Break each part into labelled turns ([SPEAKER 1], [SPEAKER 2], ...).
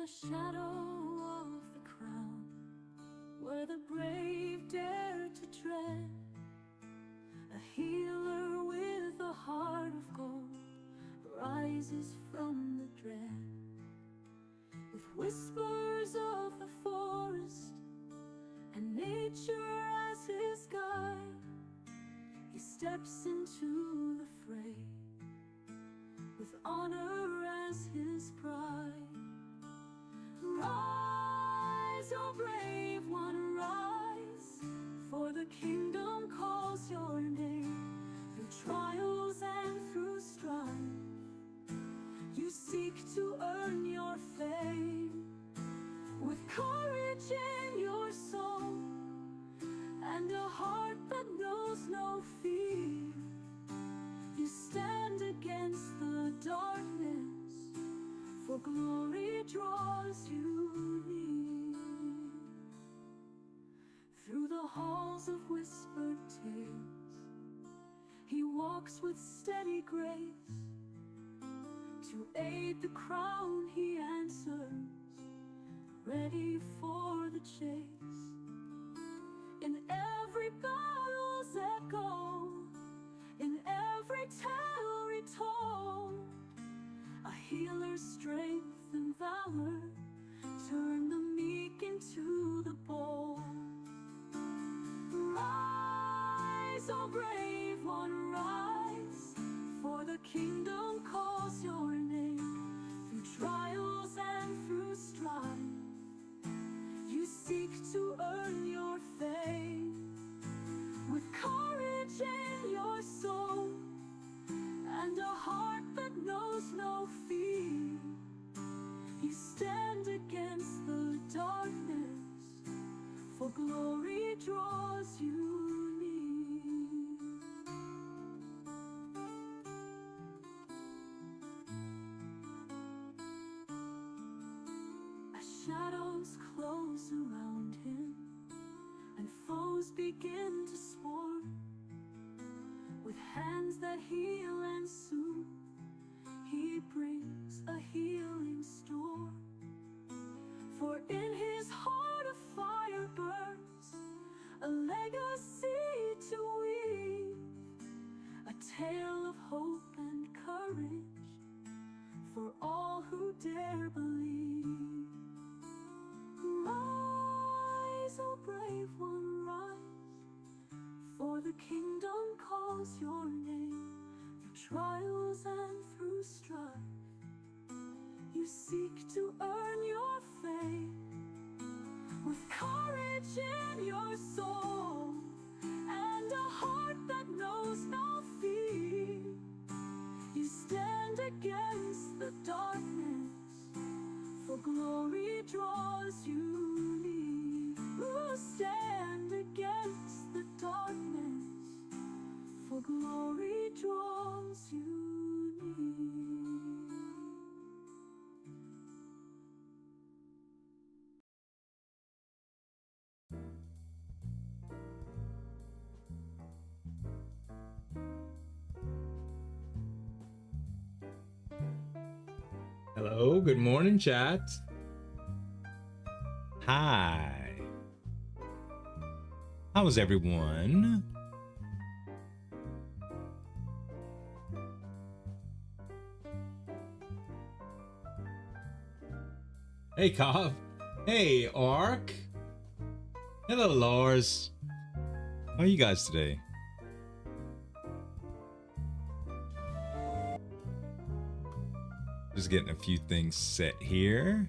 [SPEAKER 1] the shadow of the crown, where the brave dare to tread, a healer with a heart of gold rises from the dread. With whispers of the forest and nature as his guide, he steps into the fray with honor as his pride. Rise, O brave one, rise, for the kingdom calls your name. Through trials and through strife, you seek to earn your fame. With courage in your soul and a heart that knows no fear, you stand against the darkness, for glory draws you near. Through the halls of whispered tales, he walks with steady grace. To aid the crown he answers, ready for the chase. In every battle's echo, in every tale retold, a healer's strength and valor turn the meek into the bold. Rise, O brave one, rise, for the kingdom calls your name. Through trials and through strife, you seek to earn your fame. With courage in your soul and a heart that knows no fear, you stand against the darkness, for glory draws you near. As shadows close around him and foes begin to swarm, with hands that heal and soothe, he brings a healing storm. For in his heart a fire burns, a legacy to weave, a tale of hope and courage for all who dare believe. Rise, O brave one, rise, for the kingdom calls your name. Through trials and through strife, you seek to earn your fame. With courage in your soul and a heart that knows no fear, you stand against the darkness, for glory draws you near. You stand against the darkness, for glory draws you near.
[SPEAKER 2] Hello, good morning, chat. Hi. How is everyone? Hey, Cobb. Hey, Ark. Hello, Lars. How are you guys today? Just getting a few things set here.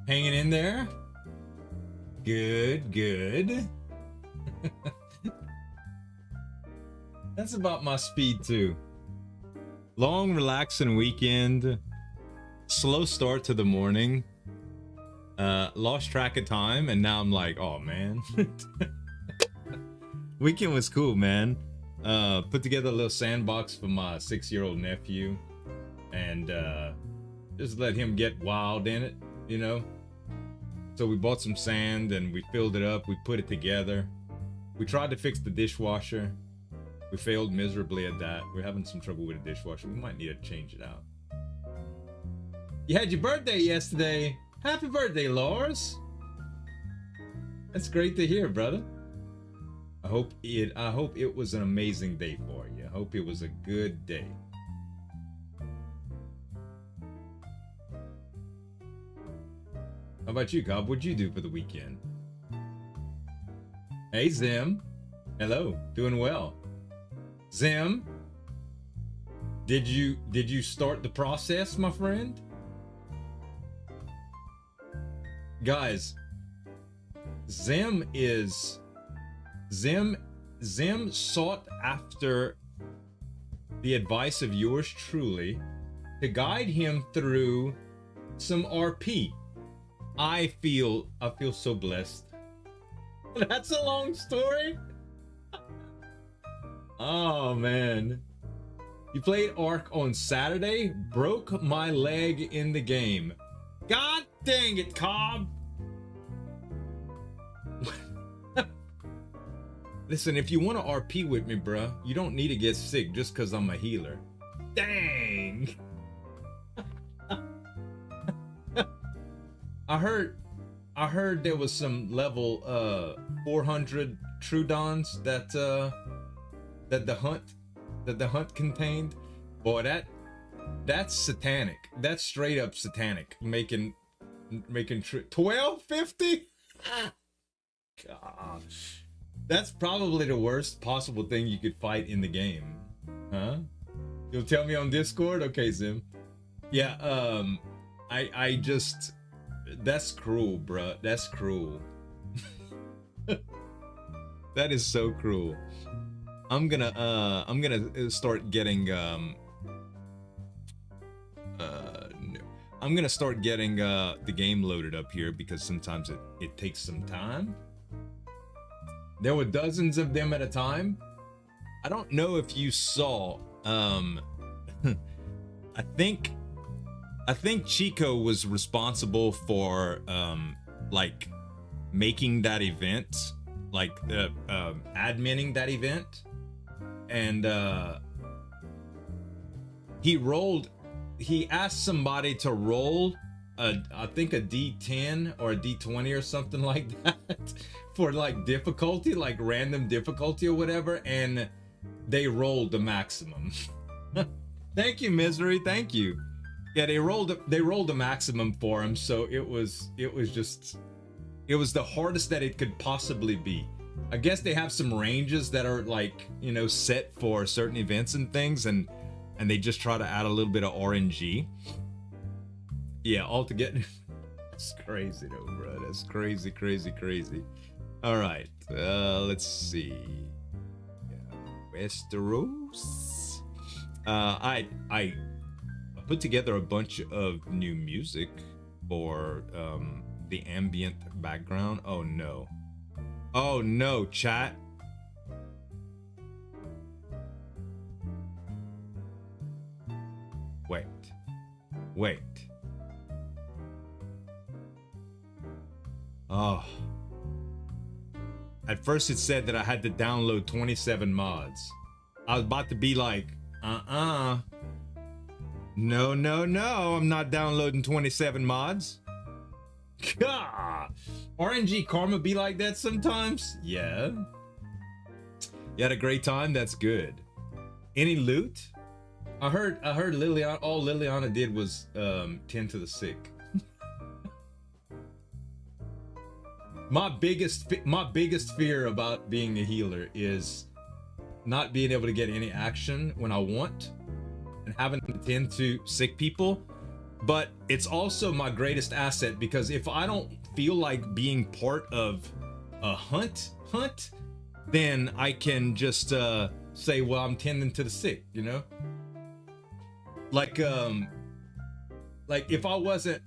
[SPEAKER 2] Hanging in there? Good, good. That's about my speed too. Long, relaxing weekend. Slow start to the morning. Lost track of time, and now I'm like, oh man. Weekend was cool, man. Put together a little sandbox for my 6-year-old nephew, and just let him get wild in it, you know. So we bought some sand and we filled it up. We put it together. We tried to fix the dishwasher. We failed miserably at that. We're having some trouble with the dishwasher. We might need to change it out. You had your birthday yesterday. Happy birthday, Lars. That's great to hear, brother. I hope it was an amazing day for you. I hope it was a good day. How about you, Cobb? What'd you do for the weekend? Hey, Zim. Hello. Doing well. Zim, did you start the process, my friend? Guys, Zim sought after the advice of yours truly to guide him through some RP. I feel so blessed. That's a long story. Oh man. You played Ark on Saturday? Broke my leg in the game. God dang it, Cobb. Listen, if you want to RP with me, bruh, you don't need to get sick just because I'm a healer. Dang. I heard there was some level 400 Trudons that the hunt contained. Boy, that's satanic. That's straight up satanic. Making 1250. Gosh, that's probably the worst possible thing you could fight in the game, huh? You'll tell me on Discord, okay, Zim? Yeah, I just, that's cruel, bruh. That's cruel. That is so cruel. I'm gonna start getting no. I'm gonna start getting the game loaded up here because sometimes it takes some time. There were dozens of them at a time. I don't know if you saw. I think Chico was responsible for like making that event, like adminning that event, and he asked somebody to roll I think a D10 or a D20 or something like that for like difficulty, like random difficulty or whatever, and they rolled the maximum. Thank you, Misery. Thank you. Yeah, they rolled the maximum for him, so it was the hardest that it could possibly be. I guess they have some ranges that are like, you know, set for certain events and things, and they just try to add a little bit of RNG. Yeah, altogether. That's crazy though, bro. That's crazy. All right, let's see. Westeros. I put together a bunch of new music for the ambient background. Oh no, chat. Wait. Oh. At first it said that I had to download 27 mods. I was about to be like, no, I'm not downloading 27 mods. Gah! RNG Karma be like that sometimes? Yeah. You had a great time? That's good. Any loot? I heard Liliana, all Liliana did was tend to the sick. My biggest fear about being a healer is not being able to get any action when I want and having to tend to sick people. But it's also my greatest asset, because if I don't feel like being part of a hunt, then I can just say, well, I'm tending to the sick, you know? Like if I wasn't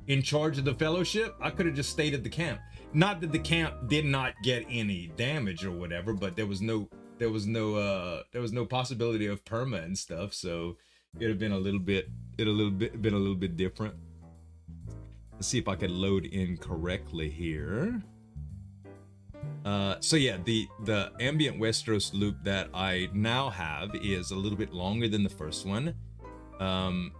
[SPEAKER 2] in charge of the fellowship, I could have just stayed at the camp. Not that the camp did not get any damage or whatever, but there was no possibility of perma and stuff, so it'd have been a little bit different. Let's see if I could load in correctly here. So yeah, the ambient Westeros loop that I now have is a little bit longer than the first one. I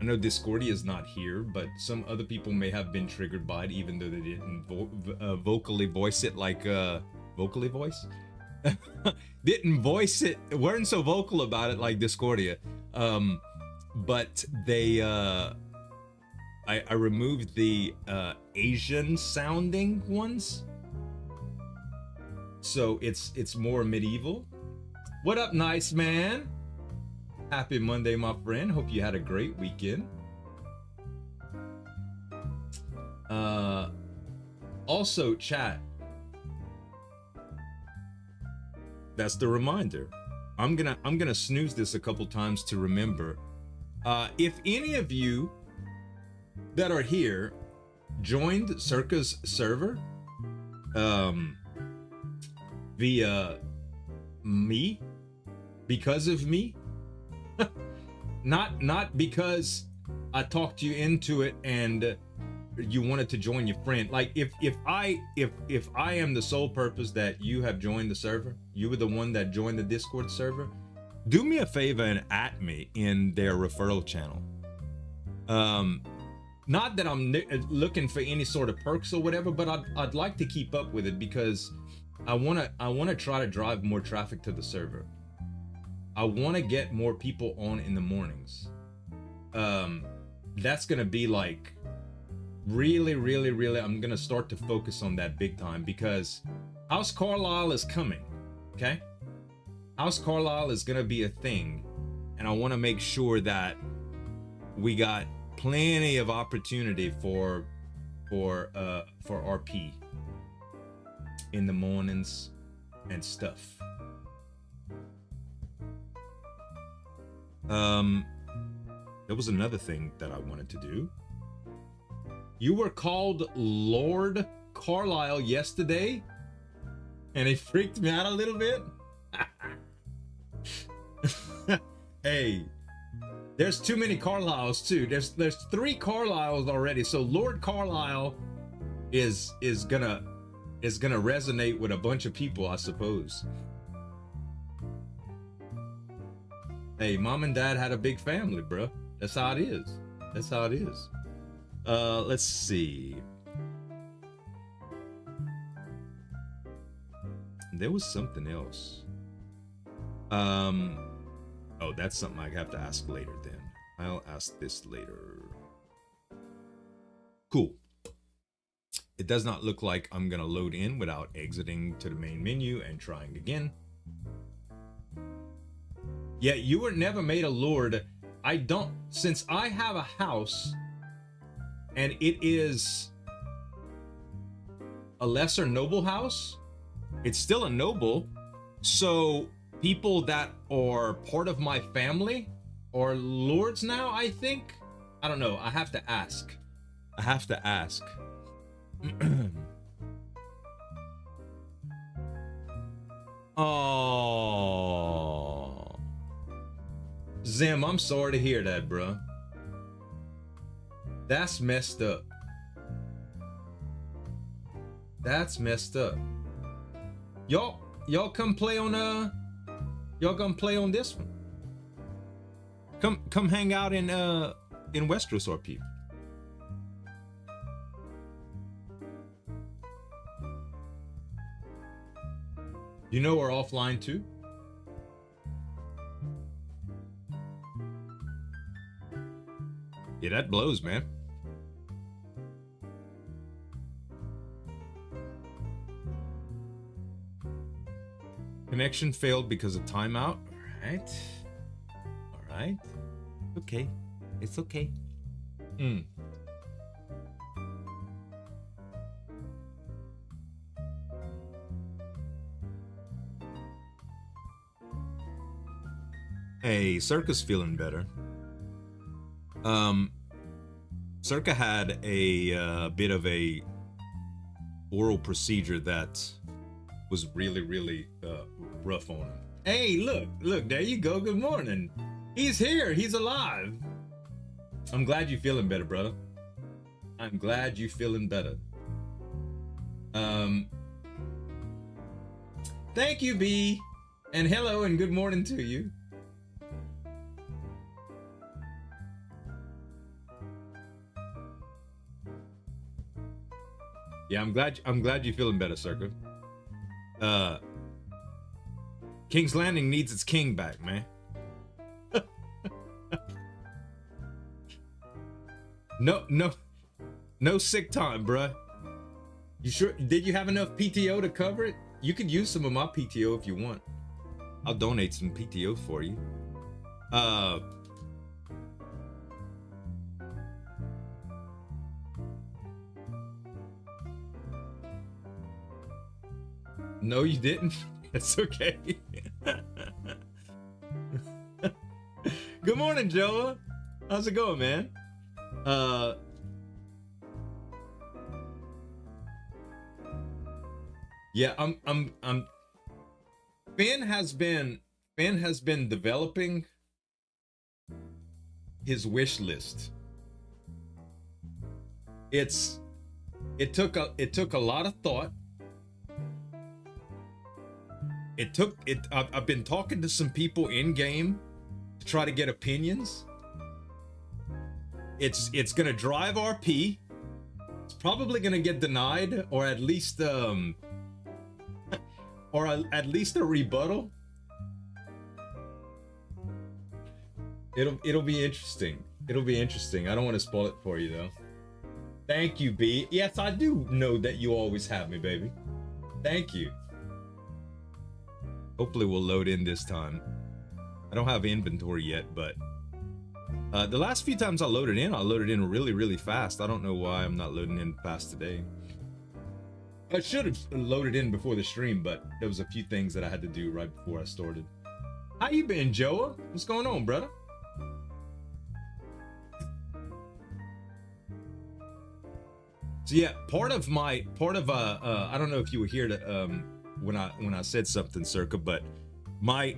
[SPEAKER 2] know Discordia is not here, but some other people may have been triggered by it, even though they didn't vocally voice it like vocally voice. Didn't voice it, weren't so vocal about it like Discordia. But they I removed the Asian sounding ones. So it's more medieval. What up, nice man? Happy Monday, my friend. Hope you had a great weekend. Also, chat. That's the reminder. I'm gonna snooze this a couple times to remember. If any of you that are here joined Circa's server, via me, because of me, not because I talked you into it and you wanted to join your friend. Like if I am the sole purpose that you have joined the server, you were the one that joined the Discord server, do me a favor and at me in their referral channel. Not that I'm looking for any sort of perks or whatever, but I'd like to keep up with it because I wanna try to drive more traffic to the server. I wanna get more people on in the mornings. That's gonna be like really, I'm gonna start to focus on that big time because House Carlyle is coming, okay? House Carlyle is gonna be a thing, and I wanna make sure that we got plenty of opportunity for RP in the mornings and stuff. There was another thing that I wanted to do. You were called Lord Carlyle yesterday, and it freaked me out a little bit. Hey, there's too many Carlyles too. There's 3 Carlyles already. So Lord Carlyle is gonna resonate with a bunch of people, I suppose. Hey, mom and dad had a big family, bro. That's how it is. That's how it is. Let's see. There was something else. Oh, that's something I have to ask later then. I'll ask this later. Cool. It does not look like I'm gonna load in without exiting to the main menu and trying again. Yeah, you were never made a lord. I don't, since I have a house and it is a lesser noble house, it's still a noble. So people that are part of my family are lords now, I think. I don't know. I have to ask. Oh, Zim, I'm sorry to hear that, bro. That's messed up. That's messed up. Y'all come play on y'all gonna play on this one. Come hang out in WesterosRP. You know we're offline too? Yeah, that blows, man. Connection failed because of timeout. All right. Okay. It's okay. Hey, Circa's feeling better. Circa had a bit of a oral procedure that was really rough on him. Hey, look, there you go. Good morning. He's here. He's alive. I'm glad you're feeling better, brother. I'm glad you're feeling better. Thank you, B. And hello and good morning to you. Yeah, I'm glad you're feeling better, Circa. King's Landing needs its king back, man. No sick time, bruh. You sure? Did you have enough PTO to cover it? You could use some of my PTO if you want. I'll donate some PTO for you. No, you didn't. It's okay. Good morning, Joa. How's it going, man? Yeah, I'm Finn has been developing his wish list. It took a lot of thought. I've been talking to some people in game to try to get opinions. It's gonna drive RP. It's probably gonna get denied, or at least a rebuttal. It'll be interesting. It'll be interesting. I don't want to spoil it for you though. Thank you, B. Yes, I do know that you always have me, baby. Thank you. Hopefully we'll load in this time. I don't have inventory yet, but the last few times I loaded in really, really fast. I don't know why I'm not loading in fast today. I should have loaded in before the stream, but there was a few things that I had to do right before I started. How you been, Joa? What's going on, brother? So yeah, part of I don't know if you were here to when I said something, Circa, but I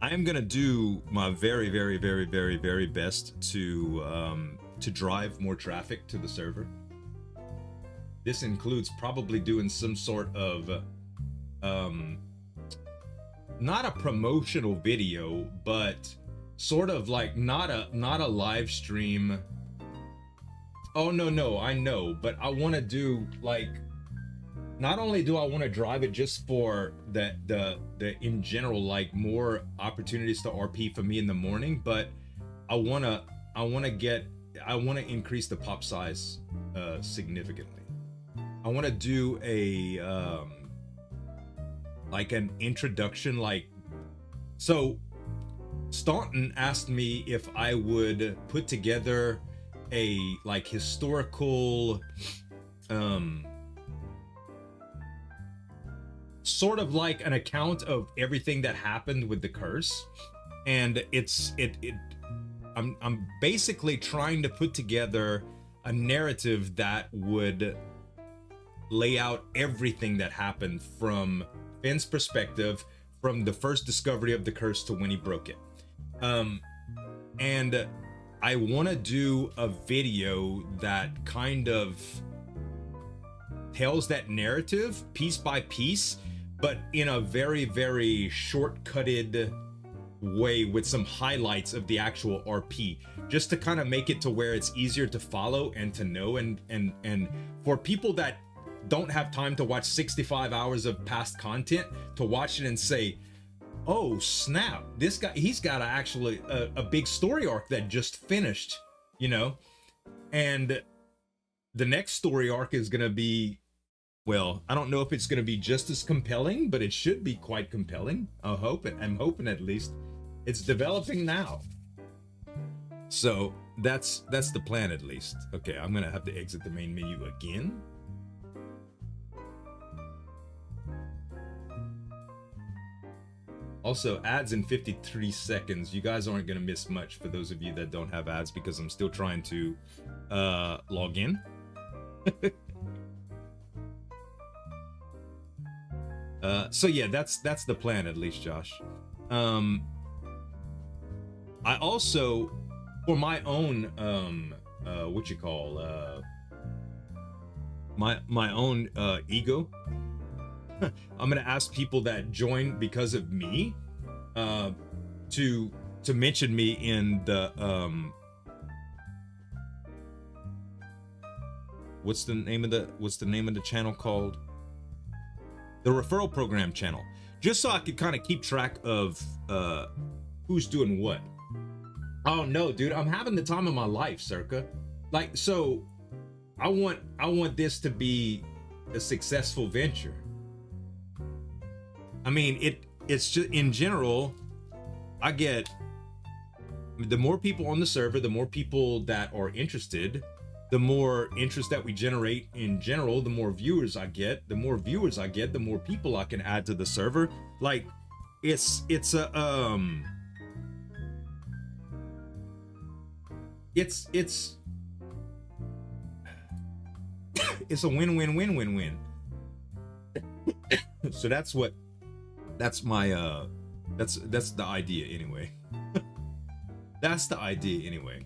[SPEAKER 2] am gonna do my very, very, very, very, very best to drive more traffic to the server. This includes probably doing some sort of not a promotional video, but sort of like not a live stream. Oh no, I know, but I want to do like, not only do I want to drive it just for the in general, like more opportunities to RP for me in the morning, but I want to increase the pop size significantly. I want to do a like an introduction, like, so Staunton asked me if I would put together a like historical sort of like an account of everything that happened with the curse, and I'm basically trying to put together a narrative that would lay out everything that happened from Finn's perspective, from the first discovery of the curse to when he broke it. And I want to do a video that kind of tells that narrative piece by piece, but in a very, very shortcutted way with some highlights of the actual RP, just to kind of make it to where it's easier to follow and to know, and for people that don't have time to watch 65 hours of past content, to watch it and say, oh snap, this guy, he's got a big story arc that just finished, you know. And the next story arc is gonna be, well, I don't know if it's gonna be just as compelling, but it should be quite compelling. I'm hoping at least. It's developing now, so that's the plan at least. Okay, I'm gonna have to exit the main menu again. Also, ads in 53 seconds. You guys aren't gonna miss much for those of you that don't have ads, because I'm still trying to log in. So yeah, that's the plan at least, Josh. I also, for my own my own ego, I'm gonna ask people that join because of me to mention me in the what's the name of the channel called? The referral program channel. Just so I could kind of keep track of who's doing what. Oh no, dude, I'm having the time of my life, Circa. Like, so I want this to be a successful venture. I mean, it's just in general, I get the more people on the server, the more people that are interested, the more interest that we generate in general, the more viewers I get, the more people I can add to the server. Like, it's a it's a win-win-win-win-win. So that's my that's the idea anyway. That's the idea anyway.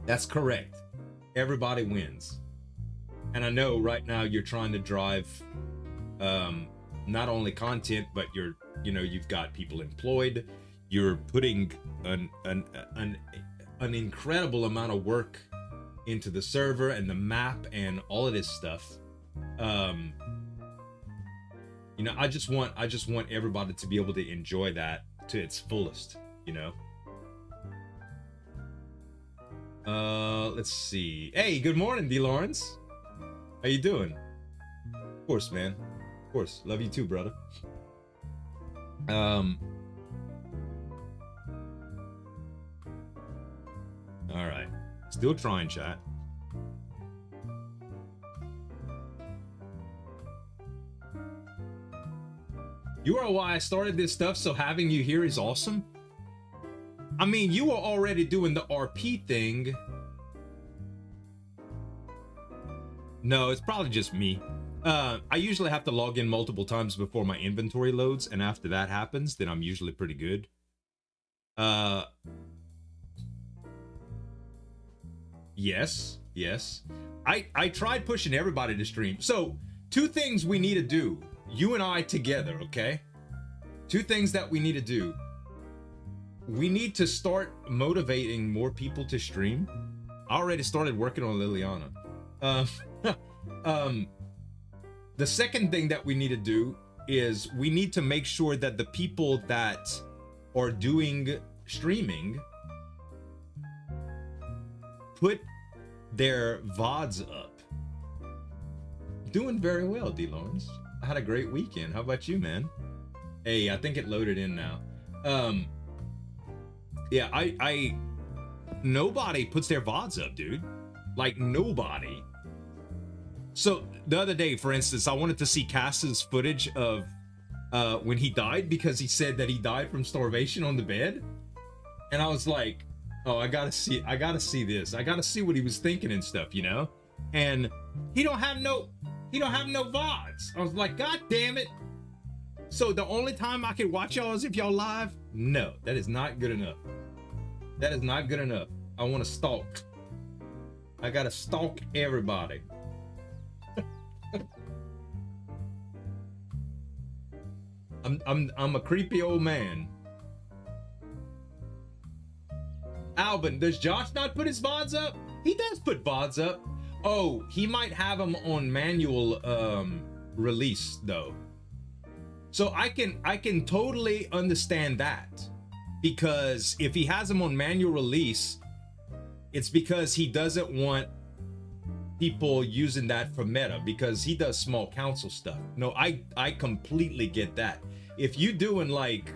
[SPEAKER 2] That's correct. Everybody wins. And I know right now you're trying to drive not only content, but you've got people employed. You're putting an incredible amount of work into the server and the map and all of this stuff. I just want everybody to be able to enjoy that to its fullest, Let's see. Hey, good morning, D. Lawrence. How you doing? Of course, man. Of course. Love you too, brother. All right. Still trying, chat. You are why I started this stuff, so having you here is awesome. I mean, you were already doing the RP thing. No, it's probably just me. I usually have to log in multiple times before my inventory loads, and after that happens, then I'm usually pretty good. Yes. I tried pushing everybody to stream. So, two things we need to do. You and I together, okay? Two things that we need to do. We need to start motivating more people to stream. I already started working on Liliana. The second thing that we need to do is we need to make sure that the people that are doing streaming put their VODs up. Doing very well, D. Lawrence. I had a great weekend. How about you, man? Hey, I think it loaded in now. Yeah, I nobody puts their VODs up, dude. Like, nobody. So the other day, for instance, I wanted to see Cass's footage of when he died, because he said that he died from starvation on the bed. And I was like, oh, I gotta see this. I gotta see what he was thinking and stuff, And he don't have no VODs. I was like, God damn it. So the only time I can watch y'all is if y'all live? No, that is not good enough. That is not good enough. I want to stalk. I gotta stalk everybody. I'm a creepy old man. Alvin, does Josh not put his VODs up? He does put VODs up. Oh, he might have them on manual release though. So I can totally understand that, because if he has them on manual release, it's because he doesn't want people using that for meta, because he does small council stuff. No, I completely get that. If you doing like,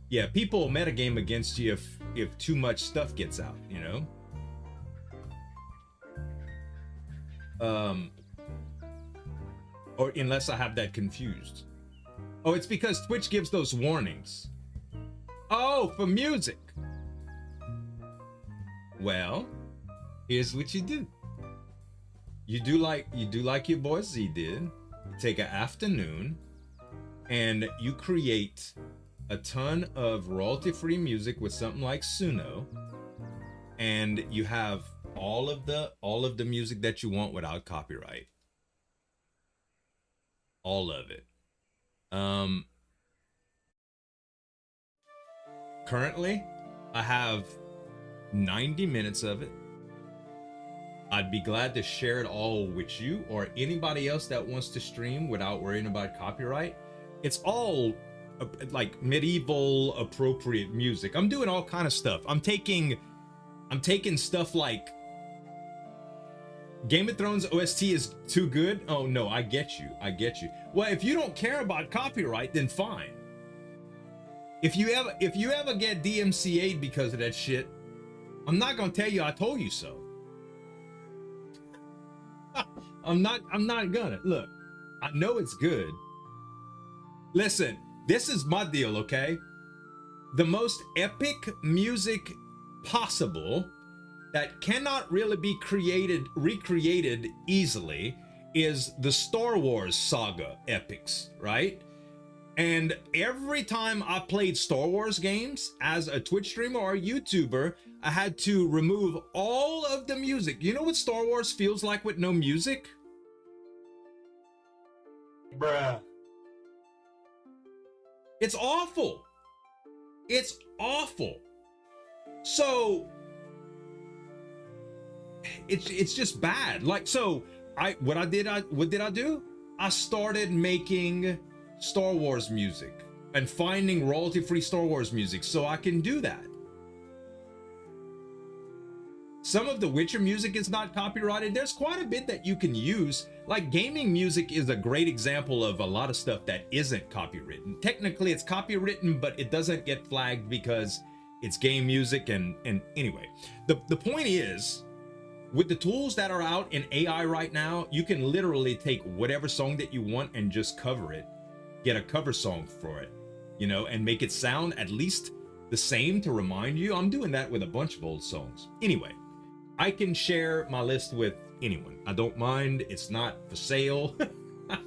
[SPEAKER 2] yeah, people metagame against you if too much stuff gets out, or unless I have that confused. Oh, it's because Twitch gives those warnings. Oh, for music. Well, here's what you do. You do like your boy Z did. You take an afternoon and you create a ton of royalty-free music with something like Suno, and you have all of the music that you want without copyright. All of it. Um, currently, I have 90 minutes of it. I'd be glad to share it all with you or anybody else that wants to stream without worrying about copyright. It's all like medieval appropriate music. I'm doing all kind of stuff. I'm taking stuff like Game of Thrones OST is too good. Oh no, I get you. I get you. Well, if you don't care about copyright, then fine. If you ever get DMCA'd because of that shit, I'm not gonna tell you I told you so. I'm not gonna. Look, I know it's good. Listen, this is my deal, okay? The most epic music possible that cannot really be recreated easily is the Star Wars saga epics, right? And every time I played Star Wars games as a Twitch streamer or a YouTuber, I had to remove all of the music. You know what Star Wars feels like with no music? Bruh. It's awful. It's awful. So it's just bad. Like, so what did I do? I started making Star Wars music and finding royalty-free Star Wars music so I can do that. Some of the Witcher music is not copyrighted. There's quite a bit that you can use. Like gaming music is a great example of a lot of stuff that isn't copywritten. Technically it's copywritten, but it doesn't get flagged because it's game music. And anyway, the point is, with the tools that are out in AI right now, you can literally take whatever song that you want and just cover it, get a cover song for it, you know, and make it sound at least the same to remind you. I'm doing that with a bunch of old songs. Anyway, I can share my list with anyone. I don't mind. It's not for sale.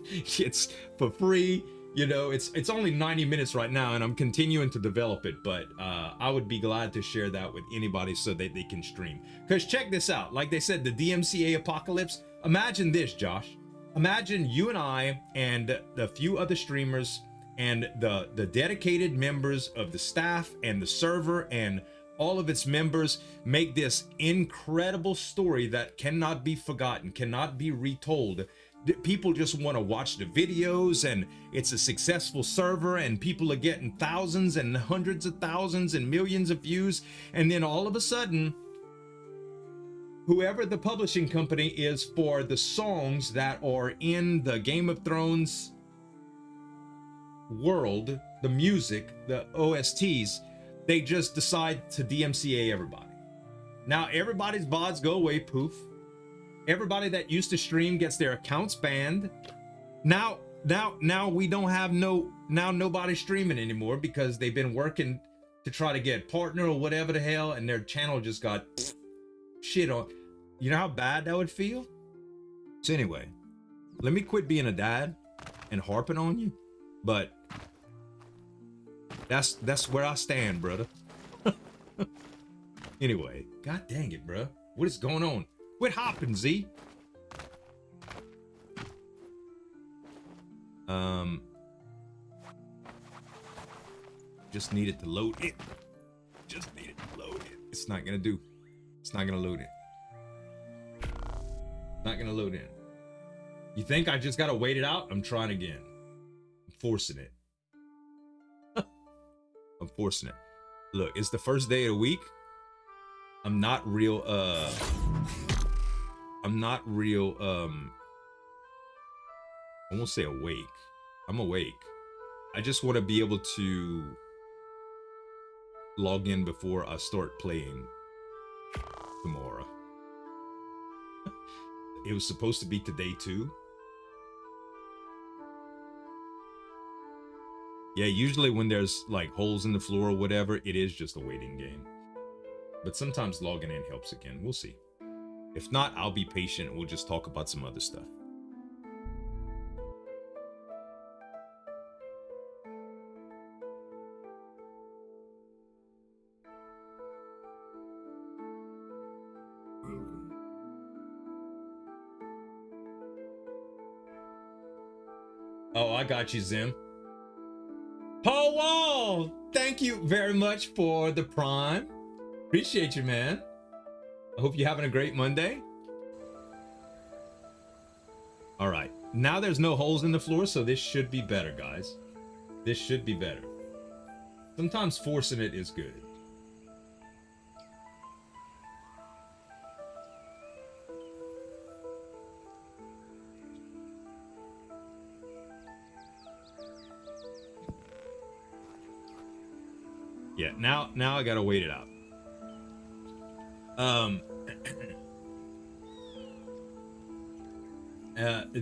[SPEAKER 2] It's for free. You know, it's only 90 minutes right now and I'm continuing to develop it, but I would be glad to share that with anybody so that they can stream. Because check this out. Like they said, the DMCA apocalypse. Imagine this, Josh. Imagine you and I and a few other streamers and the dedicated members of the staff and the server and all of its members make this incredible story that cannot be forgotten, cannot be retold. People just want to watch the videos and it's a successful server and people are getting thousands and hundreds of thousands and millions of views. And then all of a sudden, whoever the publishing company is for the songs that are in the Game of Thrones world, the music, the OSTs, they just decide to DMCA everybody. Now everybody's VODs go away, poof. Everybody that used to stream gets their accounts banned. Now we don't have nobody streaming anymore because they've been working to try to get partner or whatever the hell, and their channel just got shit on. You know how bad that would feel? So anyway, let me quit being a dad and harping on you, but that's where I stand, brother. Anyway, god dang it, bro. What is going on? Quit hopping, Z. Just needed to load it. Just needed to load it. It's not gonna do. It's not gonna load it. Not gonna load in. You think I just gotta wait it out? I'm trying again. I'm forcing it. I'm forcing it. Look, it's the first day of the week. I'm not real I won't say awake. I'm awake. I just want to be able to log in before I start playing tomorrow. It was supposed to be today too. Yeah, usually when there's like holes in the floor or whatever, it is just a waiting game. But sometimes logging in helps again. We'll see. If not, I'll be patient and we'll just talk about some other stuff. Oh, I got you, Zim. Oh, thank you very much for the Prime. Appreciate you, man. I hope you're having a great Monday. All right. Now there's no holes in the floor, so this should be better, guys. This should be better. Sometimes forcing it is good. Yeah, now I gotta wait it out.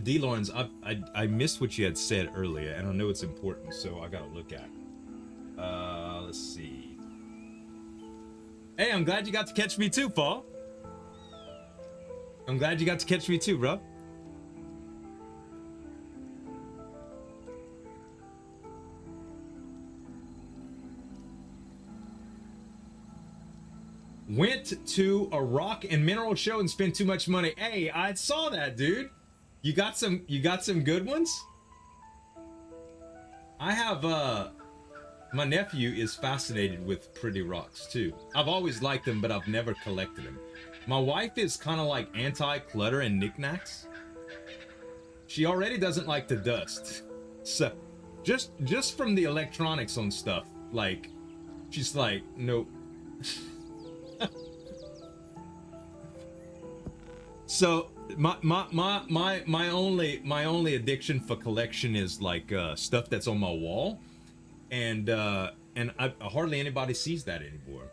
[SPEAKER 2] D. Lawrence, I missed what you had said earlier, and I know it's important, so I gotta look at it. Let's see. Hey, I'm glad you got to catch me too, Paul. I'm glad you got to catch me too, bro. Went to a rock and mineral show and spent too much money. Hey, I saw that, dude. You got some good ones? I have my nephew is fascinated with pretty rocks too. I've always liked them, but I've never collected them. My wife is kind of like anti-clutter and knickknacks. She already doesn't like the dust. So just from the electronics on stuff, like she's like, nope. So my only addiction for collection is like stuff that's on my wall, and hardly anybody sees that anymore.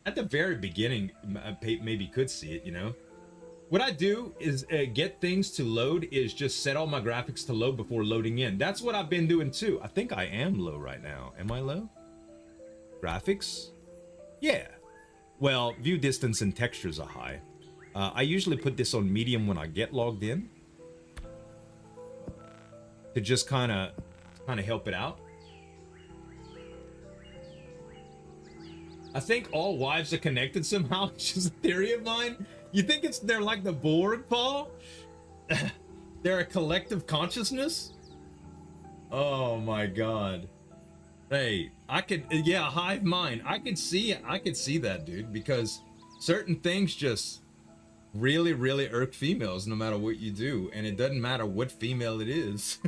[SPEAKER 2] At the very beginning, maybe could see it, you know. What I do is get things to load is just set all my graphics to load before loading in. That's what I've been doing too. I think I am low right now. Am I low? Graphics? Yeah. Well, view distance and textures are high. I usually put this on medium when I get logged in to just kind of help it out. I think all wives are connected somehow. It's just a theory of mine. You think they're like the Borg, Paul? They're a collective consciousness? Oh my God. Hey, yeah, hive mind. I could see that, dude, because certain things just really irk females no matter what you do, and it doesn't matter what female it is.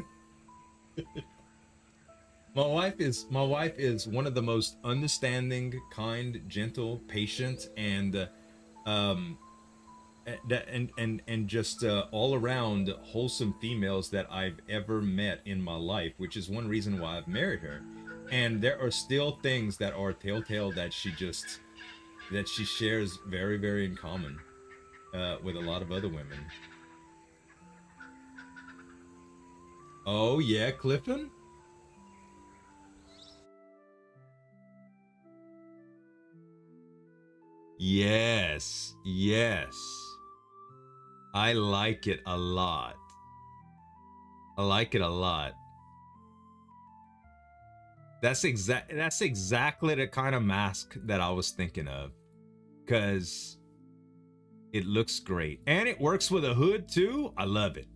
[SPEAKER 2] my wife is one of the most understanding, kind, gentle, patient, and just all around wholesome females that I've ever met in my life, which is one reason why I've married her. And there are still things that are telltale that she shares very in common with a lot of other women. Oh yeah, Clifton? Yes. I like it a lot. That's exactly the kind of mask that I was thinking of, because it looks great and it works with a hood too. I love it.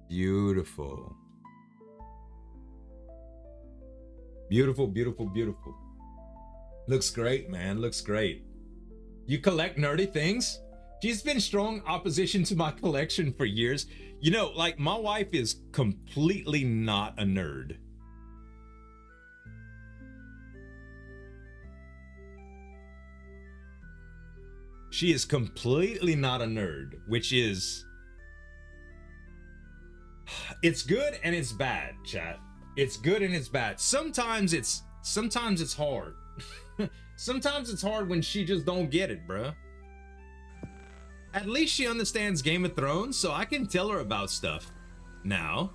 [SPEAKER 2] Beautiful. Looks great, man. Looks great. You collect nerdy things? She's been strong opposition to my collection for years. You know, like, my wife is completely not a nerd. She is completely not a nerd, which is... It's good and it's bad, chat. It's good and it's bad. Sometimes it's hard. Sometimes it's hard when she just don't get it, bruh. At least she understands Game of Thrones, so I can tell her about stuff. Now,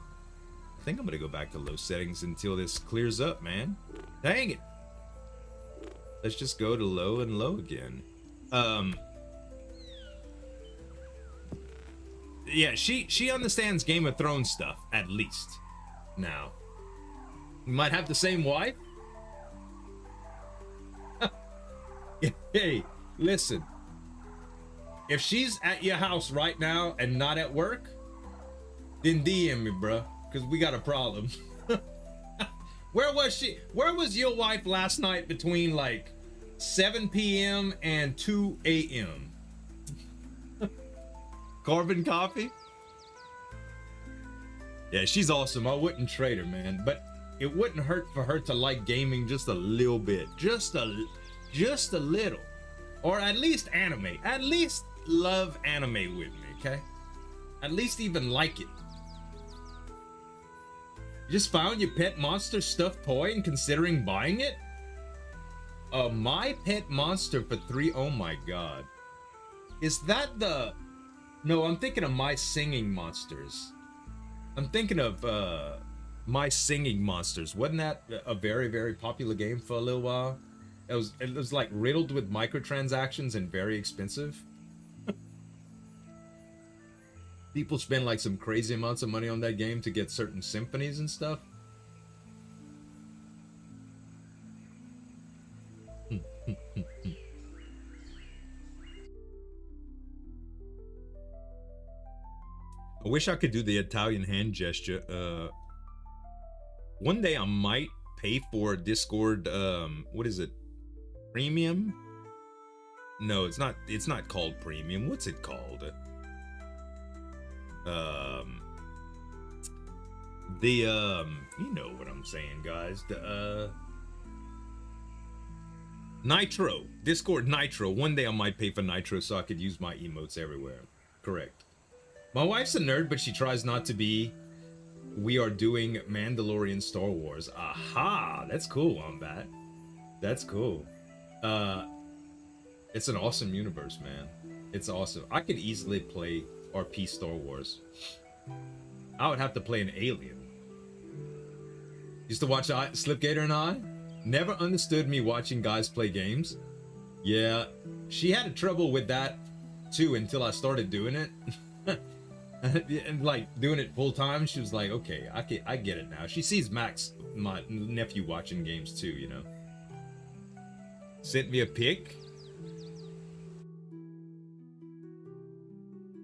[SPEAKER 2] I think I'm gonna go back to low settings until this clears up, man. Dang it. Let's just go to low and low again. Yeah, she understands Game of Thrones stuff, at least. Now, we might have the same wife. Hey, listen. If she's at your house right now and not at work, then DM me, bruh, because we got a problem. Where was she? Where was your wife last night between like 7 p.m. and 2 a.m.? Carbon copy? Yeah, she's awesome. I wouldn't trade her, man. But it wouldn't hurt for her to like gaming just a little bit. Just a little. Or at least anime. At least love anime with me, okay? At least even like it. You just found your pet monster stuffed toy and considering buying it? My pet monster for 3. Oh my god. Is that the... No, I'm thinking of My Singing Monsters. I'm thinking of My Singing Monsters. Wasn't that a very, very popular game for a little while? It was like riddled with microtransactions and very expensive. People spend like some crazy amounts of money on that game to get certain symphonies and stuff. I wish I could do the Italian hand gesture. One day I might pay for Discord, what is it? Premium? No, it's not called premium. What's it called? You know what I'm saying, guys. The Nitro. Discord Nitro. One day I might pay for Nitro so I could use my emotes everywhere. Correct. My wife's a nerd, but she tries not to be. We are doing Mandalorian Star Wars. Aha! That's cool, Wombat. That's cool. It's an awesome universe, man. It's awesome. I could easily play RP Star Wars. I would have to play an alien. Used to watch Slipgator and I. Never understood me watching guys play games. Yeah, she had trouble with that too until I started doing it. And like doing it full time, she was like, okay, I get it now. She sees Max, my nephew, watching games too, you know. Sent me a pic.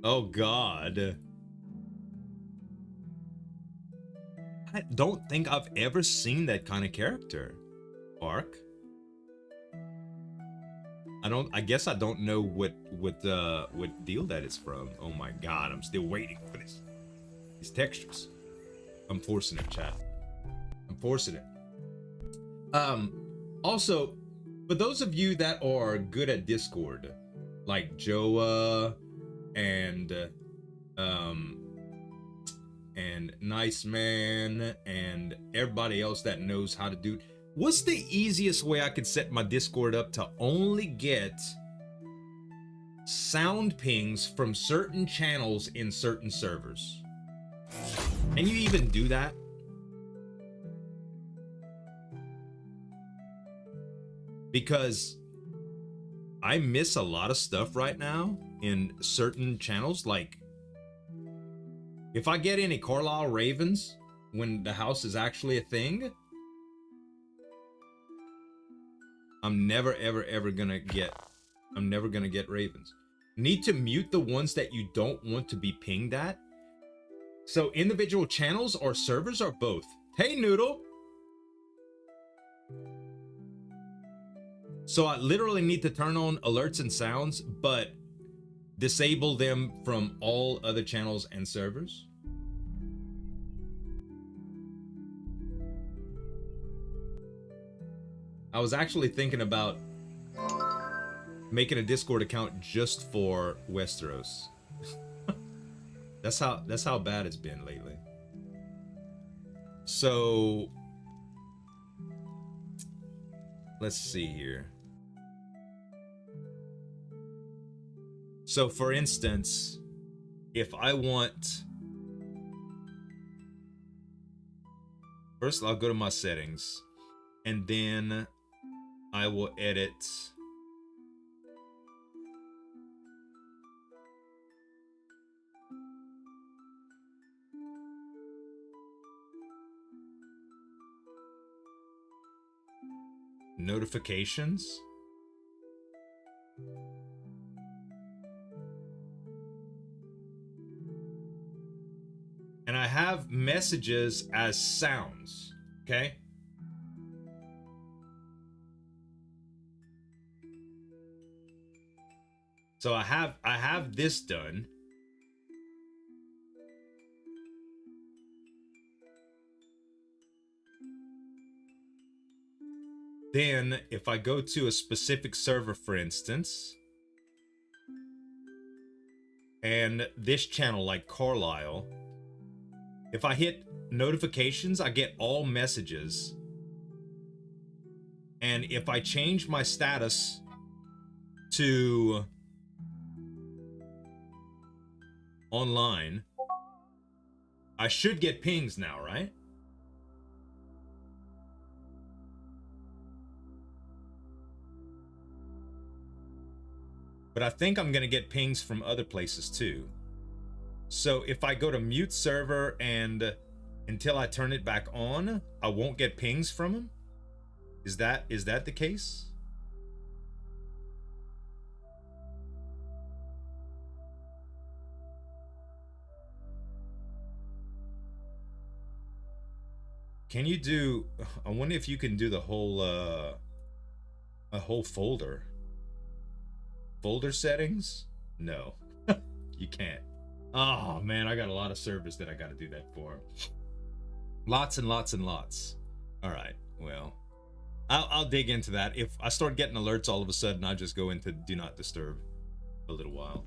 [SPEAKER 2] Oh god. I don't think I've ever seen that kind of character. Ark. I guess I don't know what deal that is from. Oh my god, I'm still waiting for these textures. I'm forcing it, chat. I'm forcing it. Also, for those of you that are good at Discord, like Joa and Nice Man and everybody else that knows how to do, what's the easiest way I could set my Discord up to only get sound pings from certain channels in certain servers? Can you even do that? Because I miss a lot of stuff right now in certain channels. Like, if I get any Carlyle Ravens when the house is actually a thing, I'm never gonna get Ravens. Need to mute the ones that you don't want to be pinged at. So individual channels or servers or both. Hey Noodle. So I literally need to turn on alerts and sounds, but disable them from all other channels and servers. I was actually thinking about making a Discord account just for Westeros. That's how bad it's been lately. So let's see here. So for instance, if I want, first I'll go to my settings and then I will edit notifications. messages as sounds, okay? So I have this done. Then if I go to a specific server, for instance, and this channel like Carlyle, if I hit notifications, I get all messages. And if I change my status to online, I should get pings now, right? But I think I'm gonna get pings from other places too. So if I go to mute server and until I turn it back on, I won't get pings from him? Is that the case? Can you do, I wonder if you can do the whole a whole folder settings? No. You can't. Oh man, I got a lot of servers that I got to do that for. Lots and lots and lots. All right, well, I'll dig into that. If I start getting alerts all of a sudden, I just go into do not disturb a little while.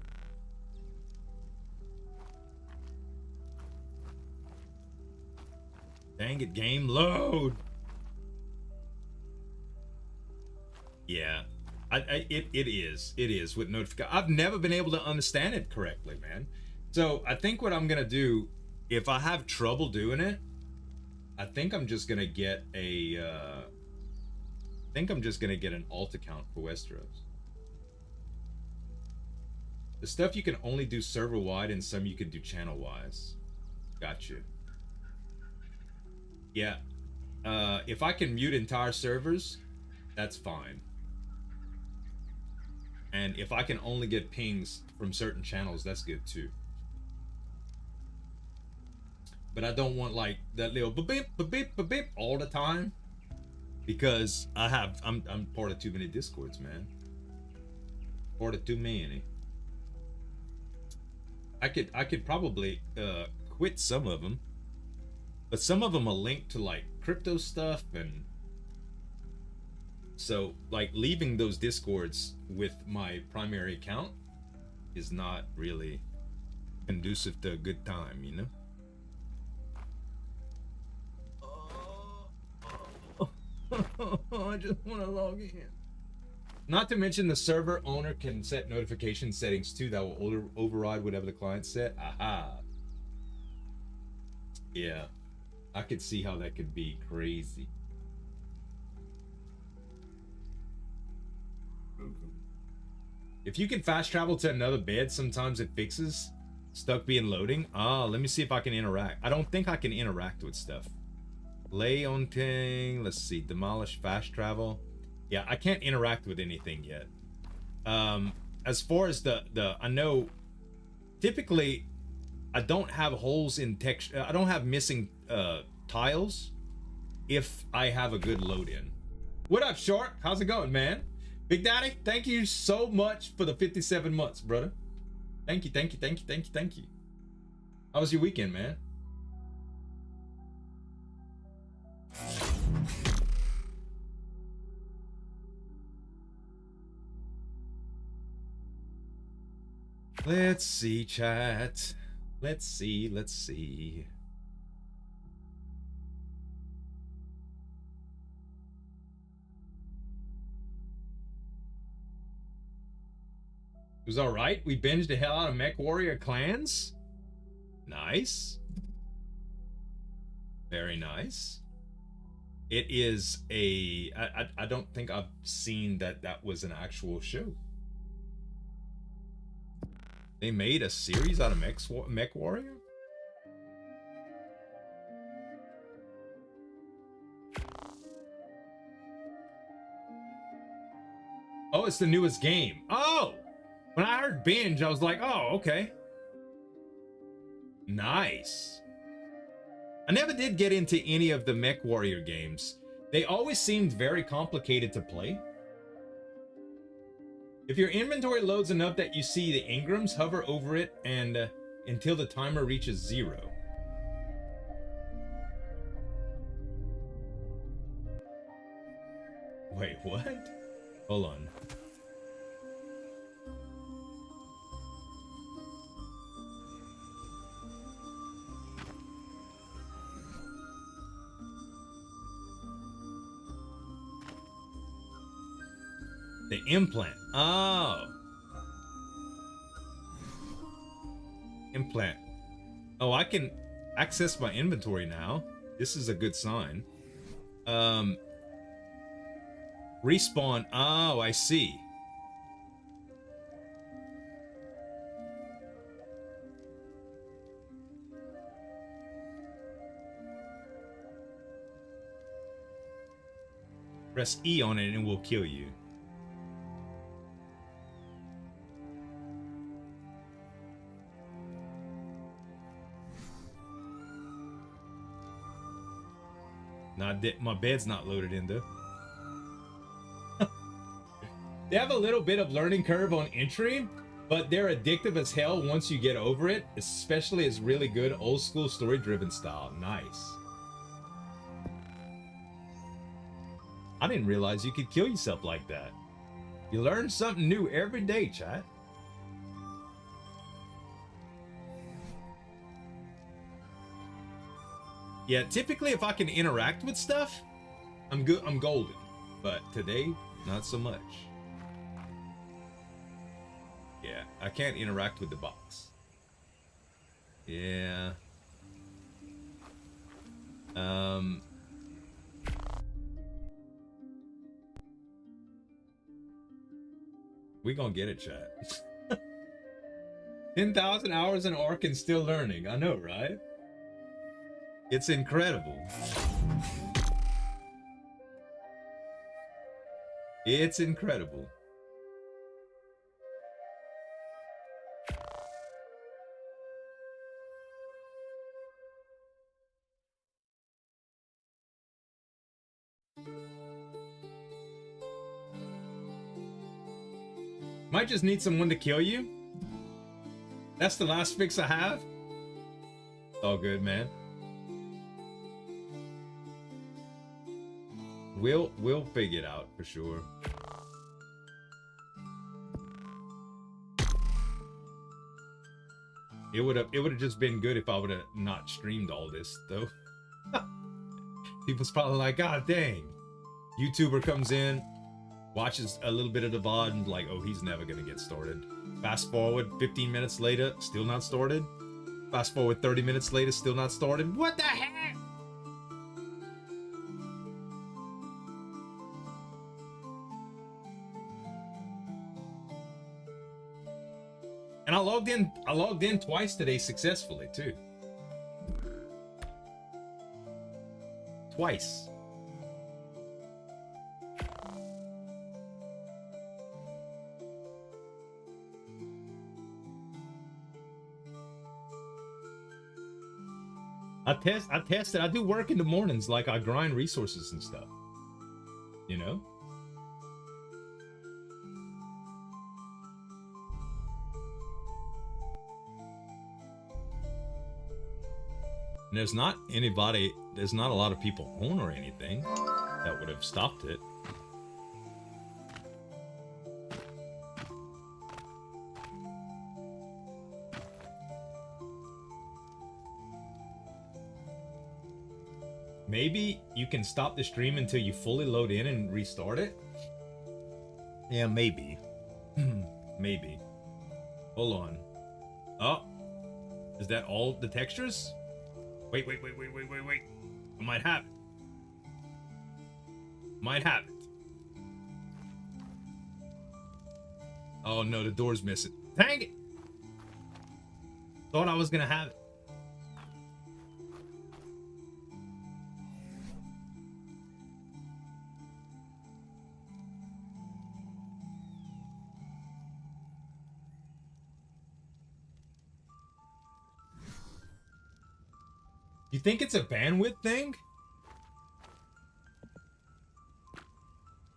[SPEAKER 2] Dang it, game, load. Yeah, it is with notification. I've never been able to understand it correctly, man. So I think what I'm gonna do, if I have trouble doing it, I think I'm just gonna get a an alt account for Westeros. The stuff you can only do server wide, and some you can do channel wise. Gotcha. Yeah. If I can mute entire servers, that's fine. And if I can only get pings from certain channels, that's good too. But I don't want like that little beep beep beep beep all the time, because I'm part of too many discords, man. Part of too many. I could probably quit some of them, but some of them are linked to like crypto stuff, and so like leaving those discords with my primary account is not really conducive to a good time, you know. I just want to log in. Not to mention the server owner can set notification settings too that will override whatever the client set. Aha. Yeah, I could see how that could be crazy. If you can fast travel to another bed, sometimes it fixes stuck being loading. Let me see if I can interact. I don't think I can interact with stuff. Lay on thing, let's see, demolish, fast travel. Yeah, I can't interact with anything yet. As far as the I know, typically I don't have holes in texture. I don't have missing tiles if I have a good load in. What up, Short? How's it going, man? Big Daddy, thank you so much for the 57 months, brother. Thank you. How was your weekend, man? Let's see, chat. Let's see. It was all right. We binged the hell out of Mech Warrior Clans. Nice. Very nice. It is a... I don't think I've seen that was an actual show. They made a series out of Mech Warrior? Oh, it's the newest game. Oh! When I heard binge, I was like, oh, okay. Nice. I never did get into any of the Mech Warrior games. They always seemed very complicated to play. If your inventory loads enough that you see the engrams, hover over it and until the timer reaches 0. Wait, what? Hold on. The implant. Oh. Implant. Oh, I can access my inventory now. This is a good sign. Respawn. Oh, I see. Press E on it and it will kill you. My bed's not loaded in though. They have a little bit of learning curve on entry, but they're addictive as hell once you get over it. Especially it's really good old school story driven style. Nice. I didn't realize you could kill yourself like that. You learn something new every day, chat. Yeah, typically if I can interact with stuff, I'm good. I'm golden. But today, not so much. Yeah, I can't interact with the box. Yeah. We gonna get it, chat. 10,000 hours in Ark and still learning. I know, right? It's incredible. It's incredible. Might just need someone to kill you. That's the last fix I have. All good, man. We'll figure it out for sure. It would have just been good if I would have not streamed all this though. People's probably like, God dang. YouTuber comes in, watches a little bit of the VOD and like, oh, he's never gonna get started. Fast forward 15 minutes later, still not started. Fast forward 30 minutes later, still not started. What the heck? And I logged in twice today successfully too. Twice. I tested. I do work in the mornings, like I grind resources and stuff. You know? And there's not a lot of people on or anything that would have stopped it. Maybe you can stop the stream until you fully load in and restart it? Yeah, maybe. Maybe. Hold on. Oh. Is that all the textures? Wait. I might have it. Might have it. Oh no, the door's missing. Dang it! Thought I was gonna have it. You think it's a bandwidth thing?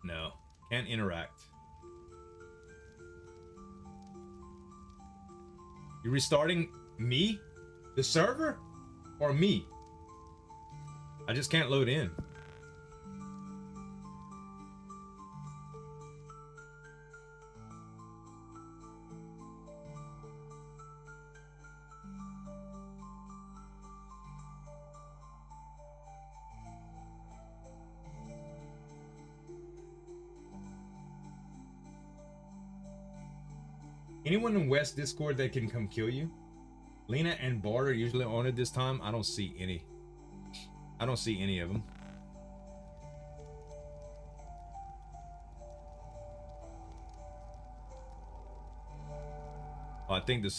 [SPEAKER 2] No, can't interact. You restarting me? The server? Or me? I just can't load in. Anyone in West Discord that can come kill you? Lena and Bart are usually on it this time. I don't see any. I don't see any of them. Oh, I think the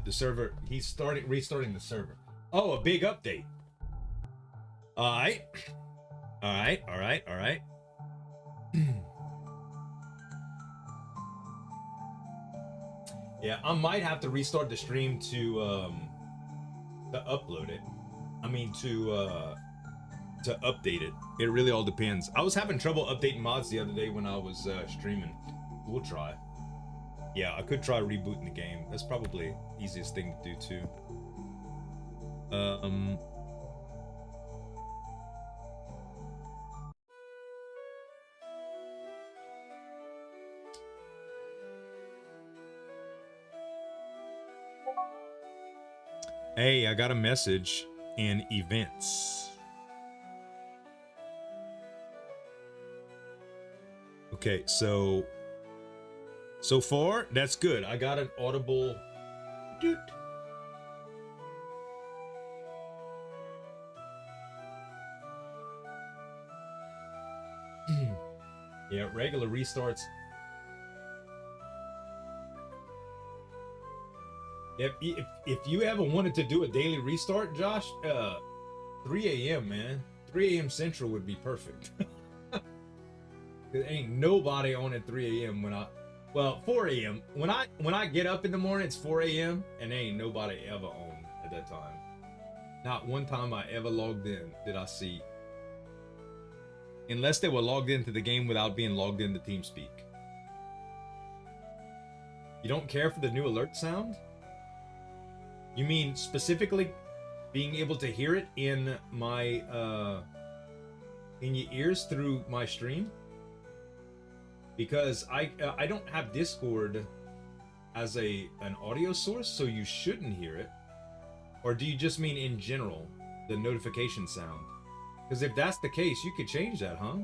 [SPEAKER 2] the server. He's restarting the server. Oh, a big update. All right. Yeah, I might have to restart the stream to upload it. I mean to update it. It really all depends. I was having trouble updating mods the other day when I was streaming. We'll try. Yeah, I could try rebooting the game. That's probably the easiest thing to do too. Hey, I got a message in events. Okay, so far that's good. I got an audible doot. Yeah, regular restarts. If you ever wanted to do a daily restart, Josh, 3 a.m. man, 3 a.m. Central would be perfect. There ain't nobody on at 3 a.m. well, 4 a.m. When I get up in the morning, it's 4 a.m. and there ain't nobody ever on at that time. Not one time I ever logged in did I see, unless they were logged into the game without being logged into TeamSpeak. You don't care for the new alert sound? You mean specifically being able to hear it in my in your ears through my stream? Because I don't have Discord as an audio source, so you shouldn't hear it. Or do you just mean in general the notification sound? Because if that's the case, you could change that, huh?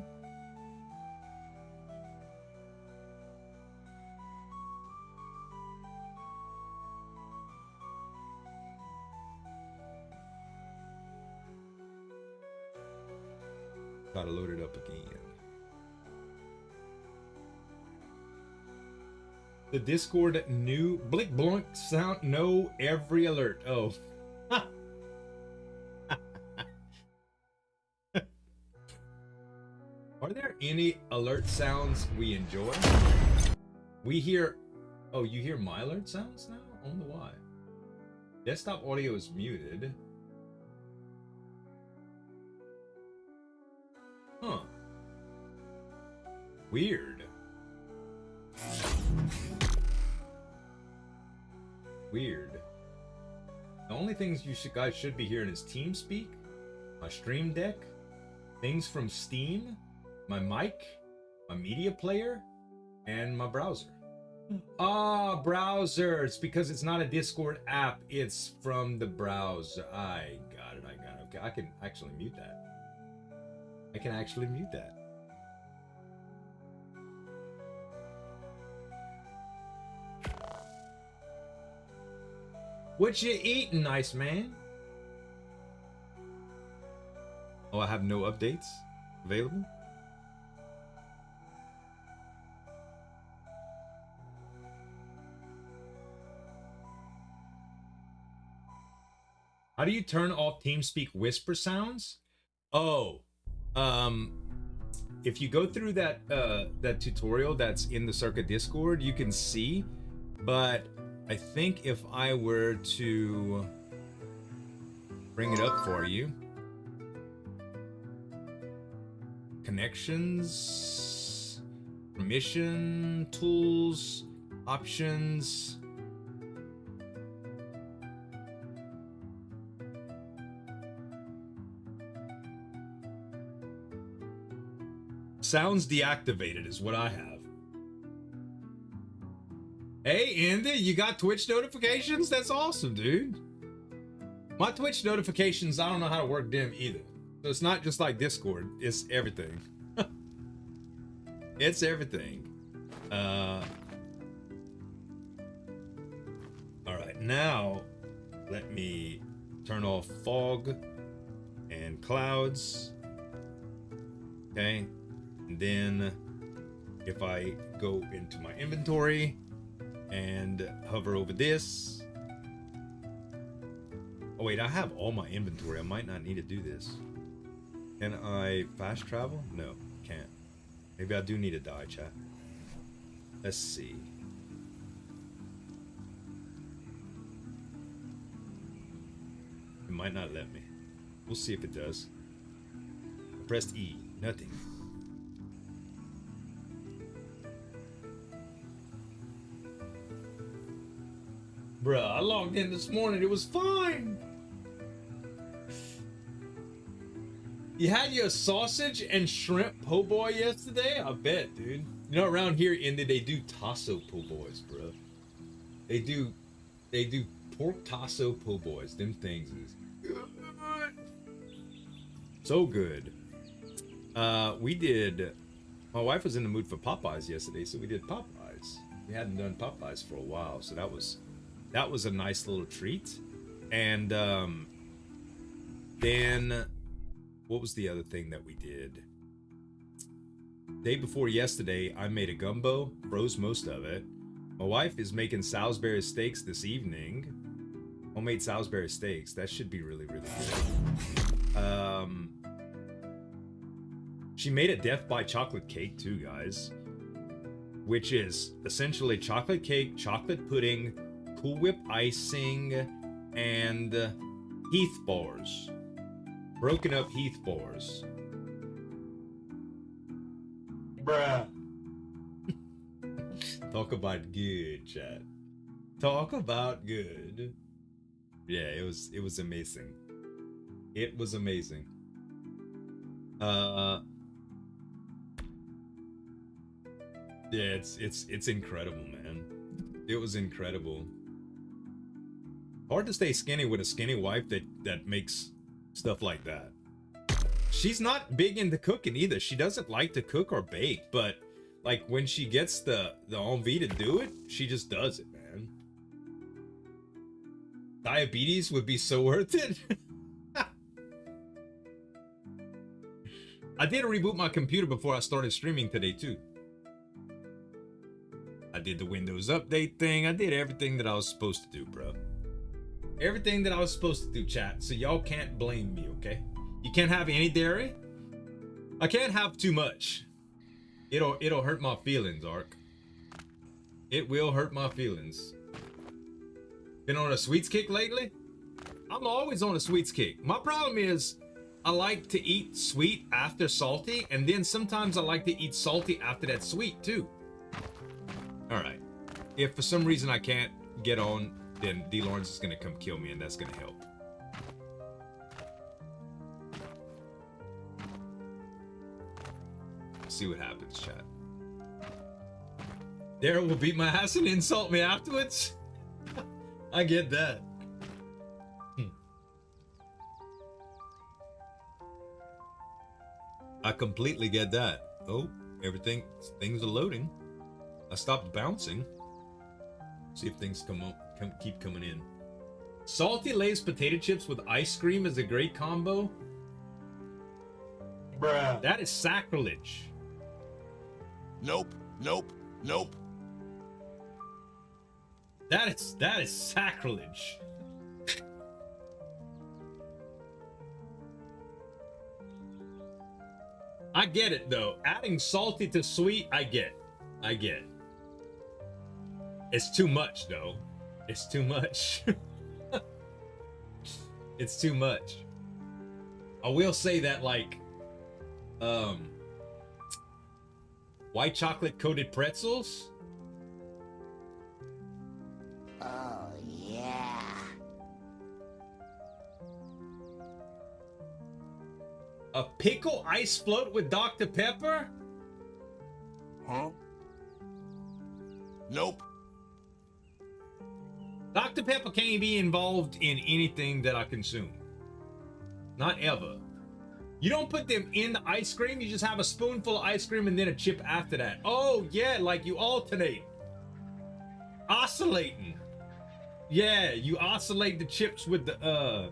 [SPEAKER 2] Gotta load it up again. The Discord new blink blink sound, no every alert. Oh. Are there any alert sounds we enjoy? We hear, oh, you hear my alert sounds now? I wonder why. Desktop audio is muted. Huh. Weird. Weird. The only things you guys should be hearing is TeamSpeak, my Stream Deck, things from Steam, my mic, my media player, and my browser. Ah, browser. It's because it's not a Discord app. It's from the browser. I got it. Okay, I can actually mute that. What you eating, nice man? Oh, I have no updates available? How do you turn off TeamSpeak whisper sounds? Oh, if you go through that that tutorial that's in the Circuit Discord, you can see, but I think if I were to bring it up for you. Connections, permission, tools, options. Sounds deactivated is what I have. Hey, Andy, you got Twitch notifications? That's awesome, dude. My Twitch notifications, I don't know how to work them either. So it's not just like Discord, it's everything. It's everything. All right, now let me turn off fog and clouds. Okay, and then if I go into my inventory and hover over this. Oh wait, I have all my inventory. I might not need to do this. Can I fast travel? No, can't. Maybe I do need to die, chat. Let's see. It might not let me. We'll see if it does. I pressed E. Nothing. Bruh, I logged in this morning. It was fine. You had your sausage and shrimp po' boy yesterday? I bet, dude. You know, around here, Indy, they do tasso po' boys, bro. They do pork tasso po' boys. Them things is good. So good. We did. My wife was in the mood for Popeyes yesterday, so we did Popeyes. We hadn't done Popeyes for a while, so that was a nice little treat. And then what was the other thing that we did? Day before yesterday, I made a gumbo, froze most of it. My wife is making Salisbury steaks this evening. Homemade Salisbury steaks. That should be really, really good. She made a death by chocolate cake too, guys. Which is essentially chocolate cake, chocolate pudding, Cool Whip icing, and Heath bars. Broken up Heath bars. Bruh. Talk about good, chat. Talk about good. Yeah, it was amazing. It was amazing. Yeah, it's incredible, man. It was incredible. Hard to stay skinny with a skinny wife that makes stuff like that. She's not big into cooking either. She doesn't like to cook or bake, but like when she gets the envie to do it, she just does it, man. Diabetes would be so worth it. I did reboot my computer before I started streaming today too. I did the Windows update thing. I did everything that I was supposed to do, bro. Everything that I was supposed to do, chat. So y'all can't blame me, okay? You can't have any dairy. I can't have too much. It'll hurt my feelings, Ark. It will hurt my feelings. Been on a sweets kick lately? I'm always on a sweets kick. My problem is I like to eat sweet after salty, and then sometimes I like to eat salty after that sweet too. Alright. If for some reason I can't get on, then D. Lawrence is gonna come kill me, and that's gonna help. See what happens, chat. Daryl will beat my ass and insult me afterwards. I get that. I completely get that. Oh, things are loading. I stopped bouncing. See if things keep coming in. Salty Lay's potato chips with ice cream is a great combo. Bruh. That is sacrilege.
[SPEAKER 3] Nope, nope, nope.
[SPEAKER 2] That is sacrilege. I get it though. Adding salty to sweet, I get. It's too much though. It's too much. It's too much. I will say that, like, white chocolate coated pretzels.
[SPEAKER 4] Oh, yeah.
[SPEAKER 2] A pickle ice float with Dr. Pepper?
[SPEAKER 3] Huh? Nope.
[SPEAKER 2] Dr. Pepper can't be involved in anything that I consume. Not ever. You don't put them in the ice cream, you just have a spoonful of ice cream and then a chip after that. Oh, yeah, like you alternate. Oscillating. Yeah, you oscillate the chips with the,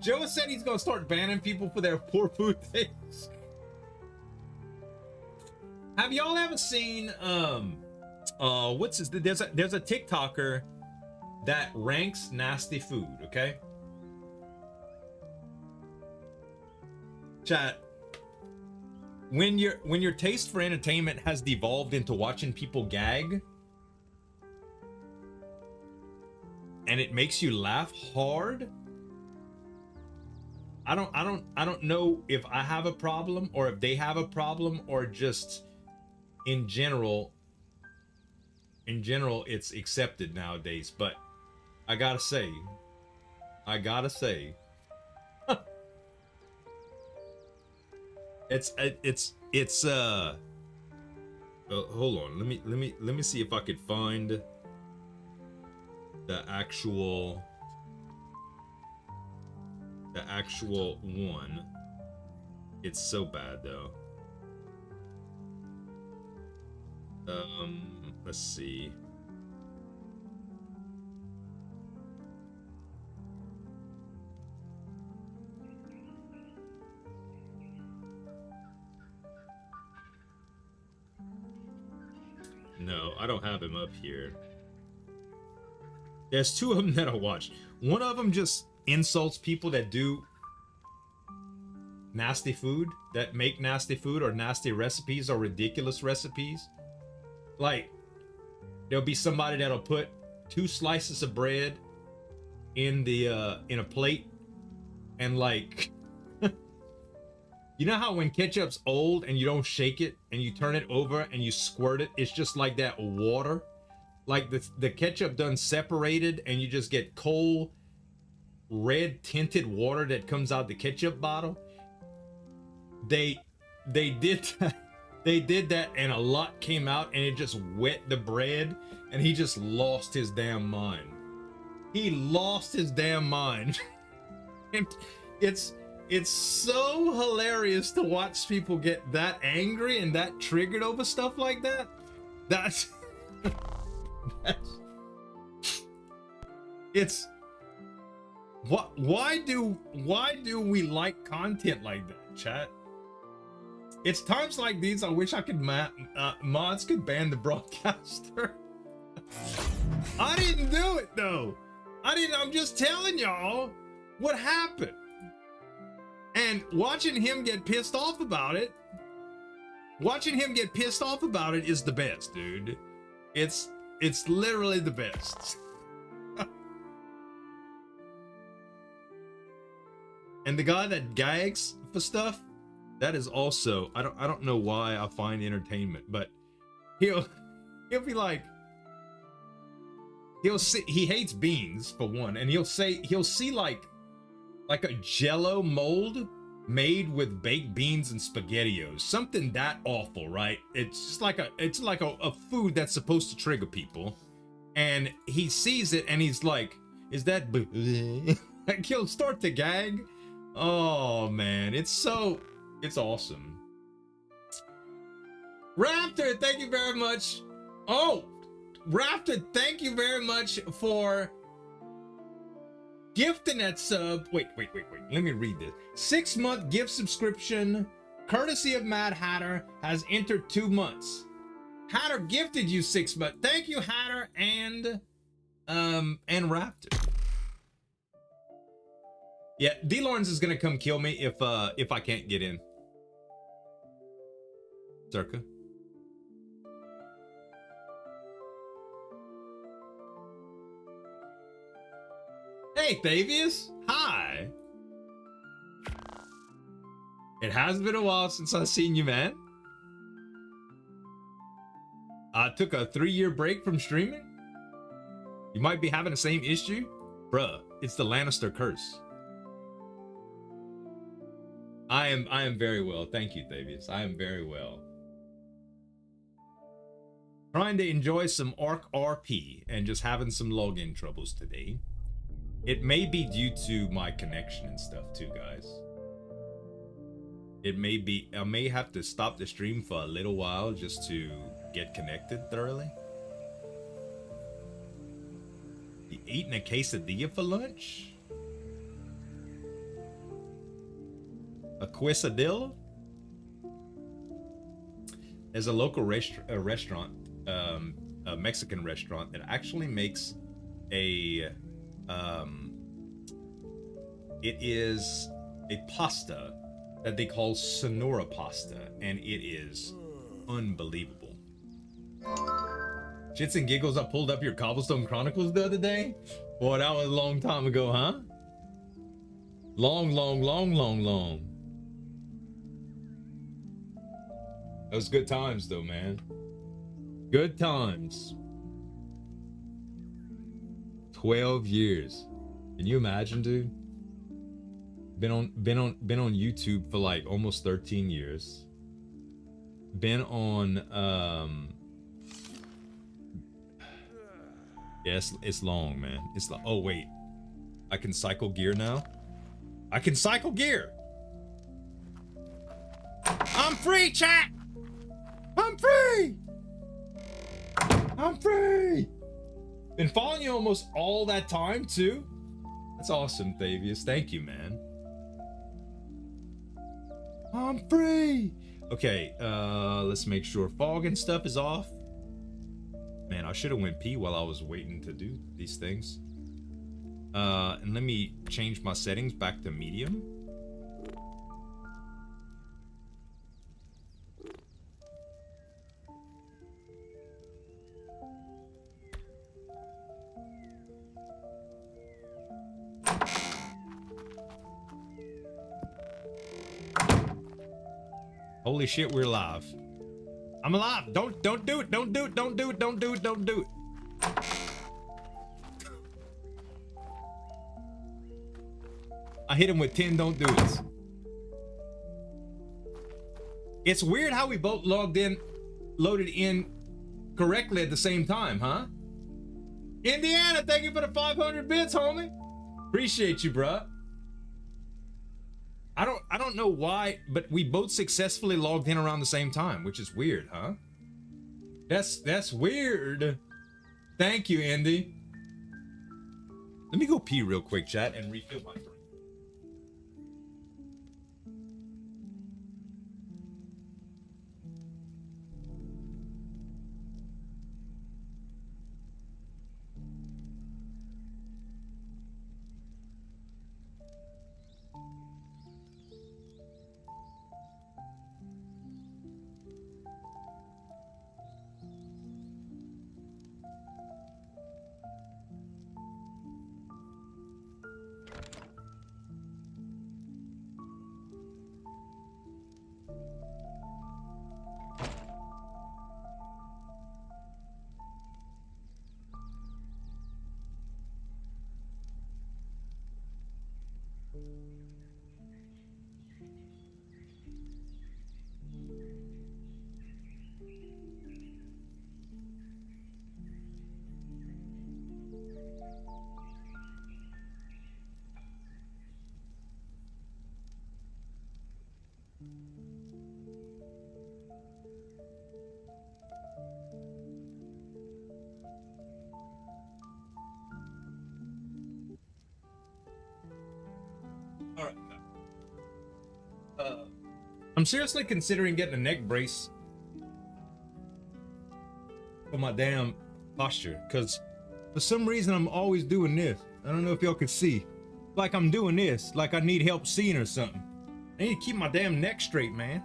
[SPEAKER 2] Joe said he's gonna start banning people for their poor food taste. Have y'all ever seen, what's this? There's a TikToker that ranks nasty food, okay? Chat, when your taste for entertainment has devolved into watching people gag and it makes you laugh hard, I don't know if I have a problem or if they have a problem or just in general it's accepted nowadays. But I gotta say it's hold on, let me see if I could find the actual one. It's so bad though. Let's see. No, I don't have him up here. There's two of them that I watch. One of them just insults people that do nasty food, that make nasty food or nasty recipes or ridiculous recipes. Like, there'll be somebody that'll put 2 slices of bread in the in a plate and, like, you know how when ketchup's old and you don't shake it and you turn it over and you squirt it, it's just like that water, like the ketchup done separated and you just get cold red tinted water that comes out the ketchup bottle. They did that. They did that and a lot came out and it just wet the bread and he just lost his damn mind. He lost his damn mind. It's so hilarious to watch people get that angry and that triggered over stuff like that. That's it's what why do we like content like that, chat? It's times like these I wish I could mods could ban the broadcaster. I didn't do it though. I'm just telling y'all what happened. And watching him get pissed off about it is the best, dude. It's literally the best. And the guy that gags for stuff, that is also, I don't know why I find entertainment, but he'll be like, he hates beans for one, and he'll see like a Jello mold made with baked beans and SpaghettiOs, something that awful, right? It's just like a food that's supposed to trigger people, and he sees it and he's like, is that like, he'll start to gag. Oh man, it's awesome. Raptor, thank you very much. Oh, Raptor, thank you very much for gifting that sub. Wait. Let me read this. 6-month gift subscription, courtesy of Mad Hatter, has entered 2 months. Hatter gifted you 6 months. Thank you, Hatter and Raptor. Yeah, D. Lawrence is gonna come kill me if I can't get in. Circa. Hey, Thavius. Hi. It has been a while since I've seen you, man. I took a 3-year break from streaming. You might be having the same issue. Bruh, it's the Lannister curse. I am very well. Thank you, Thavius. I am very well. Trying to enjoy some Arc RP and just having some login troubles today. It may be due to my connection and stuff too, guys. It may be, I may have to stop the stream for a little while just to get connected thoroughly. You eating a quesadilla for lunch? A quesadilla? There's a local restaurant, a Mexican restaurant that actually makes a, it is a pasta that they call Sonora pasta, and it is unbelievable. Shits and giggles, I pulled up your Cobblestone Chronicles the other day. Boy, that was a long time ago, huh? Long. Those good times though, man. Good times. 12 years. Can you imagine, dude? Been on YouTube for like almost 13 years. Been on yes, it's long, man. It's like, oh wait. I can cycle gear now? I can cycle gear. I'm free, chat. I'm free. I'm free. Been following you almost all that time too. That's awesome, Thavius. Thank you, man. I'm free. Okay, let's make sure fog and stuff is off. Man, I should have went pee while I was waiting to do these things. And let me change my settings back to medium. Holy shit, we're alive. I'm alive. Don't do it. Don't do it. Don't do it. Don't do it. Don't do it. I hit him with 10 don't do it. It's weird how we both loaded in correctly at the same time, huh? Indiana, thank you for the 500 bits, homie. Appreciate you, bruh. I don't know why, but we both successfully logged in around the same time, which is weird, huh? That's weird. Thank you, Andy. Let me go pee real quick, chat, and refill my drink. I'm seriously considering getting a neck brace for my damn posture, because for some reason I'm always doing this. I don't know if y'all can see. Like I'm doing this, like I need help seeing or something. I need to keep my damn neck straight, man.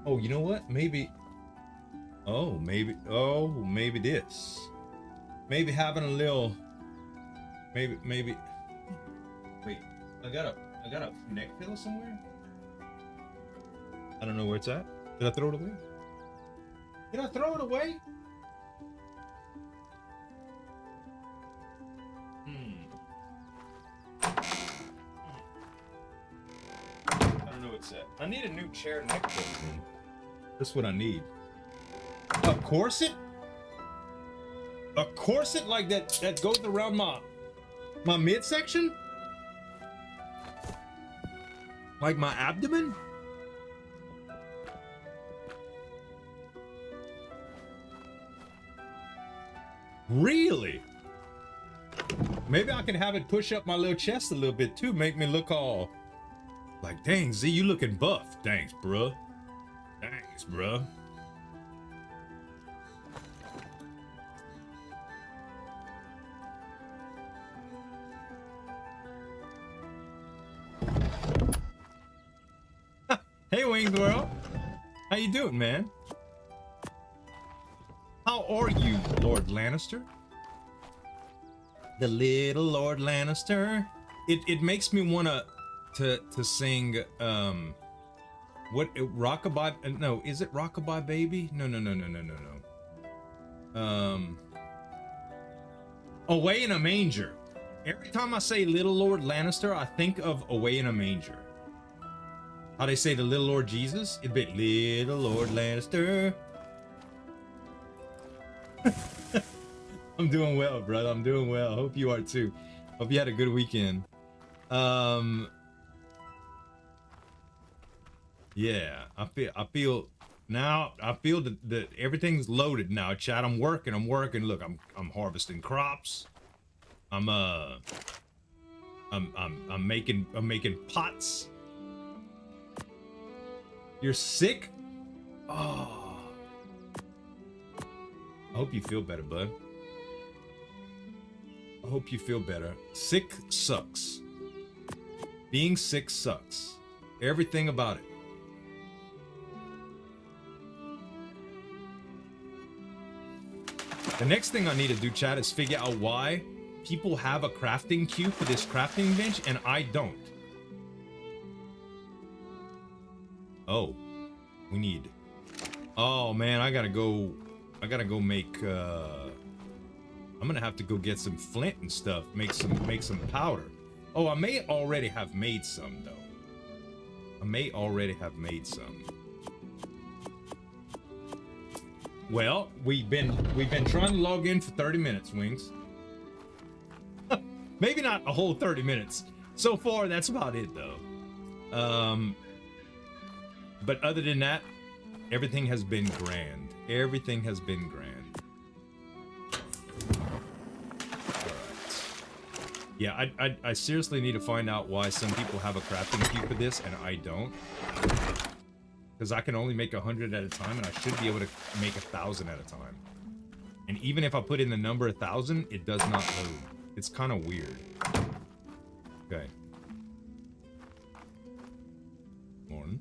[SPEAKER 2] Oh, you know what? Maybe. Oh, maybe this. Maybe having a little. Maybe. I got a neck pillow somewhere. I don't know where it's at. Did I throw it away? Did I throw it away? I don't know what's that. I need a new chair neck pillow. That's what I need. A corset? A corset like that goes around my midsection? Like my abdomen? Really? Maybe I can have it push up my little chest a little bit too, make me look all like, dang, Z, you looking buff. Thanks, bruh. Thanks, bruh. Hey, Wings World. How you doing, man? How are you, Lord Lannister? The little Lord Lannister. It makes me wanna to sing what Rockabye, no, is it Rockabye Baby? No. Away in a Manger. Every time I say Little Lord Lannister, I think of Away in a Manger. How they say the Little Lord Jesus? It'd be Little Lord Lannister. I'm doing well, brother. I'm doing well. Hope you are too. Hope you had a good weekend. Yeah, I feel now. I feel that everything's loaded now, Chad. I'm working. Look, I'm harvesting crops. I'm making pots. You're sick? Oh. I hope you feel better, bud. I hope you feel better. Sick sucks. Being sick sucks. Everything about it. The next thing I need to do, chat, is figure out why people have a crafting queue for this crafting bench and I don't. Oh, we need. Oh man, I gotta go make. I'm gonna have to go get some flint and stuff. Make some powder. Oh, I may already have made some though. I may already have made some. Well, we've been trying to log in for 30 minutes, Wings. Maybe not a whole 30 minutes. So far, that's about it though. But other than that, everything has been grand. Everything has been grand. Yeah, I seriously need to find out why some people have a crafting queue for this and I don't. Because I can only make 100 at a time and I should be able to make 1,000 at a time. And even if I put in the number 1,000, it does not load. It's kind of weird. Okay. Morning.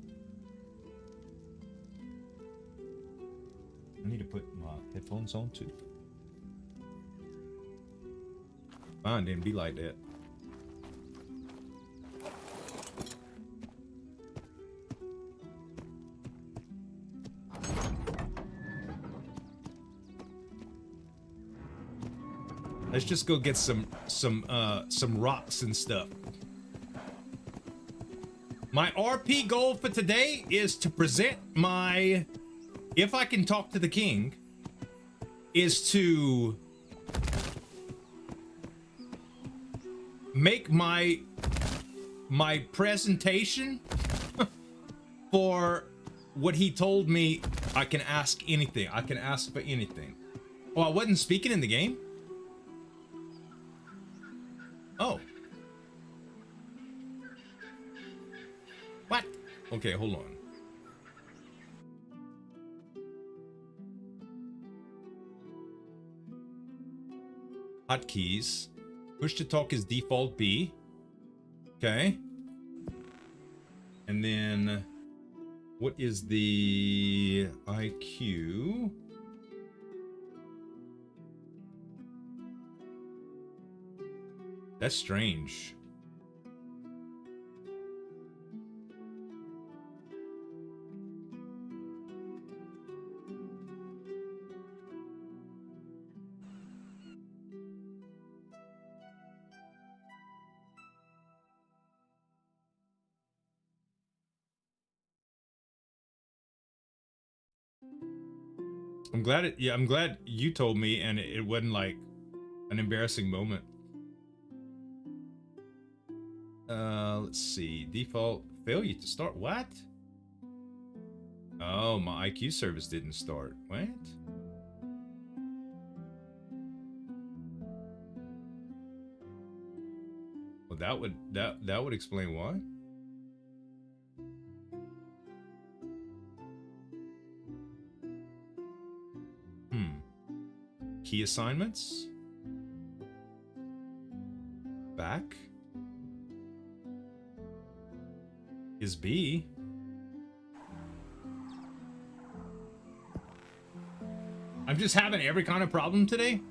[SPEAKER 2] I need to put my headphones on too. Mine didn't be like that. Let's just go get some rocks and stuff. My RP goal for today is to present my, if I can talk to the king, is to make my presentation for what he told me. I can ask anything. I can ask for anything. Oh, I wasn't speaking in the game? Oh. What? Okay, hold on. Hotkeys. Push to talk is default B. Okay. And then what is the IQ? That's strange. I'm glad it. Yeah, I'm glad you told me, and it wasn't like an embarrassing moment. Let's see. Default failure to start. What? Oh, my IQ service didn't start. What? Well, that would explain why. Key assignments. Back. Is B. I'm just having every kind of problem today.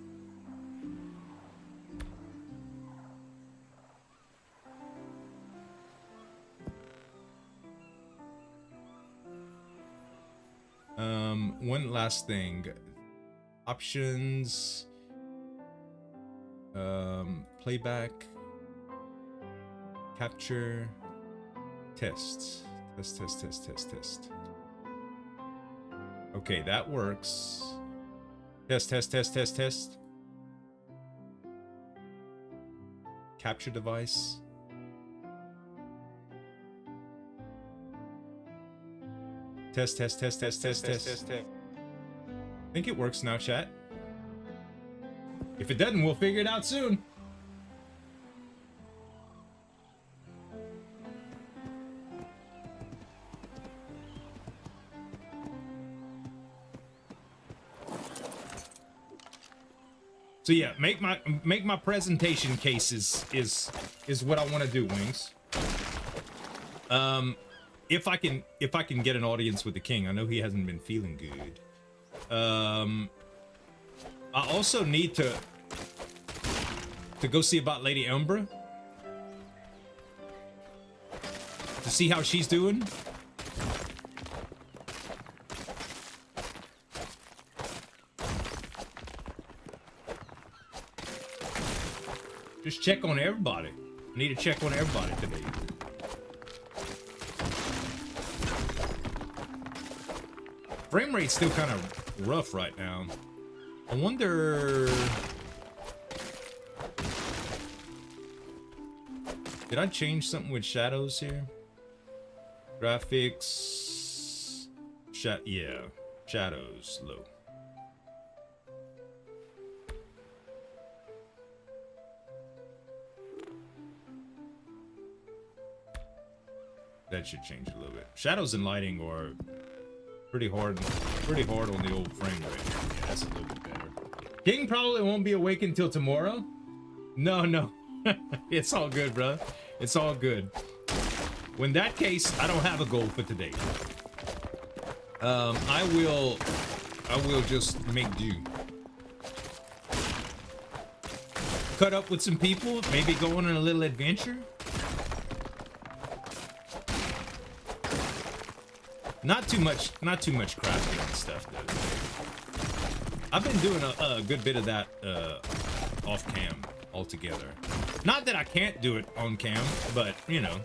[SPEAKER 2] One last thing. Options. Playback. Capture. Test. Test. Okay, that works. Test. Capture device. Test. I think it works now, chat. If it doesn't, we'll figure it out soon. So yeah, make my presentation case is what I want to do, Wings. If I can get an audience with the king. I know he hasn't been feeling good. I also need to go see about Lady Umbra to see how she's doing. Just check on everybody. I need to check on everybody today. Frame rate's still kind of rough right now. I wonder... Did I change something with shadows here? Graphics... Yeah. Shadows, low. That should change a little bit. Shadows and lighting are pretty hard on the old frame rate. Yeah, that's a little bit better. King probably won't be awake until tomorrow. No. It's all good, bro. It's all good. When that case, I don't have a goal for today. I will just make do. Cut up with some people, maybe go on a little adventure. Not too much crafting and stuff though. I've been doing a good bit of that off cam altogether. Not that I can't do it on cam, but you know.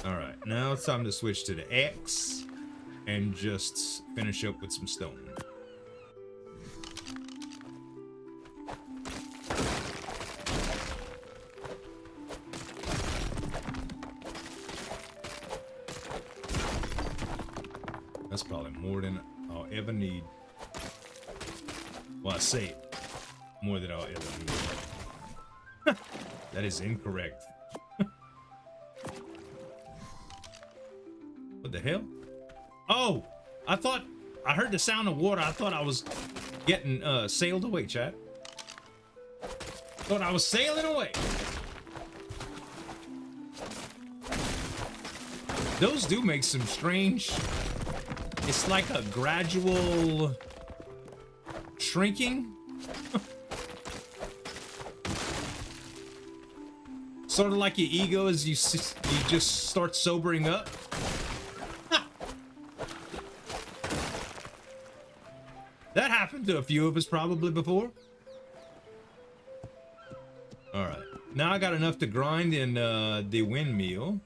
[SPEAKER 2] All right, now it's time to switch to the X. And just finish up with some stone. That's probably more than I'll ever need. Well, I say more than I'll ever need. That is incorrect. What the hell? Oh, I heard the sound of water. I thought I was getting sailed away, chat. Thought I was sailing away. Those do make some strange... It's like a gradual shrinking. Sort of like your ego as you just start sobering up. That happened to a few of us probably before. All right. Now I got enough to grind in the windmill.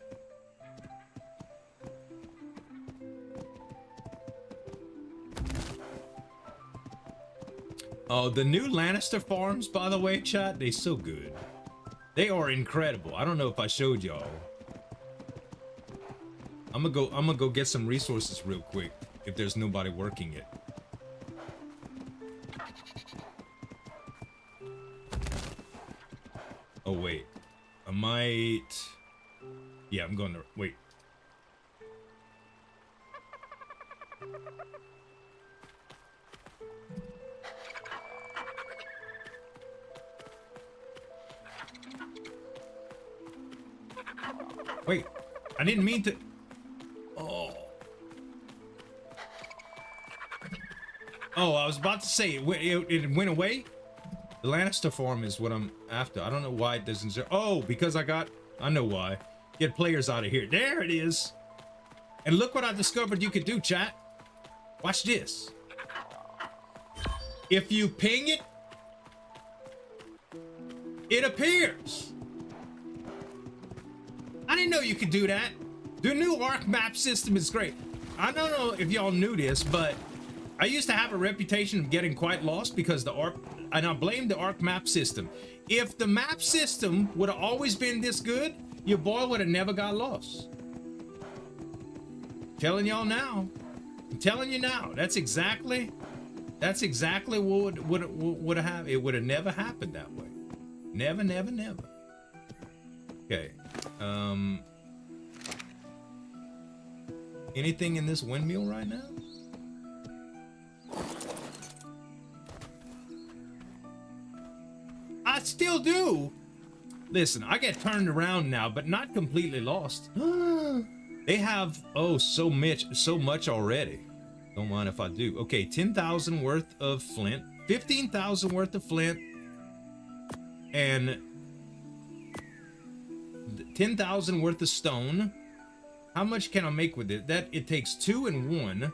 [SPEAKER 2] Oh, the new Lannister farms, by the way, chat, they so good. They are incredible. I don't know if I showed y'all. I'm gonna go get some resources real quick if there's nobody working it. Oh wait. I might. Yeah, I'm going to wait. Wait, I didn't mean to. Oh. Oh, I was about to say it went away. The Lannister farm is what I'm after. I don't know why it doesn't. Oh, because I know why. Get players out of here. There it is. And look what I discovered you could do, chat. Watch this. If you ping it, it appears. I didn't know you could do that. The new ARC map system is great. I don't know if y'all knew this, but I used to have a reputation of getting quite lost because the ARC, and I blame the ARC map system. If the map system would have always been this good, your boy would have never got lost. Telling y'all now. I'm telling you now. That's exactly what would have happened. It would have never happened that way. Never, never, never. Okay. Anything in this windmill right now? I still do. Listen, I get turned around now, but not completely lost. They have so much already. Don't mind if I do. Okay, 10,000 worth of flint, 15,000 worth of flint, and 10,000 worth of stone. How much can I make with it? That it takes 2 and 1.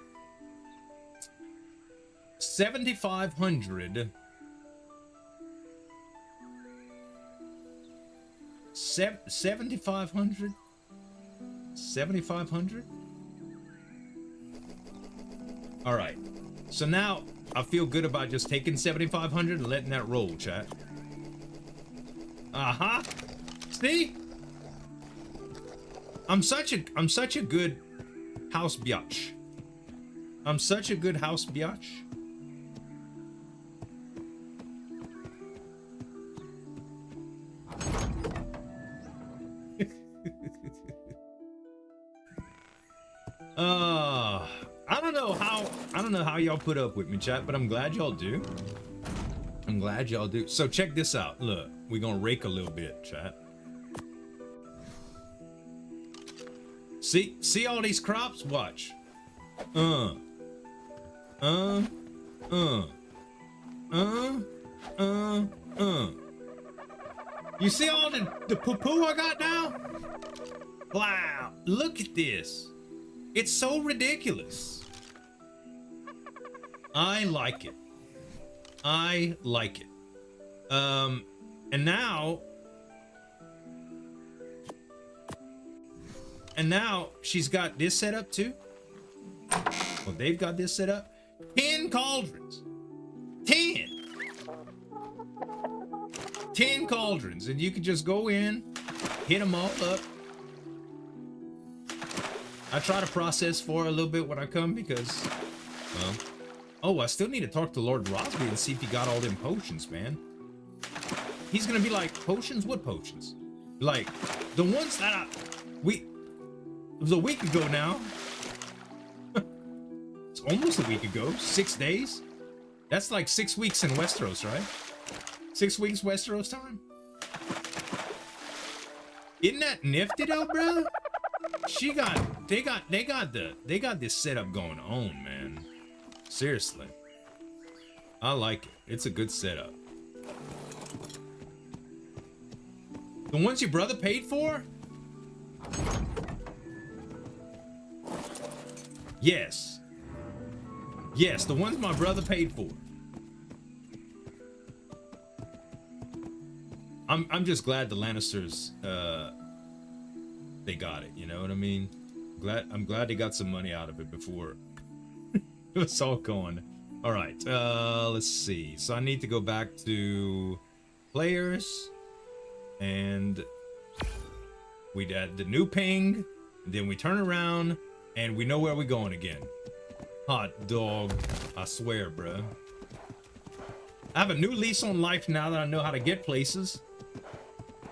[SPEAKER 2] 7,500. 7,500. 7,500. All right. So now I feel good about just taking 7,500 and letting that roll, chat. See? I'm such a good house biatch. I'm such a good house biatch. I don't know how y'all put up with me, chat, but I'm glad y'all do. I'm glad y'all do. So check this out. Look, we're gonna rake a little bit, chat. See all these crops? Watch. You see all the poo-poo I got now? Wow, look at this. It's so ridiculous. I like it. I like it. And now she's got this set up too. Well, they've got this set up. 10 cauldrons. 10 cauldrons. And you can just go in, hit them all up. I try to process for a little bit when I come because, well, oh, I still need to talk to Lord Rosby and see if he got all them potions, man. He's gonna be like, potions? What potions? Like, the ones that it was a week ago now. It's almost a week ago. 6 days? That's like 6 weeks in Westeros, right? 6 weeks Westeros time? Isn't that nifty though, bro? They got this setup going on, man. Seriously. I like it. It's a good setup. The ones your brother paid for? Yes. Yes, the ones my brother paid for. I'm just glad the Lannisters they got it, you know what I mean? I'm glad they got some money out of it before it was all gone. All right, let's see. So I need to go back to players, and we add the new ping, and then we turn around, and we know where we're going again. Hot dog, I swear, bro. I have a new lease on life now that I know how to get places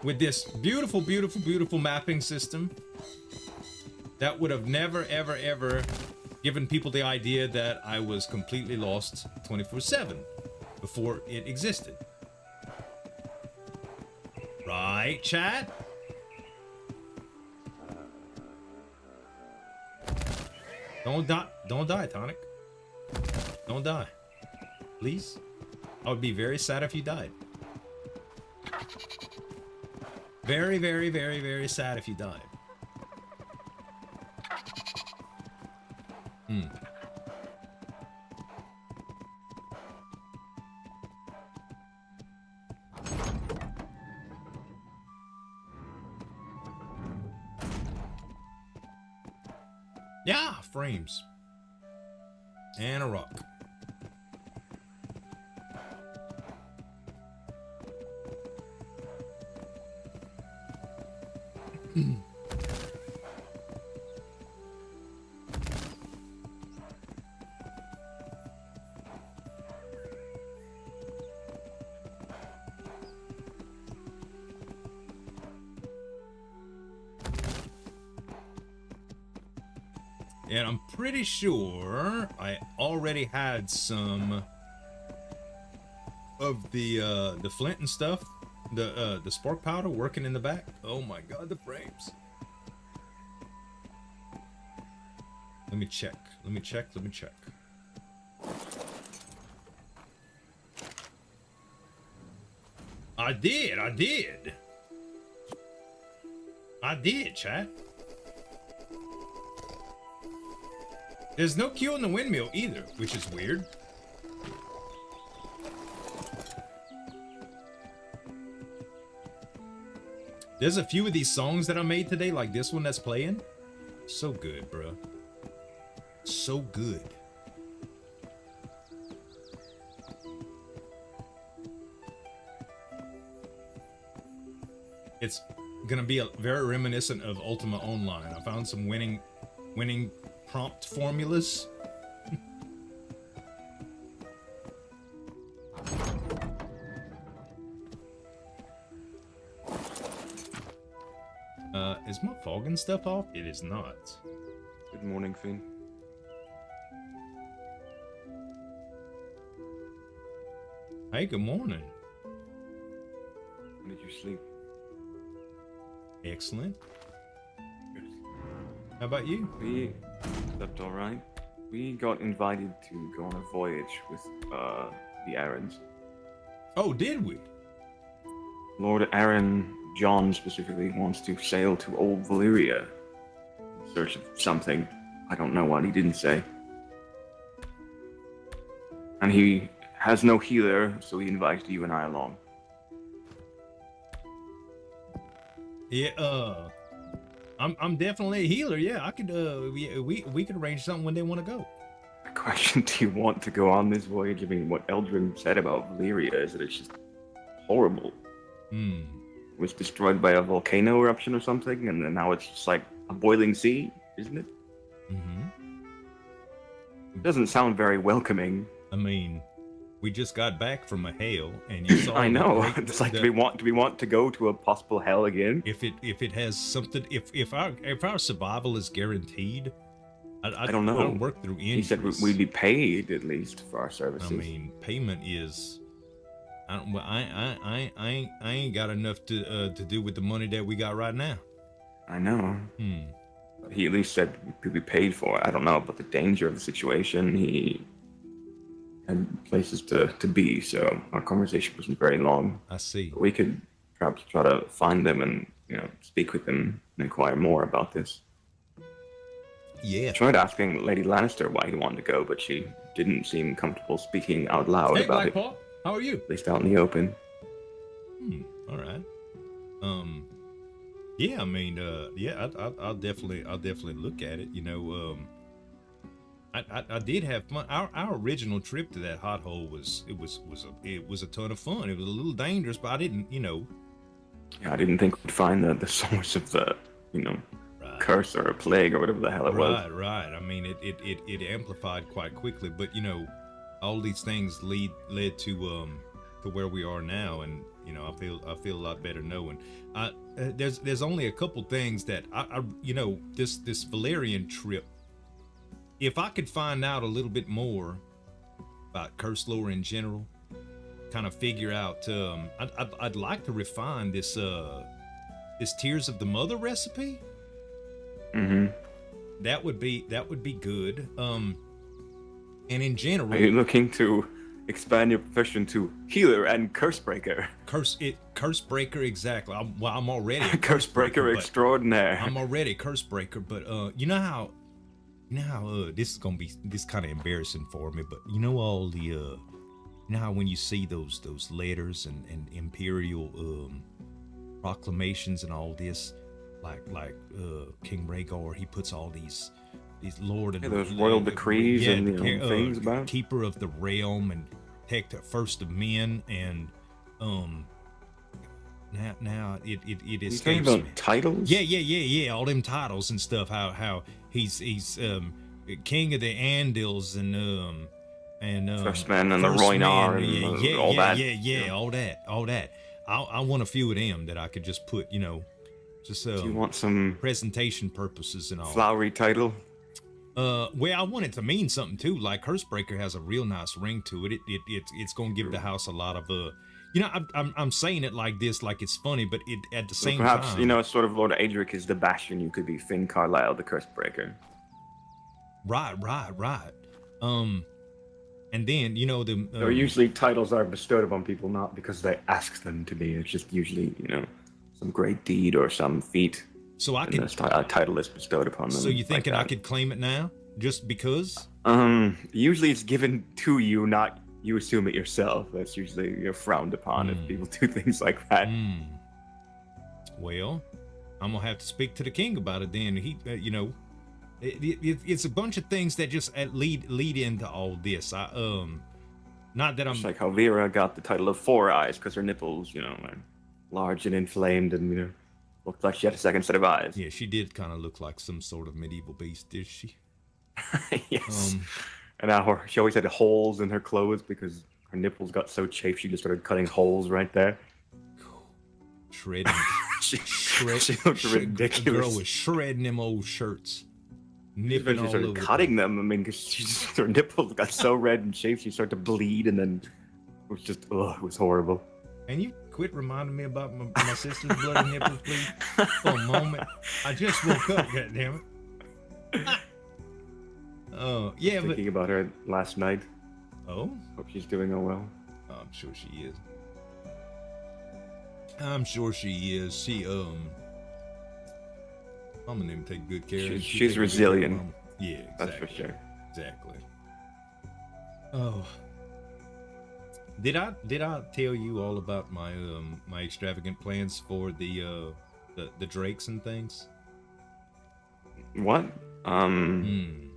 [SPEAKER 2] with this beautiful, beautiful, beautiful mapping system that would have never, ever, ever given people the idea that I was completely lost 24/7 before it existed. Right, chat? Don't die, Tonic. Don't die. Please? I would be very sad if you died. Very, very, very, very sad if you died. Yeah, frames. And a rock. And I'm pretty sure I already had some of the flint and stuff, the spark powder working in the back. Oh my god, the frames. Let me check. Let me check. Let me check. I did, chat. There's no queue in the windmill either, which is weird. There's a few of these songs that I made today, like this one that's playing. So good, bro. So good. It's gonna be very reminiscent of Ultima Online. I found some winning prompt formulas. Is my fogging stuff off? It is not.
[SPEAKER 3] Good morning, Finn.
[SPEAKER 2] Hey, good morning.
[SPEAKER 3] When did you sleep?
[SPEAKER 2] Excellent.
[SPEAKER 3] Good.
[SPEAKER 2] How about you?
[SPEAKER 3] We slept all right. We got invited to go on a voyage with the Aarons.
[SPEAKER 2] Oh, did we?
[SPEAKER 3] Lord Aaron John specifically wants to sail to Old Valyria in search of something. I don't know what he didn't say. And he has no healer, so he invited you and I along.
[SPEAKER 2] Yeah, I'm definitely a healer. Yeah, I could we could arrange something when they want to go.
[SPEAKER 3] The question, do you want to go on this voyage? I mean, what Eldrin said about Valyria is that it's just horrible. It was destroyed by a volcano eruption or something, and then now it's just like a boiling sea, isn't it? It doesn't sound very welcoming.
[SPEAKER 2] I mean, we just got back from a hail, and you saw.
[SPEAKER 3] I know. It's like, do we want to go to a possible hell again?
[SPEAKER 2] If it has something, if our survival is guaranteed, I don't know. I don't work through injuries.
[SPEAKER 3] He said we'd be paid at least for our services.
[SPEAKER 2] I mean, payment is. I ain't got enough to do with the money that we got right now.
[SPEAKER 3] I know. He at least said we could be paid for it. I don't know about the danger of the situation. He had places to be, so our conversation wasn't very long.
[SPEAKER 2] I see.
[SPEAKER 3] But we could perhaps try to find them and speak with them and inquire more about this.
[SPEAKER 2] Yeah.
[SPEAKER 3] I tried asking Lady Lannister why he wanted to go, but she didn't seem comfortable speaking out loud
[SPEAKER 2] Hey,
[SPEAKER 3] about
[SPEAKER 2] Black
[SPEAKER 3] it.
[SPEAKER 2] Paw, how are you?
[SPEAKER 3] At least out in the open.
[SPEAKER 2] All right. Yeah, I mean, yeah, I'll definitely look at it. You know, I did have fun. Our original trip to that hot hole was a ton of fun. It was a little dangerous, but I didn't, you know.
[SPEAKER 3] Yeah, I didn't think we'd find the source of the, curse or a plague or whatever the hell it was.
[SPEAKER 2] Right. I mean, it amplified quite quickly, but you know, all these things led to where we are now, and you know, I feel a lot better knowing. There's only a couple things that I you know, this Valerian trip. If I could find out a little bit more about curse lore in general, kind of figure out, I'd like to refine this Tears of the Mother recipe.
[SPEAKER 3] Mm-hmm.
[SPEAKER 2] That would be good. And in general,
[SPEAKER 3] Are you looking to expand your profession to healer and curse breaker?
[SPEAKER 2] Curse breaker, exactly. I'm already a
[SPEAKER 3] curse breaker extraordinaire.
[SPEAKER 2] I'm already a curse breaker, but you know how this is gonna be kind of embarrassing for me, but you know all the you know how when you see those letters and imperial proclamations and all this, like King Rhaegar, he puts all these lord and
[SPEAKER 3] those royal decrees and things about
[SPEAKER 2] keeper of the realm and protector first of men, and now it escapes me.
[SPEAKER 3] Titles?
[SPEAKER 2] Yeah, all them titles and stuff. How he's king of the Andals and
[SPEAKER 3] First Man and the Roynar and all that.
[SPEAKER 2] Yeah, all that. I want a few of them that I could just put, you know, just
[SPEAKER 3] Do you want some
[SPEAKER 2] presentation purposes and all.
[SPEAKER 3] flowery title?
[SPEAKER 2] Well, I want it to mean something too. Like Cursebreaker has a real nice ring to it. It's going to give the house a lot of you know, I'm saying it like this, like it's funny, but it at the same
[SPEAKER 3] perhaps,
[SPEAKER 2] time.
[SPEAKER 3] you know, sort of Lord Adric is the Bastion. You could be Finn Carlyle, the Cursebreaker.
[SPEAKER 2] Right. And then, you know, the
[SPEAKER 3] Or usually titles are bestowed upon people not because they ask them to be. It's just usually, you know, some great deed or some feat.
[SPEAKER 2] So I could
[SPEAKER 3] a title is bestowed upon them.
[SPEAKER 2] So you thinking I could claim it now, just because?
[SPEAKER 3] Usually it's given to you, not you assume it yourself. That's usually frowned upon if people do things like that.
[SPEAKER 2] Well, I'm gonna have to speak to the king about it then. He, you know, it's a bunch of things that just lead into all this. Not that I'm
[SPEAKER 3] like how Vera got the title of Four Eyes because her nipples, you know, are large and inflamed, and you know, looked like she had a second set of eyes.
[SPEAKER 2] Yeah, she did kind of look like some sort of medieval beast, did she?
[SPEAKER 3] Yes. And now she always had holes in her clothes because her nipples got so chafed she just started cutting holes right there.
[SPEAKER 2] Shredding.
[SPEAKER 3] she looked ridiculous.
[SPEAKER 2] The girl was shredding them old shirts. Nipping all
[SPEAKER 3] started
[SPEAKER 2] over
[SPEAKER 3] cutting them. I mean, because her nipples got so red and chafed, she started to bleed, and then it was just, it was horrible.
[SPEAKER 2] And you quit reminding me about my sister's bloody nipples, please, for a moment. I just woke up, goddammit. Oh, yeah,
[SPEAKER 3] Thinking about her last night.
[SPEAKER 2] Oh?
[SPEAKER 3] Hope she's doing well.
[SPEAKER 2] Oh, I'm sure she is. I'm sure she is. She, I'm gonna take good care of her.
[SPEAKER 3] She's resilient.
[SPEAKER 2] Yeah, exactly.
[SPEAKER 3] That's for sure.
[SPEAKER 2] Exactly. Oh. Did I tell you all about my my extravagant plans for the drakes and things?
[SPEAKER 3] What?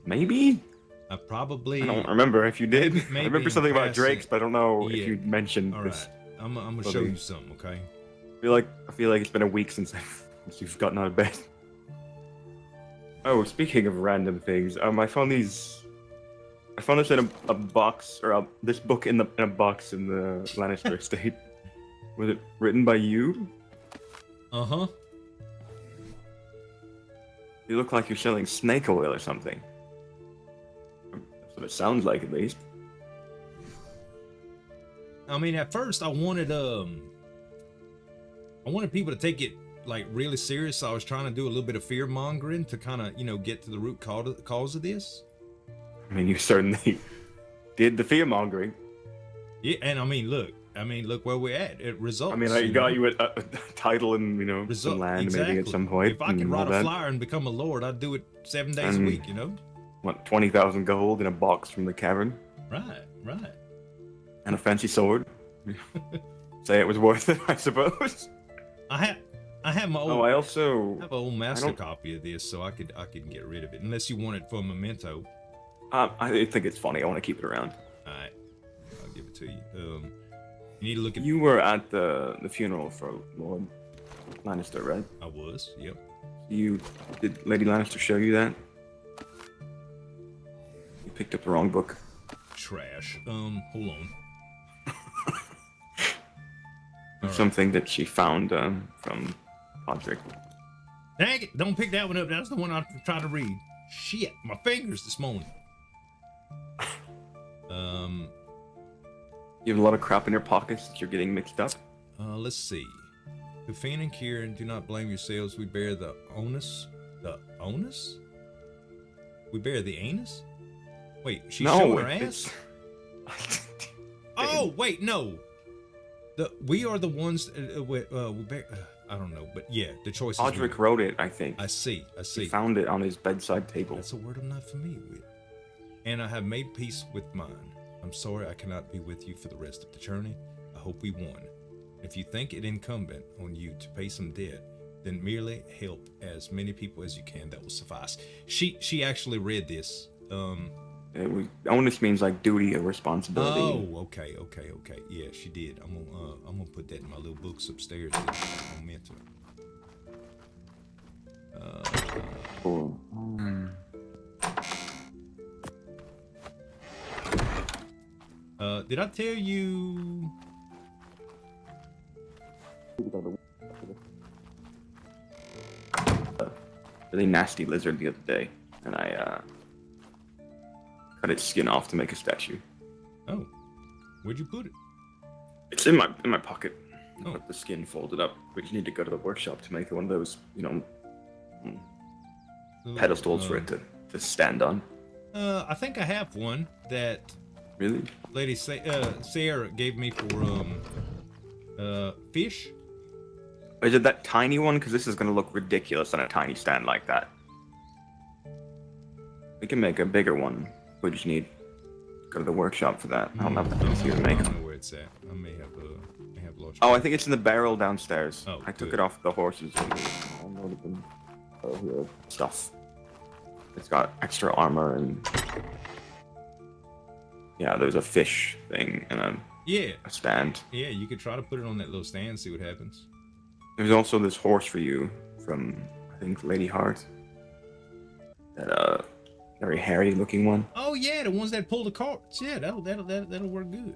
[SPEAKER 3] Maybe?
[SPEAKER 2] I probably.
[SPEAKER 3] I don't remember if you did.
[SPEAKER 2] Maybe
[SPEAKER 3] I remember something about drakes, but I don't know if you mentioned
[SPEAKER 2] all
[SPEAKER 3] this.
[SPEAKER 2] Right. I'm gonna show you something, okay?
[SPEAKER 3] I feel like it's been a week since you've gotten out of bed. Oh, speaking of random things, I found this in a box, or this book in a box in the Lannister estate. Was it written by you?
[SPEAKER 2] Uh-huh.
[SPEAKER 3] You look like you're selling snake oil or something. That's what it sounds like, at least.
[SPEAKER 2] I mean, at first I wanted people to take it like really serious. So I was trying to do a little bit of fear mongering to kind of, you know, get to the root cause of this.
[SPEAKER 3] I mean, you certainly did the fear mongering.
[SPEAKER 2] Yeah, and I mean, look, I mean, look where we're at. It results.
[SPEAKER 3] I mean, I got you a title and, some land maybe at some point.
[SPEAKER 2] If I could write a flyer and become a lord, I'd do it 7 days a week,
[SPEAKER 3] What, 20,000 gold in a box from the cavern?
[SPEAKER 2] Right.
[SPEAKER 3] And a fancy sword? Say it was worth it, I suppose.
[SPEAKER 2] I have my old.
[SPEAKER 3] I also
[SPEAKER 2] have an old master copy of this, so I could get rid of it, unless you want it for a memento.
[SPEAKER 3] I think it's funny. I want to keep it around.
[SPEAKER 2] All right, I'll give it to you. You need to look at.
[SPEAKER 3] You were at the funeral for Lord Lannister, right?
[SPEAKER 2] I was. Yep.
[SPEAKER 3] Did Lady Lannister show you that? You picked up the wrong book.
[SPEAKER 2] Trash. Hold on.
[SPEAKER 3] Something that she found from Podrick.
[SPEAKER 2] Dang it! Don't pick that one up. That's the one I tried to read. Shit, my fingers this morning.
[SPEAKER 3] You have a lot of crap in your pockets that you're getting mixed up.
[SPEAKER 2] Let's see. Kufin and Kieran, do not blame yourselves. We bear the onus. The onus? We bear the anus? Wait, she's showing her ass? Oh, wait, no. We are the ones. We bear, I don't know, but yeah, the choice.
[SPEAKER 3] Podrick wrote it, I think.
[SPEAKER 2] I see.
[SPEAKER 3] He found it on his bedside table.
[SPEAKER 2] That's a word I'm not familiar with. And I have made peace with mine. I'm sorry I cannot be with you for the rest of the journey. I hope we won. If you think it incumbent on you to pay some debt, then merely help as many people as you can. That will suffice. She actually read this.
[SPEAKER 3] Onus means like duty or responsibility.
[SPEAKER 2] Oh, okay. Yeah, she did. I'm gonna put that in my little books upstairs. I'm meant to.
[SPEAKER 3] Cool.
[SPEAKER 2] Did I tell you?
[SPEAKER 3] Really nasty lizard the other day, and I cut its skin off to make a statue.
[SPEAKER 2] Oh, where'd you put it?
[SPEAKER 3] It's in my pocket. Oh. Put the skin folded up. We just need to go to the workshop to make one of those, pedestals for it to stand on.
[SPEAKER 2] I think I have one that.
[SPEAKER 3] Really?
[SPEAKER 2] Lady Sarah gave me for fish.
[SPEAKER 3] Is it that tiny one? Because this is going to look ridiculous on a tiny stand like that. We can make a bigger one. We just need to go to the workshop for that. I don't have the PC to make
[SPEAKER 2] I
[SPEAKER 3] them.
[SPEAKER 2] don't know where it's at. I may have lost.
[SPEAKER 3] Oh, I think it's in the barrel downstairs.
[SPEAKER 2] Oh,
[SPEAKER 3] I took it off the horses and unloaded them. Oh, here, stuff. It's got extra armor and yeah, there's a fish thing and a stand.
[SPEAKER 2] Yeah, you could try to put it on that little stand and see what happens.
[SPEAKER 3] There's also this horse for you from, I think, Lady Hart. That very hairy looking one.
[SPEAKER 2] Oh yeah, the ones that pull the carts. Yeah, that'll work good.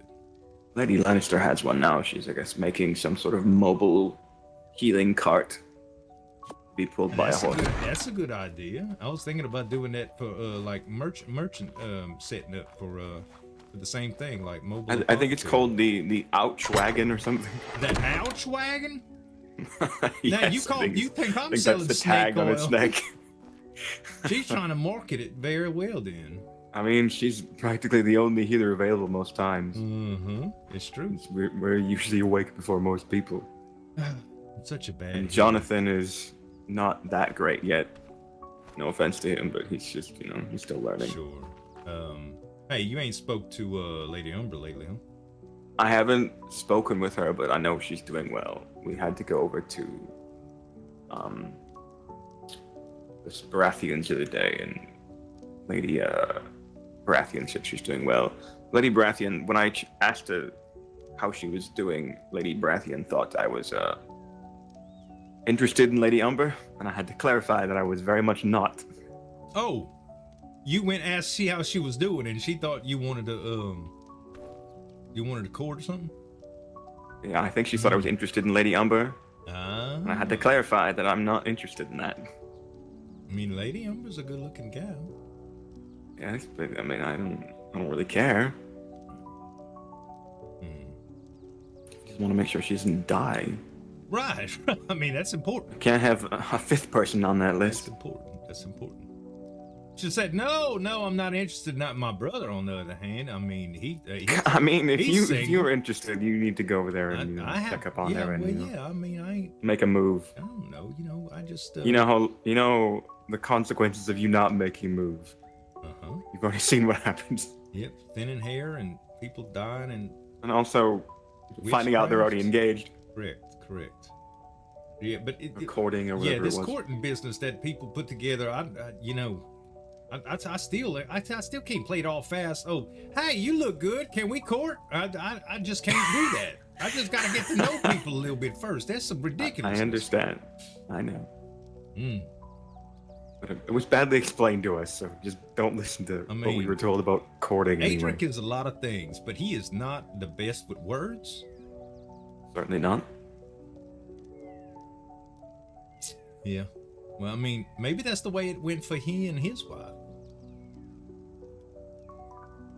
[SPEAKER 3] Lady Lannister has one now. She's, I guess, making some sort of mobile healing cart to be pulled by a horse.
[SPEAKER 2] That's a good idea. I was thinking about doing that for like merchant setting up for the same thing, like mobile.
[SPEAKER 3] I think it's called the ouch wagon or something.
[SPEAKER 2] That ouch wagon?
[SPEAKER 3] Yes,
[SPEAKER 2] now you think I'm selling
[SPEAKER 3] that's the tag on its neck.
[SPEAKER 2] She's trying to market it very well then.
[SPEAKER 3] I mean, she's practically the only healer available most times.
[SPEAKER 2] Mm-hmm. It's true.
[SPEAKER 3] We're usually awake before most people.
[SPEAKER 2] Such a bad.
[SPEAKER 3] And Jonathan is not that great yet. No offense to him, but he's just, he's still learning.
[SPEAKER 2] Sure. Hey, you ain't spoke to Lady Umber lately, huh?
[SPEAKER 3] I haven't spoken with her, but I know she's doing well. We had to go over to the Baratheons the other day, and Lady Baratheon said she's doing well. Lady Baratheon, when I asked her how she was doing, Lady Baratheon thought I was interested in Lady Umber, and I had to clarify that I was very much not.
[SPEAKER 2] Oh, you went and asked how she was doing, and she thought you wanted to court or something?
[SPEAKER 3] Yeah, I think she thought I was interested in Lady Umber. And I had to clarify that I'm not interested in that.
[SPEAKER 2] I mean, Lady Umber's a good-looking gal.
[SPEAKER 3] Yes, but I mean, I don't really care. Just want to make sure she doesn't die.
[SPEAKER 2] Right. I mean, that's important.
[SPEAKER 3] Can't have a fifth person on that list.
[SPEAKER 2] That's important. She said, "No, I'm not interested." Not my brother, on the other hand. I mean,
[SPEAKER 3] I mean, if
[SPEAKER 2] he's
[SPEAKER 3] you're interested, you need to go over there and check up on
[SPEAKER 2] yeah,
[SPEAKER 3] her and
[SPEAKER 2] well, yeah. I mean, I ain't.
[SPEAKER 3] make a move.
[SPEAKER 2] I don't know. I just.
[SPEAKER 3] You know the consequences of you not making a move. You've already seen what happens.
[SPEAKER 2] Yep, thinning hair and people dying
[SPEAKER 3] And also finding out they're already engaged.
[SPEAKER 2] Correct. Yeah, but
[SPEAKER 3] Courting or whatever
[SPEAKER 2] yeah, this
[SPEAKER 3] it was.
[SPEAKER 2] courting business that people put together, I still can't play it all fast. Oh, hey, you look good. Can we court? I just can't do that. I just got to get to know people a little bit first. That's some ridiculous.
[SPEAKER 3] I understand. I know. But it was badly explained to us, so just don't listen to what we were told about courting.
[SPEAKER 2] Adric
[SPEAKER 3] anyway.
[SPEAKER 2] is a lot of things, but he is not the best with words.
[SPEAKER 3] Certainly not.
[SPEAKER 2] Yeah. Well, I mean, maybe that's the way it went for he and his wife.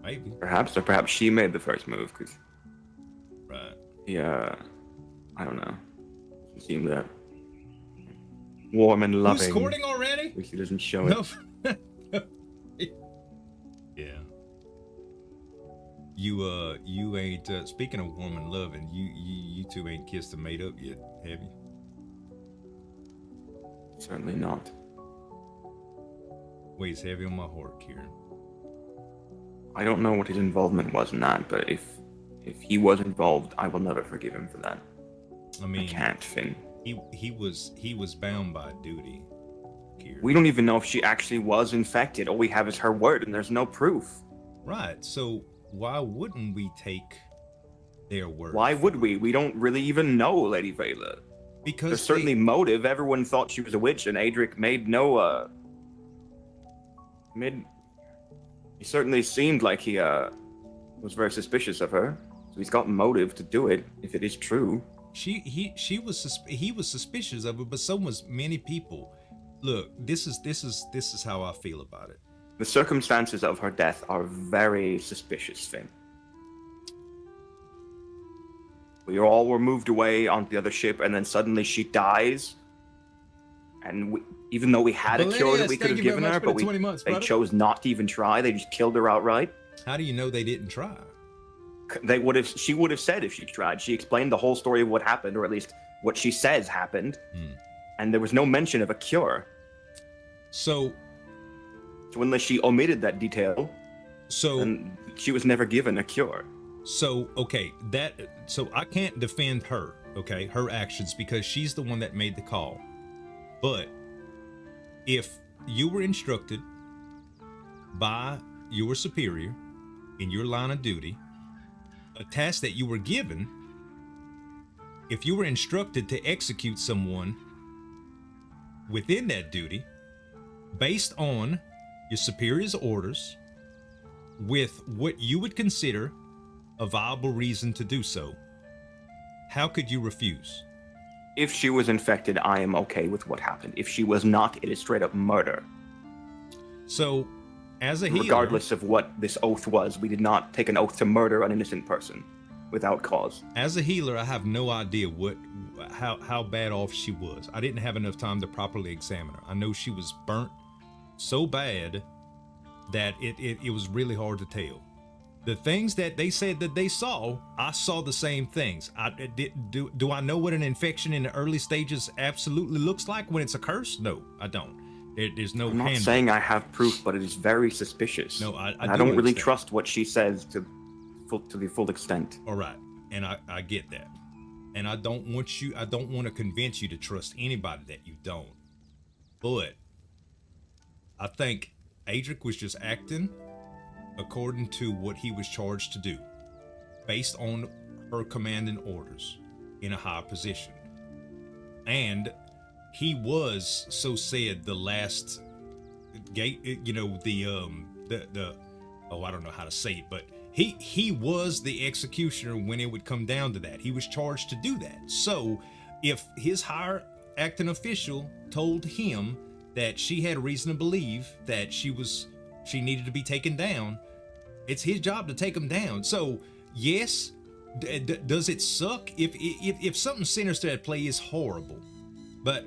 [SPEAKER 2] Maybe.
[SPEAKER 3] Perhaps, or perhaps she made the first move, because...
[SPEAKER 2] Right.
[SPEAKER 3] Yeah, I don't know. She seemed that warm and loving.
[SPEAKER 2] Who's courting already?
[SPEAKER 3] Which he doesn't show it.
[SPEAKER 2] No. Yeah. You ain't, speaking of warm and loving, you two ain't kissed and made up yet, have you?
[SPEAKER 3] Certainly not.
[SPEAKER 2] Weighs heavy on my heart, Kieran.
[SPEAKER 3] I don't know what his involvement was in that, but if he was involved, I will never forgive him for that.
[SPEAKER 2] I mean,
[SPEAKER 3] I can't, Finn.
[SPEAKER 2] He was bound by duty, Kieran.
[SPEAKER 3] We don't even know if she actually was infected. All we have is her word, and there's no proof.
[SPEAKER 2] Right. So why wouldn't we take their word?
[SPEAKER 3] Why would we? We don't really even know Lady Vela.
[SPEAKER 2] Because
[SPEAKER 3] there's certainly motive. Everyone thought she was a witch, and Adric made no he certainly seemed like he was very suspicious of her. So he's got motive to do it if it is true.
[SPEAKER 2] He was suspicious of her, but so was many people. Look, this is how I feel about it.
[SPEAKER 3] The circumstances of her death are very suspicious, Finn. We all were moved away onto the other ship, and then suddenly she dies. And even though we had a cure that we could have given her, but they chose not to even try. They just killed her outright.
[SPEAKER 2] How do you know they didn't try?
[SPEAKER 3] She would have said if she tried. She explained the whole story of what happened, or at least what she says happened. And there was no mention of a cure. So unless she omitted that detail, then she was never given a cure.
[SPEAKER 2] So I can't defend her, okay, her actions, because she's the one that made the call. But if you were instructed by your superior in your line of duty, a task that you were given, if you were instructed to execute someone within that duty based on your superior's orders with what you would consider a viable reason to do so, how could you refuse?
[SPEAKER 3] If she was infected, I am okay with what happened. If she was not, it is straight up murder.
[SPEAKER 2] So, as a healer,
[SPEAKER 3] regardless of what this oath was, we did not take an oath to murder an innocent person without cause.
[SPEAKER 2] As a healer, I have no idea how bad off she was. I didn't have enough time to properly examine her. I know she was burnt so bad that it was really hard to tell. The things that they said that they saw, I saw the same things. Do I know what an infection in the early stages absolutely looks like when it's a curse? No, I don't. There's no.
[SPEAKER 3] I'm not saying I have proof, but it is very suspicious.
[SPEAKER 2] No, I
[SPEAKER 3] don't really trust what she says to the full extent.
[SPEAKER 2] All right, and I get that, and I don't want to convince you to trust anybody that you don't. But I think Adric was just acting according to what he was charged to do, based on her commanding orders in a high position. And he was, so said, the last gate, I don't know how to say it, but he was the executioner when it would come down to that. He was charged to do that. So if his higher acting official told him that she had reason to believe that she needed to be taken down, it's his job to take them down. So yes, does it suck? If something sinister at play, is horrible, but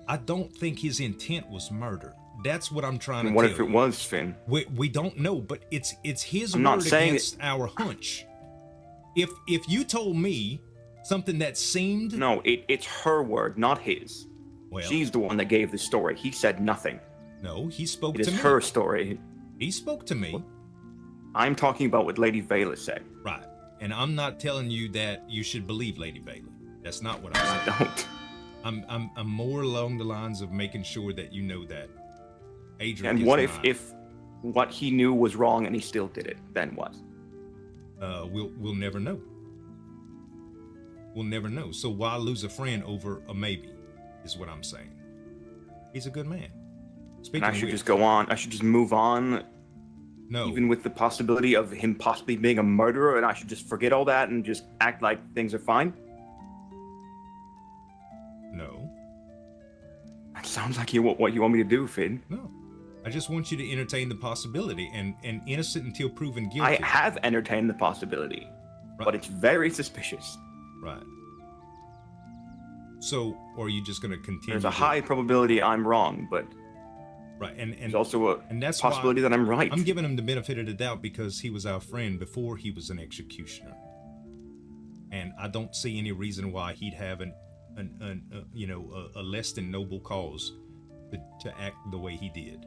[SPEAKER 2] I don't think his intent was murder. That's what I'm trying to
[SPEAKER 3] And what
[SPEAKER 2] tell
[SPEAKER 3] if
[SPEAKER 2] you.
[SPEAKER 3] it was Finn?
[SPEAKER 2] We don't know, but it's his
[SPEAKER 3] I'm
[SPEAKER 2] word
[SPEAKER 3] not saying
[SPEAKER 2] against our hunch. If you told me something that seemed
[SPEAKER 3] No, it's her word, not his.
[SPEAKER 2] well,
[SPEAKER 3] She's the one that gave the story. He said nothing.
[SPEAKER 2] no, he spoke
[SPEAKER 3] It
[SPEAKER 2] to
[SPEAKER 3] is
[SPEAKER 2] me.
[SPEAKER 3] her story.
[SPEAKER 2] He spoke to me.
[SPEAKER 3] I'm talking about what Lady Vela said.
[SPEAKER 2] Right. And I'm not telling you that you should believe Lady Bailey. That's not what I'm saying.
[SPEAKER 3] I don't.
[SPEAKER 2] I'm more along the lines of making sure that you know that Adrian.
[SPEAKER 3] And what if what he knew was wrong and he still did it? Then what?
[SPEAKER 2] We'll never know. We'll never know. So why lose a friend over a maybe? Is what I'm saying. He's a good man. Speaking
[SPEAKER 3] And I
[SPEAKER 2] of
[SPEAKER 3] should
[SPEAKER 2] which,
[SPEAKER 3] just go on. I should just move on,
[SPEAKER 2] no.
[SPEAKER 3] even with the possibility of him possibly being a murderer, and I should just forget all that and just act like things are fine.
[SPEAKER 2] No.
[SPEAKER 3] That sounds like what you want me to do, Finn.
[SPEAKER 2] No. I just want you to entertain the possibility and innocent until proven guilty.
[SPEAKER 3] I have entertained the possibility,
[SPEAKER 2] Right.
[SPEAKER 3] but it's very suspicious.
[SPEAKER 2] Right. So, or are you just going to continue?
[SPEAKER 3] There's a high probability I'm wrong, but
[SPEAKER 2] right, and
[SPEAKER 3] there's also
[SPEAKER 2] and that's
[SPEAKER 3] possibility
[SPEAKER 2] why
[SPEAKER 3] that I'm right.
[SPEAKER 2] I'm giving him the benefit of the doubt because he was our friend before he was an executioner, and I don't see any reason why he'd have a less than noble cause to act the way he did,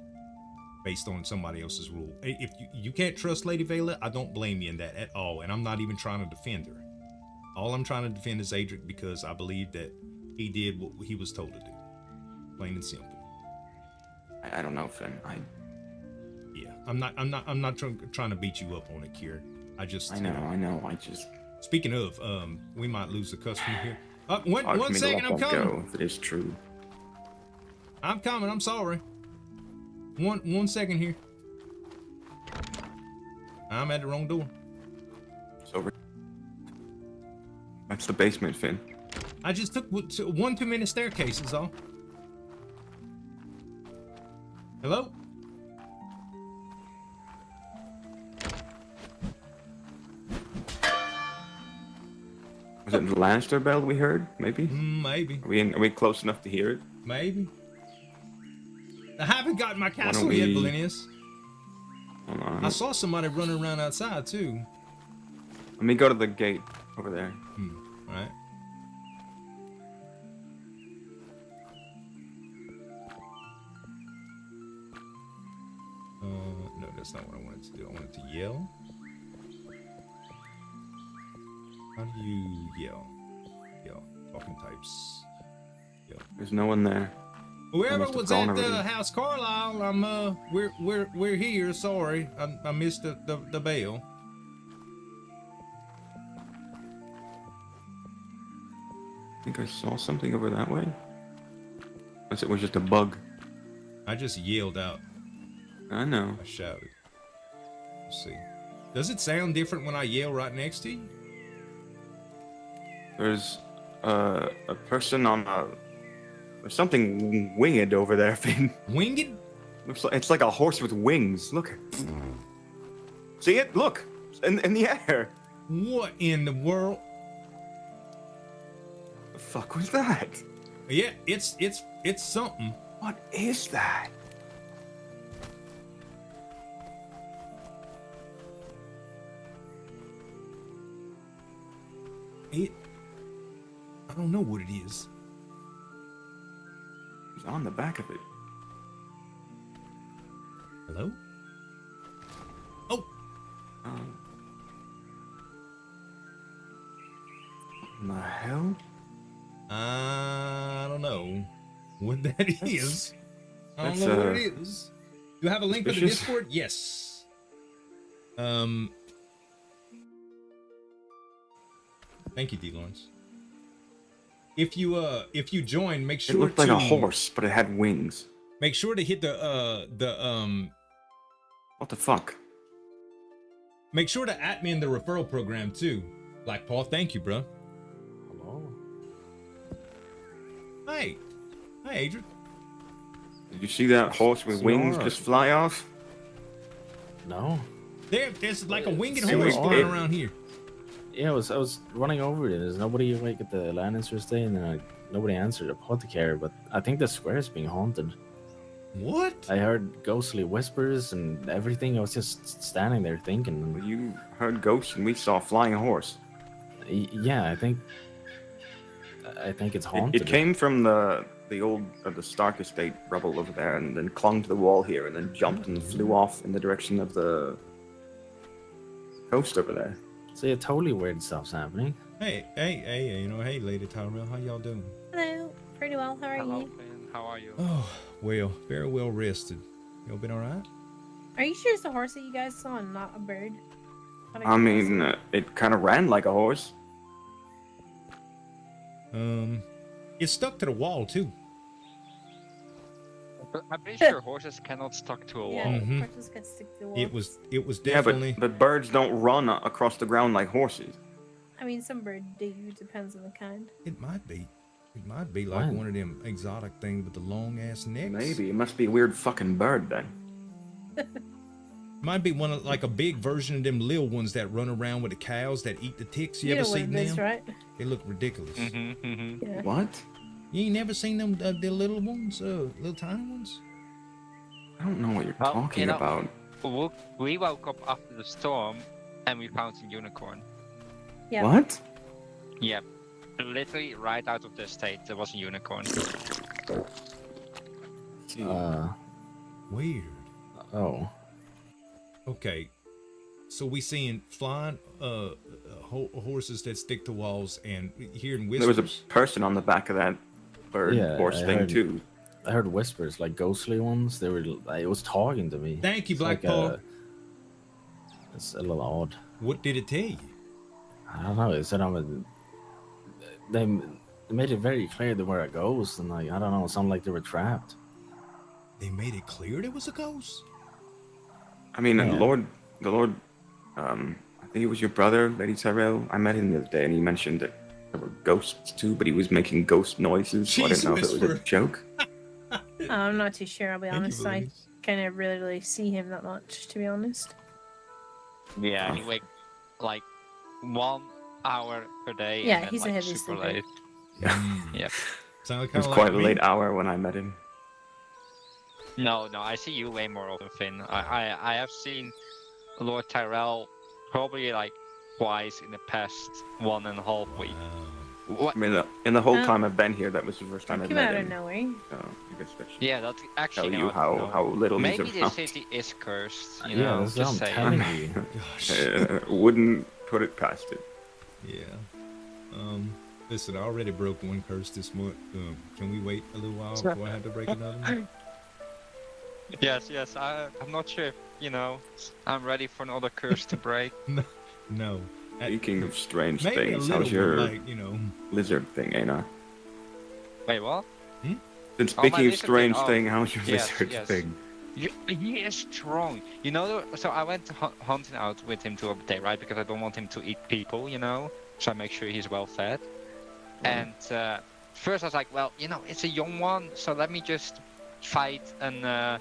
[SPEAKER 2] based on somebody else's rule. If you can't trust Lady Vela, I don't blame you in that at all, and I'm not even trying to defend her. All I'm trying to defend is Adric because I believe that he did what he was told to do, plain and simple.
[SPEAKER 3] I don't know, Finn.
[SPEAKER 2] Yeah, I'm not trying to beat you up on it, Kieran. I
[SPEAKER 3] know. I just.
[SPEAKER 2] Speaking of, we might lose the customer here.
[SPEAKER 3] Hard
[SPEAKER 2] One
[SPEAKER 3] for me to
[SPEAKER 2] second,
[SPEAKER 3] let
[SPEAKER 2] I'm
[SPEAKER 3] that
[SPEAKER 2] coming.
[SPEAKER 3] go, if it is true.
[SPEAKER 2] I'm coming. I'm sorry. One second here. I'm at the wrong door.
[SPEAKER 3] It's over. That's the basement, Finn.
[SPEAKER 2] I just took 1 2-minute staircase is all. Hello?
[SPEAKER 3] Was it the Lannister bell we heard? Maybe.
[SPEAKER 2] Maybe.
[SPEAKER 3] Are we close enough to hear it?
[SPEAKER 2] Maybe. I haven't gotten my castle
[SPEAKER 3] we-
[SPEAKER 2] yet, Valenius.
[SPEAKER 3] Hold on.
[SPEAKER 2] I saw somebody running around outside too.
[SPEAKER 3] Let me go to the gate over there.
[SPEAKER 2] All right. No, that's not what I wanted to do. I wanted to yell. How do you yell? Yell. Talking types. Yell.
[SPEAKER 3] There's no one there.
[SPEAKER 2] Whoever
[SPEAKER 3] must have
[SPEAKER 2] was
[SPEAKER 3] gone
[SPEAKER 2] at the
[SPEAKER 3] already.
[SPEAKER 2] house Carlyle, we're here. Sorry, I missed the bell.
[SPEAKER 3] I think I saw something over that way. Unless it was just a bug.
[SPEAKER 2] I just yelled out.
[SPEAKER 3] I know.
[SPEAKER 2] I shouted. Let's see. Does it sound different when I yell right next to you?
[SPEAKER 3] There's a person on a. There's something winged over there, Finn.
[SPEAKER 2] Winged?
[SPEAKER 3] Looks like it's like a horse with wings. Look. See it? Look. In the air.
[SPEAKER 2] What in the world?
[SPEAKER 3] The fuck was that?
[SPEAKER 2] Yeah, it's something.
[SPEAKER 3] What is that?
[SPEAKER 2] I don't know what it is.
[SPEAKER 3] It's on the back of it.
[SPEAKER 2] Hello? Oh,
[SPEAKER 3] What the hell?
[SPEAKER 2] I don't know what that is. I don't
[SPEAKER 3] that's,
[SPEAKER 2] know what it is. Do you have a link for the
[SPEAKER 3] suspicious.
[SPEAKER 2] Discord? Yes. Thank you, D. Lawrence. If you join, make
[SPEAKER 3] It
[SPEAKER 2] sure
[SPEAKER 3] looked
[SPEAKER 2] to
[SPEAKER 3] like a horse, but it had wings.
[SPEAKER 2] make sure to hit the
[SPEAKER 3] What the fuck?
[SPEAKER 2] make sure to add me in the referral program too. Black Paul, thank you, bro.
[SPEAKER 5] Hello.
[SPEAKER 2] Hey, Adrian.
[SPEAKER 3] Did you see that horse with wings
[SPEAKER 5] Snore.
[SPEAKER 3] just fly off?
[SPEAKER 5] No.
[SPEAKER 2] There's like a winged
[SPEAKER 3] See,
[SPEAKER 2] horse
[SPEAKER 3] it-
[SPEAKER 2] flying around here.
[SPEAKER 5] Yeah, I was running over it. There's nobody like at the Lannister stay, and nobody answered. Apothecary, but I think the square is being haunted.
[SPEAKER 2] What?
[SPEAKER 5] I heard ghostly whispers and everything. I was just standing there thinking.
[SPEAKER 3] Well, you heard ghosts and we saw a flying horse.
[SPEAKER 5] Yeah, I think it's haunted.
[SPEAKER 3] It came from the old the Stark Estate rubble over there, and then clung to the wall here, and then jumped and flew off in the direction of the coast over there.
[SPEAKER 5] See, totally weird stuff's happening.
[SPEAKER 2] Hey, hey, Lady Tyrell, how y'all doing?
[SPEAKER 6] Hello. Pretty well. How are
[SPEAKER 7] Hello,
[SPEAKER 6] you?
[SPEAKER 7] Finn. How are you?
[SPEAKER 2] Oh, well, very well rested. Y'all been all right?
[SPEAKER 6] Are you sure it's a horse that you guys saw and not a bird?
[SPEAKER 3] I mean, it kind of ran like a horse.
[SPEAKER 2] It's stuck to the wall too.
[SPEAKER 7] But I'm pretty sure horses cannot stuck to a wall.
[SPEAKER 6] Yeah,
[SPEAKER 2] Mhm.
[SPEAKER 6] horses can stick to the wall.
[SPEAKER 2] It was
[SPEAKER 3] Yeah,
[SPEAKER 2] definitely.
[SPEAKER 3] but birds don't run across the ground like horses.
[SPEAKER 6] I mean, some birds do. Depends on the kind.
[SPEAKER 2] It might be. It might be like
[SPEAKER 5] What?
[SPEAKER 2] one of them exotic things with the long ass necks.
[SPEAKER 3] Maybe it must be a weird fucking bird then.
[SPEAKER 2] Might be one of like a big version of them little ones that run around with the cows that eat the ticks. You
[SPEAKER 6] You
[SPEAKER 2] ever
[SPEAKER 6] know what
[SPEAKER 2] seen
[SPEAKER 6] it is,
[SPEAKER 2] them?
[SPEAKER 6] right?
[SPEAKER 2] They look ridiculous.
[SPEAKER 6] Yeah.
[SPEAKER 3] What?
[SPEAKER 2] You ain't never seen them, the little ones, little tiny ones?
[SPEAKER 3] I don't know what you're
[SPEAKER 7] Well,
[SPEAKER 3] talking
[SPEAKER 7] you know-
[SPEAKER 3] about.
[SPEAKER 7] We woke up after the storm and we found a unicorn.
[SPEAKER 6] Yeah.
[SPEAKER 3] What?
[SPEAKER 7] Yep. Literally right out of the estate, there was a unicorn.
[SPEAKER 2] Weird.
[SPEAKER 5] Oh.
[SPEAKER 2] Okay, so we seeing flying horses that stick to walls and hearing
[SPEAKER 3] There was
[SPEAKER 2] whispers.
[SPEAKER 3] a person on the back of that bird
[SPEAKER 5] Yeah,
[SPEAKER 3] horse
[SPEAKER 5] I
[SPEAKER 3] thing
[SPEAKER 5] heard-
[SPEAKER 3] too.
[SPEAKER 5] I heard whispers, like ghostly ones. They were, it was talking to me.
[SPEAKER 2] Thank you,
[SPEAKER 5] It's
[SPEAKER 2] Black
[SPEAKER 5] like,
[SPEAKER 2] Paul.
[SPEAKER 5] it's a little odd.
[SPEAKER 2] What did it tell you?
[SPEAKER 5] I don't know. They said they made it very clear they were a ghost, and like I don't know, it sounded like they were trapped.
[SPEAKER 2] They made it clear there was a ghost.
[SPEAKER 3] I mean,
[SPEAKER 5] Yeah.
[SPEAKER 3] the Lord, I think it was your brother, Lady Tyrell. I met him the other day, and he mentioned that there were ghosts too, but he was making ghost noises, so I didn't know if it was a
[SPEAKER 2] Jesus,
[SPEAKER 3] joke.
[SPEAKER 6] I'm not too sure. I'll be
[SPEAKER 2] Thank you,
[SPEAKER 6] honest. I
[SPEAKER 2] Louise.
[SPEAKER 6] kind of really see him that much, to be honest.
[SPEAKER 7] Yeah, he wake like 1 hour per day.
[SPEAKER 6] Yeah,
[SPEAKER 7] and then,
[SPEAKER 6] he's a
[SPEAKER 7] like,
[SPEAKER 6] heavy
[SPEAKER 7] super
[SPEAKER 6] sleeper.
[SPEAKER 7] late. Yep.
[SPEAKER 2] Sounded
[SPEAKER 3] It
[SPEAKER 2] kind
[SPEAKER 3] was
[SPEAKER 2] of
[SPEAKER 3] quite
[SPEAKER 2] like
[SPEAKER 3] a
[SPEAKER 2] me.
[SPEAKER 3] late hour when I met him.
[SPEAKER 7] No, I see you way more often, Finn. I have seen Lord Tyrell probably like twice in the past 1.5 weeks. What?
[SPEAKER 3] I mean, in the whole
[SPEAKER 6] Oh.
[SPEAKER 3] time I've been here, that was the first time I
[SPEAKER 6] Came
[SPEAKER 3] met
[SPEAKER 6] out of
[SPEAKER 3] him.
[SPEAKER 6] nowhere.
[SPEAKER 3] So I guess that should
[SPEAKER 7] Yeah, that's actually
[SPEAKER 3] tell you
[SPEAKER 7] not- no.
[SPEAKER 3] how little he's
[SPEAKER 7] Maybe the
[SPEAKER 3] around.
[SPEAKER 7] city is cursed. You
[SPEAKER 5] Yeah,
[SPEAKER 7] know,
[SPEAKER 5] that's what
[SPEAKER 7] just
[SPEAKER 5] I'm
[SPEAKER 7] saying.
[SPEAKER 5] telling you.
[SPEAKER 2] Gosh.
[SPEAKER 3] Wouldn't put it past it.
[SPEAKER 2] Yeah. Listen, I already broke one curse this month. Can we wait a little while before I have to break another one?
[SPEAKER 7] Yes. I'm not sure if, I'm ready for another curse to break.
[SPEAKER 2] No.
[SPEAKER 3] Speaking of strange
[SPEAKER 2] Maybe a
[SPEAKER 3] things,
[SPEAKER 2] little
[SPEAKER 3] how's your
[SPEAKER 2] bit, like,
[SPEAKER 3] lizard thing, Aina?
[SPEAKER 7] Wait, what?
[SPEAKER 3] Then
[SPEAKER 7] my
[SPEAKER 3] speaking of
[SPEAKER 7] lizard
[SPEAKER 3] strange
[SPEAKER 7] thing, oh,
[SPEAKER 3] thing, how's your
[SPEAKER 7] yes,
[SPEAKER 3] lizard
[SPEAKER 7] yes.
[SPEAKER 3] thing?
[SPEAKER 7] He is strong. So I went hunting out with him the other day, right? Because I don't want him to eat people, So I make sure he's well fed. And first I was like, well, it's a young one, so let me just fight an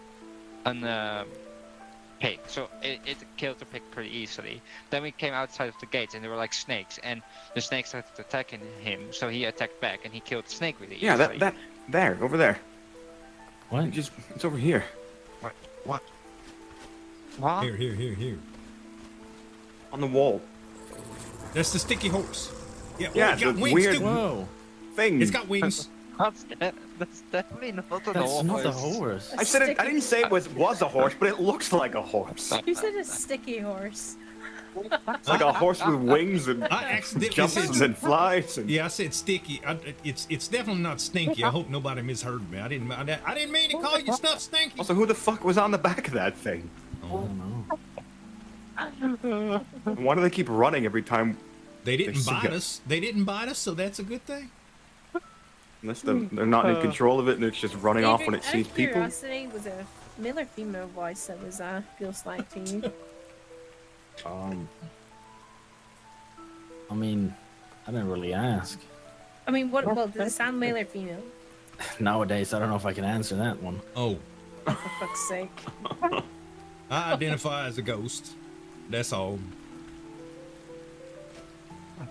[SPEAKER 7] pig. So it killed the pig pretty easily. Then we came outside of the gates and there were like snakes, and the snakes started attacking him, so he attacked back and he killed the snake really
[SPEAKER 3] Yeah,
[SPEAKER 7] easily.
[SPEAKER 3] that there, over there.
[SPEAKER 5] What?
[SPEAKER 3] It's over here.
[SPEAKER 7] What?
[SPEAKER 2] Here.
[SPEAKER 3] On the wall.
[SPEAKER 2] That's the sticky horse. Yeah,
[SPEAKER 3] Yeah,
[SPEAKER 2] it's got
[SPEAKER 3] the
[SPEAKER 2] wings
[SPEAKER 3] weird-
[SPEAKER 2] too.
[SPEAKER 5] Whoa!
[SPEAKER 3] Thing.
[SPEAKER 2] It's got wings.
[SPEAKER 7] That's definitely not an
[SPEAKER 5] That's not the
[SPEAKER 7] horse.
[SPEAKER 5] horse.
[SPEAKER 3] I said it. I didn't say it was a horse, but it looks like a horse.
[SPEAKER 6] You said a sticky horse.
[SPEAKER 3] It's like a horse with wings and
[SPEAKER 2] I accidentally
[SPEAKER 3] jumps
[SPEAKER 2] said.
[SPEAKER 3] and flies. And...
[SPEAKER 2] Yeah, I said sticky. It's definitely not stinky. I hope nobody misheard me. I didn't mean to call you stuff stinky.
[SPEAKER 3] Also, who the fuck was on the back of that thing?
[SPEAKER 5] I don't know.
[SPEAKER 3] Why do they keep running every time?
[SPEAKER 2] They didn't
[SPEAKER 3] see
[SPEAKER 2] bite
[SPEAKER 3] it.
[SPEAKER 2] us. They didn't bite us, so that's a good thing.
[SPEAKER 3] Unless they're not in control of it and it's just running off when it
[SPEAKER 6] Out
[SPEAKER 3] sees
[SPEAKER 6] of
[SPEAKER 3] people.
[SPEAKER 6] curiosity, was it a male or female voice that was feels like to you?
[SPEAKER 5] I mean, I didn't really ask.
[SPEAKER 6] I mean, well, did it sound male or female?
[SPEAKER 5] Nowadays, I don't know if I can answer that one.
[SPEAKER 2] Oh,
[SPEAKER 6] For fuck's sake.
[SPEAKER 2] I identify as a ghost. That's all.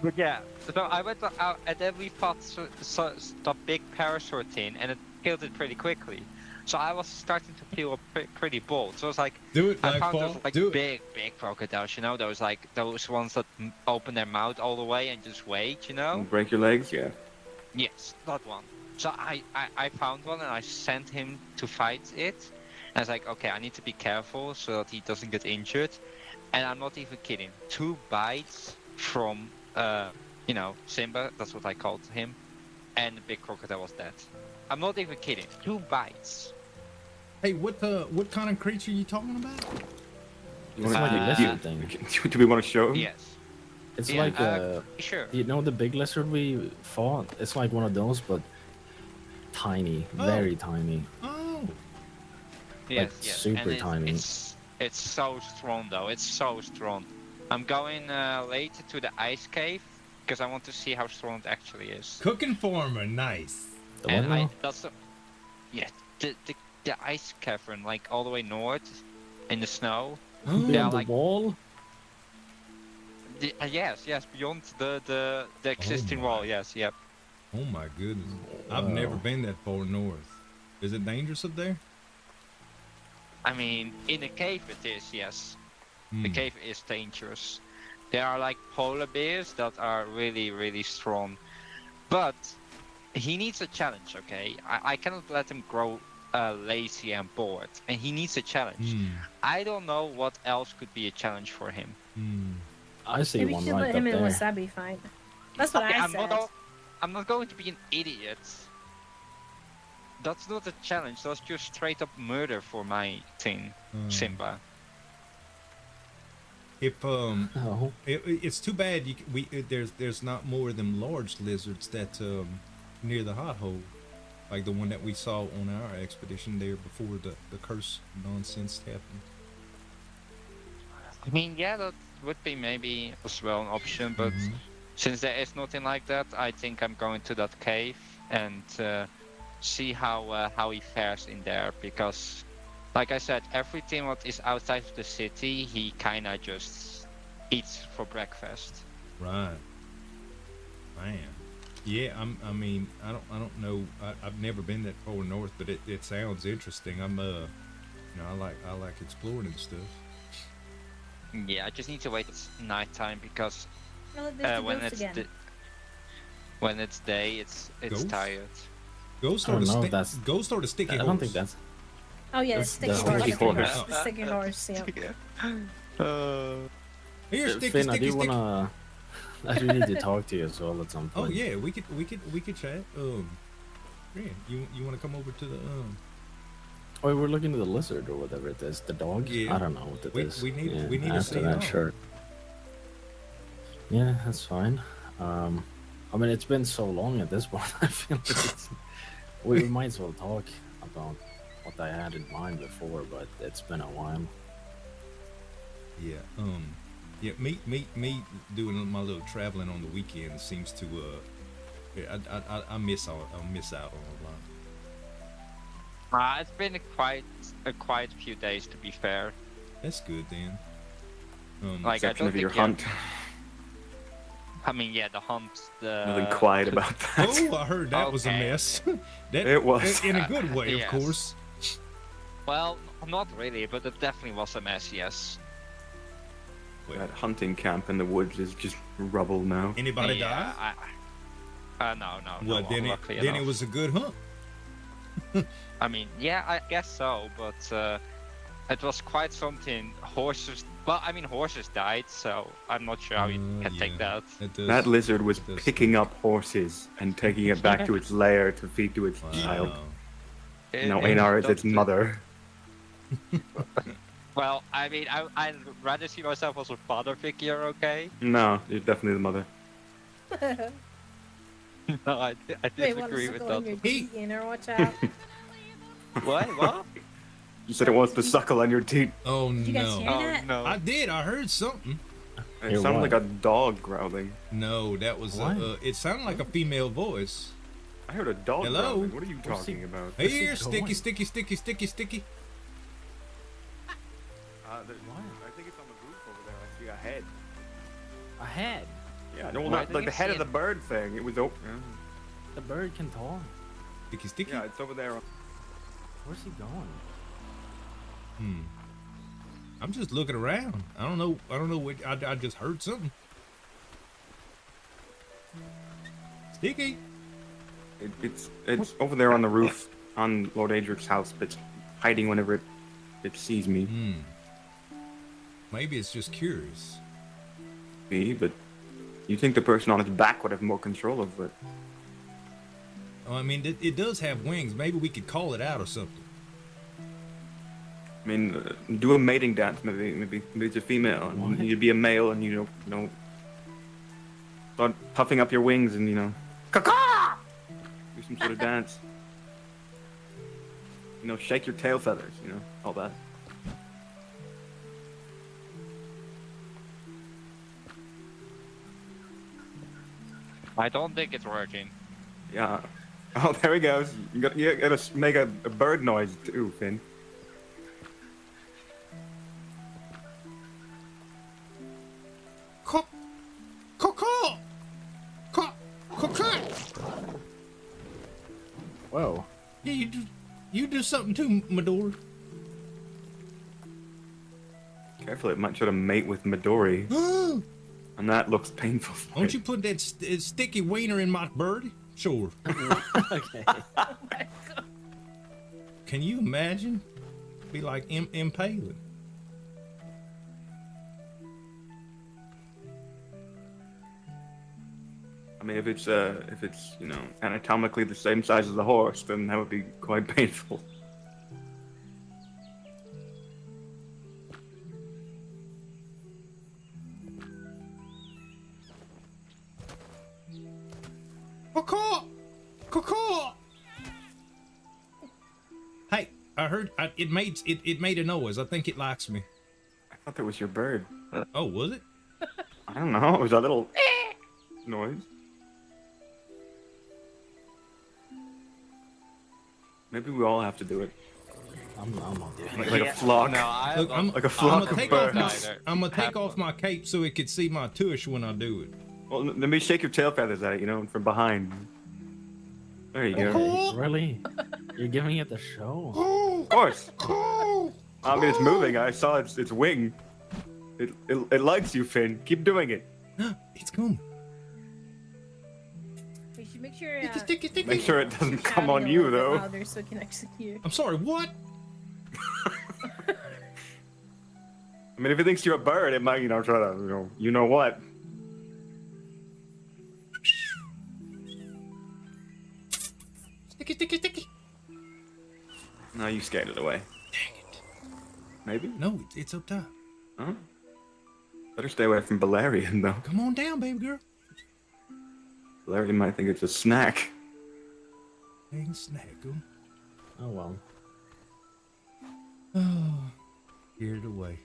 [SPEAKER 7] But yeah, so I went out and then we fought the big parasort thing and it killed it pretty quickly. So I was starting to feel pretty bold. So it's like
[SPEAKER 2] Do it,
[SPEAKER 7] I found
[SPEAKER 2] Nightfall.
[SPEAKER 7] those like
[SPEAKER 2] Do it.
[SPEAKER 7] big crocodiles, you know, those ones that open their mouth all the way and just wait, you know.
[SPEAKER 3] Break your legs, yeah.
[SPEAKER 7] Yes, that one. So I found one and I sent him to fight it. And I was like, okay, I need to be careful so that he doesn't get injured. And I'm not even kidding. 2 bites from, you know, Simba, that's what I called him. And the big crocodile was dead. I'm not even kidding. 2 bites.
[SPEAKER 2] Hey, what kind of creature you talking about?
[SPEAKER 3] You
[SPEAKER 5] It's
[SPEAKER 3] wanna-
[SPEAKER 5] like a
[SPEAKER 7] Uh,
[SPEAKER 5] lizard thing.
[SPEAKER 3] Do we want to show him?
[SPEAKER 7] Yes.
[SPEAKER 5] It's
[SPEAKER 7] Yeah,
[SPEAKER 5] like
[SPEAKER 7] sure.
[SPEAKER 5] you know the big lizard we fought? It's like one of those, but tiny,
[SPEAKER 2] Oh.
[SPEAKER 5] very tiny.
[SPEAKER 2] Oh,
[SPEAKER 7] Yes,
[SPEAKER 5] like,
[SPEAKER 7] yes.
[SPEAKER 5] super
[SPEAKER 7] And
[SPEAKER 5] tiny.
[SPEAKER 7] It's so strong though. It's so strong. I'm going later to the ice cave because I want to see how strong it actually is.
[SPEAKER 2] cooking farmer, nice.
[SPEAKER 5] The
[SPEAKER 7] And
[SPEAKER 5] one now?
[SPEAKER 7] that's the, yeah, the ice cavern, like all the way north in the snow.
[SPEAKER 5] Beyond
[SPEAKER 7] Yeah,
[SPEAKER 5] the
[SPEAKER 7] like-
[SPEAKER 5] wall?
[SPEAKER 7] Yes, beyond the existing
[SPEAKER 2] my.
[SPEAKER 7] wall. Yes, yep.
[SPEAKER 2] Oh my goodness, I've never
[SPEAKER 5] Wow.
[SPEAKER 2] been that far north. Is it dangerous up there?
[SPEAKER 7] I mean, in a cave it is, yes. The
[SPEAKER 2] Hmm.
[SPEAKER 7] cave is dangerous. There are like polar bears that are really, really strong. But he needs a challenge, okay? I cannot let him grow lazy and bored. And he needs a challenge.
[SPEAKER 2] Hmm.
[SPEAKER 7] I don't know what else could be a challenge for him.
[SPEAKER 2] Hmm.
[SPEAKER 5] I see
[SPEAKER 6] Maybe you
[SPEAKER 5] one
[SPEAKER 6] should
[SPEAKER 5] right
[SPEAKER 6] let
[SPEAKER 5] up
[SPEAKER 6] him and
[SPEAKER 5] there.
[SPEAKER 6] Wasabi fight. That's what
[SPEAKER 7] Okay,
[SPEAKER 6] I
[SPEAKER 7] I'm
[SPEAKER 6] said.
[SPEAKER 7] I'm not going to be an idiot. That's not a challenge. That's just straight up murder for my team, Simba.
[SPEAKER 2] If
[SPEAKER 5] Oh,
[SPEAKER 2] it's too bad there's not more of them large lizards that near the hot hole, like the one that we saw on our expedition there before the curse nonsense happened.
[SPEAKER 7] I mean, yeah, that would be maybe as well an option, but
[SPEAKER 2] Mhm.
[SPEAKER 7] since there is nothing like that, I think I'm going to that cave and see how he fares in there, because, like I said, every team that is outside of the city, he kind of just eats for breakfast.
[SPEAKER 2] Right. Man. Yeah, I mean, I don't know. I've never been that far north, but it sounds interesting. I'm you know, I like exploring and stuff.
[SPEAKER 7] Yeah, I just need to wait it's nighttime because
[SPEAKER 6] Oh, there's the
[SPEAKER 7] when
[SPEAKER 6] ghost
[SPEAKER 7] it's
[SPEAKER 6] again.
[SPEAKER 7] when it's day, it's
[SPEAKER 2] Ghost?
[SPEAKER 7] tired.
[SPEAKER 2] Ghost
[SPEAKER 5] I
[SPEAKER 2] or
[SPEAKER 5] don't
[SPEAKER 2] the
[SPEAKER 5] know if
[SPEAKER 2] stick.
[SPEAKER 5] that's-
[SPEAKER 2] Ghost or the sticky
[SPEAKER 5] I
[SPEAKER 2] horse.
[SPEAKER 5] don't think that's.
[SPEAKER 6] Oh yeah, the
[SPEAKER 5] That's
[SPEAKER 6] sticky
[SPEAKER 5] the
[SPEAKER 6] horse.
[SPEAKER 3] sticky horse.
[SPEAKER 6] The sticky horse, yeah.
[SPEAKER 2] Here, sticky,
[SPEAKER 5] Finn, I
[SPEAKER 2] sticky,
[SPEAKER 5] do
[SPEAKER 2] sticky.
[SPEAKER 5] wanna. I do need to talk to you as well at some
[SPEAKER 2] Oh
[SPEAKER 5] point.
[SPEAKER 2] yeah, we could chat. Yeah, you want to come over to the
[SPEAKER 5] Oh, we're looking at the lizard or whatever it is. The dog.
[SPEAKER 2] Yeah.
[SPEAKER 5] I don't know what it
[SPEAKER 2] We-
[SPEAKER 5] is.
[SPEAKER 2] we need-
[SPEAKER 5] Yeah,
[SPEAKER 2] we need to
[SPEAKER 5] after
[SPEAKER 2] see
[SPEAKER 5] that
[SPEAKER 2] it all.
[SPEAKER 5] shirt. Yeah, that's fine. I mean, it's been so long at this point. I feel like we might as well talk about what I had in mind before, but it's been a while.
[SPEAKER 2] yeah me doing my little traveling on the weekend seems to yeah, I miss out on a lot.
[SPEAKER 7] It's been a quite few days, to be fair.
[SPEAKER 2] That's good then.
[SPEAKER 7] Like, I
[SPEAKER 3] Exception
[SPEAKER 7] don't
[SPEAKER 3] of your
[SPEAKER 7] think
[SPEAKER 3] hunt.
[SPEAKER 7] I mean, yeah, the hunt, the
[SPEAKER 3] Nothing quiet about that.
[SPEAKER 2] Oh, I heard that was a
[SPEAKER 7] Okay,
[SPEAKER 2] mess. That
[SPEAKER 3] It was.
[SPEAKER 2] in a good way,
[SPEAKER 7] Yes.
[SPEAKER 2] of course.
[SPEAKER 7] Well, not really, but it definitely was a mess. Yes.
[SPEAKER 3] That hunting camp in the woods is just rubble now.
[SPEAKER 2] Anybody die?
[SPEAKER 7] No.
[SPEAKER 2] Well, then
[SPEAKER 7] luckily
[SPEAKER 2] it
[SPEAKER 7] enough.
[SPEAKER 2] was a good hunt.
[SPEAKER 7] I mean, yeah, I guess so, but it was quite something. Horses. Well, I mean, horses died, so I'm not sure how you can
[SPEAKER 2] yeah.
[SPEAKER 7] take that.
[SPEAKER 2] It does.
[SPEAKER 3] That lizard was
[SPEAKER 2] It does.
[SPEAKER 3] picking up horses and taking it back to its lair to feed to its child.
[SPEAKER 2] Wow.
[SPEAKER 3] Now Einar is its
[SPEAKER 7] Don't-
[SPEAKER 3] mother.
[SPEAKER 7] Well, I mean, I'd rather see myself as a father figure, okay?
[SPEAKER 3] No, you're definitely the mother.
[SPEAKER 7] No, I
[SPEAKER 6] Wait, what
[SPEAKER 7] disagree
[SPEAKER 6] is
[SPEAKER 7] with
[SPEAKER 6] going
[SPEAKER 7] that.
[SPEAKER 6] your teeth, Einar? Watch out.
[SPEAKER 7] What?
[SPEAKER 3] You said it wants to suckle on your teeth.
[SPEAKER 2] Oh
[SPEAKER 6] Did you guys hear
[SPEAKER 2] no!
[SPEAKER 7] Oh
[SPEAKER 6] that?
[SPEAKER 7] no.
[SPEAKER 2] I did. I heard something.
[SPEAKER 3] It
[SPEAKER 5] Hear
[SPEAKER 3] sounded
[SPEAKER 5] what?
[SPEAKER 3] like a dog growling.
[SPEAKER 2] No, that was
[SPEAKER 5] What?
[SPEAKER 2] it sounded like a female voice.
[SPEAKER 3] I heard a dog
[SPEAKER 2] Hello?
[SPEAKER 3] growling. What are you
[SPEAKER 5] What's he-
[SPEAKER 3] talking about?
[SPEAKER 2] Here,
[SPEAKER 5] he
[SPEAKER 2] sticky,
[SPEAKER 5] going?
[SPEAKER 2] sticky, sticky, sticky, sticky.
[SPEAKER 3] I think it's on the roof over there. I see a head.
[SPEAKER 5] A head.
[SPEAKER 3] Yeah, no,
[SPEAKER 7] Why
[SPEAKER 3] not
[SPEAKER 7] didn't
[SPEAKER 3] like
[SPEAKER 7] you
[SPEAKER 3] the head
[SPEAKER 7] see
[SPEAKER 3] of the
[SPEAKER 7] it?
[SPEAKER 3] bird thing. It was open.
[SPEAKER 5] The bird can talk.
[SPEAKER 2] Sticky, sticky.
[SPEAKER 3] Yeah, it's over there.
[SPEAKER 5] Where's he going?
[SPEAKER 2] I'm just looking around. I don't know what I just heard something. Sticky.
[SPEAKER 3] It's over there on the roof on Lord Adric's house, but it's hiding whenever it sees me.
[SPEAKER 2] Maybe it's just curious.
[SPEAKER 3] Me, but you think the person on its back would have more control of it?
[SPEAKER 2] Oh, I mean, it does have wings. Maybe we could call it out or something.
[SPEAKER 3] I mean, do a mating dance. Maybe it's a female, and you'd be a male, and you know, start puffing up your wings, and caw-caw! Do some sort of dance. Shake your tail feathers. All that.
[SPEAKER 7] I don't think it's working.
[SPEAKER 3] Yeah. Oh, there he goes. You gotta make a bird noise too, Finn.
[SPEAKER 5] Whoa.
[SPEAKER 2] Yeah, you do something too, Midori.
[SPEAKER 3] Careful, it might try to mate with Midori. And that looks painful for
[SPEAKER 2] Won't
[SPEAKER 3] you.
[SPEAKER 2] you put that sticky wiener in my bird? Sure.
[SPEAKER 5] Okay.
[SPEAKER 2] Can you imagine? Be like impaling.
[SPEAKER 3] I mean, if it's anatomically the same size as a horse, then that would be quite painful.
[SPEAKER 2] Hey, I heard it made a noise. I think it likes me.
[SPEAKER 3] I thought that was your bird.
[SPEAKER 2] Oh, was it?
[SPEAKER 3] I don't know. It was a little noise. Maybe we all have to do it.
[SPEAKER 5] I'm not doing it.
[SPEAKER 3] Like a flock.
[SPEAKER 7] No, I
[SPEAKER 2] Look,
[SPEAKER 7] don't.
[SPEAKER 3] like a flock of birds.
[SPEAKER 2] I'm gonna take off my cape so it could see my tush when I do it.
[SPEAKER 3] Well, let me shake your tail feathers at it, from behind. There you go.
[SPEAKER 5] Really? You're giving it the show?
[SPEAKER 3] Of course. I mean, it's moving. I saw its wing. It likes you, Finn. Keep doing it.
[SPEAKER 2] It's coming.
[SPEAKER 6] We should make sure.
[SPEAKER 3] Make sure it doesn't come on you, though.
[SPEAKER 6] Louder so it can actually hear.
[SPEAKER 2] I'm sorry. What?
[SPEAKER 3] I mean, if it thinks you're a bird, it might, try to, you know what.
[SPEAKER 2] Sticky.
[SPEAKER 3] No, you scared it away.
[SPEAKER 2] Dang it.
[SPEAKER 3] Maybe?
[SPEAKER 2] No, it's up top.
[SPEAKER 3] Huh? Better stay away from Valerian, though.
[SPEAKER 2] Come on down, baby girl.
[SPEAKER 3] Valerian might think it's a snack.
[SPEAKER 2] Dang snack, girl.
[SPEAKER 5] Oh well.
[SPEAKER 2] Oh, scared it away.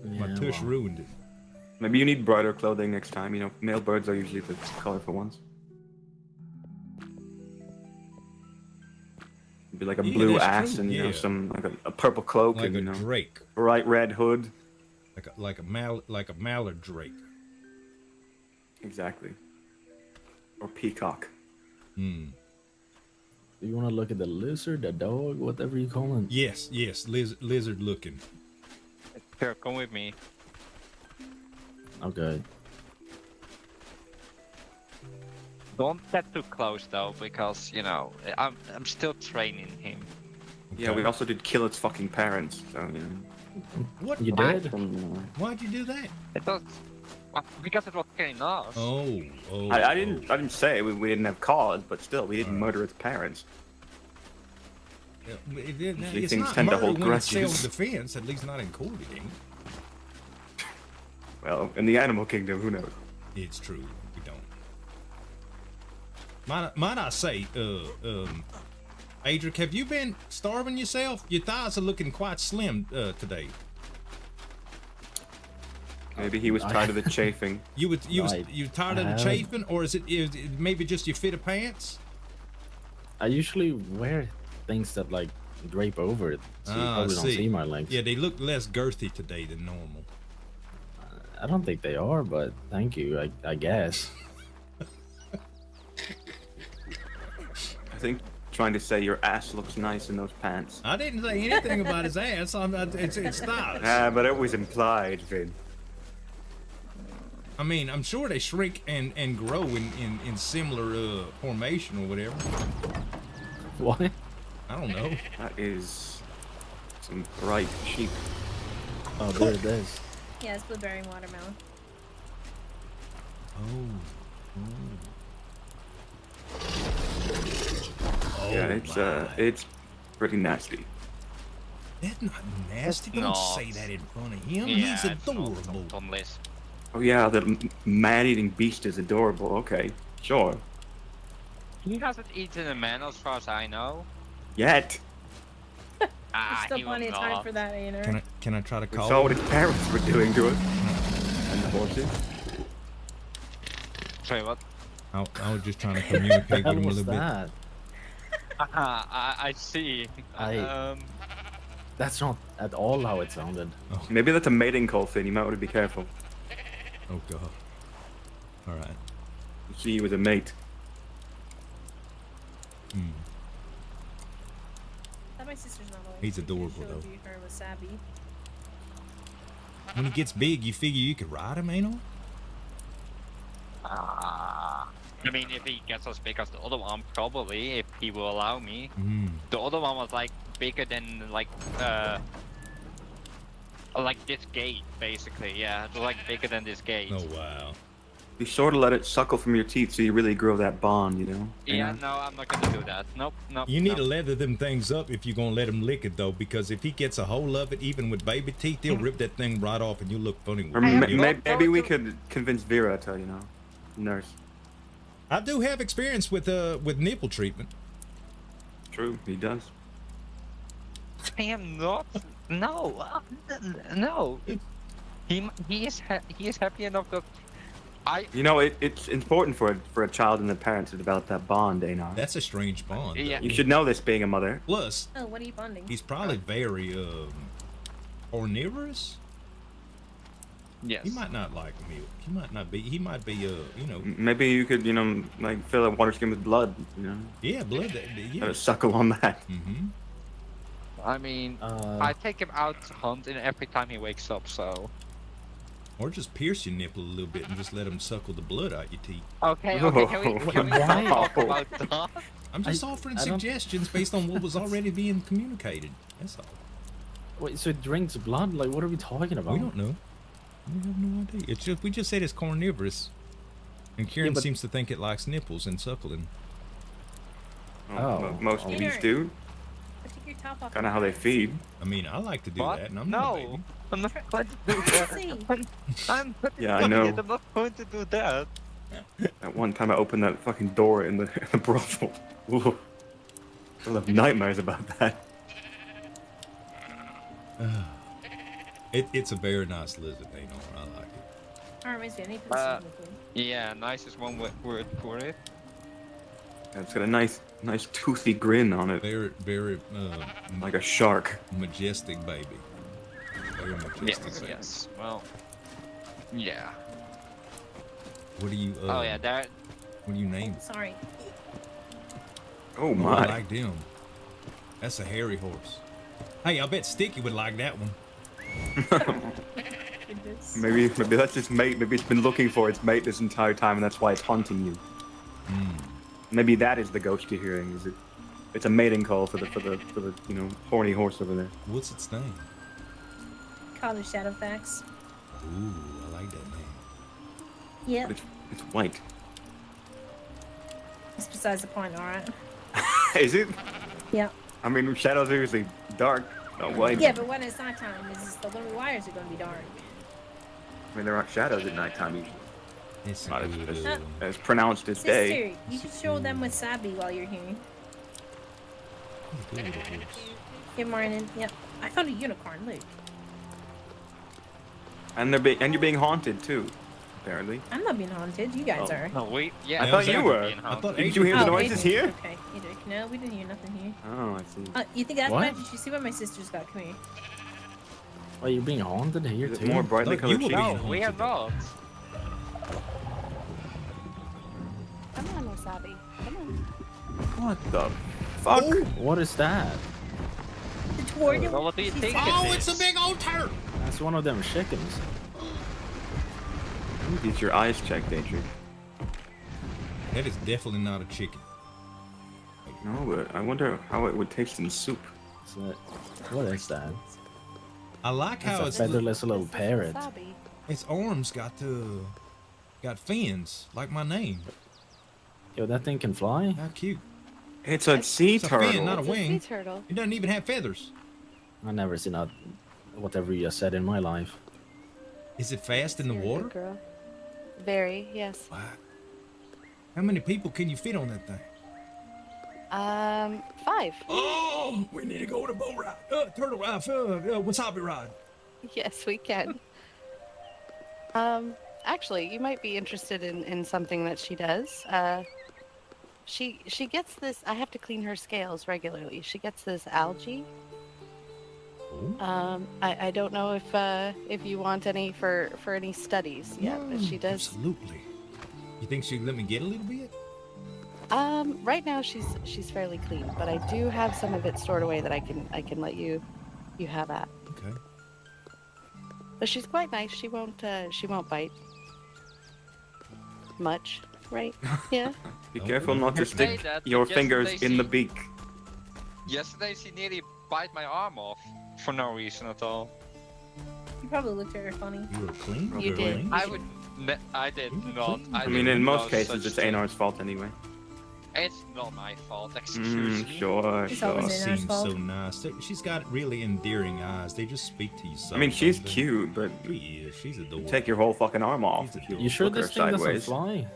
[SPEAKER 2] My
[SPEAKER 5] Yeah,
[SPEAKER 2] tush
[SPEAKER 5] well.
[SPEAKER 2] ruined it.
[SPEAKER 3] Maybe you need brighter clothing next time. Male birds are usually the colorful ones. Be like a blue
[SPEAKER 2] that's
[SPEAKER 3] ass
[SPEAKER 2] true,
[SPEAKER 3] and
[SPEAKER 2] yeah.
[SPEAKER 3] some like a purple cloak
[SPEAKER 2] Like
[SPEAKER 3] and
[SPEAKER 2] a drake.
[SPEAKER 3] bright red hood.
[SPEAKER 2] Like a mallard drake.
[SPEAKER 3] Exactly. Or peacock.
[SPEAKER 5] Do you want to look at the lizard, the dog, whatever you call him?
[SPEAKER 2] Yes, lizard looking.
[SPEAKER 7] Here, come with me.
[SPEAKER 5] Okay.
[SPEAKER 7] Don't get too close though, because I'm still training him.
[SPEAKER 3] Yeah, we also did kill its fucking parents. So
[SPEAKER 2] What?
[SPEAKER 5] You did?
[SPEAKER 2] Why'd you do that?
[SPEAKER 7] It was because it was killing us.
[SPEAKER 2] Oh.
[SPEAKER 3] I didn't say we didn't have cause, but still we didn't murder its parents. Usually
[SPEAKER 2] It's
[SPEAKER 3] things
[SPEAKER 2] not
[SPEAKER 3] tend to
[SPEAKER 2] murder
[SPEAKER 3] hold
[SPEAKER 2] when it's
[SPEAKER 3] grudges.
[SPEAKER 2] self-defense, at least not in court, it ain't.
[SPEAKER 3] Well, in the animal kingdom, who knows?
[SPEAKER 2] It's true. We don't. Might I say, Adric, have you been starving yourself? Your thighs are looking quite slim today.
[SPEAKER 3] Maybe he was tired of the chafing.
[SPEAKER 2] You
[SPEAKER 5] Right.
[SPEAKER 2] tired of the
[SPEAKER 5] I haven't.
[SPEAKER 2] chafing, or is it maybe just your fit of pants?
[SPEAKER 5] I usually wear things that like drape over it, so you
[SPEAKER 2] Ah,
[SPEAKER 5] probably don't
[SPEAKER 2] see.
[SPEAKER 5] see my legs.
[SPEAKER 2] Yeah, they look less girthy today than normal.
[SPEAKER 5] I don't think they are, but thank you. I guess.
[SPEAKER 3] I think trying to say your ass looks nice in those pants.
[SPEAKER 2] I didn't say anything about his ass. It's thighs.
[SPEAKER 3] Ah, but it was implied, Vin.
[SPEAKER 2] I mean, I'm sure they shrink and grow in similar formation or whatever.
[SPEAKER 5] What?
[SPEAKER 2] I don't know.
[SPEAKER 3] That is some bright sheep.
[SPEAKER 5] Oh, there it is.
[SPEAKER 6] Yeah, it's blueberry and watermelon.
[SPEAKER 2] Oh,
[SPEAKER 3] Yeah, it's pretty nasty.
[SPEAKER 2] That's not nasty. Don't
[SPEAKER 7] not.
[SPEAKER 2] say that in front of him.
[SPEAKER 7] Yeah,
[SPEAKER 2] He's
[SPEAKER 7] it's not
[SPEAKER 2] adorable.
[SPEAKER 7] on this.
[SPEAKER 3] Oh yeah, the man-eating beast is adorable. Okay, sure.
[SPEAKER 7] He hasn't eaten a man as far as I know.
[SPEAKER 3] Yet.
[SPEAKER 6] There's
[SPEAKER 7] Ah,
[SPEAKER 6] still
[SPEAKER 7] he will
[SPEAKER 6] plenty of time
[SPEAKER 7] not.
[SPEAKER 6] for that, ain't there?
[SPEAKER 2] Can I try to
[SPEAKER 3] We
[SPEAKER 2] call
[SPEAKER 3] saw
[SPEAKER 2] him?
[SPEAKER 3] what his parents were doing to it. And the horses.
[SPEAKER 7] Sorry, what?
[SPEAKER 2] I was just trying to communicate with
[SPEAKER 5] What
[SPEAKER 2] him a
[SPEAKER 5] was
[SPEAKER 2] little bit.
[SPEAKER 5] that?
[SPEAKER 7] I see.
[SPEAKER 5] That's not at all how it sounded.
[SPEAKER 3] Maybe that's a mating call thing. You might want to be careful.
[SPEAKER 2] Oh god. All right.
[SPEAKER 3] See you as a mate.
[SPEAKER 6] That my sister's not always.
[SPEAKER 2] He's adorable,
[SPEAKER 6] She'll
[SPEAKER 2] though.
[SPEAKER 6] do her with Sabby.
[SPEAKER 2] When he gets big, you figure you could ride him, ain't it?
[SPEAKER 7] I mean, if he gets as big as the other one, probably, if he will allow me.
[SPEAKER 2] Mm.
[SPEAKER 7] The other one was like bigger than like this gate, basically. Yeah, it was like bigger than this gate.
[SPEAKER 2] Oh wow.
[SPEAKER 3] You sort of let it suckle from your teeth so you really grow that bond, you know?
[SPEAKER 7] Yeah, no, I'm not gonna do that. Nope, nope.
[SPEAKER 2] You need
[SPEAKER 7] nope.
[SPEAKER 2] to leather them things up if you're gonna let him lick it though, because if he gets a hold of it, even with baby teeth, he'll rip that thing right off, and you look funny with
[SPEAKER 3] Or
[SPEAKER 2] it.
[SPEAKER 3] maybe we could convince Vera to, you know, nurse.
[SPEAKER 2] I do have experience with nipple treatment.
[SPEAKER 3] True, he does.
[SPEAKER 7] I am not. No, no. He is happy enough that
[SPEAKER 3] You know, it's important for a child and the parent to develop that bond, Einar.
[SPEAKER 2] That's a strange bond.
[SPEAKER 7] Yeah.
[SPEAKER 3] You should know this, being a mother.
[SPEAKER 2] Plus,
[SPEAKER 6] Oh, what are you bonding?
[SPEAKER 2] he's probably very carnivorous.
[SPEAKER 7] Yes.
[SPEAKER 2] He might not like milk. He might not be. He might be you know.
[SPEAKER 3] Maybe you could, you know, like fill a water skin with blood, you know?
[SPEAKER 2] Yeah, blood. Yeah.
[SPEAKER 3] Have a suckle on that.
[SPEAKER 2] Mm-hmm.
[SPEAKER 7] I mean, I take him out hunting every time he wakes up, so.
[SPEAKER 2] Or just pierce your nipple a little bit and just let him suckle the blood out your teeth.
[SPEAKER 7] Okay, can we talk about that?
[SPEAKER 2] I'm just offering
[SPEAKER 5] I don't-
[SPEAKER 2] suggestions based on what was already being communicated. That's all.
[SPEAKER 5] Wait, so it drinks blood? Like, what are we talking about?
[SPEAKER 2] We don't know. We have no idea. It's just we just said it's carnivorous, and Kieran
[SPEAKER 5] but-
[SPEAKER 2] seems to think it likes nipples and suckling.
[SPEAKER 5] Oh,
[SPEAKER 3] Most
[SPEAKER 5] oh.
[SPEAKER 3] bees do.
[SPEAKER 6] Take your top off.
[SPEAKER 3] Kind of how they feed.
[SPEAKER 2] I mean, I like to do
[SPEAKER 7] What?
[SPEAKER 2] that, and I'm not a
[SPEAKER 7] No,
[SPEAKER 2] baby.
[SPEAKER 7] I'm not going to do that. I'm
[SPEAKER 3] Yeah, I know.
[SPEAKER 7] I'm not going to do that.
[SPEAKER 3] At one time, I opened that fucking door in the brothel. Ooh. I'll have nightmares about that.
[SPEAKER 2] It's a very nice lizard, ain't it? I like it.
[SPEAKER 6] Oh, reminds me, I need to listen to the
[SPEAKER 7] Yeah, nice is one word for it.
[SPEAKER 3] It's got a nice toothy grin on it,
[SPEAKER 2] Very, very
[SPEAKER 3] like a shark.
[SPEAKER 2] majestic baby. Very majestic
[SPEAKER 7] Yes,
[SPEAKER 2] baby.
[SPEAKER 7] yes. Well, yeah.
[SPEAKER 2] What do you?
[SPEAKER 7] Oh yeah, that.
[SPEAKER 2] What do you name?
[SPEAKER 6] Oh, sorry.
[SPEAKER 3] Oh
[SPEAKER 2] Oh, I
[SPEAKER 3] my!
[SPEAKER 2] like them. That's a hairy horse. Hey, I bet Sticky would like that one.
[SPEAKER 6] Goodness.
[SPEAKER 3] Maybe that's its mate. Maybe it's been looking for its mate this entire time, and that's why it's haunting you. Maybe that is the ghost you're hearing. Is it? It's a mating call for the you know, horny horse over there.
[SPEAKER 2] What's its name?
[SPEAKER 6] Call it Shadowfax.
[SPEAKER 2] Ooh, I like that name.
[SPEAKER 6] Yep.
[SPEAKER 3] But it's white.
[SPEAKER 6] It's besides the point, alright?
[SPEAKER 3] Is it?
[SPEAKER 6] Yep.
[SPEAKER 3] I mean, shadows are usually dark, not white.
[SPEAKER 6] Yeah, but when it's nighttime, the little wires are going to be dark.
[SPEAKER 3] I mean, there aren't shadows at nighttime usually.
[SPEAKER 2] It's
[SPEAKER 3] Not
[SPEAKER 2] good.
[SPEAKER 3] as, as pronounced as day.
[SPEAKER 6] Sister, you should show them with Sabby while you're here.
[SPEAKER 2] Good little horse.
[SPEAKER 6] Good morning. Yep. I found a unicorn, look.
[SPEAKER 3] And you're being haunted too, apparently.
[SPEAKER 6] I'm not being haunted, you guys are.
[SPEAKER 7] No, wait. Yeah,
[SPEAKER 3] I thought you
[SPEAKER 7] exactly,
[SPEAKER 3] were.
[SPEAKER 7] being
[SPEAKER 2] I
[SPEAKER 7] haunted.
[SPEAKER 2] thought
[SPEAKER 3] Did you hear the
[SPEAKER 6] Oh,
[SPEAKER 3] noises
[SPEAKER 6] Adrian.
[SPEAKER 3] here?
[SPEAKER 6] Okay, Adrian. No, we didn't hear nothing here.
[SPEAKER 3] Oh, I see.
[SPEAKER 6] You think that's
[SPEAKER 5] What?
[SPEAKER 6] bad? Did you see what my sister's got? Come here.
[SPEAKER 5] Are you being haunted here
[SPEAKER 3] Is
[SPEAKER 5] too?
[SPEAKER 3] it more brightly
[SPEAKER 2] Look, you
[SPEAKER 3] colored
[SPEAKER 2] were
[SPEAKER 3] sheep?
[SPEAKER 2] being
[SPEAKER 7] No, we are not.
[SPEAKER 8] Come on, Wasabi. Come on.
[SPEAKER 3] What the fuck?
[SPEAKER 5] What is that?
[SPEAKER 7] Well, what do you think it is?
[SPEAKER 2] It's a big old turd.
[SPEAKER 5] That's one of them chickens.
[SPEAKER 3] Get your eyes checked, Adrian.
[SPEAKER 2] That is definitely not a chicken.
[SPEAKER 3] No, but I wonder how it would taste in soup.
[SPEAKER 5] What is that?
[SPEAKER 2] I like how
[SPEAKER 5] It's a featherless little parrot.
[SPEAKER 2] its arms got fins, like my name.
[SPEAKER 5] Yo, that thing can fly?
[SPEAKER 2] How cute.
[SPEAKER 3] It's a sea
[SPEAKER 2] It's a
[SPEAKER 3] turtle.
[SPEAKER 2] fin, not a
[SPEAKER 6] It's a
[SPEAKER 2] wing.
[SPEAKER 6] sea turtle.
[SPEAKER 2] It doesn't even have feathers.
[SPEAKER 5] I've never seen a whatever you said in my life.
[SPEAKER 2] Is it fast in the
[SPEAKER 6] You're a good
[SPEAKER 2] water?
[SPEAKER 6] girl. Very, yes.
[SPEAKER 2] Wow. How many people can you fit on that thing?
[SPEAKER 6] 5.
[SPEAKER 2] Oh, we need to go on a boat ride. Turtle ride, wasabi ride.
[SPEAKER 6] Yes, we can. Actually, you might be interested in something that she does. She gets this. I have to clean her scales regularly. She gets this algae. I don't know if you want any for any studies yet, but she does.
[SPEAKER 2] Absolutely. You think she'd let me get a little bit?
[SPEAKER 6] Right now she's fairly clean, but I do have some of it stored away that I can let you have at.
[SPEAKER 2] Okay.
[SPEAKER 6] But she's quite nice. She won't bite much, right? Yeah.
[SPEAKER 3] Be careful not to
[SPEAKER 7] Say
[SPEAKER 3] stick
[SPEAKER 7] that,
[SPEAKER 3] your
[SPEAKER 7] but
[SPEAKER 3] fingers
[SPEAKER 7] yesterday
[SPEAKER 3] in the
[SPEAKER 7] she-
[SPEAKER 3] beak.
[SPEAKER 7] Yesterday she nearly bite my arm off for no reason at all.
[SPEAKER 8] You probably looked at her funny.
[SPEAKER 2] You were clean?
[SPEAKER 6] You did.
[SPEAKER 2] Clean?
[SPEAKER 7] I did not.
[SPEAKER 3] I mean, in most
[SPEAKER 7] did
[SPEAKER 3] cases,
[SPEAKER 7] such
[SPEAKER 3] it's
[SPEAKER 7] thing.
[SPEAKER 3] Einar's fault anyway.
[SPEAKER 7] It's not my fault. Excuse me.
[SPEAKER 3] Sure,
[SPEAKER 8] It's
[SPEAKER 3] sure.
[SPEAKER 8] always
[SPEAKER 2] She
[SPEAKER 8] Einar's
[SPEAKER 2] seems
[SPEAKER 8] fault.
[SPEAKER 2] so nice. She's got really endearing eyes. They just speak to you so.
[SPEAKER 3] I mean, she's
[SPEAKER 2] don't they?
[SPEAKER 3] cute, but
[SPEAKER 2] She is. She's adorable.
[SPEAKER 3] take your whole fucking arm off.
[SPEAKER 2] She's
[SPEAKER 3] if you
[SPEAKER 5] You sure
[SPEAKER 3] look
[SPEAKER 5] this
[SPEAKER 3] her
[SPEAKER 5] thing doesn't
[SPEAKER 3] sideways.
[SPEAKER 5] fly?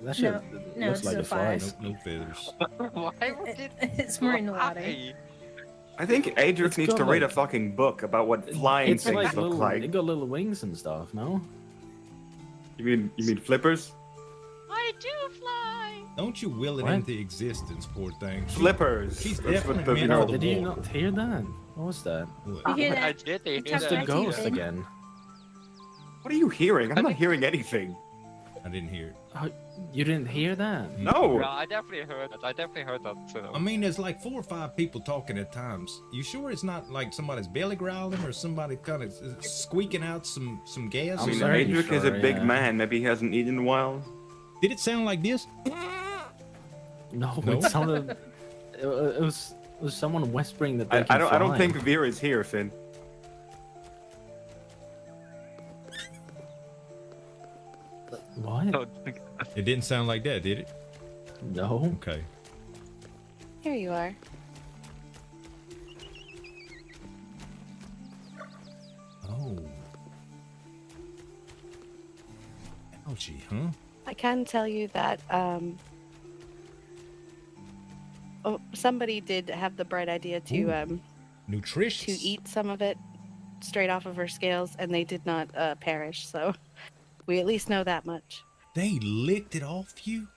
[SPEAKER 5] That
[SPEAKER 8] No,
[SPEAKER 5] shit
[SPEAKER 8] no,
[SPEAKER 5] looks
[SPEAKER 8] it's
[SPEAKER 5] like
[SPEAKER 8] a
[SPEAKER 5] it flies.
[SPEAKER 8] fire.
[SPEAKER 2] No feathers.
[SPEAKER 7] Why would it?
[SPEAKER 8] It's more in the water.
[SPEAKER 7] Why?
[SPEAKER 3] I think Adrix
[SPEAKER 5] It's
[SPEAKER 3] needs
[SPEAKER 5] got
[SPEAKER 3] to read a
[SPEAKER 5] like-
[SPEAKER 3] fucking book about what flying
[SPEAKER 5] It's
[SPEAKER 3] things
[SPEAKER 5] like
[SPEAKER 3] look
[SPEAKER 5] little,
[SPEAKER 3] like.
[SPEAKER 5] it got little wings and stuff, no?
[SPEAKER 3] You mean flippers?
[SPEAKER 7] I do fly.
[SPEAKER 2] Don't you will it
[SPEAKER 5] What?
[SPEAKER 2] into existence, poor thing.
[SPEAKER 3] Flippers.
[SPEAKER 2] She's
[SPEAKER 3] That's what
[SPEAKER 2] definitely
[SPEAKER 3] the-
[SPEAKER 2] meant for the
[SPEAKER 5] Did you
[SPEAKER 2] war.
[SPEAKER 5] not hear that? What was that?
[SPEAKER 2] What?
[SPEAKER 8] You hear
[SPEAKER 7] I
[SPEAKER 8] that?
[SPEAKER 7] did hear
[SPEAKER 8] It's
[SPEAKER 5] It's
[SPEAKER 8] just
[SPEAKER 5] the
[SPEAKER 7] that.
[SPEAKER 8] a ghost.
[SPEAKER 5] ghost again.
[SPEAKER 3] What are you hearing? I'm not
[SPEAKER 7] think-
[SPEAKER 3] hearing anything.
[SPEAKER 2] I didn't hear it.
[SPEAKER 5] Oh, you didn't hear that?
[SPEAKER 3] No.
[SPEAKER 7] Yeah, I definitely heard that. I definitely heard that too.
[SPEAKER 2] I mean, there's like 4 or 5 people talking at times. You sure it's not like somebody's belly growling or somebody kind of squeaking out some gas?
[SPEAKER 3] I
[SPEAKER 2] or
[SPEAKER 3] mean,
[SPEAKER 5] very
[SPEAKER 2] something?
[SPEAKER 3] Adric is a
[SPEAKER 5] sure,
[SPEAKER 3] big
[SPEAKER 5] yeah.
[SPEAKER 3] man. Maybe he hasn't eaten in a while.
[SPEAKER 2] Did it sound like this?
[SPEAKER 5] No,
[SPEAKER 2] No?
[SPEAKER 5] it sounded. It was someone whispering that they
[SPEAKER 3] I
[SPEAKER 5] can
[SPEAKER 3] don't. I don't
[SPEAKER 5] fly.
[SPEAKER 3] think Vera is here, Finn.
[SPEAKER 5] What?
[SPEAKER 2] It didn't sound like that, did it?
[SPEAKER 5] No.
[SPEAKER 2] Okay.
[SPEAKER 6] Here you are.
[SPEAKER 2] Oh. Ouchie, huh?
[SPEAKER 6] I can tell you that somebody did have the bright idea to
[SPEAKER 2] Nutritious.
[SPEAKER 6] eat some of it straight off of her scales, and they did not perish. So we at least know that much.
[SPEAKER 2] They licked it off you?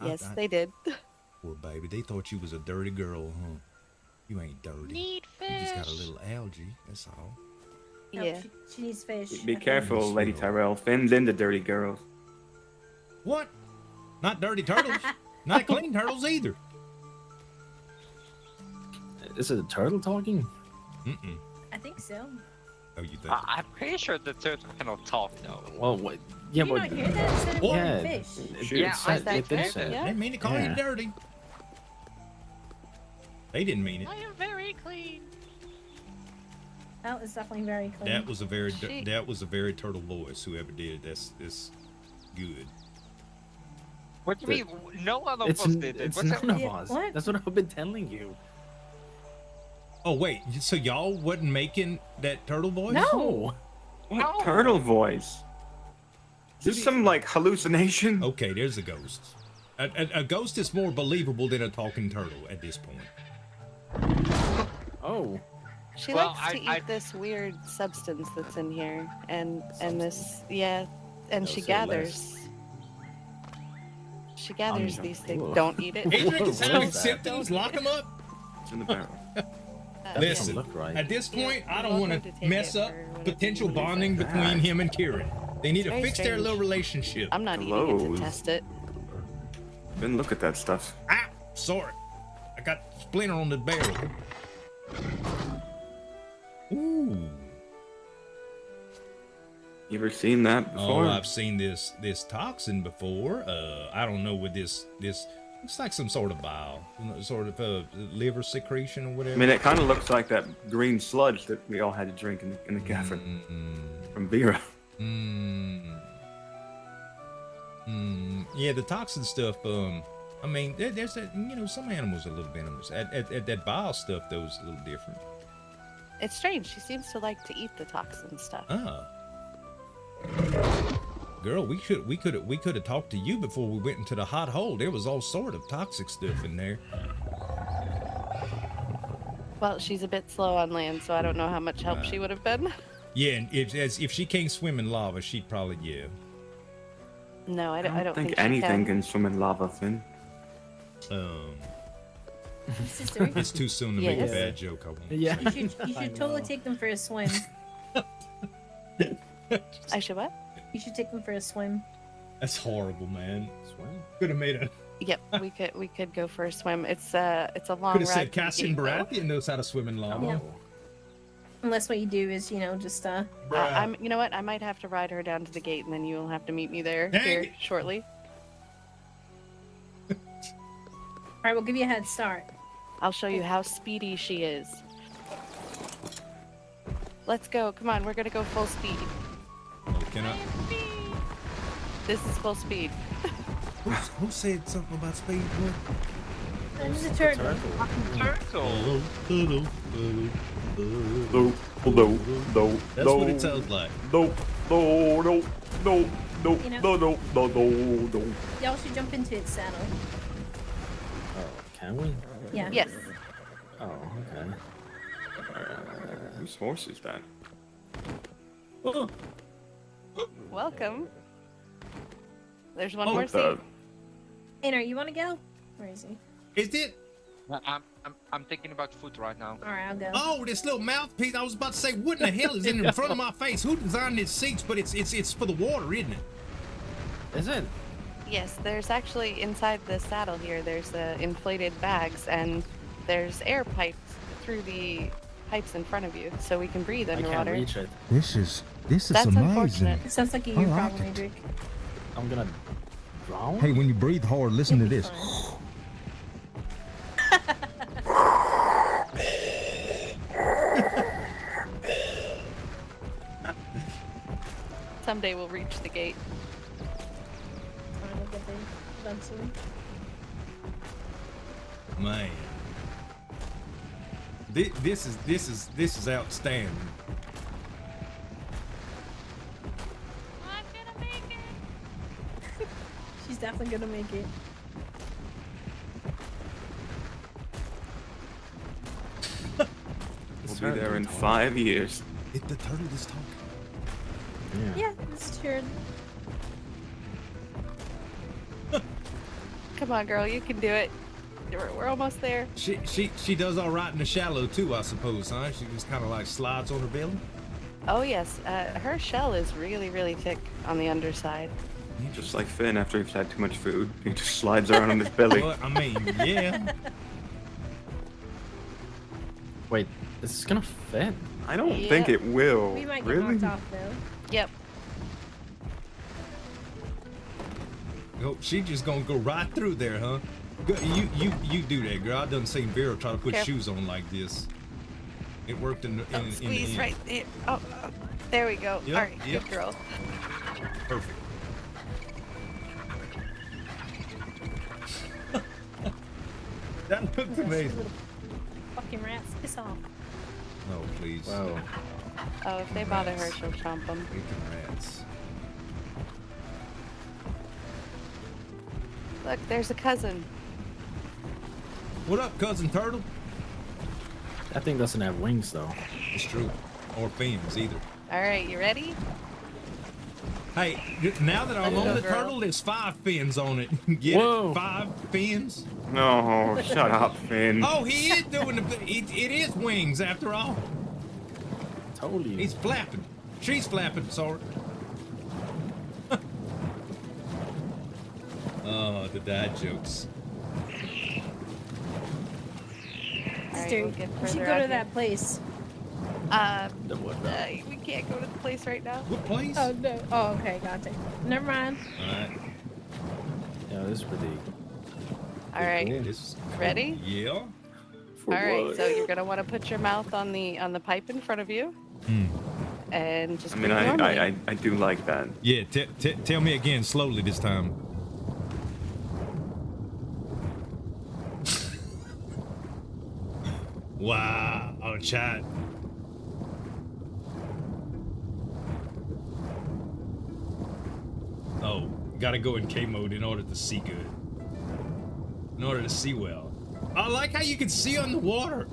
[SPEAKER 6] Yes, they did.
[SPEAKER 2] Poor baby. They thought you was a dirty girl, huh? You ain't dirty.
[SPEAKER 7] Need
[SPEAKER 2] You just got a
[SPEAKER 7] fish.
[SPEAKER 2] little algae, that's all.
[SPEAKER 8] No,
[SPEAKER 6] Yeah.
[SPEAKER 8] she needs fish.
[SPEAKER 3] Be careful,
[SPEAKER 2] Yes,
[SPEAKER 3] Lady
[SPEAKER 2] we will.
[SPEAKER 3] Tyrell. Finn's into dirty girls.
[SPEAKER 2] What? Not dirty turtles. Not clean turtles either.
[SPEAKER 5] Is it a turtle talking?
[SPEAKER 2] Mm-mm.
[SPEAKER 8] I think so.
[SPEAKER 2] Oh, you think?
[SPEAKER 7] I'm pretty sure the turtle cannot talk though.
[SPEAKER 5] Well, what? Yeah,
[SPEAKER 8] Did you
[SPEAKER 5] but
[SPEAKER 8] not hear that? It said
[SPEAKER 2] What?
[SPEAKER 8] yeah.
[SPEAKER 5] Yeah.
[SPEAKER 8] fish.
[SPEAKER 5] it
[SPEAKER 7] Yeah, I
[SPEAKER 5] said,
[SPEAKER 6] think
[SPEAKER 5] it did
[SPEAKER 6] so,
[SPEAKER 5] say.
[SPEAKER 6] yeah.
[SPEAKER 2] They mean to call
[SPEAKER 5] Yeah.
[SPEAKER 2] you dirty. They didn't mean it.
[SPEAKER 7] I am very clean.
[SPEAKER 8] That was definitely very clean.
[SPEAKER 2] That was a very
[SPEAKER 6] She-
[SPEAKER 2] that was a very turtle voice. Whoever did it, that's good.
[SPEAKER 7] What do you mean? No one of
[SPEAKER 5] It's,
[SPEAKER 7] us did it.
[SPEAKER 5] it's
[SPEAKER 7] What's
[SPEAKER 5] none of
[SPEAKER 8] Yeah,
[SPEAKER 5] us.
[SPEAKER 8] what?
[SPEAKER 5] That's what I've been telling you.
[SPEAKER 2] Oh wait, so y'all wasn't making that turtle voice?
[SPEAKER 8] No.
[SPEAKER 3] What
[SPEAKER 7] No.
[SPEAKER 3] turtle voice? Is this some like hallucination?
[SPEAKER 2] Okay, there's a ghost. A ghost is more believable than a talking turtle at this point.
[SPEAKER 5] Oh.
[SPEAKER 6] She
[SPEAKER 7] Well,
[SPEAKER 6] likes to
[SPEAKER 7] I-
[SPEAKER 6] eat this weird substance that's in here, and this and
[SPEAKER 5] No,
[SPEAKER 6] she
[SPEAKER 5] say
[SPEAKER 6] gathers. She gathers
[SPEAKER 3] yeah.
[SPEAKER 6] these things.
[SPEAKER 5] Ooh.
[SPEAKER 6] Don't eat it.
[SPEAKER 2] Adric is
[SPEAKER 5] What
[SPEAKER 2] having
[SPEAKER 5] is that?
[SPEAKER 2] symptoms. Lock him up.
[SPEAKER 3] It's in the barrel.
[SPEAKER 5] That
[SPEAKER 2] Listen,
[SPEAKER 5] doesn't look right.
[SPEAKER 2] at this point,
[SPEAKER 6] Yeah,
[SPEAKER 2] I
[SPEAKER 6] you're
[SPEAKER 2] don't want
[SPEAKER 6] welcome to
[SPEAKER 2] to
[SPEAKER 6] take
[SPEAKER 2] mess
[SPEAKER 6] it
[SPEAKER 2] up
[SPEAKER 6] for whatever
[SPEAKER 2] potential
[SPEAKER 6] you believe
[SPEAKER 2] bonding
[SPEAKER 3] in.
[SPEAKER 2] between him and Kieran. They need to
[SPEAKER 6] Very
[SPEAKER 2] fix their
[SPEAKER 6] strange.
[SPEAKER 2] little relationship.
[SPEAKER 6] I'm not eating it
[SPEAKER 3] Hello.
[SPEAKER 6] to test it.
[SPEAKER 3] Finn, look at that stuff.
[SPEAKER 2] Ah, sorry. I got splinter on the barrel. Ooh.
[SPEAKER 3] You ever seen that before?
[SPEAKER 2] Oh, I've seen this toxin before. I don't know what this looks like, some sort of bile, sort of liver secretion or whatever.
[SPEAKER 3] I mean, it kind of looks like that green sludge that we all had to drink in the cavern from Vera.
[SPEAKER 2] Yeah, the toxin stuff. I mean, there's that. Some animals are a little venomous. At that bile stuff, though, is a little different.
[SPEAKER 6] It's strange. She seems to like to eat the toxin stuff.
[SPEAKER 2] Ah. Girl, we could have talked to you before we went into the hot hole. There was all sort of toxic stuff in there.
[SPEAKER 6] Well, she's a bit slow on land, so I don't know how much help she would have been.
[SPEAKER 2] Yeah, and if she can't swim in lava, she'd probably
[SPEAKER 6] No, I don't think she
[SPEAKER 3] anything can swim in lava, Finn.
[SPEAKER 8] Sister,
[SPEAKER 2] It's too soon to make a
[SPEAKER 6] Yes.
[SPEAKER 2] bad joke. I won't.
[SPEAKER 5] Yeah.
[SPEAKER 8] you should totally take them for a swim.
[SPEAKER 6] I should what?
[SPEAKER 8] You should take them for a swim.
[SPEAKER 2] That's horrible, man.
[SPEAKER 5] Swim.
[SPEAKER 2] Could have made a.
[SPEAKER 6] Yep, we could go for a swim. It's a long
[SPEAKER 2] Could have
[SPEAKER 6] ride.
[SPEAKER 2] said
[SPEAKER 6] to the
[SPEAKER 2] Cassian
[SPEAKER 6] gate, though.
[SPEAKER 2] Baratheon knows how to swim in lava.
[SPEAKER 8] Yeah. Unless what you do is, just
[SPEAKER 6] You know what? I might have to ride her down to the gate, and then you'll have to meet me there
[SPEAKER 2] Dang
[SPEAKER 6] here
[SPEAKER 2] it.
[SPEAKER 6] shortly.
[SPEAKER 8] Alright, we'll give you a head start.
[SPEAKER 6] I'll show you how speedy she is. Let's go. Come on, we're gonna go full speed.
[SPEAKER 2] Can I?
[SPEAKER 6] This is full speed.
[SPEAKER 2] Who said something about speed?
[SPEAKER 8] There's a turtle.
[SPEAKER 7] Turtle.
[SPEAKER 3] No.
[SPEAKER 2] That's what it sounds like.
[SPEAKER 3] No.
[SPEAKER 8] Y'all should jump into its saddle.
[SPEAKER 5] Oh, can we?
[SPEAKER 8] Yeah.
[SPEAKER 6] Yes.
[SPEAKER 5] Oh, okay.
[SPEAKER 3] Whose horse is that?
[SPEAKER 6] Welcome. There's one
[SPEAKER 2] Oh,
[SPEAKER 6] more seat.
[SPEAKER 8] Einar, you want to go? Where is he?
[SPEAKER 2] Is it?
[SPEAKER 7] I'm thinking about food right now.
[SPEAKER 8] Alright, I'll go.
[SPEAKER 2] Oh, this little mouthpiece. I was about to say, what in the hell is in front of my face? Who designed these seats? But it's for the water, isn't it?
[SPEAKER 5] Is it?
[SPEAKER 6] Yes, there's actually inside the saddle here. There's inflated bags, and there's air pipes through the pipes in front of you, so we can breathe
[SPEAKER 5] I can't
[SPEAKER 6] underwater.
[SPEAKER 5] reach it.
[SPEAKER 9] This is
[SPEAKER 6] That's unfortunate.
[SPEAKER 8] It sounds like a
[SPEAKER 9] I
[SPEAKER 8] you
[SPEAKER 9] like
[SPEAKER 8] problem,
[SPEAKER 9] it.
[SPEAKER 8] Adric.
[SPEAKER 5] I'm gonna drown?
[SPEAKER 9] Hey, when you breathe hard, listen to
[SPEAKER 8] You'll be
[SPEAKER 9] this.
[SPEAKER 8] fine.
[SPEAKER 6] Someday we'll reach the gate.
[SPEAKER 8] Fine, we'll get there eventually.
[SPEAKER 2] Man, this is outstanding.
[SPEAKER 8] She's definitely gonna make it.
[SPEAKER 3] We'll be there in 5 years.
[SPEAKER 2] The turtle is talking.
[SPEAKER 5] Yeah.
[SPEAKER 8] Yeah, it's true.
[SPEAKER 6] Come on, girl, you can do it. We're almost there.
[SPEAKER 2] She does all right in the shallow too, I suppose, huh? She just kind of like slides on her belly.
[SPEAKER 6] Oh yes, her shell is really, really thick on the underside.
[SPEAKER 3] Just like Finn after he's had too much food. He just slides around on his belly.
[SPEAKER 2] Well, I mean, yeah.
[SPEAKER 5] Wait, is this gonna fit?
[SPEAKER 3] I don't
[SPEAKER 6] Yep.
[SPEAKER 3] think it will.
[SPEAKER 8] We might get
[SPEAKER 3] really?
[SPEAKER 8] knocked off though.
[SPEAKER 6] Yep.
[SPEAKER 2] Oh, she just gonna go right through there, huh? You do that, girl. I done seen Vera try to put
[SPEAKER 6] Careful.
[SPEAKER 2] shoes on like this. It worked in the
[SPEAKER 6] Squeeze
[SPEAKER 2] end.
[SPEAKER 6] right there. Oh, there we go.
[SPEAKER 2] Yep,
[SPEAKER 6] All right,
[SPEAKER 2] yep.
[SPEAKER 6] good girl.
[SPEAKER 2] Perfect. That looked
[SPEAKER 8] Those
[SPEAKER 2] amazing.
[SPEAKER 8] little fucking rats, piss off.
[SPEAKER 2] Oh, please.
[SPEAKER 5] Whoa.
[SPEAKER 6] Oh, if they bother her, she'll chomp them.
[SPEAKER 2] Freaking rats.
[SPEAKER 6] Look, there's a cousin.
[SPEAKER 2] What up, cousin turtle?
[SPEAKER 5] That thing doesn't have wings though.
[SPEAKER 2] It's true. Or fins, either.
[SPEAKER 6] All right, you ready?
[SPEAKER 2] Hey, now that I'm
[SPEAKER 6] Let's
[SPEAKER 2] on
[SPEAKER 6] go,
[SPEAKER 2] the
[SPEAKER 6] girl.
[SPEAKER 2] turtle, there's 5 fins on it. Get
[SPEAKER 5] Whoa.
[SPEAKER 2] it? 5 fins?
[SPEAKER 3] No, shut up, Finn.
[SPEAKER 2] Oh, he is doing it is wings after all.
[SPEAKER 5] Totally.
[SPEAKER 2] He's flapping. She's flapping, sorry. Oh, the dad jokes.
[SPEAKER 8] Wester,
[SPEAKER 6] we'll get
[SPEAKER 8] we
[SPEAKER 6] further
[SPEAKER 8] should go
[SPEAKER 6] out
[SPEAKER 8] to
[SPEAKER 6] here.
[SPEAKER 8] that place.
[SPEAKER 5] The what?
[SPEAKER 6] We can't go to the place right now.
[SPEAKER 2] What place?
[SPEAKER 8] Oh no. Oh, okay, gotcha. Never mind.
[SPEAKER 2] Alright.
[SPEAKER 5] Yeah, this is pretty.
[SPEAKER 6] All right,
[SPEAKER 2] Yeah, this is cool.
[SPEAKER 6] ready?
[SPEAKER 2] Yeah.
[SPEAKER 3] For
[SPEAKER 6] All right,
[SPEAKER 3] what?
[SPEAKER 6] so you're gonna want to put your mouth on the pipe in front of you, and just
[SPEAKER 3] I mean,
[SPEAKER 6] breathe normally.
[SPEAKER 3] I do like that.
[SPEAKER 2] Yeah, tell me again slowly this time. Wow, oh chat. Oh, gotta go in K mode in order to see good. In order to see well. I like how you can see on the water.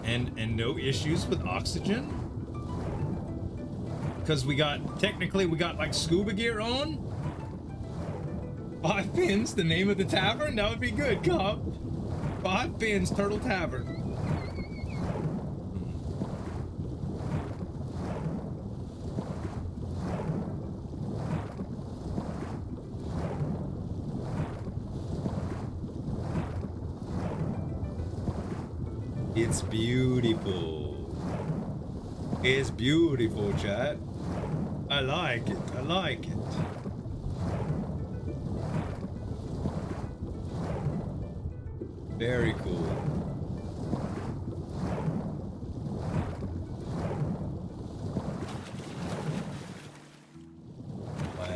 [SPEAKER 2] And no issues with oxygen? Because we got like scuba gear on? 5 Fins, the name of the tavern? That would be good, Cobb. 5 Fins, Turtle Tavern. It's beautiful. It's beautiful, chat. I like it. I like it. Very cool. Wow.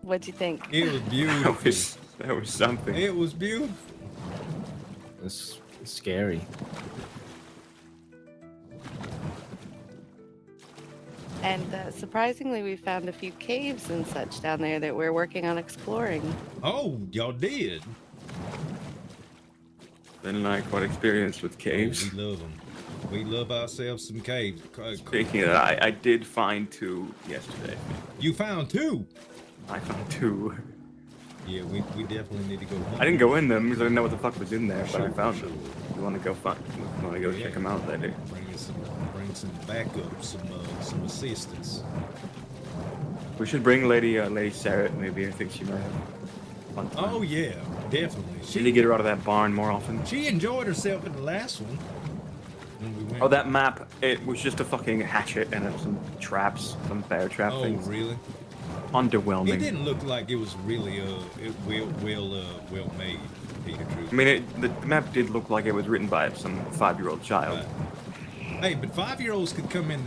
[SPEAKER 6] What'd you think?
[SPEAKER 2] It was beautiful.
[SPEAKER 3] That was something.
[SPEAKER 2] It was beautiful.
[SPEAKER 5] It's scary.
[SPEAKER 6] And surprisingly, we found a few caves and such down there that we're working on exploring.
[SPEAKER 2] Oh, y'all did.
[SPEAKER 3] Been like what experience with caves.
[SPEAKER 2] Oh, we love them. We love ourselves some caves.
[SPEAKER 3] Speaking of that, I did find 2 yesterday.
[SPEAKER 2] You found 2.
[SPEAKER 3] I found 2.
[SPEAKER 2] Yeah, we definitely need to go.
[SPEAKER 3] I didn't go in them because I didn't know what the fuck was in there, but I
[SPEAKER 2] Sure,
[SPEAKER 3] found
[SPEAKER 2] sure.
[SPEAKER 3] them. You want to go find? You want to go
[SPEAKER 2] Yeah.
[SPEAKER 3] check them out later?
[SPEAKER 2] Bring some backup, some assistance.
[SPEAKER 3] We should bring Lady Sarah. Maybe I think she might have fun time.
[SPEAKER 2] Oh yeah, definitely.
[SPEAKER 3] Need to get her out of that barn more often.
[SPEAKER 2] She enjoyed herself in the last one. When we went.
[SPEAKER 3] Oh, that map! It was just a fucking hatchet and some traps, some bear trap
[SPEAKER 2] Oh
[SPEAKER 3] things.
[SPEAKER 2] really?
[SPEAKER 3] Underwhelming.
[SPEAKER 2] It didn't look like it was really well made. To tell you the truth.
[SPEAKER 3] I mean, the map did look like it was written by some 5-year-old child.
[SPEAKER 2] Hey, but 5-year-olds could come in.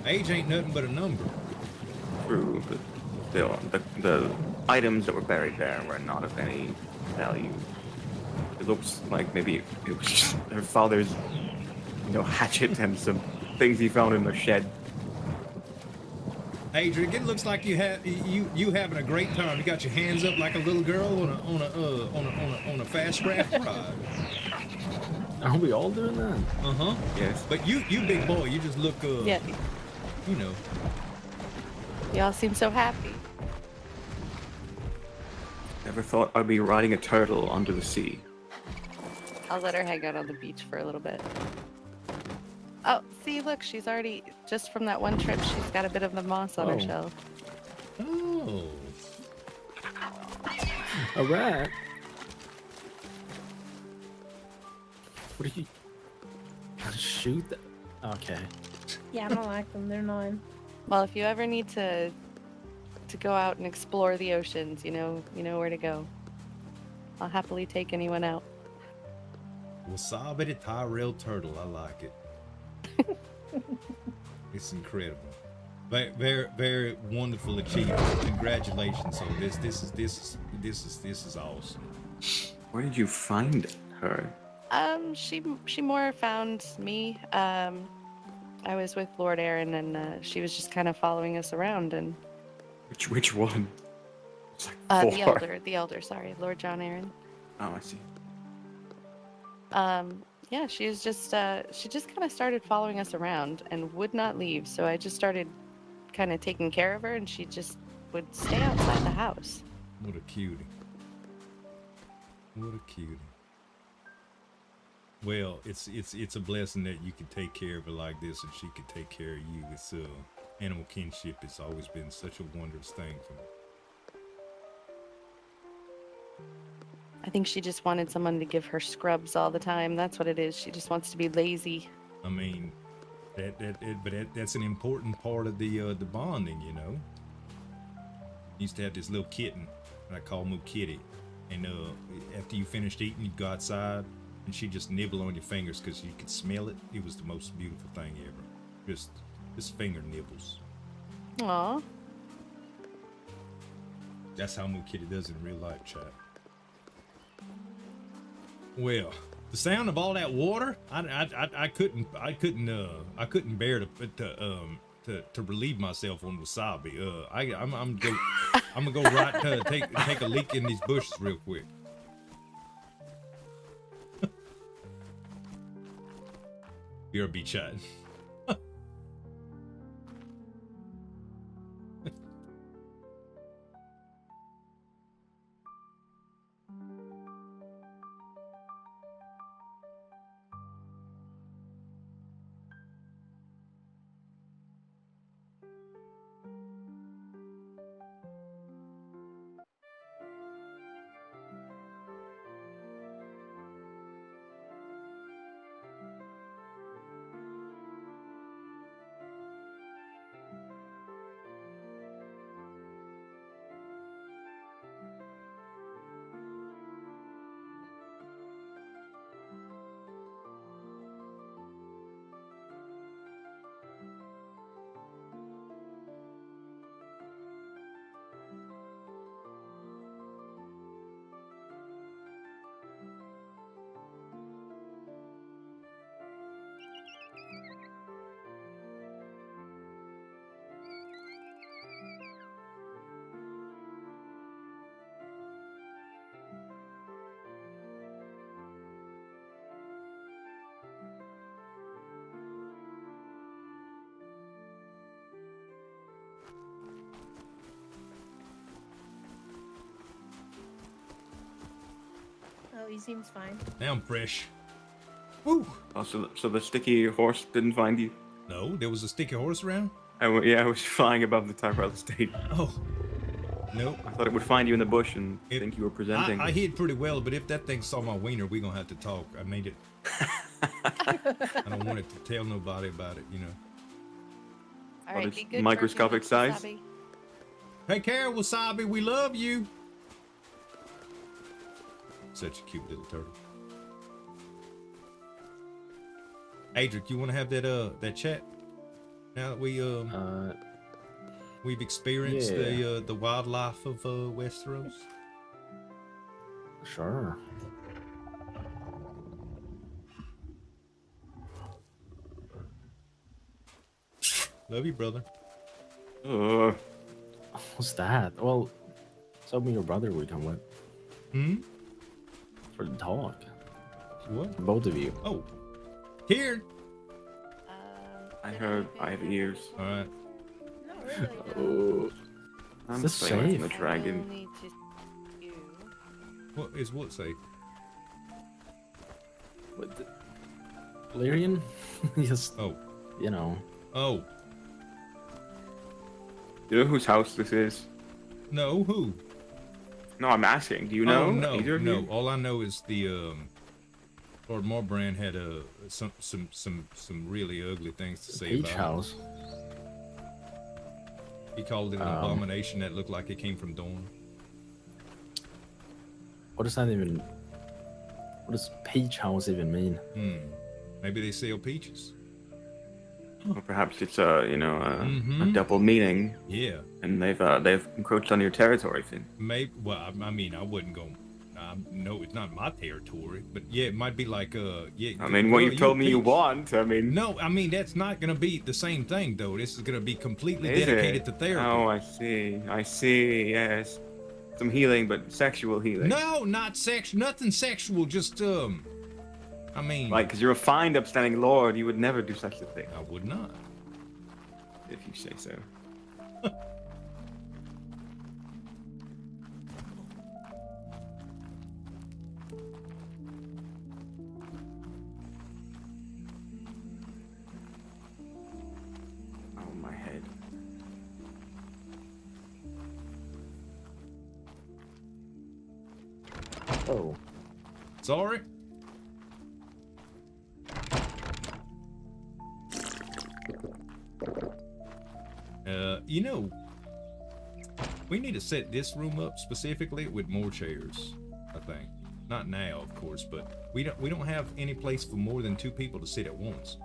[SPEAKER 2] Age ain't nothing but a number.
[SPEAKER 3] True, but still, the items that were buried there were not of any value. It looks like maybe it was just her father's, hatchet and some things he found in the shed.
[SPEAKER 2] Adrian, it looks like you having a great time. You got your hands up like a little girl on a fast craft ride.
[SPEAKER 5] Are we all doing that?
[SPEAKER 2] Uh-huh.
[SPEAKER 3] Yes.
[SPEAKER 2] But you big boy, you just look
[SPEAKER 6] Yeah, y'all seem so happy.
[SPEAKER 3] Never thought I'd be riding a turtle under the sea.
[SPEAKER 6] I'll let her hang out on the beach for a little bit. Oh, see, look, she's already, just from that one trip, she's got a bit of the moss on her
[SPEAKER 5] Oh.
[SPEAKER 6] shell.
[SPEAKER 2] Oh.
[SPEAKER 5] A rat. What do you shoot that? Okay.
[SPEAKER 8] Yeah, I don't like them. They're annoying.
[SPEAKER 6] Well, if you ever need to go out and explore the oceans, you know where to go. I'll happily take anyone out.
[SPEAKER 2] Wasabi Tyrell turtle, I like it. It's incredible. Very, very, very wonderful achievement. Congratulations on this. This is awesome.
[SPEAKER 3] Where did you find her?
[SPEAKER 6] She more found me. I was with Lord Aaron, and she was just kind of following us around. And
[SPEAKER 3] Which one? It's like
[SPEAKER 6] the elder. Sorry, Lord John Aaron.
[SPEAKER 3] Oh, I see.
[SPEAKER 6] Yeah, she just kind of started following us around and would not leave. So I just started kind of taking care of her, and she just would stay outside the house.
[SPEAKER 2] What a cutie. What a cutie. Well, it's a blessing that you could take care of her like this, and she could take care of you. It's animal kinship has always been such a wondrous thing for me.
[SPEAKER 6] I think she just wanted someone to give her scrubs all the time. That's what it is. She just wants to be lazy.
[SPEAKER 2] I mean, that's an important part of the bonding, you know. Used to have this little kitten, and I call him Kitty. And after you finished eating, you'd go outside, and she'd just nibble on your fingers because you could smell it. It was the most beautiful thing ever. Just finger nibbles.
[SPEAKER 6] Aw.
[SPEAKER 2] That's how Moo Kitty does in real life, chat. Well, the sound of all that water, I couldn't bear to relieve myself on wasabi. I'm gonna go right take a leak in these bushes real quick. BRB chat.
[SPEAKER 8] Oh, he seems fine.
[SPEAKER 2] Now I'm fresh. Woo!
[SPEAKER 3] Oh, so the sticky horse didn't find you?
[SPEAKER 2] No, there was a sticky horse around.
[SPEAKER 3] I was flying above the Tyrell estate.
[SPEAKER 2] Oh, nope.
[SPEAKER 3] I thought it would find you in the bush and think you were presenting.
[SPEAKER 2] I hid pretty well, but if that thing saw my wiener, we gonna have to talk. I made it. I don't want it to tell nobody about it, you know.
[SPEAKER 6] All right,
[SPEAKER 3] it's
[SPEAKER 6] be good.
[SPEAKER 3] microscopic
[SPEAKER 6] Georgie,
[SPEAKER 3] size?
[SPEAKER 6] wasabi.
[SPEAKER 2] Take care, Wasabi. We love you. Such a cute little turtle. Adric, you want to have that chat? Now that we've experienced the wildlife of Westeros.
[SPEAKER 5] Sure.
[SPEAKER 2] Love you, brother.
[SPEAKER 5] What's that? Well, so me your brother would come with.
[SPEAKER 2] Hmm?
[SPEAKER 5] For the talk.
[SPEAKER 2] What?
[SPEAKER 5] Both of you.
[SPEAKER 2] Oh. Here.
[SPEAKER 3] I heard I have ears.
[SPEAKER 2] All right.
[SPEAKER 8] Not really.
[SPEAKER 5] Oh.
[SPEAKER 3] I'm
[SPEAKER 5] Is this
[SPEAKER 3] playing
[SPEAKER 5] safe?
[SPEAKER 3] the dragon.
[SPEAKER 6] I need to you.
[SPEAKER 2] What is what say?
[SPEAKER 5] What the... Valyrian? Just,
[SPEAKER 2] Oh.
[SPEAKER 5] you know.
[SPEAKER 2] Oh.
[SPEAKER 3] Do you know whose house this is?
[SPEAKER 2] No. Who?
[SPEAKER 3] No, I'm asking. Do you know?
[SPEAKER 2] Oh, no.
[SPEAKER 3] Either of
[SPEAKER 2] No.
[SPEAKER 3] you?
[SPEAKER 2] All I know is the Lord Morbrand had some really ugly things to say
[SPEAKER 5] Beach
[SPEAKER 2] about
[SPEAKER 5] house.
[SPEAKER 2] it. He called it an abomination that looked like it came from Dorne.
[SPEAKER 5] What does that even... What does peach house even mean?
[SPEAKER 2] Maybe they sell peaches.
[SPEAKER 3] Or perhaps it's a
[SPEAKER 2] Mhm.
[SPEAKER 3] double meaning,
[SPEAKER 2] Yeah.
[SPEAKER 3] and they've encroached on your territory, Finn.
[SPEAKER 2] Maybe. Well, I mean, I wouldn't go. No, it's not my territory. But yeah, it might be like yeah.
[SPEAKER 3] I mean, what
[SPEAKER 2] girl,
[SPEAKER 3] you've told me you
[SPEAKER 2] peach.
[SPEAKER 3] want. I mean,
[SPEAKER 2] No, I mean that's not gonna be the same thing though. This is gonna be completely
[SPEAKER 3] is
[SPEAKER 2] dedicated
[SPEAKER 3] it?
[SPEAKER 2] to therapy.
[SPEAKER 3] Oh, I see. I see. Yes, some healing, but sexual healing.
[SPEAKER 2] No, not sex. Nothing sexual. Just I mean,
[SPEAKER 3] Like, because you're a fine, upstanding lord, you would never do such a thing,
[SPEAKER 2] I would not.
[SPEAKER 3] if you say so. Oh, my head.
[SPEAKER 5] Oh.
[SPEAKER 2] Sorry. You know, we need to set this room up specifically with more chairs, I think. Not now, of course, but we don't have any place for more than 2 people to sit at once.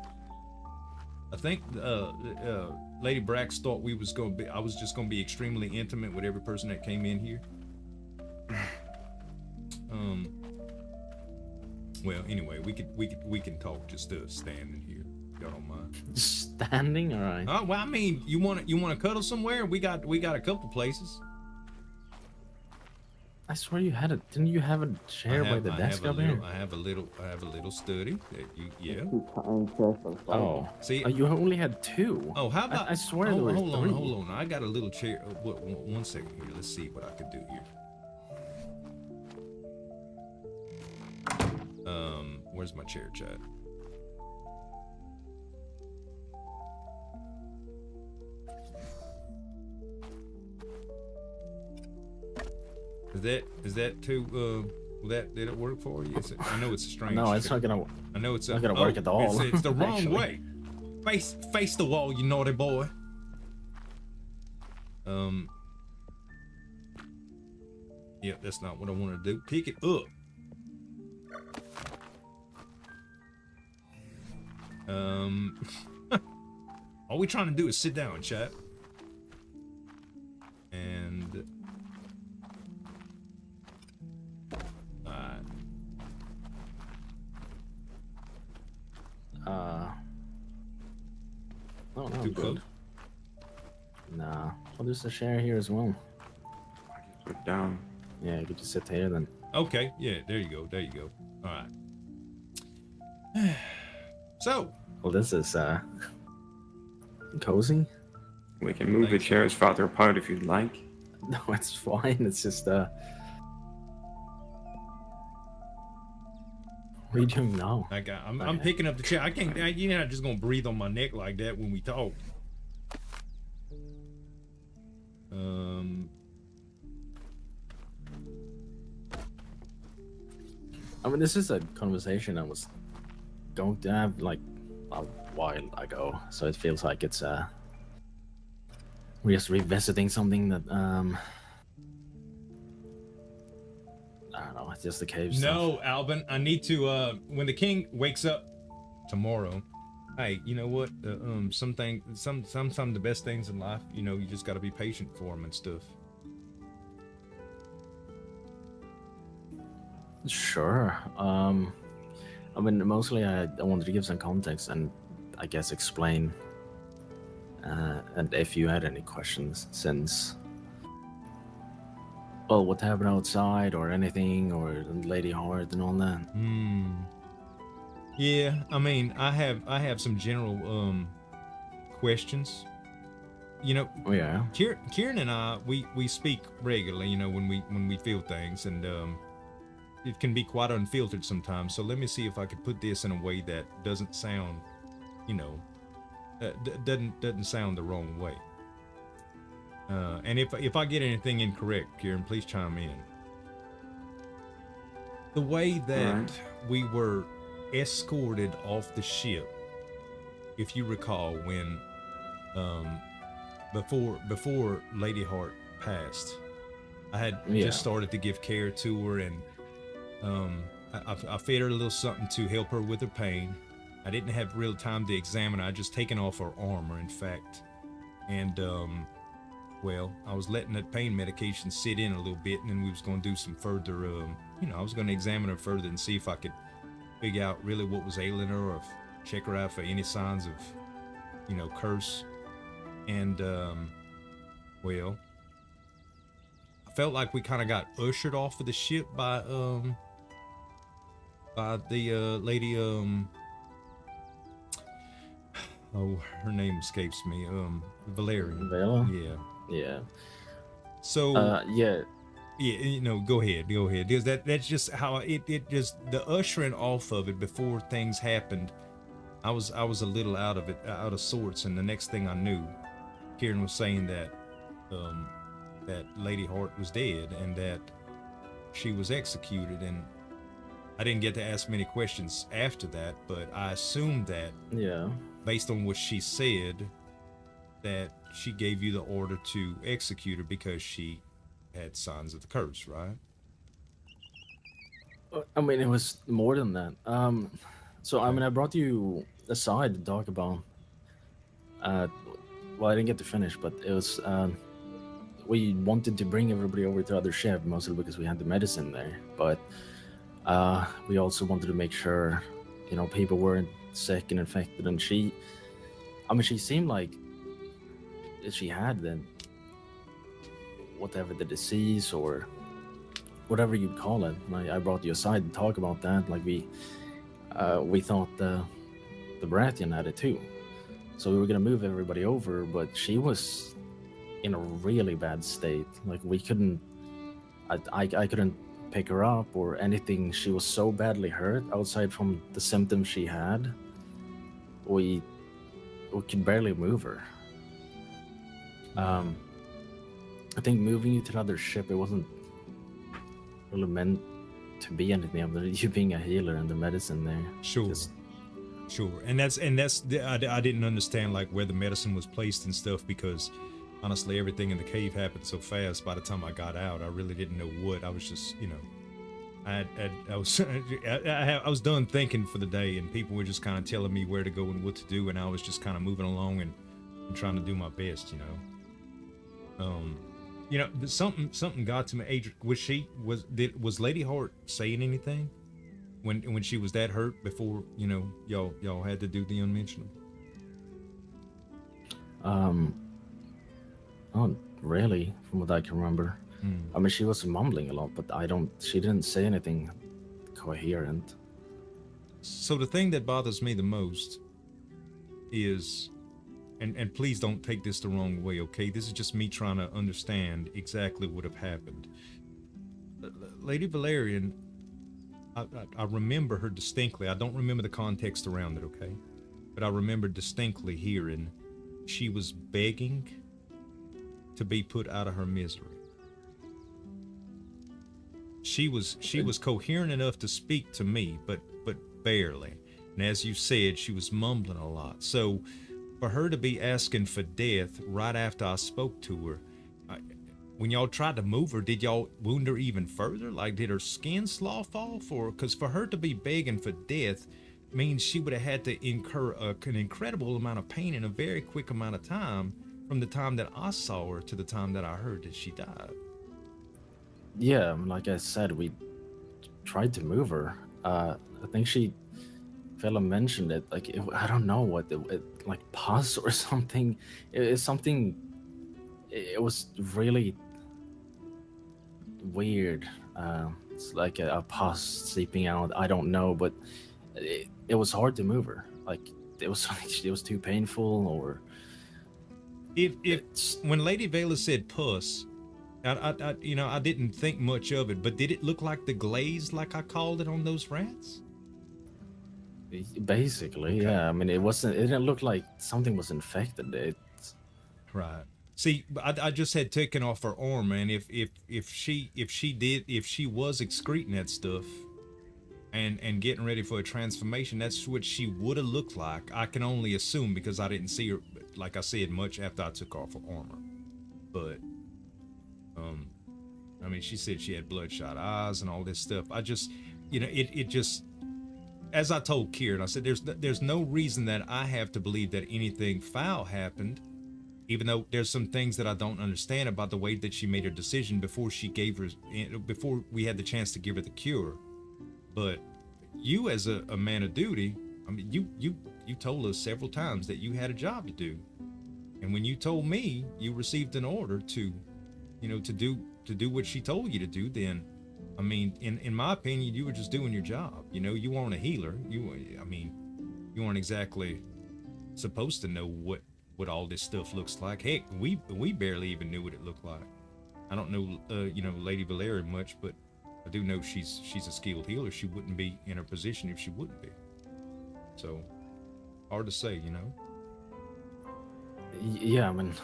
[SPEAKER 2] I think Lady Brax thought I was just gonna be extremely intimate with every person that came in here. Well, anyway, we can talk just standing here. Y'all don't mind.
[SPEAKER 5] Standing, all right.
[SPEAKER 2] Oh well, I mean, you want to cuddle somewhere? We got a couple places.
[SPEAKER 5] I swear you had it. Didn't you have a chair by the desk up here?
[SPEAKER 2] I have a little study that yeah.
[SPEAKER 5] Oh,
[SPEAKER 2] See,
[SPEAKER 5] you only had 2.
[SPEAKER 2] Oh, how about?
[SPEAKER 5] I swear there were 3.
[SPEAKER 2] Hold on. I got a little chair. One second here. Let's see what I could do here. Where's my chair, chat? Is that too? Did it work for you? I know it's strange.
[SPEAKER 5] No, it's not gonna.
[SPEAKER 2] I know it's
[SPEAKER 5] not gonna work at all.
[SPEAKER 2] It's the wrong way. Face the wall, you naughty boy. Yeah, that's not what I want to do. Pick it up. All we trying to do is sit down, chat. And
[SPEAKER 5] no,
[SPEAKER 2] too
[SPEAKER 5] good.
[SPEAKER 2] close.
[SPEAKER 5] Nah, well, there's a chair here as well.
[SPEAKER 3] Put it down.
[SPEAKER 5] Yeah, you could just sit here then.
[SPEAKER 2] Okay, yeah, there you go. All right. So,
[SPEAKER 5] well, this is cozy.
[SPEAKER 3] We can move the chairs farther apart if you'd like.
[SPEAKER 5] No, it's fine. It's just What are you doing now?
[SPEAKER 2] I'm picking up the chair. I can't. You're not just gonna breathe on my neck like that when we talk.
[SPEAKER 5] I mean, this is a conversation I was going to have like a while ago, so it feels like it's we're just revisiting something that I don't know. It's just the cave stuff.
[SPEAKER 2] No, Alvin, I need to. When the king wakes up tomorrow, hey, you know what? Some the best things in life, you know, you just got to be patient for them and stuff.
[SPEAKER 5] Sure. I mean, mostly I wanted to give some context and I guess explain. And if you had any questions since, well, what happened outside or anything, or Lady Heart and all that.
[SPEAKER 2] Yeah, I mean, I have some general questions. You know,
[SPEAKER 5] yeah.
[SPEAKER 2] Kieran and I, we speak regularly. You know, when we feel things, and it can be quite unfiltered sometimes. So let me see if I could put this in a way that doesn't sound, you know, doesn't sound the wrong way. And if I get anything incorrect, Kieran, please chime in. The way that we were escorted off the ship, if you recall, when before Lady Heart passed, I had just started to give care to her, and I fed her a little something to help her with her pain. I didn't have real time to examine her. I just taken off her armor, in fact, and well, I was letting that pain medication sit in a little bit, and then we was going to do some further, you know, I was going to examine her further and see if I could figure out really what was ailing her, or check her out for any signs of, you know, curse. And well, I felt like we kind of got ushered off of the ship by the lady, oh, her name escapes me, Valerian.
[SPEAKER 5] Vela?
[SPEAKER 2] Yeah. So yeah, you know, go ahead, because that's just how it just, the ushering off of it before things happened. I was a little out of sorts, and the next thing I knew, Kieran was saying that that Lady Heart was dead, and that she was executed, and I didn't get to ask many questions after that, but I assumed that
[SPEAKER 5] Yeah.
[SPEAKER 2] based on what she said, that she gave you the order to execute her because she had signs of the curse, right?
[SPEAKER 5] I mean, it was more than that. So I mean, I brought you aside to talk about. Well, I didn't get to finish, but it was. We wanted to bring everybody over to the other ship, mostly because we had the medicine there. But we also wanted to make sure, you know, people weren't sick and infected. And she, I mean, she seemed like she had the whatever the disease or whatever you'd call it. And I brought you aside to talk about that. Like we thought the Baratheon had it too, so we were gonna move everybody over, but she was in a really bad state. Like we couldn't, I couldn't pick her up or anything. She was so badly hurt. Outside from the symptoms she had, we could barely move her. I think moving you to another ship, it wasn't really meant to be anything other than you being a healer and the medicine there.
[SPEAKER 2] Sure. Sure. And that's I didn't understand like where the medicine was placed and stuff, because honestly everything in the cave happened so fast. By the time I got out, I really didn't know what. I was just, you know, I was done thinking for the day, and people were just kind of telling me where to go and what to do, and I was just kind of moving along and trying to do my best, you know. You know, something got to me. Adrian, was Lady Hart saying anything when she was that hurt before, you know, y'all had to do the unmentionable?
[SPEAKER 5] Not really, from what I can remember. I mean, she was mumbling a lot, but she didn't say anything coherent.
[SPEAKER 2] So the thing that bothers me the most is, and please don't take this the wrong way, okay? This is just me trying to understand exactly what have happened. Lady Valerian, I remember her distinctly. I don't remember the context around it, okay? But I remember distinctly hearing she was begging to be put out of her misery. She was coherent enough to speak to me, but barely. And as you said, she was mumbling a lot. So for her to be asking for death right after I spoke to her, when y'all tried to move her, did y'all wound her even further? Like, did her skin slough off? Or because for her to be begging for death means she would have had to incur an incredible amount of pain in a very quick amount of time, from the time that I saw her to the time that I heard that she died.
[SPEAKER 5] Yeah, like I said, we tried to move her. I think Fela mentioned it. Like, I don't know what like pus or something. It's something. It was really weird. It's like a pus seeping out. I don't know, but it was hard to move her. Like it was too painful, or
[SPEAKER 2] if when Lady Vela said pus, I you know, I didn't think much of it, but did it look like the glaze, like I called it on those rats?
[SPEAKER 5] Basically, okay. Yeah. I mean, it didn't look like something was infected.
[SPEAKER 2] Right. See, I just had taken off her arm, and if she was excreting that stuff and getting ready for a transformation, that's what she would have looked like. I can only assume, because I didn't see her, like I said, much after I took off her armor. But I mean, she said she had bloodshot eyes and all this stuff. I just, you know, it just, as I told Kieran, I said there's no reason that I have to believe that anything foul happened, even though there's some things that I don't understand about the way that she made her decision before we had the chance to give her the cure. But you, as a man of duty, I mean, you told us several times that you had a job to do, and when you told me you received an order to, you know, to do what she told you to do, then, I mean, in my opinion, you were just doing your job. You know, you weren't a healer. You weren't exactly supposed to know what all this stuff looks like. Heck, we barely even knew what it looked like. I don't know, you know, Lady Valeria much, but I do know she's a skilled healer. She wouldn't be in her position if she wouldn't be. So, hard to say, you know.
[SPEAKER 5] Yeah, I mean,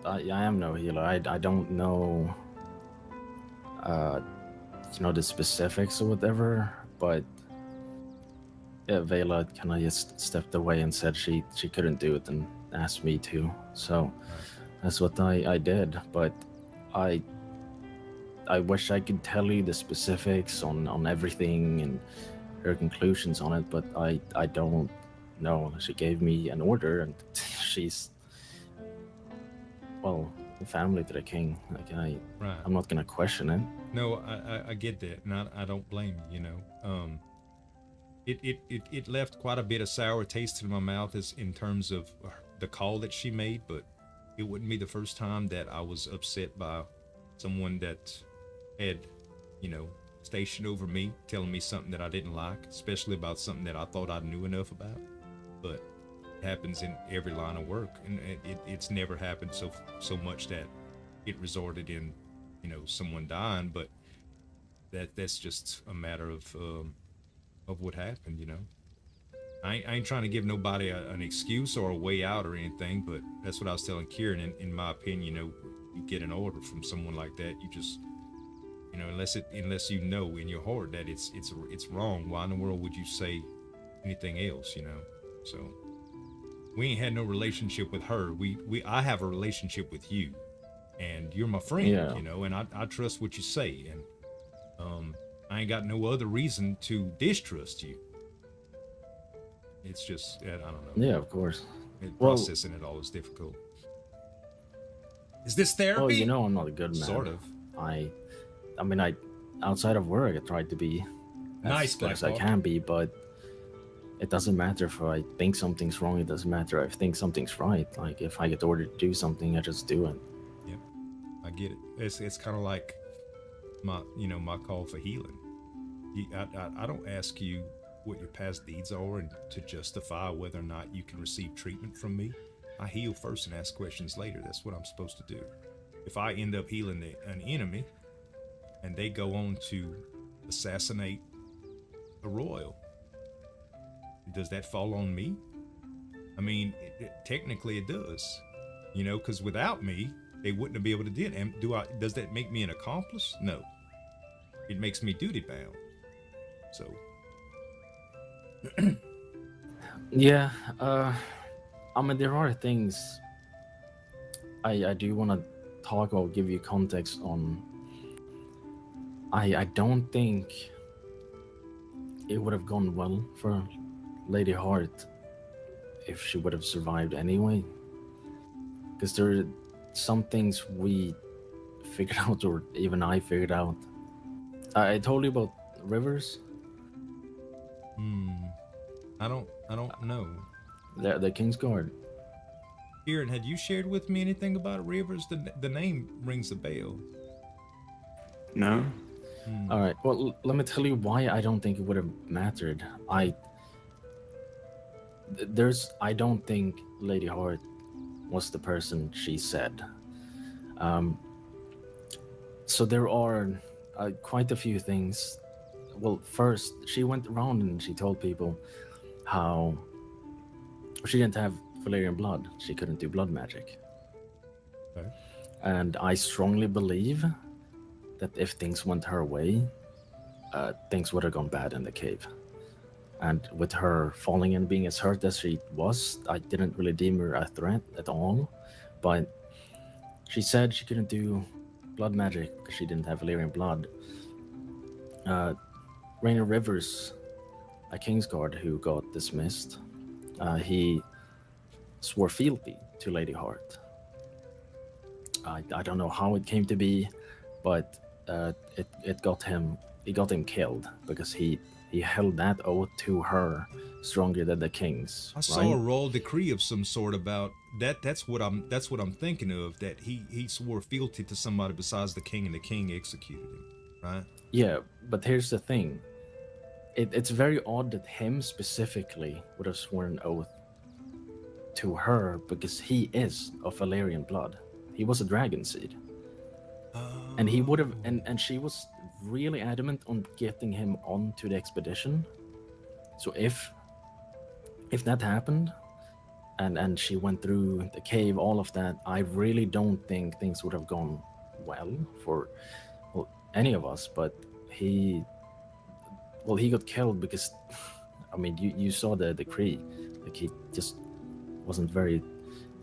[SPEAKER 5] I am no healer. I don't know the specifics or whatever, but yeah, Vela kind of just stepped away and said she couldn't do it and asked me to. So that's what I did. But I wish I could tell you the specifics on everything and her conclusions on it, but I don't know. She gave me an order, and she's, well, family to the king. Like I'm not gonna question it.
[SPEAKER 2] No, I get that, and I don't blame you. You know, it left quite a bit of sour taste in my mouth as in terms of the call that she made, but it wouldn't be the first time that I was upset by someone that had, stationed over me, telling me something that I didn't like, especially about something that I thought I knew enough about. But it happens in every line of work, and it's never happened so much that it resulted in, someone dying. But that's just a matter of what happened. I ain't trying to give nobody an excuse or a way out or anything, but that's what I was telling Kieran. In my opinion, you get an order from someone like that, you just, unless you know in your heart that it's wrong, why in the world would you say anything else? So we ain't had no relationship with her. I have a relationship with you, and you're my friend.
[SPEAKER 5] Yeah.
[SPEAKER 2] And I trust what you say, and I ain't got no other reason to distrust you. It's just, I don't know.
[SPEAKER 5] Yeah, of course.
[SPEAKER 2] Processing it all is difficult. Is this therapy?
[SPEAKER 5] Well, I'm not a good man.
[SPEAKER 2] Sort of.
[SPEAKER 5] I mean, outside of work, I tried to be
[SPEAKER 2] nice
[SPEAKER 5] as good as I can be, but it doesn't matter if I think something's wrong. It doesn't matter if I think something's right. Like, if I get ordered to do something, I just do it.
[SPEAKER 2] Yep, I get it. It's kind of like my call for healing. I don't ask you what your past deeds are and to justify whether or not you can receive treatment from me. I heal first and ask questions later. That's what I'm supposed to do. If I end up healing an enemy and they go on to assassinate a royal, does that fall on me? I mean, technically it does, because without me, they wouldn't have been able to do it. And does that make me an accomplice? No. It makes me duty bound. So.
[SPEAKER 5] Yeah, I mean, there are things I do want to talk or give you context on. I don't think it would have gone well for Lady Hart if she would have survived anyway, because there are some things we figured out, or even I figured out. I told you about Rivers.
[SPEAKER 2] I don't know.
[SPEAKER 5] The King's Guard.
[SPEAKER 2] Kieran, had you shared with me anything about Rivers? The name rings a bell.
[SPEAKER 3] No.
[SPEAKER 5] All right. Well, let me tell you why I don't think it would have mattered. I don't think Lady Hart was the person she said. So there are quite a few things. Well, first, she went around and she told people how she didn't have Valyrian blood. She couldn't do blood magic.
[SPEAKER 2] Okay.
[SPEAKER 5] And I strongly believe that if things went her way, things would have gone bad in the cave. And with her falling and being as hurt as she was, I didn't really deem her a threat at all. But she said she couldn't do blood magic because she didn't have Valyrian blood. Rainer Rivers, a Kingsguard who got dismissed, he swore fealty to Lady Hart. I don't know how it came to be, but it got him killed because he held that oath to her stronger than the king's.
[SPEAKER 2] I saw a royal decree of some sort about that. That's what I'm thinking of. That he swore fealty to somebody besides the king, and the king executed him. Right?
[SPEAKER 5] Yeah, but here's the thing. It's very odd that him specifically would have sworn an oath to her because he is of Valyrian blood. He was a dragon seed. And he would have, and she was really adamant on getting him onto the expedition. So if that happened, and she went through the cave, all of that, I really don't think things would have gone well for any of us. But he got killed because, I mean, you saw the decree. Like, he just wasn't very,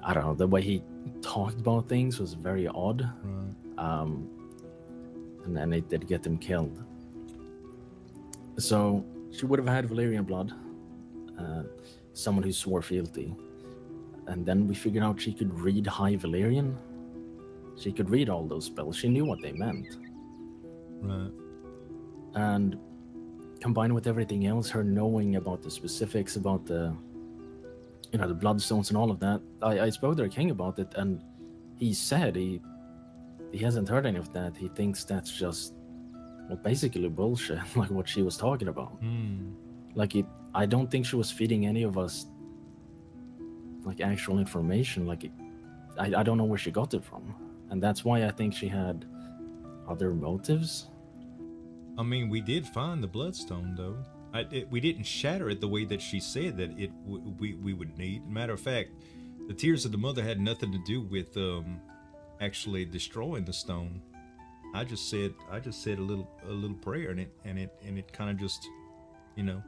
[SPEAKER 5] I don't know, the way he talked about things was very odd.
[SPEAKER 2] Right.
[SPEAKER 5] And then it did get him killed. So she would have had Valyrian blood, someone who swore fealty. And then we figured out she could read High Valyrian. She could read all those spells. She knew what they meant.
[SPEAKER 2] Right.
[SPEAKER 5] And combined with everything else, her knowing about the specifics about the, you know, the bloodstones and all of that, I spoke to the king about it, and he said he hasn't heard any of that. He thinks that's just, well, basically bullshit, like what she was talking about. Like, I don't think she was feeding any of us like actual information. Like, I don't know where she got it from, and that's why I think she had other motives.
[SPEAKER 2] I mean, we did find the bloodstone, though. We didn't shatter it the way that she said that we would need. Matter of fact, the tears of the mother had nothing to do with actually destroying the stone. I just said a little prayer, and it kind of just, you know,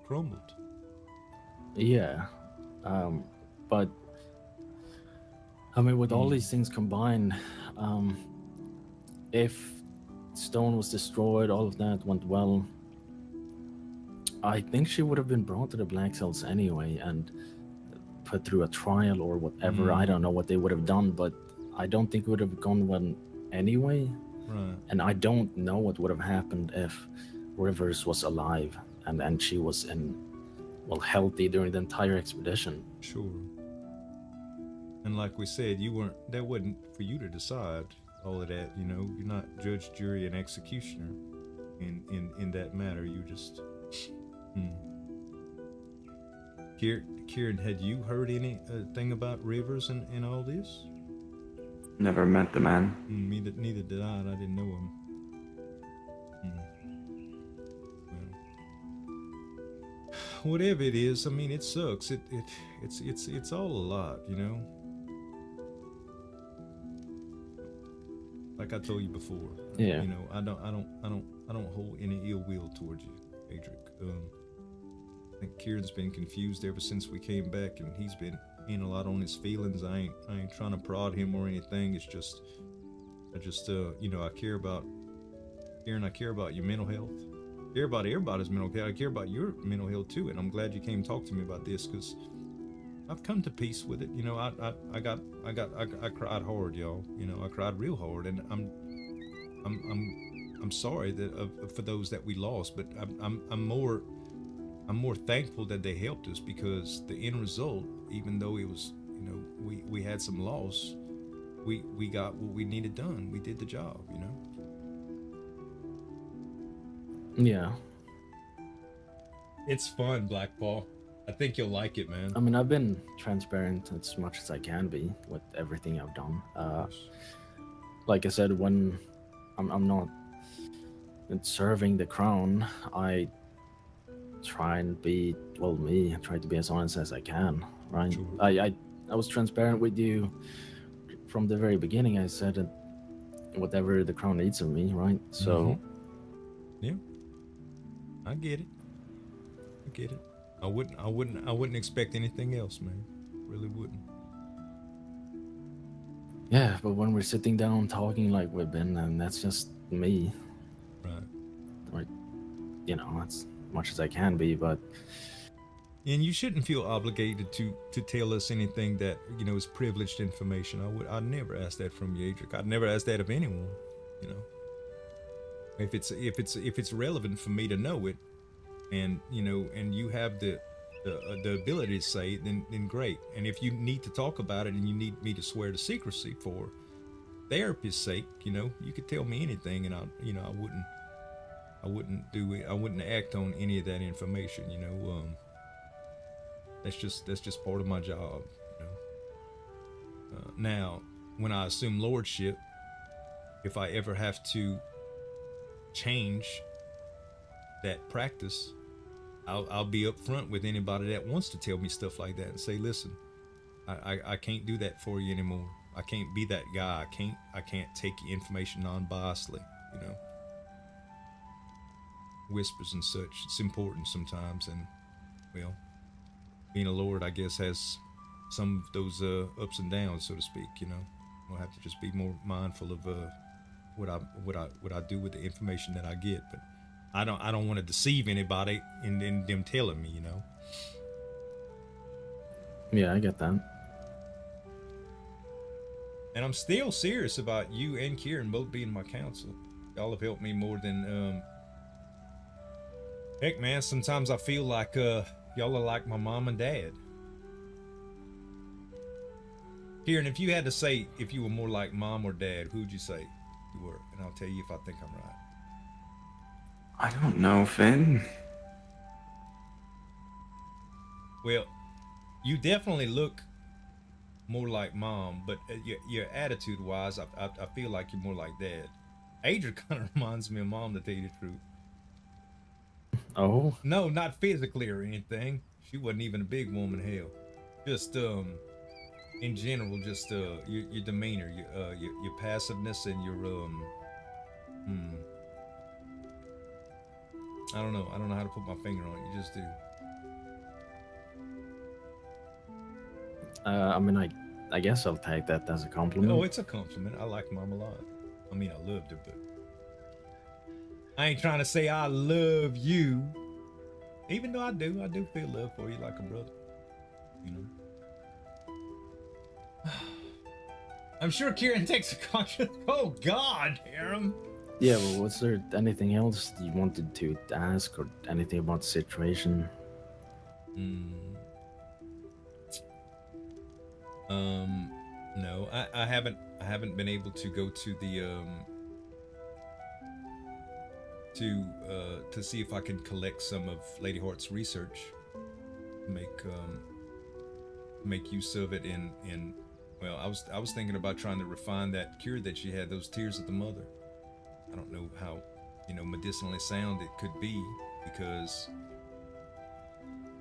[SPEAKER 2] crumbled.
[SPEAKER 5] Yeah, but I mean, with all these things combined, if stone was destroyed, all of that went well, I think she would have been brought to the Black Cells anyway and put through a trial or whatever. I don't know what they would have done, but I don't think it would have gone well anyway.
[SPEAKER 2] Right.
[SPEAKER 5] And I don't know what would have happened if Rivers was alive and she was healthy during the entire expedition.
[SPEAKER 2] Sure. And like we said, that wasn't for you to decide all of that, you know. You're not judge, jury, and executioner in that matter. You just Kieran, had you heard anything about Rivers and all this?
[SPEAKER 3] Never met the man.
[SPEAKER 2] Neither did I, and I didn't know him. Well, whatever it is, I mean, it sucks. It's all a lot, you know. Like I told you before,
[SPEAKER 5] yeah.
[SPEAKER 2] You know, I don't hold any ill will towards you, Adric. I think Kieran's been confused ever since we came back, and he's been in a lot on his feelings. I ain't trying to prod him or anything. It's just, you know, I care about Kieran. I care about your mental health. I care about everybody's mental health. I care about your mental health too. And I'm glad you came to talk to me about this, because I've come to peace with it. You know, I cried hard, y'all. You know, I cried real hard, and I'm sorry that for those that we lost, but I'm more thankful that they helped us, because the end result, even though it was, you know, we had some loss, we got what we needed done. We did the job, you know.
[SPEAKER 5] Yeah.
[SPEAKER 2] It's fun, Blackpaw. I think you'll like it, man.
[SPEAKER 5] I mean, I've been transparent as much as I can be with everything I've done. Like I said, when I'm not serving the crown, I try and be, well, me. I try to be as honest as I can, right?
[SPEAKER 2] Sure.
[SPEAKER 5] I was transparent with you from the very beginning. I said that whatever the crown needs of me, right? So,
[SPEAKER 2] yeah, I get it. I wouldn't expect anything else, man. Really wouldn't.
[SPEAKER 5] Yeah, but when we're sitting down talking like we've been, and that's just me.
[SPEAKER 2] Right.
[SPEAKER 5] Like, you know, that's much as I can be, but
[SPEAKER 2] and you shouldn't feel obligated to tell us anything that, you know, is privileged information. I'd never ask that from you, Adric. I'd never ask that of anyone, you know. If it's relevant for me to know it, and, you know, and you have the ability to say it, then great. And if you need to talk about it and you need me to swear to secrecy for therapist's sake, you know, you could tell me anything, and I wouldn't do it. I wouldn't act on any of that information, you know. That's just part of my job, you know. Now, when I assume lordship, if I ever have to change that practice, I'll be upfront with anybody that wants to tell me stuff like that and say, listen, I can't do that for you anymore. I can't be that guy. I can't take information non-biasedly, you know. whispers and such. It's important sometimes, and well, being a lord, I guess, has some of those ups and downs, so to speak. You know, we'll have to just be more mindful of what I do with the information that I get. But I don't want to deceive anybody in them telling me, you know.
[SPEAKER 5] Yeah, I get that.
[SPEAKER 2] And I'm still serious about you and Kieran both being my counsel. Y'all have helped me more than heck, man. Sometimes I feel like y'all are like my mom and dad. Kieran, if you had to say if you were more like mom or dad, who'd you say you were? And I'll tell you if I think I'm right.
[SPEAKER 3] I don't know, Finn.
[SPEAKER 2] Well, you definitely look more like mom, but your attitude-wise, I feel like you're more like dad. Adria kind of reminds me of mom, to tell you the truth.
[SPEAKER 5] Oh?
[SPEAKER 2] No, not physically or anything. She wasn't even a big woman, hell. Just in general, just your demeanor, your passiveness, and your I don't know how to put my finger on it. You just do.
[SPEAKER 5] I mean, I guess I'll take that as a compliment.
[SPEAKER 2] Oh, it's a compliment. I like mom a lot. I mean, I loved her, but I ain't trying to say I love you. Even though I do feel love for you like a brother. You know. I'm sure Kieran takes a conscious. Oh God, Aaron.
[SPEAKER 5] Yeah, well, was there anything else you wanted to ask, or anything about the situation?
[SPEAKER 2] No, I haven't been able to go to the to see if I can collect some of Lady Hart's research, make use of it in well, I was thinking about trying to refine that cure that she had, those tears of the mother. I don't know how, medicinally sound it could be, because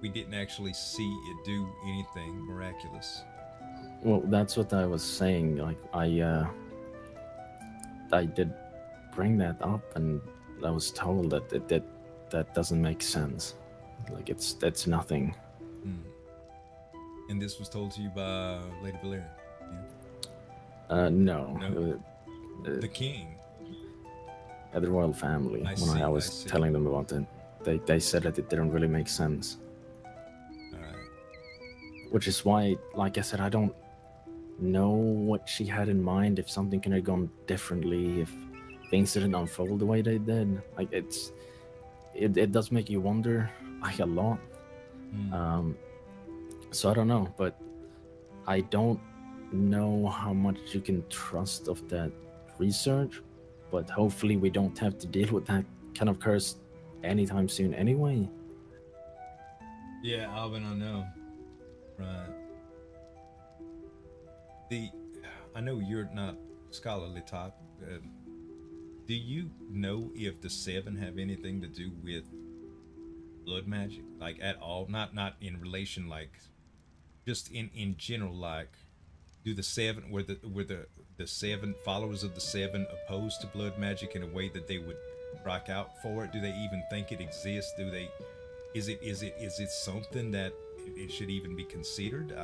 [SPEAKER 2] we didn't actually see it do anything miraculous.
[SPEAKER 5] Well, that's what I was saying. Like, I did bring that up, and I was told that that doesn't make sense. Like, that's nothing.
[SPEAKER 2] And this was told to you by Lady Valerian?
[SPEAKER 5] Yeah? No.
[SPEAKER 2] The king.
[SPEAKER 5] The royal family. I was telling them about it, they said that it didn't really make sense.
[SPEAKER 2] All right.
[SPEAKER 5] Which is why, like I said, I don't know what she had in mind. If something could have gone differently, if things didn't unfold the way they did, like it does make you wonder, like, a lot. So I don't know, but I don't know how much you can trust of that research, but hopefully we don't have to deal with that kind of curse anytime soon anyway.
[SPEAKER 2] Yeah, Alvin, I know. Right. I know you're not scholarly type. Do you know if the Seven have anything to do with blood magic, like, at all? Not in relation, like, just in general, like, do the Seven, were the Seven followers of the Seven opposed to blood magic in a way that they would rock out for it? Do they even think it exists? Is it something that it should even be considered?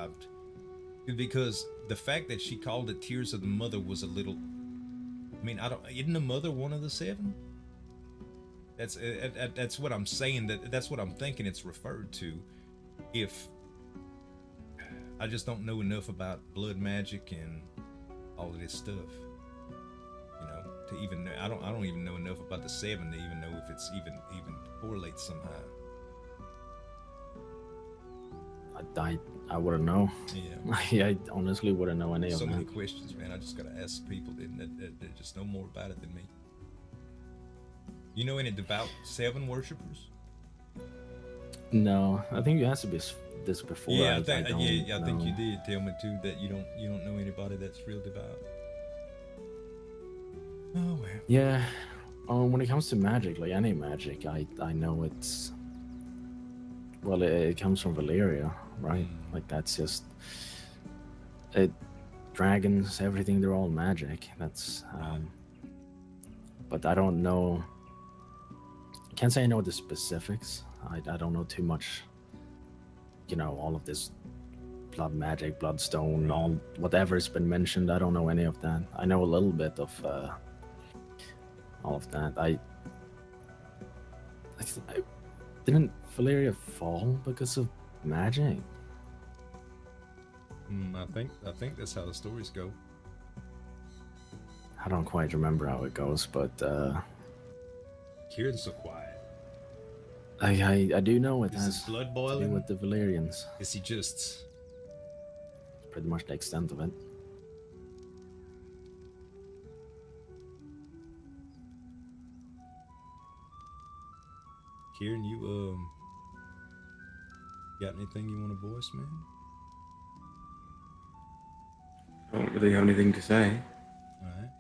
[SPEAKER 2] Because the fact that she called it Tears of the Mother was a little, I mean, isn't the mother one of the Seven? That's what I'm saying, that's what I'm thinking it's referred to. If I just don't know enough about blood magic and all of this stuff, to even know. I don't even know enough about the Seven to even know if it's even correlates somehow.
[SPEAKER 5] I wouldn't know.
[SPEAKER 2] Yeah.
[SPEAKER 5] I honestly wouldn't know any of
[SPEAKER 2] So
[SPEAKER 5] that.
[SPEAKER 2] many questions, man. I just gotta ask people that just know more about it than me. You know any devout Seven worshippers?
[SPEAKER 5] No, I think you asked this before.
[SPEAKER 2] Yeah,
[SPEAKER 5] I
[SPEAKER 2] think
[SPEAKER 5] know.
[SPEAKER 2] you did tell me too that you don't know anybody that's real devout. Oh well.
[SPEAKER 5] Yeah, when it comes to magic, like any magic, I know it's, well, it comes from Valeria, right? Like, that's just dragons, everything, they're all magic. That's but I don't know. can't say I know the specifics. I don't know too much. You know, all of this blood magic, bloodstone, all whatever's been mentioned. I don't know any of that. I know a little bit of all of that. I didn't Valeria fall because of magic?
[SPEAKER 2] I think that's how the stories go.
[SPEAKER 5] I don't quite remember how it goes, but
[SPEAKER 2] Kieran's so quiet.
[SPEAKER 5] I do know it
[SPEAKER 2] Is
[SPEAKER 5] has
[SPEAKER 2] his blood
[SPEAKER 5] to do
[SPEAKER 2] boiling?
[SPEAKER 5] with the Valerians.
[SPEAKER 2] Is he just...
[SPEAKER 5] Pretty much the extent of it.
[SPEAKER 2] Kieran, you got anything you want to voice, man?
[SPEAKER 3] I don't really have anything to say.
[SPEAKER 2] Alright.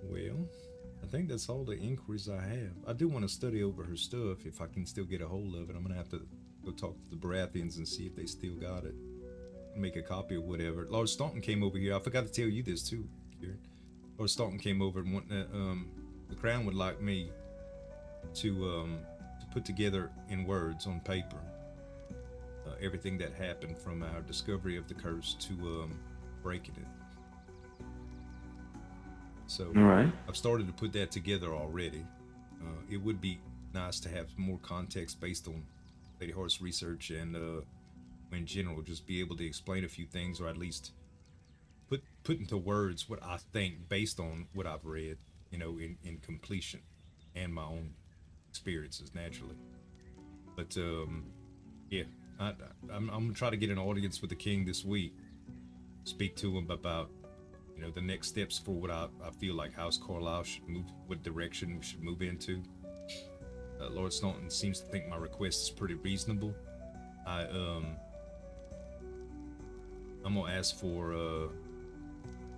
[SPEAKER 2] Well, I think that's all the inquiries I have. I do want to study over her stuff if I can still get a hold of it. I'm gonna have to go talk to the Baratheons and see if they still got it. Make a copy or whatever. Lord Staunton came over here. I forgot to tell you this too, Kieran. Lord Staunton came over and wanted the Crown would like me to put together in words on paper everything that happened from our discovery of the curse to breaking it. So
[SPEAKER 3] All right.
[SPEAKER 2] I've started to put that together already. It would be nice to have more context based on Lady Horse research and in general, just be able to explain a few things, or at least put into words what I think based on what I've read, you know, in completion and my own experiences naturally. But yeah, I'm gonna try to get an audience with the king this week, speak to him about, you know, the next steps for what I feel like House Carlyle should move, what direction we should move into. Lord Staunton seems to think my request is pretty reasonable. I'm gonna ask for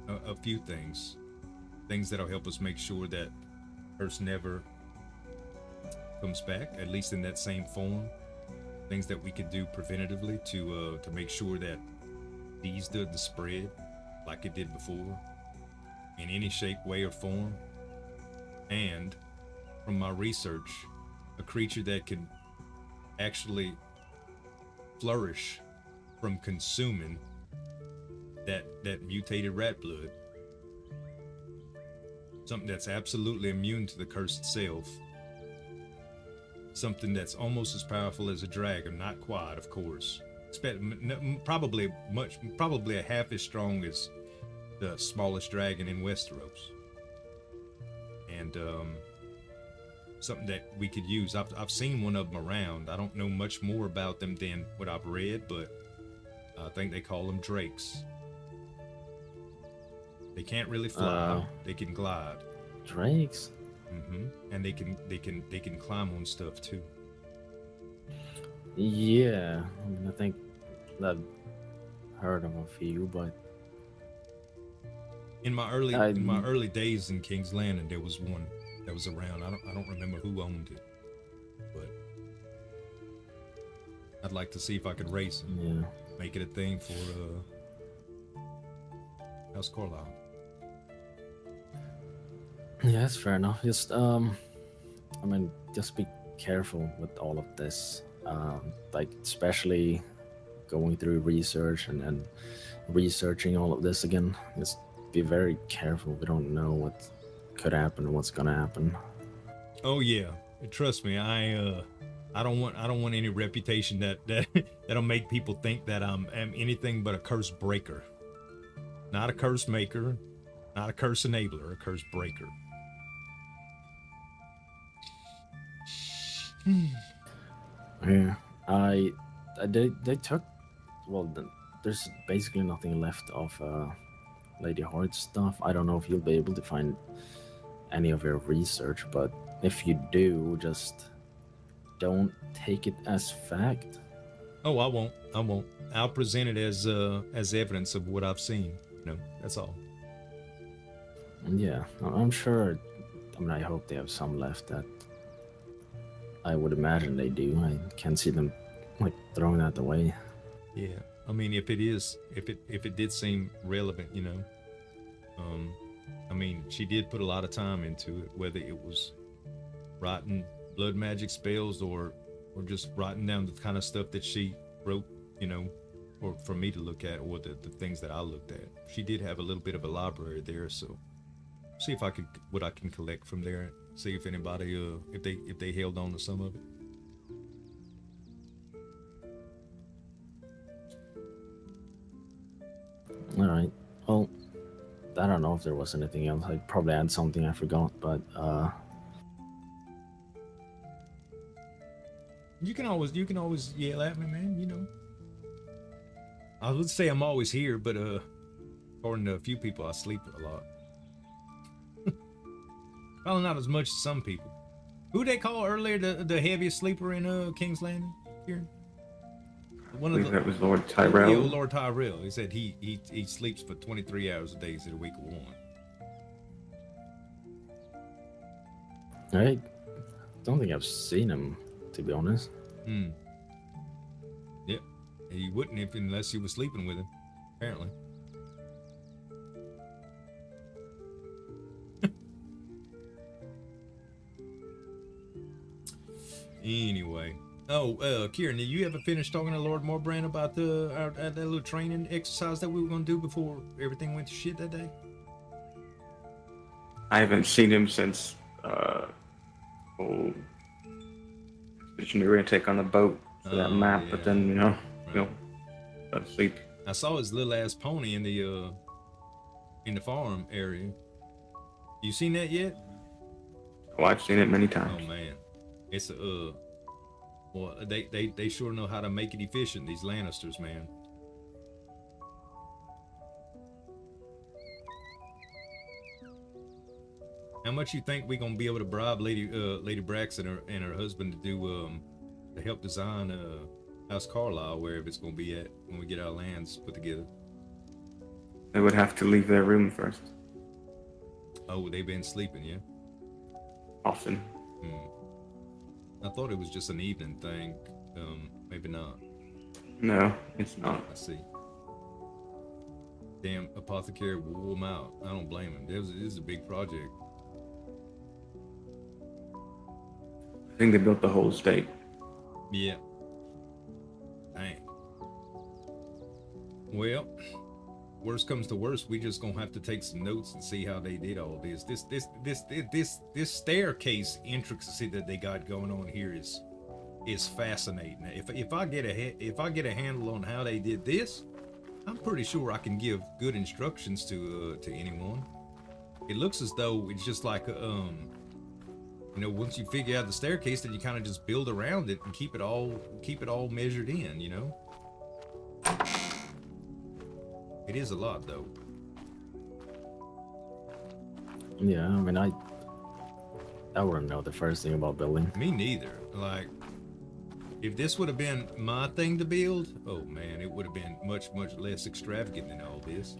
[SPEAKER 2] a few things that'll help us make sure that curse never comes back, at least in that same form. Things that we could do preventatively to make sure that these doesn't spread like it did before in any shape, way, or form. And from my research, a creature that can actually flourish from consuming that mutated rat blood. Something that's absolutely immune to the curse itself. Something that's almost as powerful as a dragon, not quite, of course. Probably a half as strong as the smallest dragon in Westeros. And something that we could use. I've seen one of them around. I don't know much more about them than what I've read, but I think they call them drakes. They can't really fly. They can glide.
[SPEAKER 5] Drakes?
[SPEAKER 2] Mm-hmm. And they can climb on stuff too.
[SPEAKER 5] Yeah, I mean, I think I've heard of a few, but
[SPEAKER 2] in my early days in King's Landing, there was one that was around. I don't remember who owned it, but I'd like to see if I could race it.
[SPEAKER 5] yeah.
[SPEAKER 2] Make it a thing for House Carlyle.
[SPEAKER 5] Yeah, that's fair enough. Just I mean, just be careful with all of this. Like especially going through research and then researching all of this again. Just be very careful. We don't know what could happen and what's gonna happen.
[SPEAKER 2] Oh yeah, trust me. I don't want any reputation that'll make people think that I'm anything but a curse breaker. Not a curse maker, not a curse enabler, a curse breaker.
[SPEAKER 5] Yeah, they took. Well, there's basically nothing left of Lady Horde's stuff. I don't know if you'll be able to find any of your research, but if you do, just don't take it as fact.
[SPEAKER 2] Oh, I won't. I'll present it as evidence of what I've seen. You know, that's all.
[SPEAKER 5] Yeah, I'm sure. I mean, I hope they have some left. That I would imagine they do. I can't see them like throwing that away.
[SPEAKER 2] Yeah, I mean, if it did seem relevant, you know, I mean, she did put a lot of time into it, whether it was writing blood magic spells or just writing down the kind of stuff that she wrote, you know, or for me to look at, or the things that I looked at. She did have a little bit of a library there, so see if I could what I can collect from there. See if anybody if they held on to some of it.
[SPEAKER 5] All right. Well, I don't know if there was anything else. I probably had something I forgot, but
[SPEAKER 2] you can always yell at me, man. You know, I would say I'm always here, but according to a few people, I sleep a lot. Probably not as much as some people. Who they call earlier the heaviest sleeper in King's Landing here?
[SPEAKER 3] I believe that was Lord Tyrell.
[SPEAKER 2] Yeah, Lord Tyrell. He said he sleeps for 23 hours a day instead of a week of 1.
[SPEAKER 5] I don't think I've seen him, to be honest.
[SPEAKER 2] Yep. He wouldn't unless he was sleeping with him, apparently. Anyway. Oh, Kieran, did you ever finish talking to Lord Morbrand about that little training exercise that we were going to do before everything went to shit that day?
[SPEAKER 3] I haven't seen him since expedition we were gonna take on the boat for that map,
[SPEAKER 2] yeah.
[SPEAKER 3] but then you know, fell asleep.
[SPEAKER 2] I saw his little ass pony in the farm area. You seen that yet?
[SPEAKER 3] Oh, I've seen it many times.
[SPEAKER 2] Oh man, it's well, they sure know how to make it efficient. These Lannisters, man. How much you think we gonna be able to bribe Lady Braxton and her husband to do to help design House Carlyle, wherever it's gonna be at when we get our lands put together?
[SPEAKER 3] They would have to leave their room first.
[SPEAKER 2] Oh, they've been sleeping, yeah.
[SPEAKER 3] Often.
[SPEAKER 2] I thought it was just an evening thing. Maybe not.
[SPEAKER 3] No, it's not.
[SPEAKER 2] I see. Damn, apothecary wore them out. I don't blame him. This is a big project.
[SPEAKER 3] I think they built the whole estate.
[SPEAKER 2] Yeah. Dang. Well, worst comes to worst, we just gonna have to take some notes and see how they did all this. This staircase intricacy that they got going on here is fascinating. If I get a handle on how they did this, I'm pretty sure I can give good instructions to anyone. It looks as though it's just like you know, once you figure out the staircase, then you kind of just build around it and keep it all measured in, you know. It is a lot, though.
[SPEAKER 5] Yeah, I mean, I wouldn't know the first thing about building.
[SPEAKER 2] Me neither. Like, if this would have been my thing to build, oh man, it would have been much less extravagant than all this.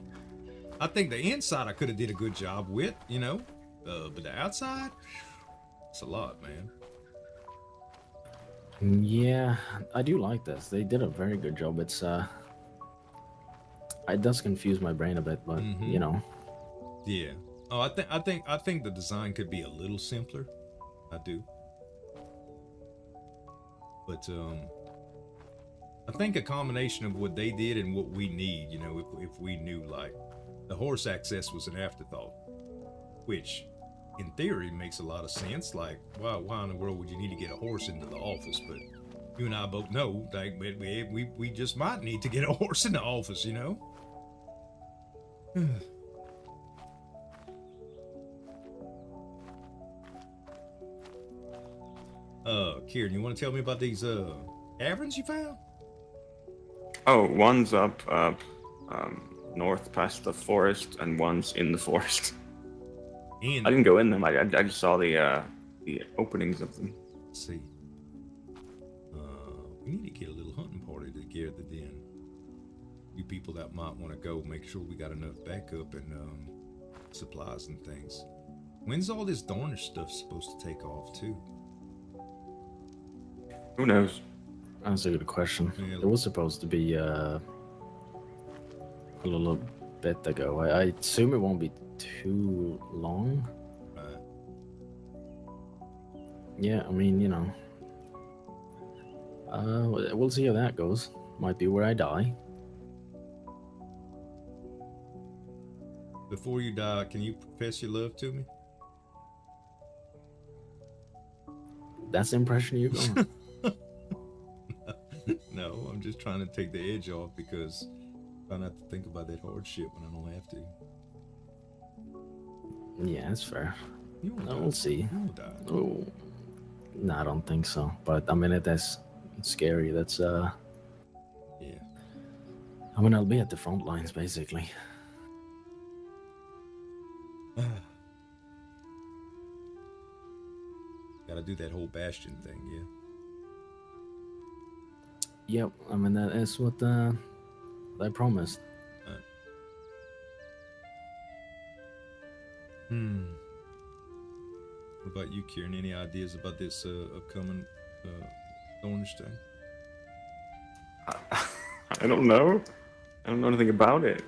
[SPEAKER 2] I think the inside I could have did a good job with, you know, but the outside, it's a lot, man.
[SPEAKER 5] Yeah, I do like this. They did a very good job. It's it does confuse my brain a bit, but you know.
[SPEAKER 2] Yeah. Oh, I think the design could be a little simpler. I do. But I think a combination of what they did and what we need, you know, if we knew, like, the horse access was an afterthought, which in theory makes a lot of sense. Like, why in the world would you need to get a horse into the office? But you and I both know, like, we just might need to get a horse in the office, you know. Kieran, you want to tell me about these caverns you found?
[SPEAKER 3] Oh, one's up north past the forest, and one's in the forest. I didn't go in them. I just saw the openings of them.
[SPEAKER 2] Let's see. We need to get a little hunting party together then. You people that might want to go, make sure we got enough backup and supplies and things. When's all this Dornish stuff supposed to take off too?
[SPEAKER 3] Who knows?
[SPEAKER 5] That's a good question.
[SPEAKER 2] Yeah.
[SPEAKER 5] It was supposed to be a little bit ago. I assume it won't be too long.
[SPEAKER 2] Right.
[SPEAKER 5] Yeah, I mean, we'll see how that goes. Might be where I die.
[SPEAKER 2] Before you die, can you profess your love to me?
[SPEAKER 5] That's the impression you got.
[SPEAKER 2] No, I'm just trying to take the edge off because I try not to think about that hard shit when I don't have to.
[SPEAKER 5] Yeah, that's fair.
[SPEAKER 2] You won't die.
[SPEAKER 5] We'll see.
[SPEAKER 2] You won't die.
[SPEAKER 5] Oh, no, I don't think so. But I mean, that's scary. That's
[SPEAKER 2] Yeah.
[SPEAKER 5] I mean, I'll be at the front lines basically.
[SPEAKER 2] Gotta do that whole Bastion thing, yeah.
[SPEAKER 5] Yep. I mean, that is what I promised.
[SPEAKER 2] What about you, Kieran? Any ideas about this upcoming Thornish thing?
[SPEAKER 3] I don't know. I don't know anything about it.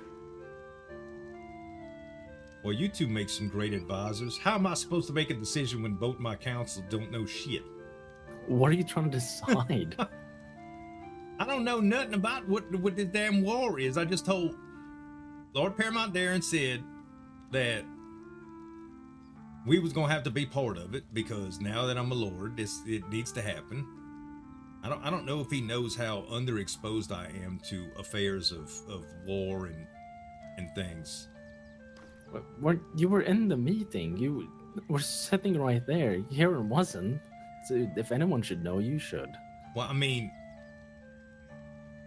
[SPEAKER 2] Well, you two make some great advisors. How am I supposed to make a decision when both my council don't know shit?
[SPEAKER 5] What are you trying to decide?
[SPEAKER 2] I don't know nothing about what this damn war is. I just told Lord Paramount Darren said that we was gonna have to be part of it because now that I'm a lord, it needs to happen. I don't know if he knows how underexposed I am to affairs of war and things.
[SPEAKER 5] You were in the meeting. You were sitting right there. Kieran wasn't. So if anyone should know, you should.
[SPEAKER 2] Well, I mean,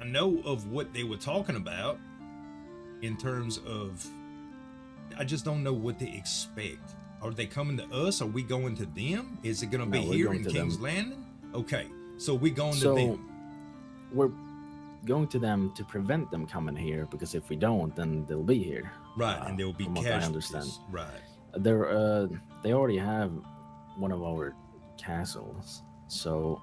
[SPEAKER 2] I know of what they were talking about in terms of, I just don't know what they expect. Are they coming to us? Are we going to them? Is it going to be here in King's Landing? Okay, so we going to them.
[SPEAKER 5] We're going to them to prevent them coming here, because if we don't, then they'll be here.
[SPEAKER 2] Right, and there will be casualties.
[SPEAKER 5] I understand.
[SPEAKER 2] Right.
[SPEAKER 5] They already have one of our castles, so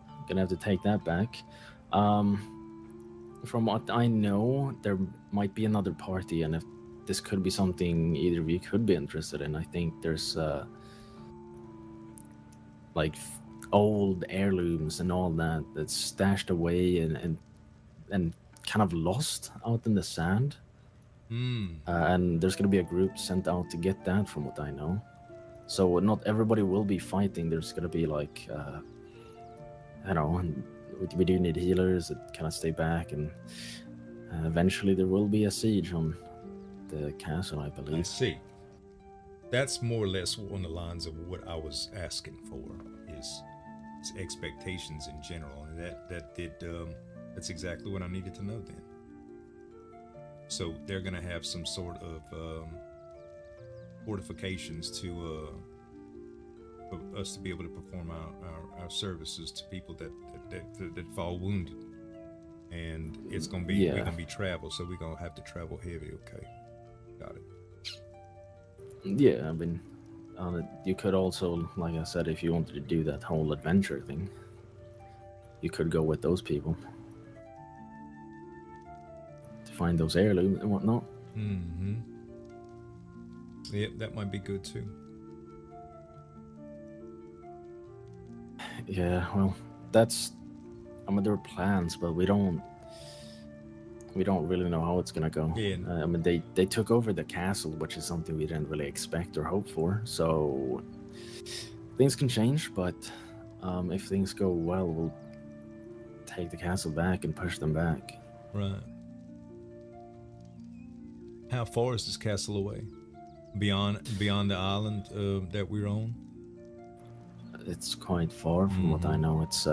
[SPEAKER 5] I'm gonna have to take that back. From what I know, there might be another party, and if this could be something either of you could be interested in, I think there's like old heirlooms and all that that's stashed away and kind of lost out in the sand. And there's gonna be a group sent out to get that, from what I know. So not everybody will be fighting. There's gonna be like, I don't know, we do need healers that kind of stay back, and eventually there will be a siege on the castle, I believe.
[SPEAKER 2] I see. That's more or less on the lines of what I was asking for, is expectations in general, and that's exactly what I needed to know then. So they're gonna have some sort of fortifications to for us to be able to perform our services to people that fall wounded, and it's gonna be we're gonna be travel, so we're gonna have to travel heavy. Okay, got it.
[SPEAKER 5] Yeah, I mean, you could also, like I said, if you wanted to do that whole adventure thing, you could go with those people to find those heirlooms and whatnot.
[SPEAKER 2] Yep, that might be good too.
[SPEAKER 5] Yeah, well, I mean, there are plans, but we don't really know how it's gonna go.
[SPEAKER 2] Yeah.
[SPEAKER 5] I mean, they took over the castle, which is something we didn't really expect or hope for. So things can change, but if things go well, we'll take the castle back and push them back.
[SPEAKER 2] Right. How far is this castle away? Beyond the island that we're on?
[SPEAKER 5] It's quite far from what I know. It's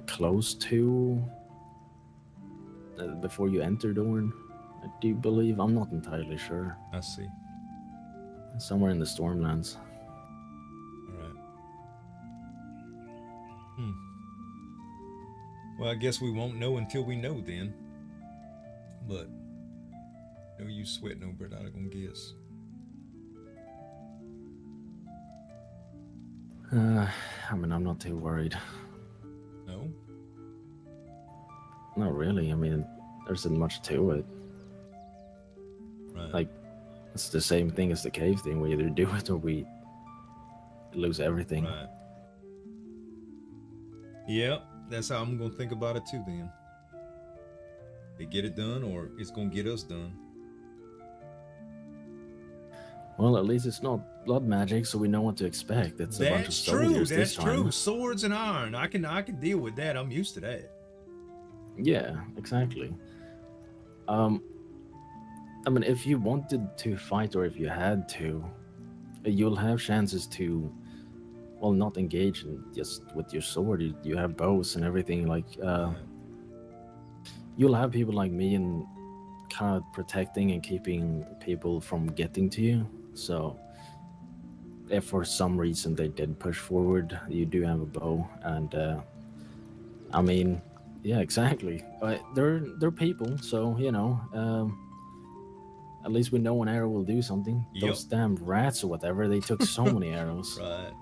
[SPEAKER 5] close to before you enter Dorne, I do believe. I'm not entirely sure.
[SPEAKER 2] I see.
[SPEAKER 5] Somewhere in the Stormlands.
[SPEAKER 2] All right. Well, I guess we won't know until we know then. But no use sweating over it. I'm gonna guess.
[SPEAKER 5] I mean, I'm not too worried.
[SPEAKER 2] No?
[SPEAKER 5] Not really. I mean, there isn't much to it.
[SPEAKER 2] Right.
[SPEAKER 5] Like, it's the same thing as the cave thing. We either do it or we lose everything.
[SPEAKER 2] Right. Yep, that's how I'm gonna think about it too. Then they get it done, or it's gonna get us done.
[SPEAKER 5] Well, at least it's not blood magic, so we know what to expect. It's a bunch of
[SPEAKER 2] That's
[SPEAKER 5] soldiers
[SPEAKER 2] true.
[SPEAKER 5] this
[SPEAKER 2] That's
[SPEAKER 5] time.
[SPEAKER 2] true. Swords and iron. I can deal with that. I'm used to that.
[SPEAKER 5] Yeah, exactly. I mean, if you wanted to fight or if you had to, you'll have chances to, well, not engage in just with your sword. You have bows and everything. Like, you'll have people like me and kind of protecting and keeping people from getting to you. So, if for some reason they did push forward, you do have a bow, and I mean, yeah, exactly. They're people, so you know. At least we know an arrow will do something.
[SPEAKER 2] Yep.
[SPEAKER 5] Those damn rats or whatever, they took so many arrows.
[SPEAKER 2] Right.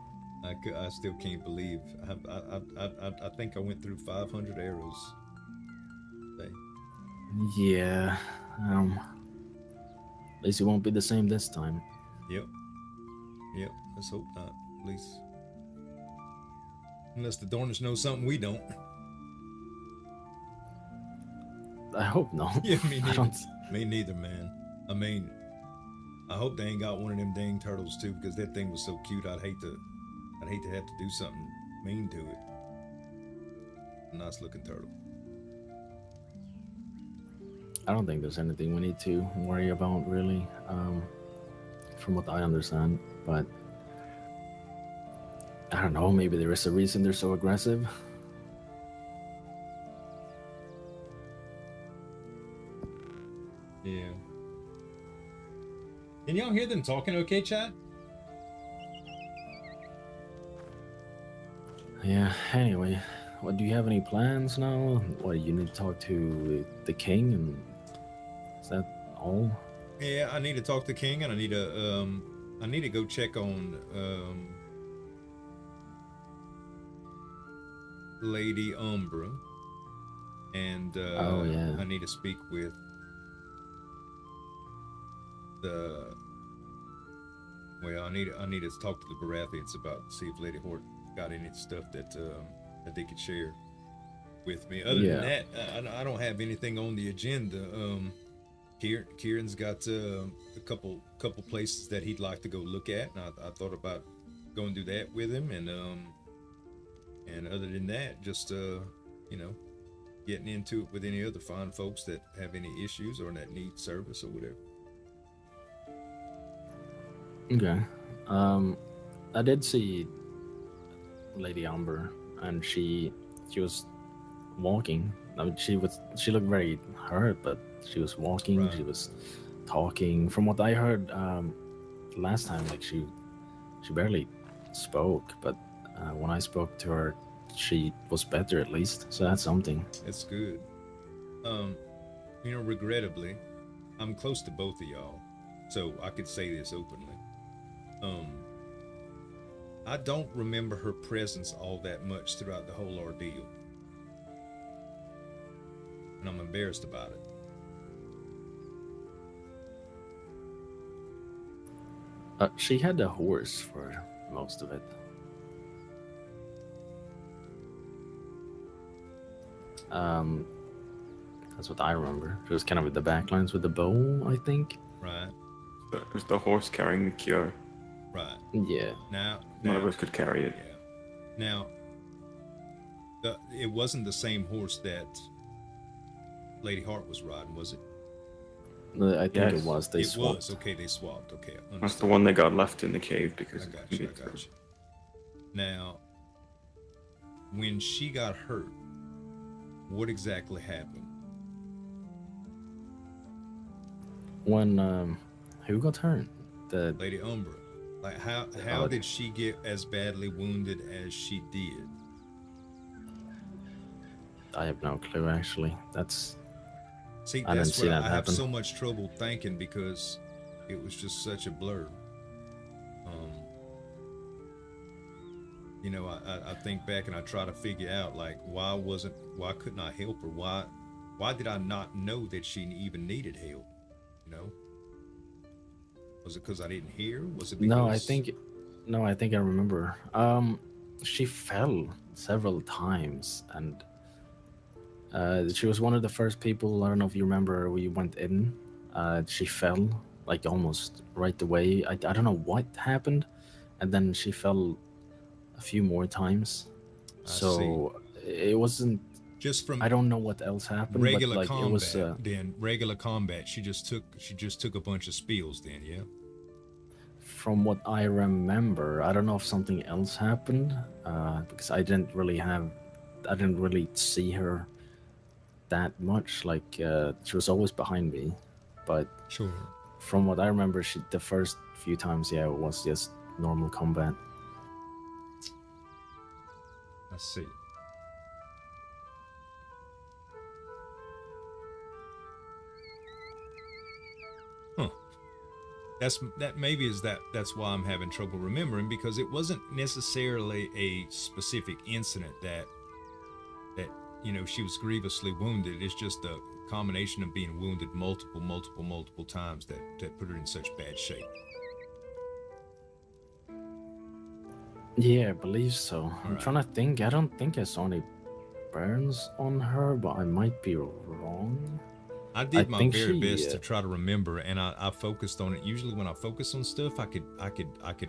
[SPEAKER 2] I still can't believe. I think I went through 500 arrows. Today.
[SPEAKER 5] Yeah. At least it won't be the same this time.
[SPEAKER 2] Yep. Yep. Let's hope not. At least, unless the Dornish know something we don't.
[SPEAKER 5] I hope not.
[SPEAKER 2] Yeah, me
[SPEAKER 5] I
[SPEAKER 2] neither.
[SPEAKER 5] don't...
[SPEAKER 2] Me neither, man. I mean, I hope they ain't got one of them dang turtles too, because that thing was so cute. I'd hate to have to do something mean to it. Nice looking turtle.
[SPEAKER 5] I don't think there's anything we need to worry about, really, from what I understand. But I don't know, maybe there is a reason they're so aggressive.
[SPEAKER 2] Yeah. Can y'all hear them talking okay, chat?
[SPEAKER 5] Yeah, anyway, what, do you have any plans now? What, you need to talk to the king, and is that all?
[SPEAKER 2] Yeah, I need to talk to King, and I need to go check on Lady Umbra, and
[SPEAKER 5] Oh, yeah.
[SPEAKER 2] I need to speak with I need to talk to the Baratheons about, see if Lady Hort got any stuff that they could share with me. Other than that, I don't have anything on the agenda. Kieran's got a couple places that he'd like to go look at, and I thought about going do that with him, and other than that, just getting into it with any other fine folks that have any issues or that need service or whatever.
[SPEAKER 5] Okay. I did see Lady Amber, and she was walking. I mean, she looked very hurt, but she was walking.
[SPEAKER 2] Right.
[SPEAKER 5] She was talking. From what I heard last time, like she barely spoke, but when I spoke to her, she was better at least. So that's something.
[SPEAKER 2] That's good. Regrettably, I'm close to both of y'all, so I could say this openly. I don't remember her presence all that much throughout the whole ordeal, and I'm embarrassed about it.
[SPEAKER 5] She had a horse for most of it. That's what I remember. She was kind of with the backlines with the bow, I think.
[SPEAKER 2] Right.
[SPEAKER 3] Is the horse carrying the cure?
[SPEAKER 2] Right.
[SPEAKER 5] Yeah.
[SPEAKER 2] Now
[SPEAKER 3] None of us could carry it.
[SPEAKER 2] Yeah. Now, it wasn't the same horse that Lady Hart was riding, was it?
[SPEAKER 5] I think
[SPEAKER 3] Yes.
[SPEAKER 5] it was. They
[SPEAKER 2] It
[SPEAKER 5] swapped.
[SPEAKER 2] was. Okay, they swapped. Okay.
[SPEAKER 3] That's the one that got left in the cave because
[SPEAKER 2] I got you. Now, when she got hurt, what exactly happened?
[SPEAKER 5] When who got hurt? The
[SPEAKER 2] Lady Umbra. Like how did she get as badly wounded as she did?
[SPEAKER 5] I have no clue actually. That's
[SPEAKER 2] See,
[SPEAKER 5] I didn't
[SPEAKER 2] that's
[SPEAKER 5] see
[SPEAKER 2] what
[SPEAKER 5] that
[SPEAKER 2] I have
[SPEAKER 5] happen.
[SPEAKER 2] so much trouble thinking, because it was just such a blur. I think back and I try to figure out, like, why couldn't I help her? Why did I not know that she even needed help? Was it because I didn't hear? Was it because...
[SPEAKER 5] No, I think I remember. She fell several times, and she was one of the first people. I don't know if you remember. We went in. She fell like almost right away. I don't know what happened, and then she fell a few more times. So it wasn't
[SPEAKER 2] just from...
[SPEAKER 5] I don't know what else happened.
[SPEAKER 2] Regular
[SPEAKER 5] but like
[SPEAKER 2] combat.
[SPEAKER 5] It was
[SPEAKER 2] then regular combat. She just took a bunch of spills. Then yeah.
[SPEAKER 5] From what I remember, I don't know if something else happened because I didn't really see her that much. Like she was always behind me, but
[SPEAKER 2] sure.
[SPEAKER 5] From what I remember, the first few times, it was just normal combat.
[SPEAKER 2] I see. Huh. That's why I'm having trouble remembering, because it wasn't necessarily a specific incident that she was grievously wounded. It's just a combination of being wounded multiple times that put her in such bad shape.
[SPEAKER 5] Yeah, I believe so. I'm trying to think. I don't think I saw any burns on her, but I might be wrong.
[SPEAKER 2] I did my very best to try to remember, and I focused on it. Usually when I focus on stuff, I could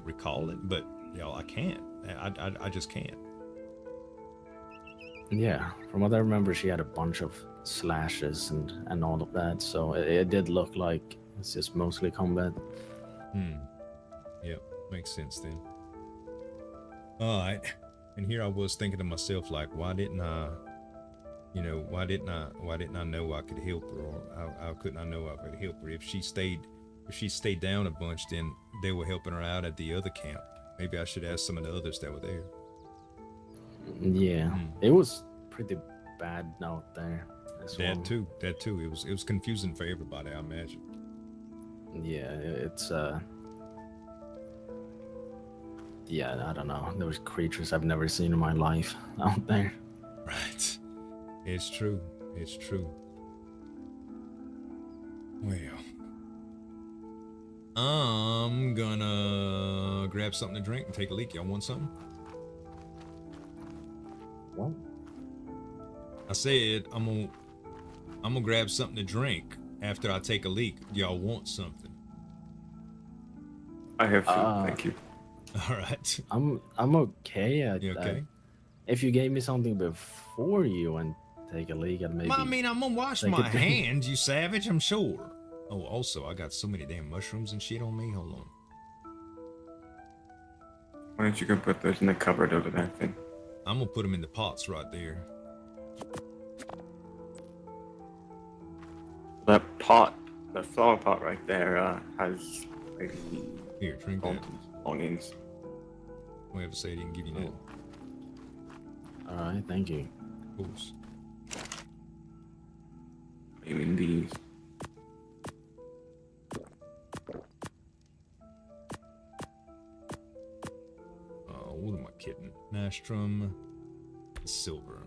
[SPEAKER 2] recall it, but I can't. I just can't.
[SPEAKER 5] Yeah, from what I remember, she had a bunch of slashes and all of that, so it did look like it's just mostly combat.
[SPEAKER 2] Yep, makes sense then. All right, and here I was thinking to myself, like, why didn't I know I could help her, or how couldn't I know I could help her? If she stayed down a bunch, then they were helping her out at the other camp. Maybe I should ask some of the others that were there.
[SPEAKER 5] Yeah, It was pretty bad out there.
[SPEAKER 2] That too. It was confusing for everybody, I imagine.
[SPEAKER 5] Yeah, it's yeah, I don't know. There was creatures I've never seen in my life out there.
[SPEAKER 2] Right. It's true. Well, I'm gonna grab something to drink and take a leak. Y'all want something?
[SPEAKER 5] What?
[SPEAKER 2] I said I'm gonna grab something to drink after I take a leak. Y'all want something?
[SPEAKER 3] I have food, thank you.
[SPEAKER 2] All right.
[SPEAKER 5] I'm okay.
[SPEAKER 2] You okay?
[SPEAKER 5] If you gave me something before you and take a leak, I'd maybe.
[SPEAKER 2] I mean, I'm gonna wash my hands, you savage. I'm sure. Oh, also, I got so many damn mushrooms and shit on me. Hold on.
[SPEAKER 3] Why don't you go put those in the cupboard over there, thing?
[SPEAKER 2] I'm gonna put them in the pots right there.
[SPEAKER 3] That pot, the flower pot right there, has a
[SPEAKER 2] here, drink that.
[SPEAKER 3] Longings.
[SPEAKER 2] We have to say he didn't give you that.
[SPEAKER 5] All right, thank you.
[SPEAKER 2] Of course.
[SPEAKER 3] I mean these.
[SPEAKER 2] What am I kidding? Nastrum, silver.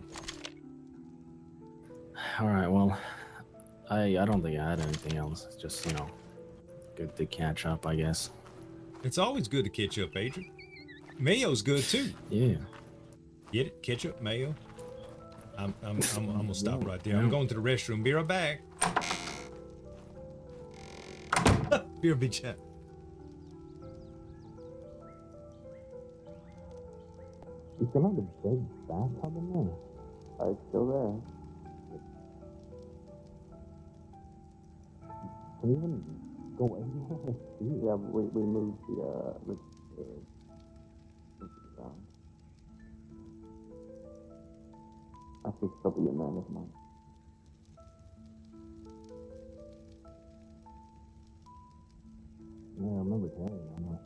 [SPEAKER 5] All right, well, I don't think I had anything else. It's just good to catch up, I guess.
[SPEAKER 2] It's always good to catch up, Adrian. Mayo's good too.
[SPEAKER 5] Yeah.
[SPEAKER 2] Get it? Ketchup, mayo. I'm gonna stop right there. I'm going to the restroom. Be right back. Be a big chat.
[SPEAKER 5] You still have the big bathtub in there? It's still there. Can you even go in there? Yeah, we moved the down. I should still be in there, never mind. Yeah, I remember carrying it.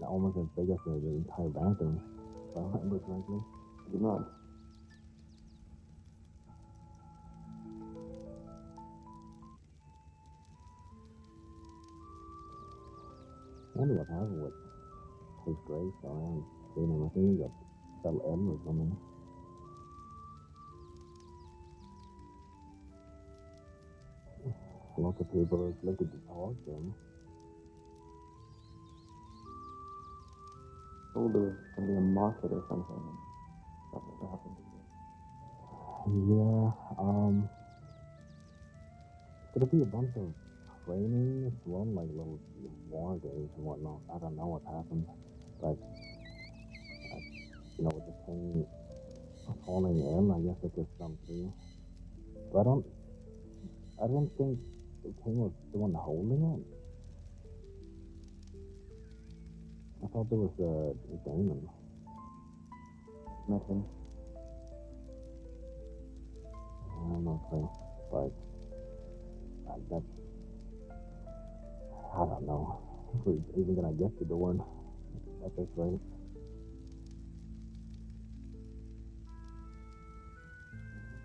[SPEAKER 5] Almost as big as the entire bathroom, if I remember correctly. Pretty much. I wonder what happened with his grace, though. I haven't seen him. I think he got fell ill or something. Lots of people are looking to talk to him.
[SPEAKER 3] told there was gonna be a market or something. That never happened.
[SPEAKER 5] Yeah, it's gonna be a bunch of training as well, like little war games and whatnot. I don't know what happened, but with the king falling in, I guess it just jumped through. But I don't think the king was the one holding it. I thought there was a Damon.
[SPEAKER 3] Nothing.
[SPEAKER 5] I'm not sure, but that's, I don't know if we're even gonna get to the one at this rate.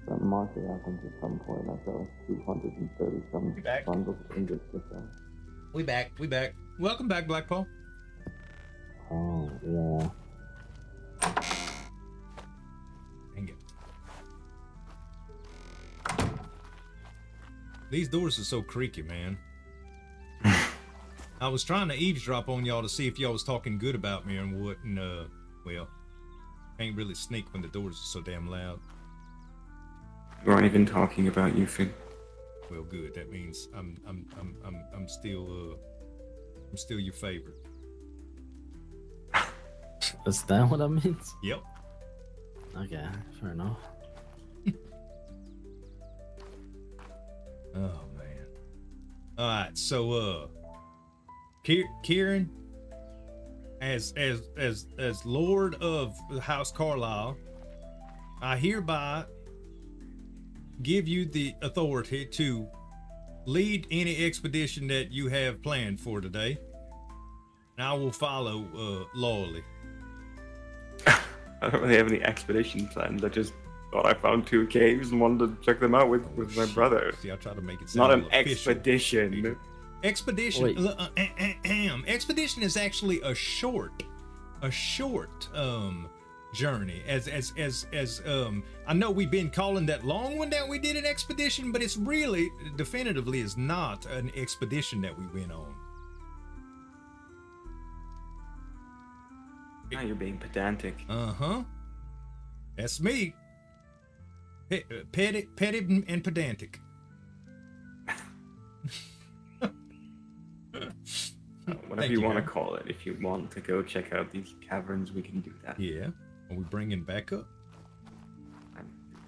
[SPEAKER 3] That market happens at some point. I saw 230 some
[SPEAKER 2] Back.
[SPEAKER 3] bundles of ingots to sell.
[SPEAKER 2] We back. Welcome back, Black Paul.
[SPEAKER 5] Oh, yeah.
[SPEAKER 2] Dang it. These doors are so creaky, man. I was trying to eavesdrop on y'all to see if y'all was talking good about me and what, and well, can't really sneak when the doors are so damn loud.
[SPEAKER 3] We aren't even talking about you, Finn.
[SPEAKER 2] Well, good. That means I'm still your favorite.
[SPEAKER 5] Is that what that means?
[SPEAKER 2] Yep.
[SPEAKER 5] Okay, fair enough.
[SPEAKER 2] Oh man. All right, so Kieran, as Lord of the House Carlyle, I hereby give you the authority to lead any expedition that you have planned for today. And I will follow loyally.
[SPEAKER 3] I don't really have any expedition plans. I just thought I found 2 caves and wanted to check them out with my brother.
[SPEAKER 2] See, I try to make it
[SPEAKER 3] Not
[SPEAKER 2] sound
[SPEAKER 3] an
[SPEAKER 2] official.
[SPEAKER 3] expedition.
[SPEAKER 2] Expedition. Expedition is actually a short journey. As I know we've been calling that long one that we did an expedition, but it's really definitively is not an expedition that we went on.
[SPEAKER 3] Now you're being pedantic.
[SPEAKER 2] That's me. Petty and pedantic.
[SPEAKER 3] Whatever you want to call it. If you want to go check out these caverns, we can do that.
[SPEAKER 2] Yeah. Are we bringing backup?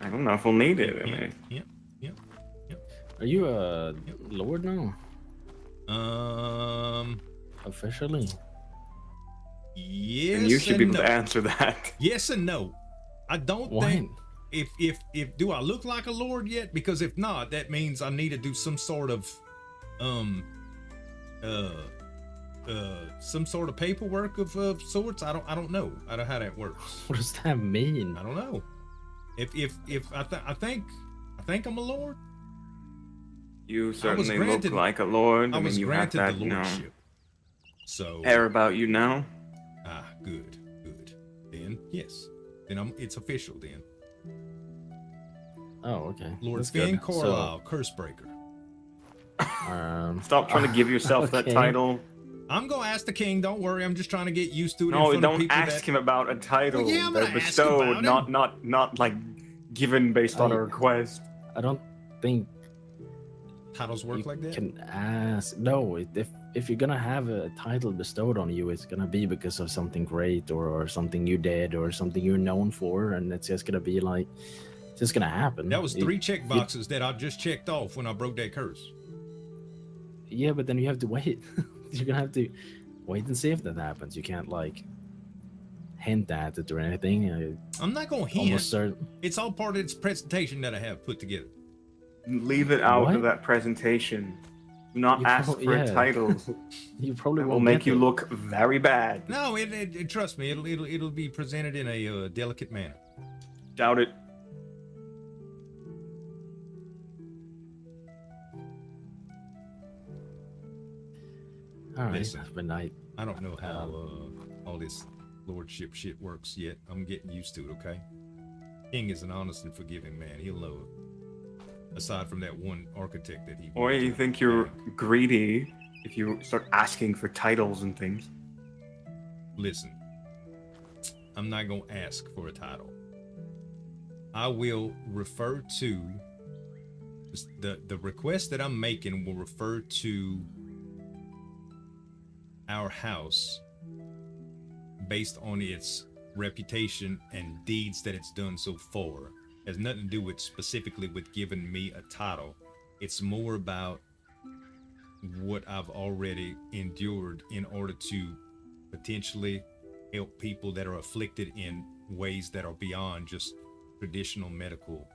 [SPEAKER 3] I don't know if we'll need it. I mean,
[SPEAKER 2] Yep.
[SPEAKER 5] Are you a lord now? Officially?
[SPEAKER 2] Yes.
[SPEAKER 3] and you should be
[SPEAKER 2] and
[SPEAKER 3] able
[SPEAKER 2] no.
[SPEAKER 3] to answer that.
[SPEAKER 2] Yes and no. I don't
[SPEAKER 5] Why?
[SPEAKER 2] think if do I look like a lord yet? Because if not, that means I need to do some sort of some sort of paperwork of sorts. I don't know. I don't know how that works.
[SPEAKER 5] What does that mean?
[SPEAKER 2] I don't know. If I think I'm a lord.
[SPEAKER 3] You certainly look
[SPEAKER 2] granted-
[SPEAKER 3] like a lord.
[SPEAKER 2] I
[SPEAKER 3] I mean,
[SPEAKER 2] was
[SPEAKER 3] you have
[SPEAKER 2] granted
[SPEAKER 3] that,
[SPEAKER 2] the lordship. So
[SPEAKER 3] air about you now.
[SPEAKER 2] good. Then yes. Then it's official then.
[SPEAKER 5] Oh, okay.
[SPEAKER 2] Lord
[SPEAKER 5] That's
[SPEAKER 2] Finn
[SPEAKER 5] good.
[SPEAKER 2] Carlyle, Cursebreaker.
[SPEAKER 3] Stop trying to give yourself that
[SPEAKER 5] okay.
[SPEAKER 3] title.
[SPEAKER 2] I'm gonna ask the king. Don't worry. I'm just trying to get used to it. in
[SPEAKER 3] No,
[SPEAKER 2] front of
[SPEAKER 3] don't
[SPEAKER 2] people
[SPEAKER 3] ask him about a title.
[SPEAKER 2] Well, yeah, I'm
[SPEAKER 3] They're
[SPEAKER 2] gonna ask
[SPEAKER 3] bestowed,
[SPEAKER 2] about
[SPEAKER 3] not like given based on a request.
[SPEAKER 5] I don't think
[SPEAKER 2] titles work
[SPEAKER 5] you
[SPEAKER 2] like that.
[SPEAKER 5] can ask. No, if you're gonna have a title bestowed on you, it's gonna be because of something great or something you did or something you're known for, and it's just gonna be like, it's just gonna happen.
[SPEAKER 2] That was 3 check boxes that I just checked off when I broke that curse.
[SPEAKER 5] Yeah, but then you have to wait. You're gonna have to wait and see if that happens. You can't like hint at it or anything.
[SPEAKER 2] I'm not gonna hint.
[SPEAKER 5] Almost certain.
[SPEAKER 2] It's all part of this presentation that I have put together.
[SPEAKER 3] Leave it out
[SPEAKER 5] What?
[SPEAKER 3] of that presentation. Do not
[SPEAKER 5] You
[SPEAKER 3] ask
[SPEAKER 5] probably-
[SPEAKER 3] for
[SPEAKER 5] yeah.
[SPEAKER 3] a title.
[SPEAKER 5] You probably
[SPEAKER 3] It will
[SPEAKER 5] won't
[SPEAKER 3] make
[SPEAKER 5] get
[SPEAKER 3] you
[SPEAKER 5] it.
[SPEAKER 3] look very bad.
[SPEAKER 2] No, it trust me. It'll be presented in a delicate manner.
[SPEAKER 3] Doubt it.
[SPEAKER 5] All right,
[SPEAKER 2] Listen.
[SPEAKER 5] but
[SPEAKER 2] I don't know how all this lordship shit works yet. I'm getting used to it. Okay. King is an honest and forgiving man. He'll know it. Aside from that one architect that he.
[SPEAKER 3] Or you think you're greedy if you start asking for titles and things.
[SPEAKER 2] Listen, I'm not gonna ask for a title. I will refer to the request that I'm making will refer to our house based on its reputation and deeds that it's done so far. Has nothing to do with specifically with giving me a title. It's more about what I've already endured in order to potentially help people that are afflicted in ways that are beyond just traditional medical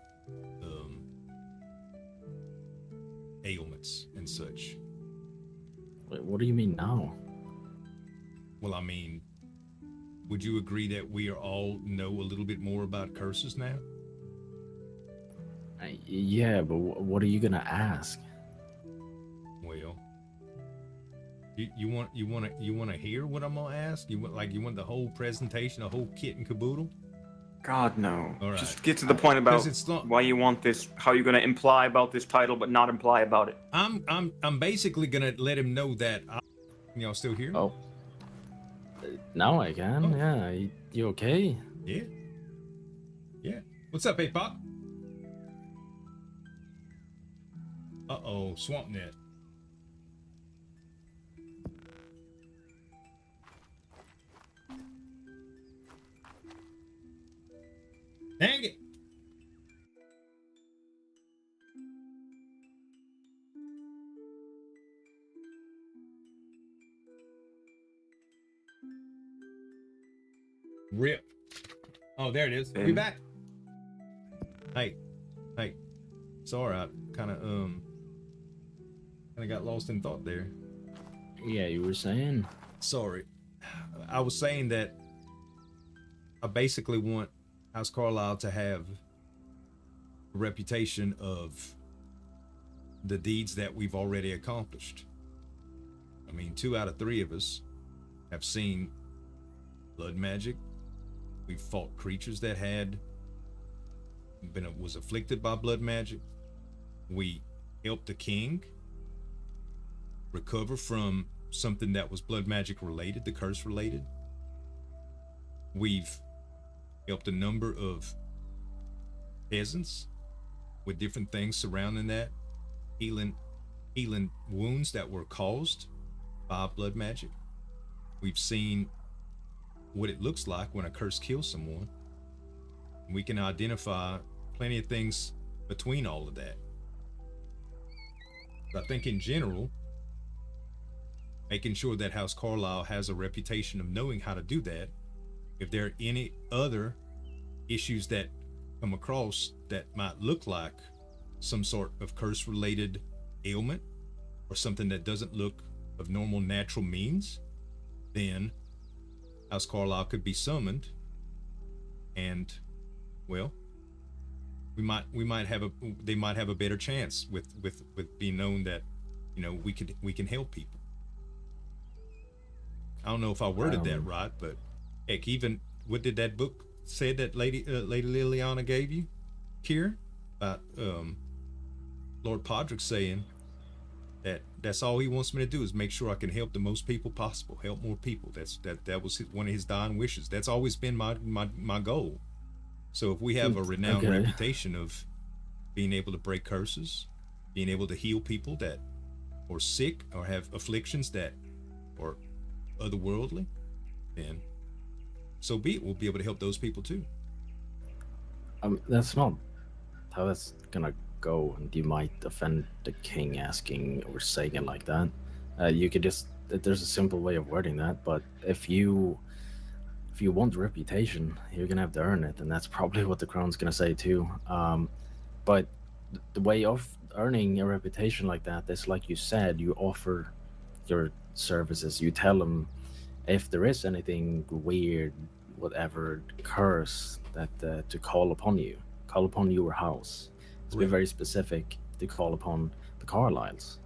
[SPEAKER 2] ailments and such.
[SPEAKER 5] Wait, what do you mean now?
[SPEAKER 2] Well, I mean, would you agree that we are all know a little bit more about curses now?
[SPEAKER 5] Yeah, but what are you gonna ask?
[SPEAKER 2] Well, you want to hear what I'm gonna ask? You want the whole presentation, the whole kit and caboodle?
[SPEAKER 3] God, no.
[SPEAKER 2] All right.
[SPEAKER 3] Just get to the point about why you want this, how you're gonna imply about this title, but not imply about it.
[SPEAKER 2] I'm basically gonna let him know that y'all still here?
[SPEAKER 5] Oh. Now I can.
[SPEAKER 2] Oh.
[SPEAKER 5] Yeah. You okay?
[SPEAKER 2] Yeah. Yeah. What's up, Pop? Uh-oh, swamp net. Dang it! Rip. Oh, there it is. We back. Hey. Sorry, I kind of got lost in thought there.
[SPEAKER 5] Yeah, you were saying?
[SPEAKER 2] Sorry. I was saying that I basically want House Carlyle to have a reputation of the deeds that we've already accomplished. I mean, 2 out of 3 of us have seen blood magic. We've fought creatures that was afflicted by blood magic. We helped the king recover from something that was blood magic related, the curse related. We've helped a number of peasants with different things surrounding that, healing wounds that were caused by blood magic. We've seen what it looks like when a curse kills someone. We can identify plenty of things between all of that. But I think in general, making sure that House Carlyle has a reputation of knowing how to do that. If there are any other issues that come across that might look like some sort of curse-related ailment or something that doesn't look of normal natural means, then House Carlyle could be summoned, and well, they might have a better chance with being known that, you know, we can help people. I don't know if I worded that right, but heck, even what did that book say that Lady Liliana gave you, Kier, about Lord Podrick saying that's all he wants me to do is make sure I can help the most people possible, help more people. That was one of his dying wishes. That's always been my goal. So if we have a renowned reputation of being able to break curses, being able to heal people that are sick or have afflictions that are otherworldly, then so be it. We'll be able to help those people too.
[SPEAKER 5] That's not how that's gonna go, and you might offend the king asking or saying it like that. You could just, there's a simple way of wording that, but if you want reputation, you're gonna have to earn it, and that's probably what the crown's gonna say too. But the way of earning a reputation like that is, like you said, you offer your services. You tell them if there is anything weird, whatever curse, that to call upon your house. To be very specific, to call upon the Carlyles,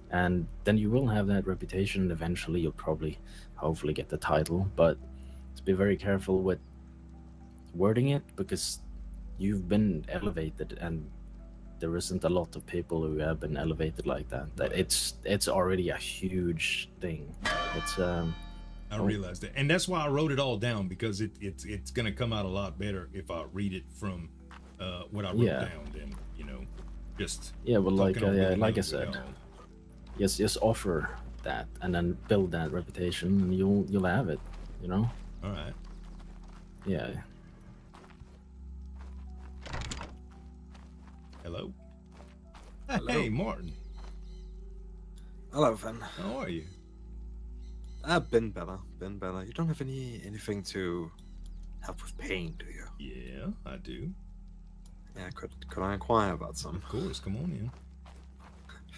[SPEAKER 5] and then you will have that reputation. Eventually, you'll probably, hopefully, get the title, but to be very careful with wording it, because you've been elevated, and there isn't a lot of people who have been elevated like that. That it's already a huge thing. It's
[SPEAKER 2] I realized that, and that's why I wrote it all down, because it's gonna come out a lot better if I read it from what I wrote down than just
[SPEAKER 5] but like I
[SPEAKER 2] as
[SPEAKER 5] said, just offer that and then build that reputation, and you'll have it.
[SPEAKER 2] All right.
[SPEAKER 5] Yeah.
[SPEAKER 2] Hello.
[SPEAKER 9] Hello.
[SPEAKER 2] Hey, Martin.
[SPEAKER 9] Hello, Finn.
[SPEAKER 2] How are you?
[SPEAKER 9] I've been better. You don't have anything to help with pain, do you?
[SPEAKER 2] Yeah, I do.
[SPEAKER 9] Yeah, could I inquire about some?
[SPEAKER 2] Of course, come on in.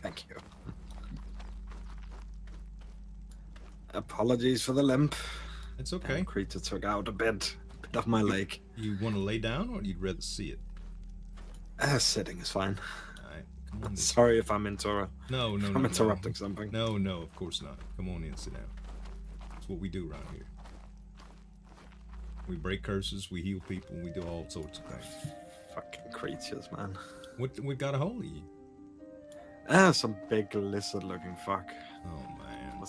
[SPEAKER 9] Thank you. Apologies for the limp.
[SPEAKER 2] It's okay.
[SPEAKER 9] Creature took out a bit of my leg.
[SPEAKER 2] You want to lay down, or you'd rather see it?
[SPEAKER 9] Sitting is fine.
[SPEAKER 2] All right, come on.
[SPEAKER 9] Sorry if I'm
[SPEAKER 2] No,
[SPEAKER 9] I'm interrupting something.
[SPEAKER 2] No, of course not. Come on in, sit down. That's what we do around here. We break curses, we heal people, we do all sorts of things.
[SPEAKER 9] Fucking creatures, man.
[SPEAKER 2] What got a hold of you?
[SPEAKER 9] Some big lizard-looking fuck.
[SPEAKER 2] Oh man.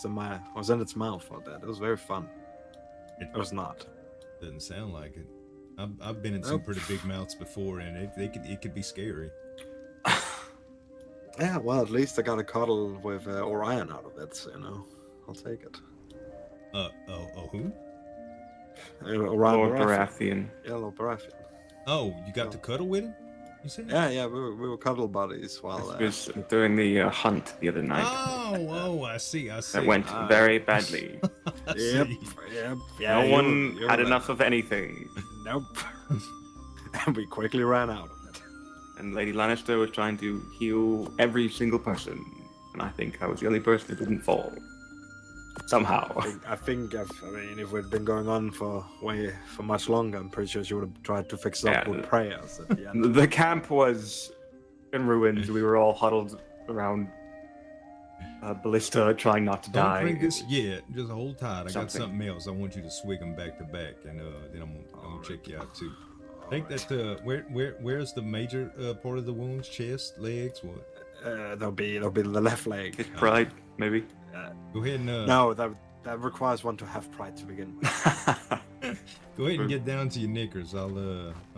[SPEAKER 9] Was in its mouth or that. It was very fun. It was not.
[SPEAKER 2] Doesn't sound like it. I've been in some pretty big mouths before, and it could be scary.
[SPEAKER 9] Yeah, well, at least I got a cuddle with Orion out of it, I'll take it.
[SPEAKER 2] Who?
[SPEAKER 9] Orion
[SPEAKER 3] Lord Baratheon.
[SPEAKER 9] Yeah, Lord Baratheon.
[SPEAKER 2] Oh, you got to cuddle with him? You said?
[SPEAKER 9] Yeah, we were cuddle buddies while...
[SPEAKER 3] I was doing the hunt the other night.
[SPEAKER 2] Oh, I see.
[SPEAKER 3] That went very badly.
[SPEAKER 9] Yep. Yeah,
[SPEAKER 3] no one
[SPEAKER 9] you're
[SPEAKER 3] had
[SPEAKER 9] right.
[SPEAKER 3] enough of anything.
[SPEAKER 9] Nope. And we quickly ran out of it.
[SPEAKER 3] And Lady Lannister was trying to heal every single person. And I think I was the only person who didn't fall. Somehow.
[SPEAKER 9] I mean, if we'd been going on for much longer, I'm pretty sure she would have tried to fix it up with prayers at the end.
[SPEAKER 3] The camp was in ruins. We were all huddled around Ballista, trying not to die.
[SPEAKER 2] Don't drink this yet. Just hold tight. I got something else. I want you to swig them back to back, and then I'm gonna check you out too. I think that where's the major part of the wounds? Chest, legs, what?
[SPEAKER 9] There'll be the left leg.
[SPEAKER 3] His pride, maybe.
[SPEAKER 2] Go ahead and
[SPEAKER 9] no, that requires one to have pride to begin with.
[SPEAKER 2] Go ahead and get down to your knickers. I'll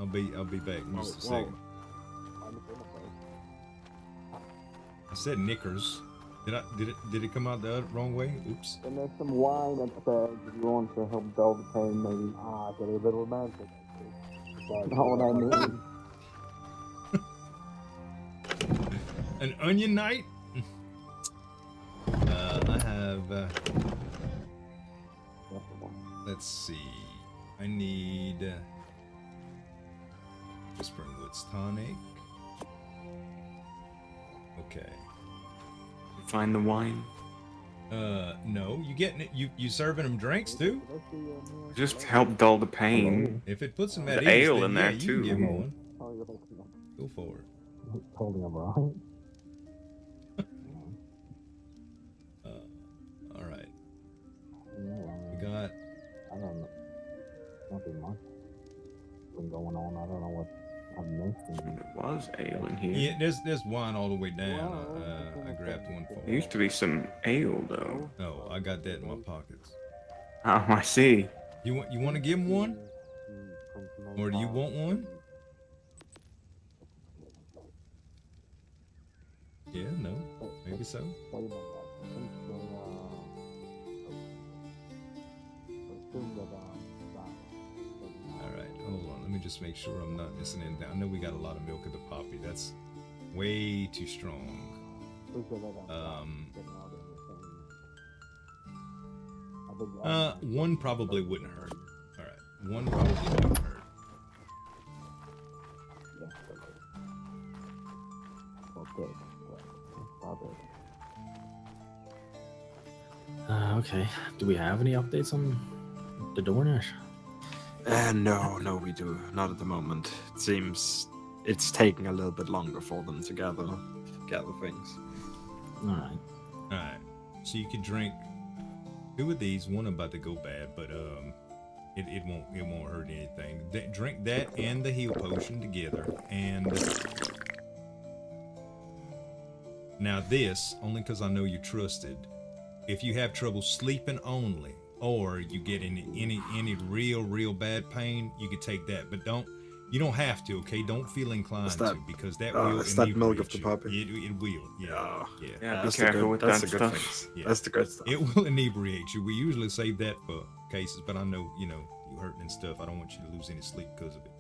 [SPEAKER 2] be back in just a second. I said knickers. Did it come out the wrong way? Oops.
[SPEAKER 10] And there's some wine upstairs if you want to help dull the pain, maybe. Get a bit romantic. That's not what I mean.
[SPEAKER 2] An onion night? I have. Let's see. I need Whispering Woods tonic. Okay.
[SPEAKER 3] Find the wine.
[SPEAKER 2] No. You getting it? You serving them drinks too?
[SPEAKER 3] Just help dull the pain.
[SPEAKER 2] If it puts them
[SPEAKER 3] There's
[SPEAKER 2] at ease,
[SPEAKER 3] ale
[SPEAKER 2] then
[SPEAKER 3] in there
[SPEAKER 2] you
[SPEAKER 3] too.
[SPEAKER 2] can give them one. Go for it.
[SPEAKER 10] Holding a bride.
[SPEAKER 2] All right.
[SPEAKER 10] Yeah,
[SPEAKER 2] We got.
[SPEAKER 10] I don't know. Nothing much been going on. I don't know what I'm missing.
[SPEAKER 3] There was ale in here.
[SPEAKER 2] Yeah, there's wine all the way down. I grabbed one for.
[SPEAKER 3] There used to be some ale though.
[SPEAKER 2] Oh, I got that in my pockets.
[SPEAKER 3] Oh, I see.
[SPEAKER 2] You want to give him one, or do you want one? Yeah, no, maybe so. Alright, hold on. Let me just make sure I'm not missing anything. I know we got a lot of milk of the poppy. That's way too strong. One probably wouldn't hurt. Alright, one probably wouldn't hurt.
[SPEAKER 5] Okay. Do we have any updates on the Dornish?
[SPEAKER 9] No, we do not at the moment. It seems it's taking a little bit longer for them to gather things.
[SPEAKER 5] All right.
[SPEAKER 2] Alright, so you could drink 2 of these. One about to go bad, but it won't hurt anything. Drink that and the heal potion together, and now this only because I know you're trusted. If you have trouble sleeping only, or you get any real bad pain, you could take that, but you don't have to, okay? Don't feel inclined to, because that will
[SPEAKER 9] Is that milk of
[SPEAKER 2] inebriate
[SPEAKER 9] the
[SPEAKER 2] you.
[SPEAKER 9] puppy?
[SPEAKER 2] It will, yeah.
[SPEAKER 3] Yeah, be
[SPEAKER 9] That's
[SPEAKER 3] careful with that
[SPEAKER 9] the good
[SPEAKER 3] stuff.
[SPEAKER 9] things.
[SPEAKER 2] Yeah.
[SPEAKER 9] That's the good stuff.
[SPEAKER 2] It will inebriate you. We usually save that for cases, but I know, you hurting and stuff. I don't want you to lose any sleep because of it.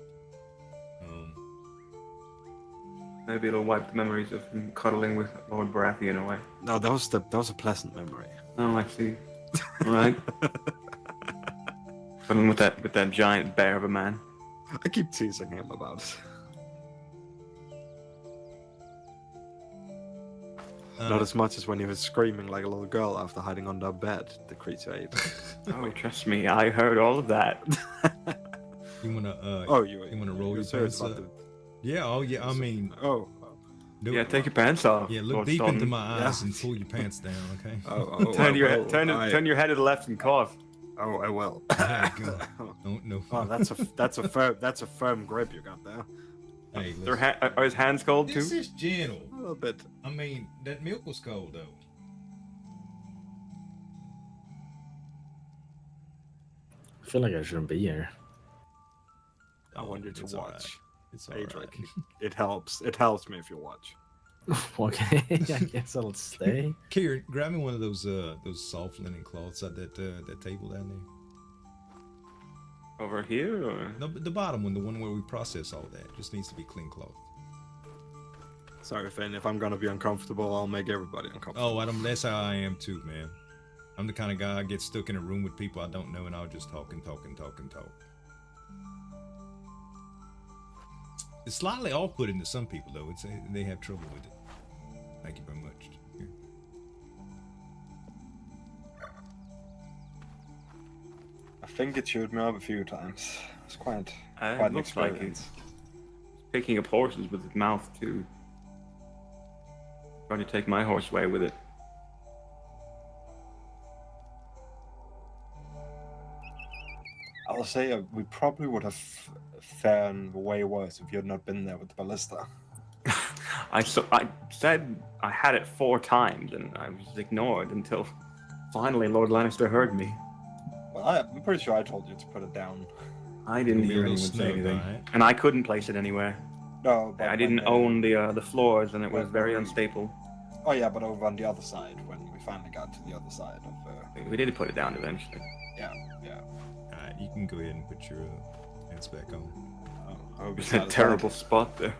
[SPEAKER 3] Maybe it'll wipe the memories of him cuddling with Lord Baratheon away.
[SPEAKER 9] No, that was a pleasant memory.
[SPEAKER 3] Oh, I see. All right. Cuddling with that giant bear of a man.
[SPEAKER 9] I keep teasing him about it. Not as much as when he was screaming like a little girl after hiding under a bed, the creature ate.
[SPEAKER 3] Oh, trust me, I heard all of that.
[SPEAKER 2] You wanna
[SPEAKER 9] you
[SPEAKER 2] wanna roll your
[SPEAKER 9] serious
[SPEAKER 2] pants
[SPEAKER 9] about
[SPEAKER 2] up? Yeah, oh yeah, I mean,
[SPEAKER 3] Yeah, take your pants off.
[SPEAKER 2] yeah, look
[SPEAKER 3] Lord
[SPEAKER 2] deep
[SPEAKER 3] Sultan.
[SPEAKER 2] into my eyes and pull your pants down, okay?
[SPEAKER 3] Turn your head to the left and cough.
[SPEAKER 9] Oh, I will.
[SPEAKER 2] Yeah, good. No.
[SPEAKER 9] Oh, that's a firm grip you got there.
[SPEAKER 2] Hey,
[SPEAKER 3] Are his hands cold too?
[SPEAKER 2] this is gentle.
[SPEAKER 9] A little bit.
[SPEAKER 2] I mean, that milk was cold though.
[SPEAKER 5] I feel like I shouldn't be here.
[SPEAKER 9] I want you to
[SPEAKER 2] it's all
[SPEAKER 9] watch.
[SPEAKER 2] right. It's all
[SPEAKER 9] Adric.
[SPEAKER 2] right.
[SPEAKER 9] It helps. It helps me if you watch.
[SPEAKER 5] Okay, I guess I'll stay.
[SPEAKER 2] Kieran, grab me one of those soft linen cloths at that table down there.
[SPEAKER 3] Over here, or?
[SPEAKER 2] No, but the bottom one, the one where we process all that, just needs to be clean cloth.
[SPEAKER 9] Sorry, Finn. If I'm gonna be uncomfortable, I'll make everybody uncomfortable.
[SPEAKER 2] Oh, that's how I am too, man. I'm the kind of guy I get stuck in a room with people I don't know, and I'll just talk. It's slightly off-putting to some people, though. They have trouble with it. Thank you very much. Here.
[SPEAKER 9] I think it chewed me up a few times. It's quite
[SPEAKER 3] It
[SPEAKER 9] an
[SPEAKER 3] looks like
[SPEAKER 9] experience.
[SPEAKER 3] it's picking up horses with its mouth too. Trying to take my horse away with it.
[SPEAKER 9] I'll say we probably would have fared way worse if you had not been there with the ballista.
[SPEAKER 3] I said I had it 4 times, and I was ignored until finally Lord Lannister heard me.
[SPEAKER 9] Well, I'm pretty sure I told you to put it down.
[SPEAKER 3] I didn't hear anyone say anything, and I couldn't place it anywhere.
[SPEAKER 9] No, but
[SPEAKER 3] I didn't own the floors, and it was very unstable.
[SPEAKER 9] Oh yeah, but over on the other side, when we finally got to the other side of.
[SPEAKER 3] We did put it down eventually.
[SPEAKER 9] Yeah.
[SPEAKER 2] Alright, you can go ahead and put your pants back on.
[SPEAKER 9] Oh,
[SPEAKER 3] It's a terrible spot though.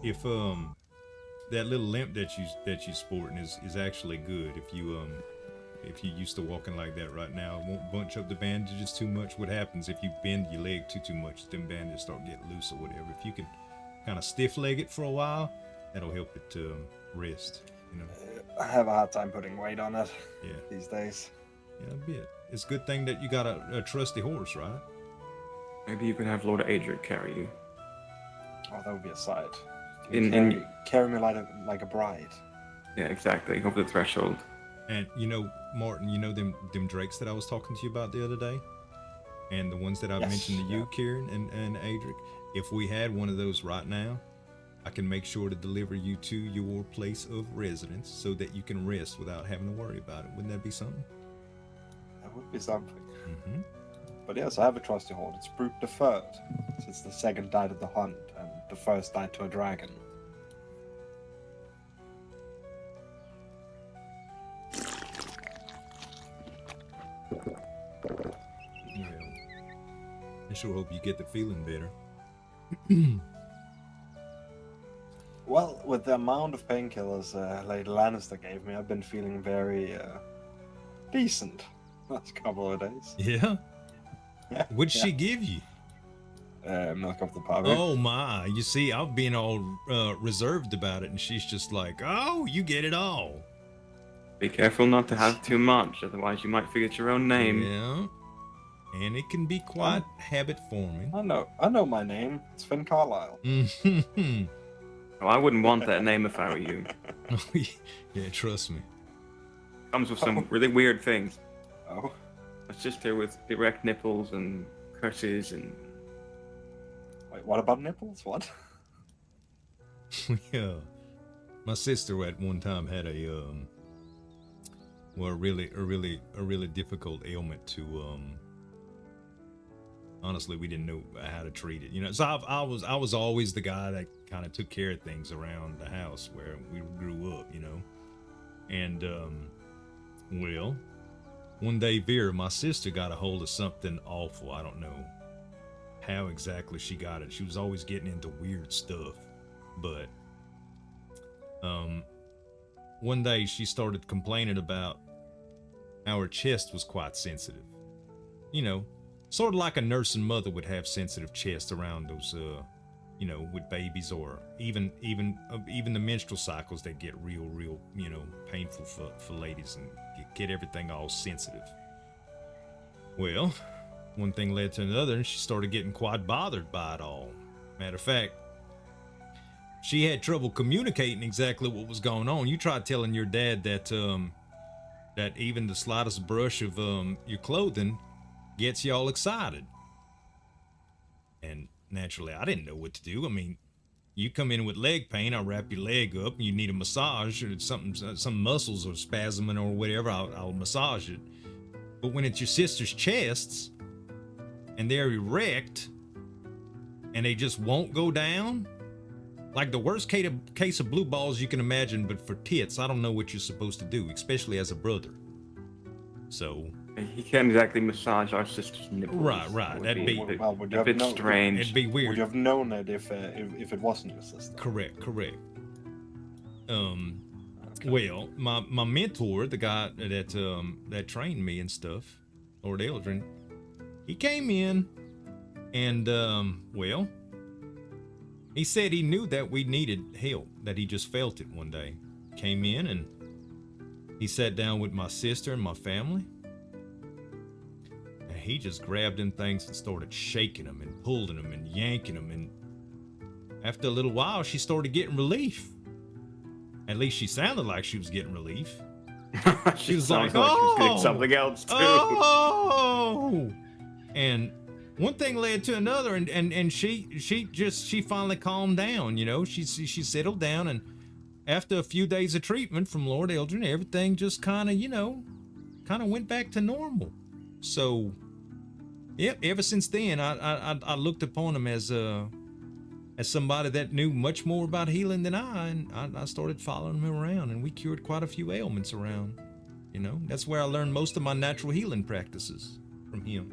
[SPEAKER 2] If that little limp that you sporting is actually good, if you used to walking like that right now, it won't bunch up the bandages too much. What happens if you bend your leg too much, them bandages start getting loose or whatever. If you can kind of stiff leg it for a while, that'll help it rest.
[SPEAKER 9] I have a hard time putting weight on it.
[SPEAKER 2] Yeah.
[SPEAKER 9] These days.
[SPEAKER 2] Yeah, a bit. It's a good thing that you got a trusty horse, right?
[SPEAKER 3] Maybe you could have Lord Adric carry you.
[SPEAKER 9] Oh, that would be a sight.
[SPEAKER 3] Carry
[SPEAKER 9] me like a bride.
[SPEAKER 3] Yeah, exactly. Over the threshold.
[SPEAKER 2] And Martin, them drakes that I was talking to you about the other day, and the ones that I mentioned to you, Kieran and Adric. If we had one of those right now, I can make sure to deliver you to your place of residence so that you can rest without having to worry about it. Wouldn't that be something?
[SPEAKER 9] That would be something.
[SPEAKER 2] Mm-hmm.
[SPEAKER 9] But yes, I have a trusty horse. It's Brute the Third. Since the second died of the hunt, and the first died to a dragon.
[SPEAKER 2] Well, I sure hope you get the feeling better.
[SPEAKER 9] Well, with the amount of painkillers Lady Lannister gave me, I've been feeling very decent last couple of days.
[SPEAKER 2] Yeah? What'd she give you?
[SPEAKER 9] Milk of the puppy.
[SPEAKER 2] Oh my, you see, I'm being all reserved about it, and she's just like, oh, you get it all.
[SPEAKER 3] Be careful not to have too much, otherwise you might forget your own name.
[SPEAKER 2] Yeah. And it can be quite habit forming.
[SPEAKER 9] I know my name. It's Finn Carlyle.
[SPEAKER 2] Mm-hmm.
[SPEAKER 3] Oh, I wouldn't want that name if I were you.
[SPEAKER 2] Yeah, trust me.
[SPEAKER 3] Comes with some really weird things.
[SPEAKER 9] Oh.
[SPEAKER 3] It's just here with direct nipples and curses and...
[SPEAKER 9] Wait, what about nipples? What?
[SPEAKER 2] Yeah. My sister at one time had well, a really difficult ailment to honestly, we didn't know how to treat it, you know. So I was always the guy that kind of took care of things around the house where we grew up, you know. And well, one day Vera, my sister, got a hold of something awful. I don't know how exactly she got it. She was always getting into weird stuff, but one day she started complaining about how her chest was quite sensitive, you know. Sort of like a nursing mother would have sensitive chest around those, you know, with babies, or even the menstrual cycles that get real, you know, painful for ladies and get everything all sensitive. Well, one thing led to another, and she started getting quite bothered by it all. Matter of fact, she had trouble communicating exactly what was going on. You tried telling your dad that that even the slightest brush of your clothing gets you all excited. And naturally, I didn't know what to do. I mean, you come in with leg pain, I'll wrap your leg up, and you need a massage, or some muscles are spasming or whatever, I'll massage it. But when it's your sister's chests, and they're erect, and they just won't go down, like the worst case of blue balls you can imagine, but for tits, I don't know what you're supposed to do, especially as a brother. So...
[SPEAKER 3] He can't exactly massage our sister's nipples.
[SPEAKER 2] Right. That'd be
[SPEAKER 3] a bit strange.
[SPEAKER 2] It'd be weird.
[SPEAKER 9] Would you have known it if it wasn't your sister?
[SPEAKER 2] Correct. Well, my mentor, the guy that trained me and stuff, Lord Eldrin, he came in and well, he said he knew that we needed help, that he just felt it one day. Came in and he sat down with my sister and my family. He just grabbed them things and started shaking them and pulling them and yanking them, and after a little while she started getting relief. At least she sounded like she was getting relief. She was like,
[SPEAKER 3] she was getting something else too.
[SPEAKER 2] Oh! And one thing led to another, and she finally calmed down, you know. She settled down, and after a few days of treatment from Lord Eldrin, everything just kind of went back to normal. So yep, ever since then, I looked upon him as somebody that knew much more about healing than and I started following him around, and we cured quite a few ailments around. You know, that's where I learned most of my natural healing practices, from him.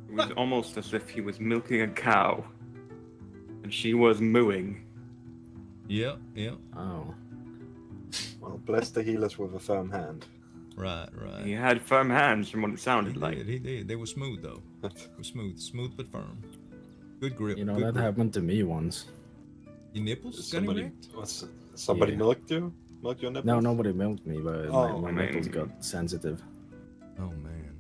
[SPEAKER 3] It was almost as if he was milking a cow, and she was mooing.
[SPEAKER 2] Yeah.
[SPEAKER 5] Oh.
[SPEAKER 9] Well, bless the healers with a firm hand.
[SPEAKER 2] Right.
[SPEAKER 3] He had firm hands from what it sounded like.
[SPEAKER 2] He did. They were smooth though. They were smooth but firm. Good grip.
[SPEAKER 5] You know,
[SPEAKER 2] good
[SPEAKER 5] that
[SPEAKER 2] grip.
[SPEAKER 5] happened to me once.
[SPEAKER 2] Your nipples?
[SPEAKER 9] Somebody
[SPEAKER 5] Yeah.
[SPEAKER 9] milked you? Milked your nipples?
[SPEAKER 5] No, nobody milked me, but my nipples got sensitive.
[SPEAKER 2] Oh man.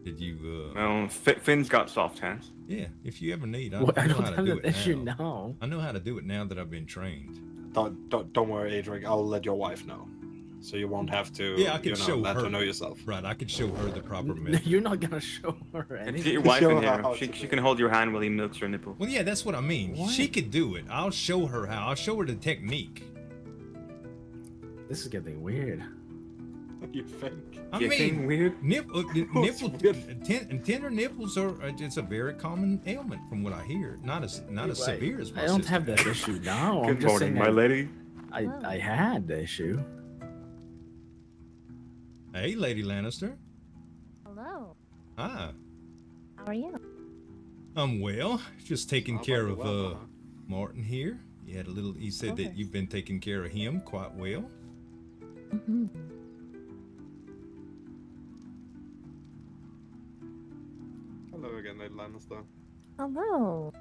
[SPEAKER 2] Did you?
[SPEAKER 3] Well, Finn's got soft hands.
[SPEAKER 2] Yeah. If you ever need, I
[SPEAKER 5] Well, I
[SPEAKER 2] know
[SPEAKER 5] don't
[SPEAKER 2] how to
[SPEAKER 5] have
[SPEAKER 2] do
[SPEAKER 5] that
[SPEAKER 2] it
[SPEAKER 5] issue
[SPEAKER 2] now.
[SPEAKER 5] now.
[SPEAKER 2] I know how to do it now that I've been trained.
[SPEAKER 9] Don't worry, Adric. I'll let your wife know, so you won't have to.
[SPEAKER 2] Yeah, I can show
[SPEAKER 9] let
[SPEAKER 2] her.
[SPEAKER 9] her know yourself.
[SPEAKER 2] Right, I could show her the proper method.
[SPEAKER 5] You're not gonna show her
[SPEAKER 3] Get
[SPEAKER 5] anything.
[SPEAKER 3] your wife
[SPEAKER 9] Show
[SPEAKER 3] in
[SPEAKER 9] her
[SPEAKER 3] here.
[SPEAKER 9] how
[SPEAKER 3] She
[SPEAKER 9] to
[SPEAKER 3] can hold your hand while he milks her nipple.
[SPEAKER 2] Well, yeah, that's what I mean.
[SPEAKER 5] What?
[SPEAKER 2] She could do it. I'll show her how. I'll show her the technique.
[SPEAKER 5] This is getting weird.
[SPEAKER 9] You think?
[SPEAKER 2] I
[SPEAKER 3] Getting
[SPEAKER 2] mean,
[SPEAKER 3] weird?
[SPEAKER 2] nipple, tender nipples are it's a very common ailment from what I hear. Not as severe as my
[SPEAKER 5] I don't
[SPEAKER 2] sister
[SPEAKER 5] have that
[SPEAKER 2] had.
[SPEAKER 5] issue now. I'm
[SPEAKER 3] Good
[SPEAKER 5] just
[SPEAKER 3] morning,
[SPEAKER 5] saying
[SPEAKER 3] my lady.
[SPEAKER 5] I had the issue.
[SPEAKER 2] Hey, Lady Lannister.
[SPEAKER 8] Hello.
[SPEAKER 2] Hi.
[SPEAKER 8] How are you?
[SPEAKER 2] I'm well. Just taking care of
[SPEAKER 9] Well,
[SPEAKER 2] Martin here. You had a little. He said that you've been taking care of him quite well.
[SPEAKER 8] Mm-hmm.
[SPEAKER 9] Hello again, Lady Lannister.
[SPEAKER 8] Hello.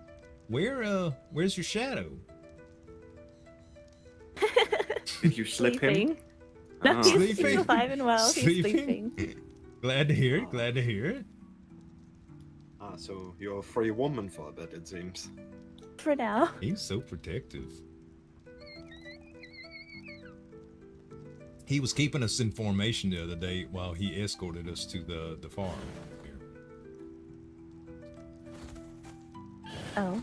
[SPEAKER 2] Where's your shadow?
[SPEAKER 3] Did you slip him?
[SPEAKER 8] Sleeping. No,
[SPEAKER 3] Oh.
[SPEAKER 8] he's
[SPEAKER 2] Sleeping?
[SPEAKER 8] alive and well. He's
[SPEAKER 2] Sleeping?
[SPEAKER 8] sleeping.
[SPEAKER 2] Glad to hear it. Glad to hear it.
[SPEAKER 9] Ah, so you're a free woman for a bit, it seems.
[SPEAKER 8] For now.
[SPEAKER 2] He's so protective. He was keeping us in formation the other day while he escorted us to the farm. Here.
[SPEAKER 8] Oh.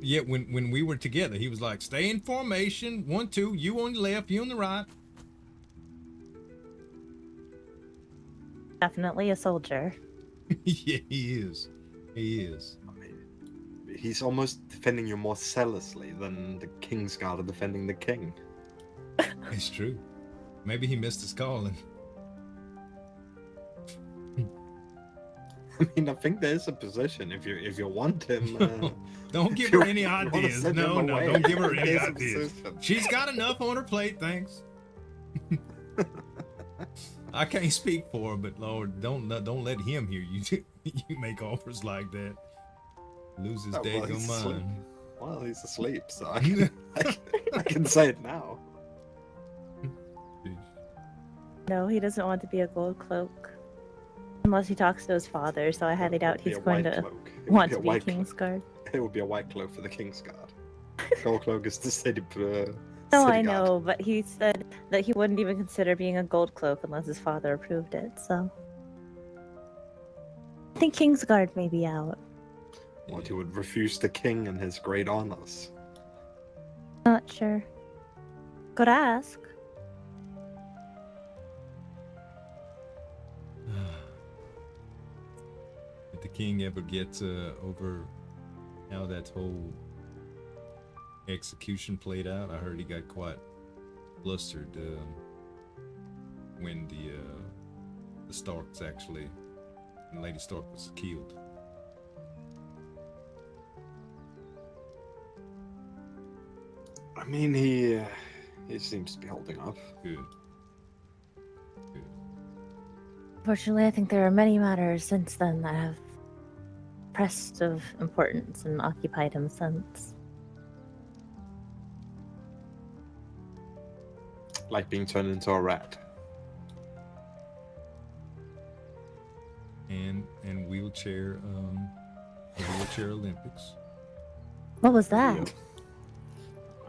[SPEAKER 2] Yeah, when we were together, he was like, "Stay in formation. 1, 2. You on the left, you on the right."
[SPEAKER 11] definitely a soldier.
[SPEAKER 2] Yeah, he is. He is.
[SPEAKER 9] I mean, he's almost defending you more zealously than the King's Guard are defending the king.
[SPEAKER 2] It's true. Maybe he missed his calling.
[SPEAKER 9] I mean, I think there's a position if you want him.
[SPEAKER 2] Don't give her any ideas. No, don't give her any ideas. She's got enough on her plate, thanks. I can't speak for her, but Lord, don't let him hear you. You make offers like that. Lose his daggone mind.
[SPEAKER 9] Well, he's asleep, so I can say it now.
[SPEAKER 11] No, he doesn't want to be a gold cloak. Unless he talks to his father, so I highly doubt he's going to want to be a King's Guard.
[SPEAKER 9] It would be a white cloak for the King's Guard. Gold cloak is the city.
[SPEAKER 11] No, I know, but he said that he wouldn't even consider being a gold cloak unless his father approved it, so. I think King's Guard may be out.
[SPEAKER 9] What, he would refuse the king and his great honors?
[SPEAKER 11] Not sure. Could ask.
[SPEAKER 2] Did the king ever get over how that whole execution played out? I heard he got quite flustered when the Starks actually, when Lady Stark was killed.
[SPEAKER 9] I mean, he seems to be holding up.
[SPEAKER 2] Good.
[SPEAKER 11] Fortunately, I think there are many matters since then that have pressed of importance and occupied him since.
[SPEAKER 9] Like being turned into a rat.
[SPEAKER 2] And wheelchair Olympics.
[SPEAKER 11] What was that?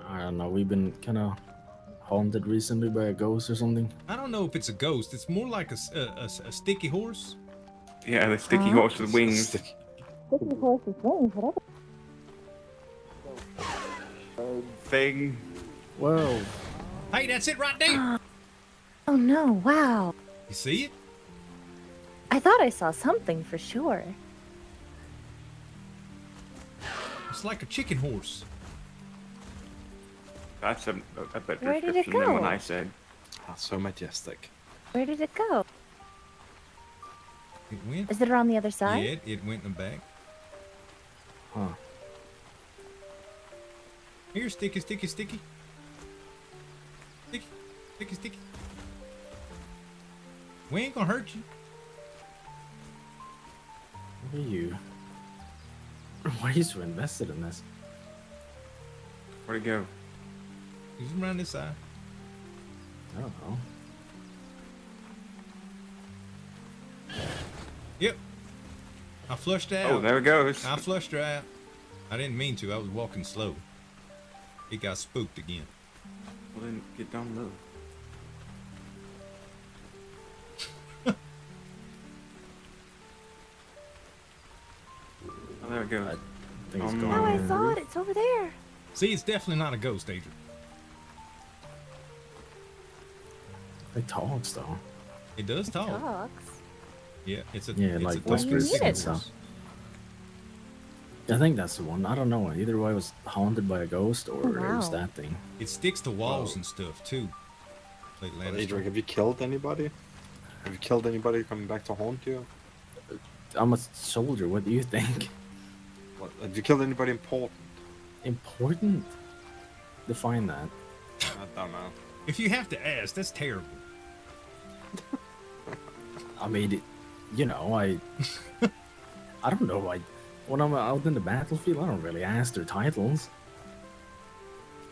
[SPEAKER 5] I don't know. We've been kind of haunted recently by a ghost or something.
[SPEAKER 2] I don't know if it's a ghost. It's more like a sticky horse.
[SPEAKER 3] Yeah, the sticky horse with wings.
[SPEAKER 11] Sticky horse with wings, whatever.
[SPEAKER 3] Thing.
[SPEAKER 5] Whoa.
[SPEAKER 2] Hey, that's it right there.
[SPEAKER 11] Oh no, wow.
[SPEAKER 2] You see it?
[SPEAKER 11] I thought I saw something for sure.
[SPEAKER 2] It's like a chicken horse.
[SPEAKER 3] That's a better
[SPEAKER 11] Where did it
[SPEAKER 3] description than what
[SPEAKER 11] go?
[SPEAKER 3] I said.
[SPEAKER 9] Oh, so majestic.
[SPEAKER 11] Where did it go?
[SPEAKER 2] It went.
[SPEAKER 11] Is it on the other side?
[SPEAKER 2] Yeah, it went in the back.
[SPEAKER 5] Huh.
[SPEAKER 2] Here, sticky. Sticky. Sticky. We ain't gonna hurt you.
[SPEAKER 5] What are you? Why are you so invested in this?
[SPEAKER 3] Where'd it go?
[SPEAKER 2] He's around this side.
[SPEAKER 5] I don't know.
[SPEAKER 2] Yep. I flushed her out.
[SPEAKER 3] Oh, there it goes.
[SPEAKER 2] I flushed her out. I didn't mean to. I was walking slow. It got spooked again.
[SPEAKER 3] Well, then get down low. Oh, there it goes.
[SPEAKER 5] I think it's gone.
[SPEAKER 11] No, I saw it. It's over there.
[SPEAKER 2] See, it's definitely not a ghost, Adrian.
[SPEAKER 5] It talks though.
[SPEAKER 2] It does talk.
[SPEAKER 11] Talks.
[SPEAKER 2] Yeah, it's a
[SPEAKER 5] Yeah,
[SPEAKER 2] it's
[SPEAKER 5] like
[SPEAKER 2] a
[SPEAKER 5] whispers
[SPEAKER 11] you need
[SPEAKER 5] and
[SPEAKER 11] it.
[SPEAKER 5] stuff. I think that's the one. I don't know. Either way, I was haunted by a ghost or it was
[SPEAKER 11] Wow.
[SPEAKER 5] that thing.
[SPEAKER 2] It sticks to walls and stuff too. Like
[SPEAKER 9] Well,
[SPEAKER 2] Lannister.
[SPEAKER 9] Adrian, have you killed anybody? Have you killed anybody coming back to haunt you?
[SPEAKER 5] I'm a soldier. What do you think?
[SPEAKER 9] What, have you killed anybody important?
[SPEAKER 5] Important? Define that.
[SPEAKER 9] I don't know.
[SPEAKER 2] If you have to ask, that's terrible.
[SPEAKER 5] I mean, you know, I don't know. When I'm out in the battlefield, I don't really ask their titles.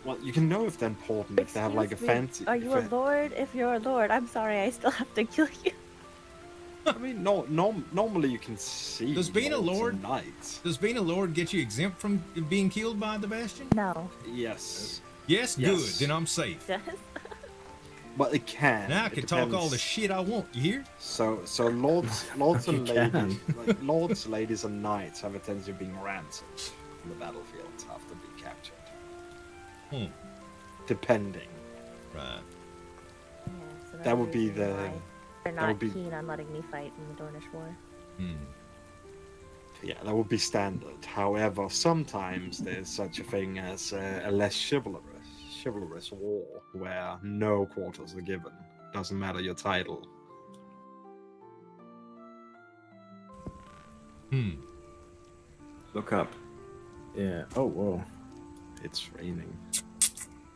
[SPEAKER 9] Well, you can know if they're important if they have like a
[SPEAKER 11] Excuse me,
[SPEAKER 9] fancy.
[SPEAKER 11] Are you a lord? If you're a lord, I'm sorry, I still have to kill you.
[SPEAKER 9] I mean, normally you can see.
[SPEAKER 2] Does being a
[SPEAKER 9] lords
[SPEAKER 2] lord-
[SPEAKER 9] and knights?
[SPEAKER 2] Does being a lord get you exempt from being killed by the Bastion?
[SPEAKER 11] No.
[SPEAKER 9] Yes.
[SPEAKER 2] Yes,
[SPEAKER 9] Yes.
[SPEAKER 2] good. Then I'm safe.
[SPEAKER 11] Does?
[SPEAKER 9] Well, it can.
[SPEAKER 2] Now I
[SPEAKER 9] It
[SPEAKER 2] can talk all
[SPEAKER 9] depends.
[SPEAKER 2] the shit I want. You hear?
[SPEAKER 9] So lords and
[SPEAKER 5] You
[SPEAKER 9] ladies,
[SPEAKER 5] can.
[SPEAKER 9] like, lords, ladies, and knights have a tendency of being ransomed on the battlefield after being captured.
[SPEAKER 2] Hmm.
[SPEAKER 9] Depending.
[SPEAKER 2] Right.
[SPEAKER 11] Yeah, so
[SPEAKER 9] That would be
[SPEAKER 11] reason
[SPEAKER 9] the
[SPEAKER 11] why. They're
[SPEAKER 9] That
[SPEAKER 11] not
[SPEAKER 9] would be-
[SPEAKER 11] keen on letting me fight in the Dornish War.
[SPEAKER 9] Yeah, that would be standard. However, sometimes there's such a thing as a less chivalrous war, where no quarters are given. Doesn't matter your title.
[SPEAKER 3] Look up.
[SPEAKER 5] Yeah. Oh, whoa.
[SPEAKER 9] It's raining.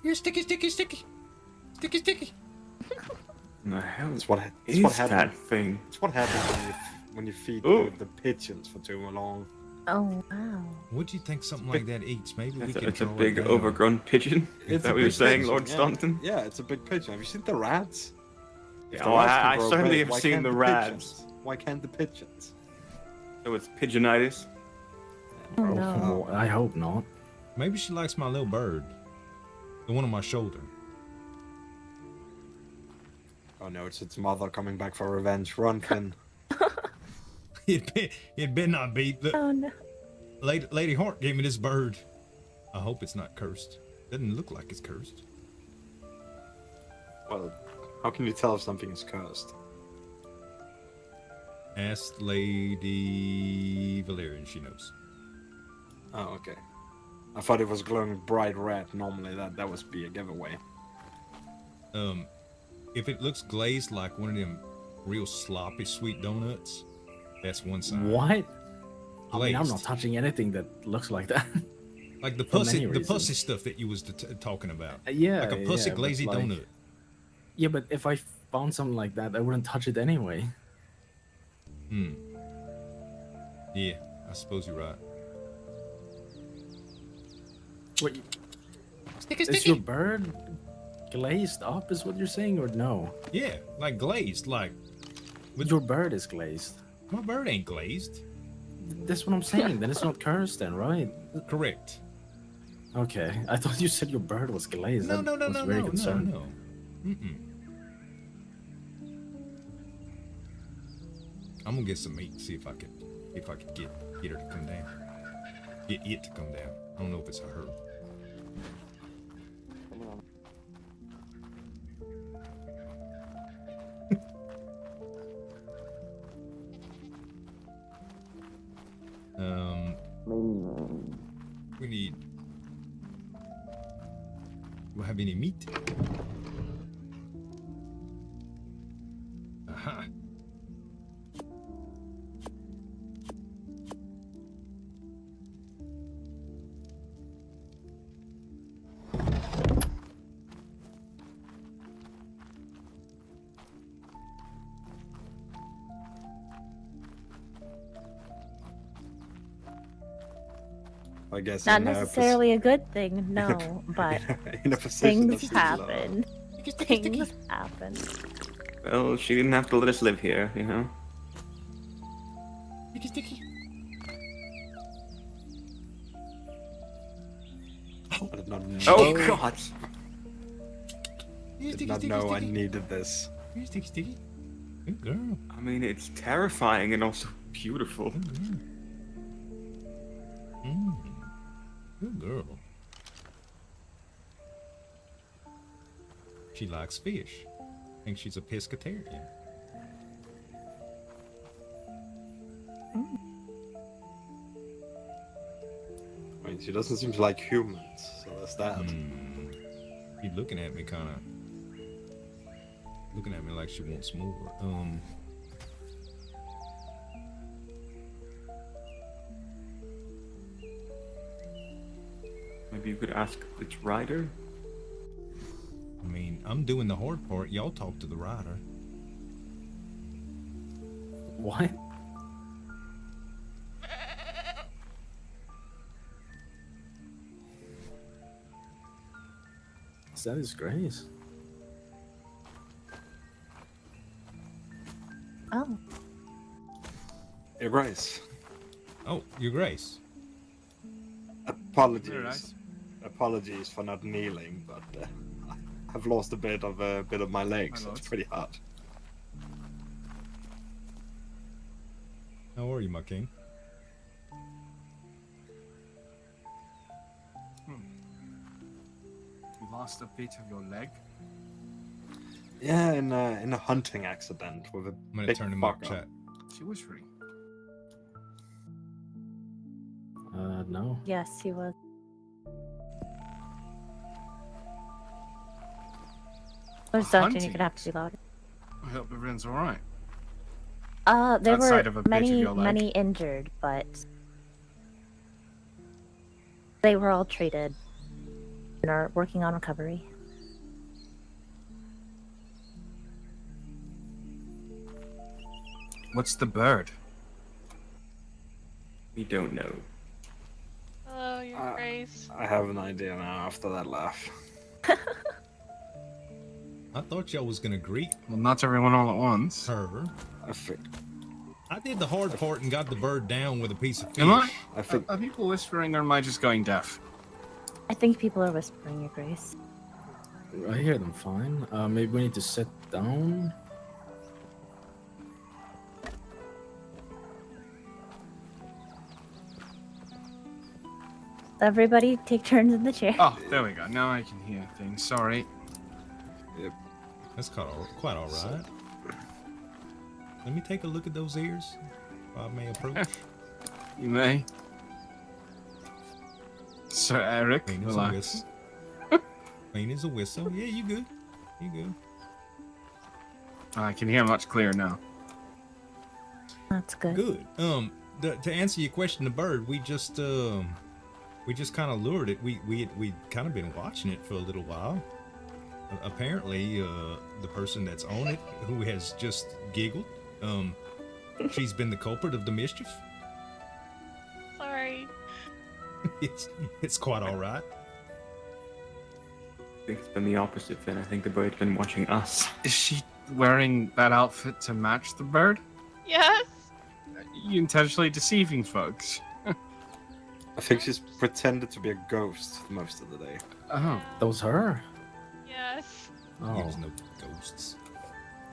[SPEAKER 2] You're sticky.
[SPEAKER 3] The hell
[SPEAKER 9] It's what
[SPEAKER 3] is
[SPEAKER 9] happens.
[SPEAKER 3] that thing?
[SPEAKER 9] It's what happens when you feed
[SPEAKER 3] Ooh.
[SPEAKER 9] the pigeons for too long.
[SPEAKER 11] Oh, wow.
[SPEAKER 2] What'd you think something like that eats? Maybe we can
[SPEAKER 3] It's a
[SPEAKER 2] draw it
[SPEAKER 3] big
[SPEAKER 2] down.
[SPEAKER 3] overgrown pigeon. Is that what you're
[SPEAKER 9] big
[SPEAKER 3] saying,
[SPEAKER 9] pigeon,
[SPEAKER 3] Lord
[SPEAKER 9] yeah.
[SPEAKER 3] Staunton?
[SPEAKER 9] Yeah, it's a big pigeon. Have you seen the rats? If the
[SPEAKER 3] Oh,
[SPEAKER 9] rats can
[SPEAKER 3] I
[SPEAKER 9] grow
[SPEAKER 3] certainly
[SPEAKER 9] big,
[SPEAKER 3] have
[SPEAKER 9] why
[SPEAKER 3] seen
[SPEAKER 9] can't
[SPEAKER 3] the
[SPEAKER 9] pigeons?
[SPEAKER 3] rats.
[SPEAKER 9] Why can't the pigeons?
[SPEAKER 3] So it's pigeonitis.
[SPEAKER 11] Oh, no.
[SPEAKER 5] I hope not.
[SPEAKER 2] Maybe she likes my little bird. The one on my shoulder.
[SPEAKER 9] Oh no, it's its mother coming back for revenge. Run, Finn.
[SPEAKER 2] It better not be.
[SPEAKER 11] Oh, no.
[SPEAKER 2] Lady Hart gave me this bird. I hope it's not cursed. Doesn't look like it's cursed.
[SPEAKER 9] Well, how can you tell if something is cursed?
[SPEAKER 2] Ask Lady Valerian, she knows.
[SPEAKER 9] Oh, okay. I thought it was glowing bright red. Normally that would be a giveaway.
[SPEAKER 2] If it looks glazed like one of them real sloppy sweet donuts, that's one sign.
[SPEAKER 5] What? I mean, I'm
[SPEAKER 2] Glazed.
[SPEAKER 5] not touching anything that looks like that.
[SPEAKER 2] Like the
[SPEAKER 5] For many
[SPEAKER 2] pussy
[SPEAKER 5] reasons.
[SPEAKER 2] stuff that you was talking about.
[SPEAKER 5] Yeah.
[SPEAKER 2] Like a pussy
[SPEAKER 5] but
[SPEAKER 2] glazy
[SPEAKER 5] like-
[SPEAKER 2] donut.
[SPEAKER 5] Yeah, but if I found something like that, I wouldn't touch it anyway.
[SPEAKER 2] Yeah, I suppose you're right.
[SPEAKER 5] What? Is your bird glazed up? Is what you're saying, or no?
[SPEAKER 2] Yeah, like glazed, like
[SPEAKER 5] Your bird is glazed.
[SPEAKER 2] my bird ain't glazed.
[SPEAKER 5] That's what I'm saying. Then it's not cursed, then, right?
[SPEAKER 2] Correct.
[SPEAKER 5] Okay, I thought you said your bird was glazed.
[SPEAKER 2] No,
[SPEAKER 5] That was very concerned.
[SPEAKER 2] no. Mm-mm. I'm gonna get some meat. See if I could get her to come down. Get it to come down. I don't know if it's a her. We need. Do I have any meat? Aha.
[SPEAKER 9] I guess
[SPEAKER 11] Not
[SPEAKER 9] in a
[SPEAKER 11] necessarily a good thing, no, but
[SPEAKER 9] in a position
[SPEAKER 11] things
[SPEAKER 9] of skill,
[SPEAKER 11] happen. Things happen.
[SPEAKER 3] Well, she didn't have to let us live here, you know?
[SPEAKER 9] I did not know.
[SPEAKER 3] Oh, God!
[SPEAKER 9] Did not know I needed this.
[SPEAKER 2] Sticky. Good girl.
[SPEAKER 3] I mean, it's terrifying and also beautiful.
[SPEAKER 2] Good girl. She likes fish. Thinks she's a pescatarian.
[SPEAKER 9] I mean, she doesn't seem to like humans, so that's that.
[SPEAKER 2] She's looking at me kind of. Looking at me like she wants more.
[SPEAKER 3] Maybe you could ask its rider?
[SPEAKER 2] I mean, I'm doing the hard part. Y'all talk to the rider.
[SPEAKER 5] What? Is that his grace?
[SPEAKER 11] Oh,
[SPEAKER 9] Your Grace.
[SPEAKER 2] Oh, Your Grace.
[SPEAKER 9] Apologies. Apologies for not kneeling, but I've lost a bit of my legs. So it's pretty hard.
[SPEAKER 2] How are you, my king?
[SPEAKER 12] You lost a bit of your leg?
[SPEAKER 9] Yeah, in a hunting accident with a
[SPEAKER 2] I'm gonna
[SPEAKER 9] big
[SPEAKER 2] turn him up,
[SPEAKER 9] fucker.
[SPEAKER 2] chat.
[SPEAKER 12] She was free.
[SPEAKER 5] No.
[SPEAKER 11] Yes, he was. There's Zueljin, you're gonna have to be louder.
[SPEAKER 12] I hope everyone's alright.
[SPEAKER 11] There
[SPEAKER 12] Outside of a
[SPEAKER 11] were
[SPEAKER 12] bit of
[SPEAKER 11] many,
[SPEAKER 12] your leg.
[SPEAKER 11] many injured, but they were all treated and are working on recovery.
[SPEAKER 12] What's the bird?
[SPEAKER 3] We don't know.
[SPEAKER 6] Hello, Your Grace.
[SPEAKER 9] I have an idea now after that laugh.
[SPEAKER 2] I thought y'all was gonna greet
[SPEAKER 12] Well, not everyone all at once.
[SPEAKER 2] her. I did the hard part and got the bird down with a piece of fish.
[SPEAKER 12] Am I?
[SPEAKER 9] I think
[SPEAKER 12] Are people whispering or am I just going deaf?
[SPEAKER 11] I think people are whispering, Your Grace.
[SPEAKER 5] I hear them fine. Maybe we need to sit down.
[SPEAKER 11] Everybody take turns in the chair.
[SPEAKER 12] Oh, there we go. Now I can hear things. Sorry.
[SPEAKER 9] Yep.
[SPEAKER 2] That's quite all right. Let me take a look at those ears. If I may approach.
[SPEAKER 12] You may. Sir Eric,
[SPEAKER 2] Clean as a
[SPEAKER 12] relax.
[SPEAKER 2] whistle. Clean as a whistle. Yeah, you good. You good.
[SPEAKER 12] I can hear much clearer now.
[SPEAKER 11] That's good.
[SPEAKER 2] Good. To answer your question, the bird, we just kind of lured it. We kind of been watching it for a little while. Apparently, the person that's on it, who has just giggled, she's been the culprit of the mischief.
[SPEAKER 6] Sorry.
[SPEAKER 2] It's quite all right.
[SPEAKER 3] I think it's been the opposite, Finn. I think the bird's been watching us.
[SPEAKER 12] Is she wearing that outfit to match the bird?
[SPEAKER 6] Yes.
[SPEAKER 12] You intentionally deceiving folks.
[SPEAKER 9] I think she's pretended to be a ghost most of the day.
[SPEAKER 12] Oh.
[SPEAKER 5] That was her?
[SPEAKER 6] Yes.
[SPEAKER 5] Oh.
[SPEAKER 2] There's no ghosts.